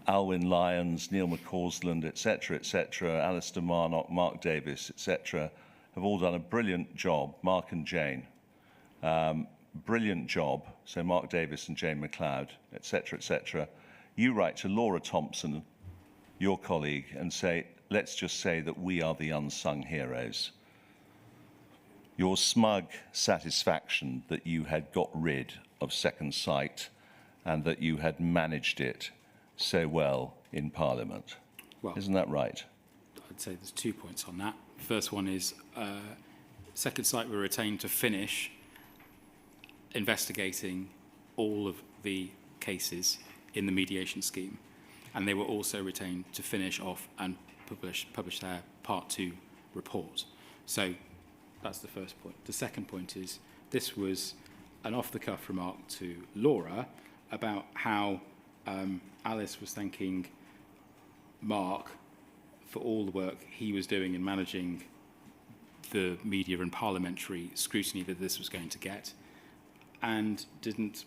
Alwyn Lyons, Neil McCausland, etc., Alistair Marnock, Mark Davis, etc., have all done a brilliant job, Mark and Jane. Brilliant job, so Mark Davis and Jane McLeod, etc., You write to Laura Thompson, your colleague, and say, let's just say that we are the unsung heroes. Your smug satisfaction that you had got rid of second sight and that you had managed it so well in Parliament. Well, isn't that right? I'd say there's 2 points on that. First one is second sight were retained to finish investigating all of the cases in the mediation scheme, and they were also retained to finish off and publish their Part 2 report. So that's the first point. The second point is this was an off-the-cuff remark to Laura about how Alice was thanking Mark for all the work he was doing in managing the media and parliamentary scrutiny that this was going to get, and didn't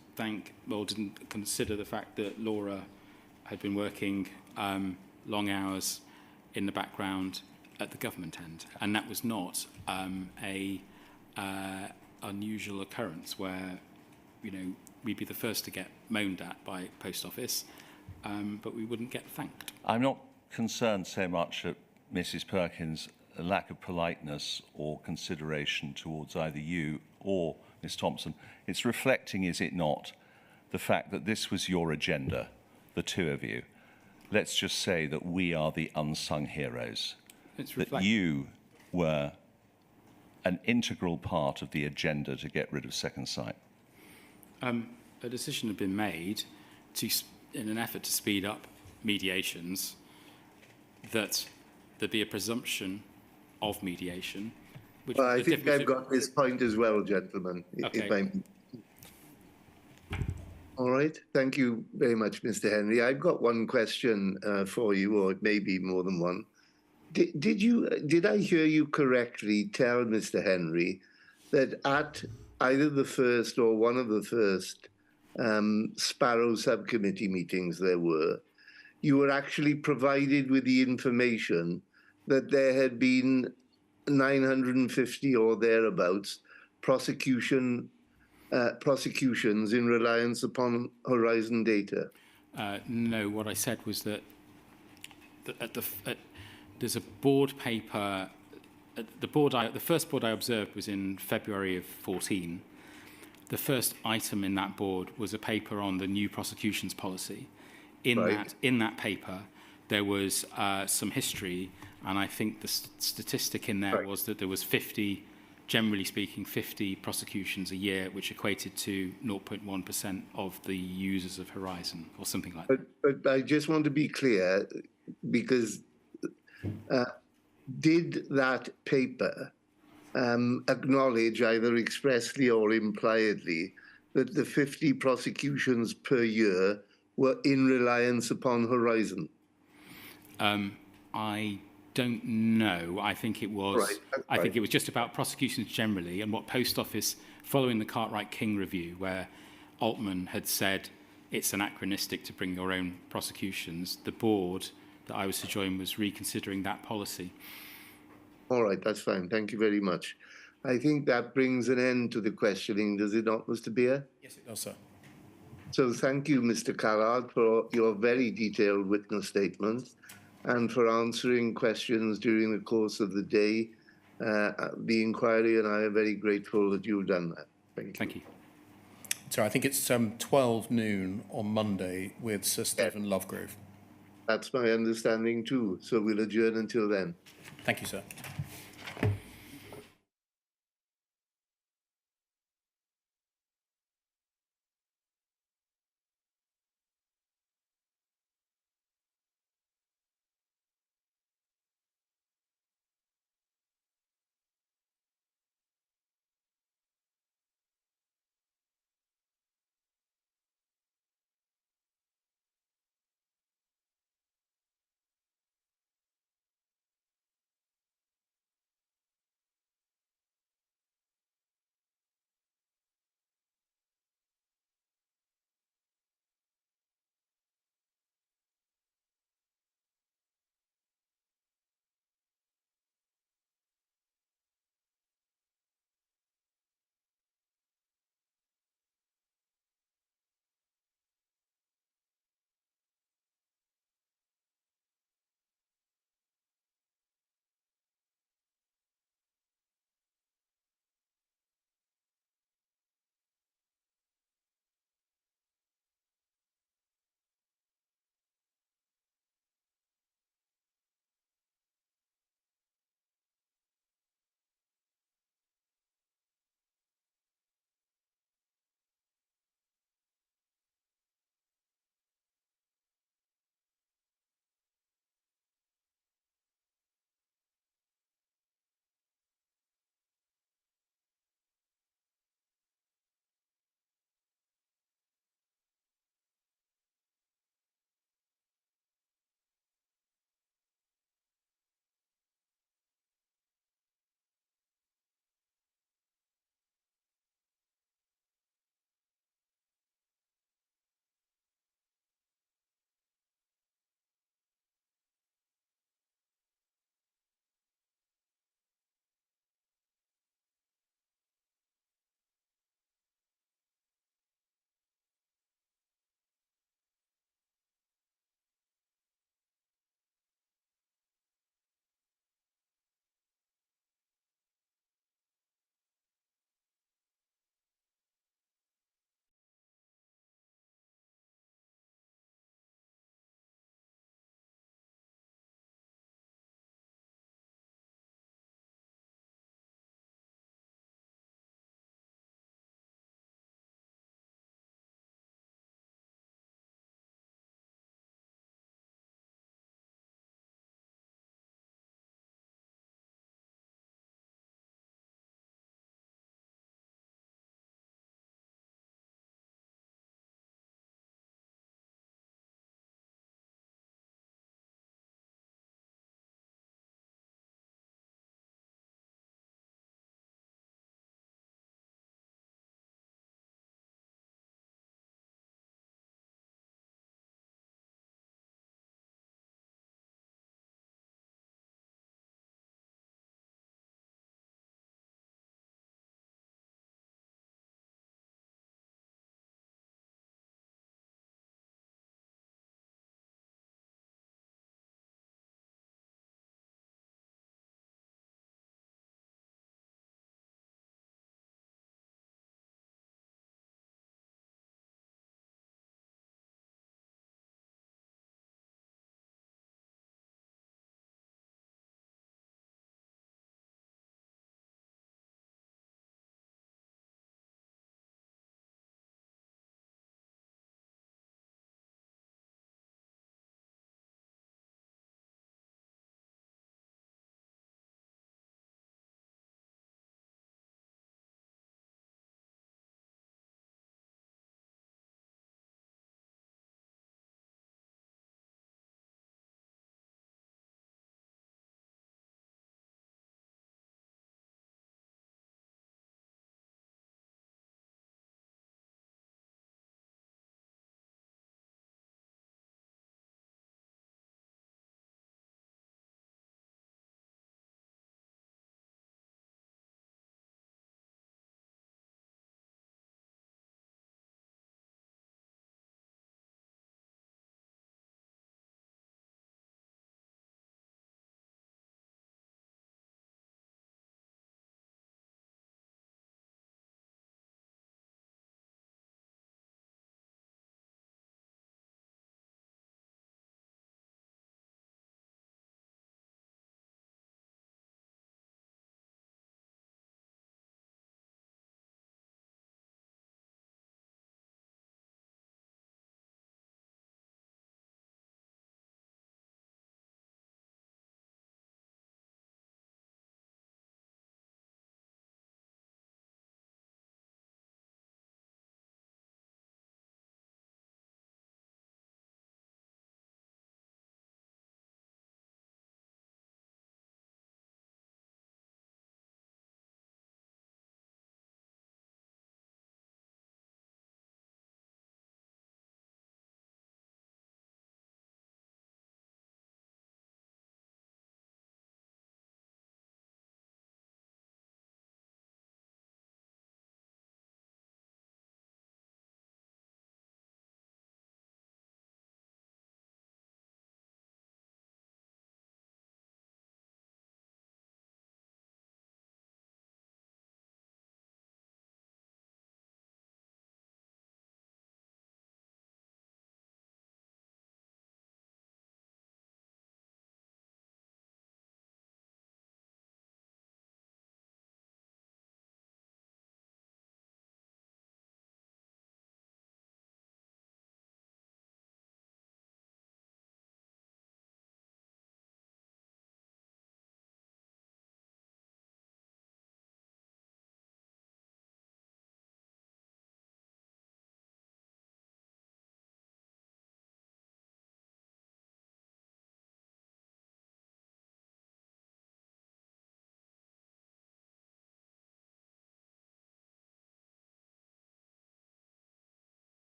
consider the fact that Laura had been working long hours in the background at the government end, and that was not a unusual occurrence where, we'd be the first to get moaned at by Post Office, but we wouldn't get thanked. I'm not concerned so much at Mrs. Perkins' lack of politeness or consideration towards either you or Ms. Thompson. It's reflecting, is it not, the fact that this was your agenda, the two of you. Let's just say that we are the unsung heroes. That you were an integral part of the agenda to get rid of Second Sight. A decision had been made in an effort to speed up mediations, that there be a presumption of mediation. Which well, I think I've got this point as well, gentlemen. Okay. All right. Thank you very much, Mr. Henry. I've got one question for you, or it may be more than one. Did I hear you correctly tell Mr. Henry that at either the first or one of the first Sparrow subcommittee meetings you were actually provided with the information that there had been 950 or thereabouts prosecutions in reliance upon Horizon data? No, what I said was that there's a board paper. The first board I observed was in February of 14. The first item in that board was a paper on the new prosecutions policy. In that paper, there was some history, and I think the statistic in there was that there was 50, generally speaking, 50 prosecutions a year, which equated to 0.1% of the users of Horizon, or something like that. But I just want to be clear, because did that paper acknowledge, either expressly or impliedly, that the 50 prosecutions per year were in reliance upon Horizon? I don't know. I think it was. Right. I think it was just about prosecutions generally, and what Post Office, following the Cartwright-King review, where Altman had said it's anachronistic to bring your own prosecutions, the board that I was to join was reconsidering that policy. All right, that's fine. Thank you very much. I think that brings an end to the questioning, does it not, Mr. Beer? Yes, it does, sir. So thank you, Mr. Callard, for your very detailed witness statement and for answering questions during the course of the day. The inquiry and I are very grateful that you've done that. Thank you. Thank you. So I think it's 12 noon on Monday with Sir Stephen Lovegrove. That's my understanding too. So we'll adjourn until then. Thank you, sir.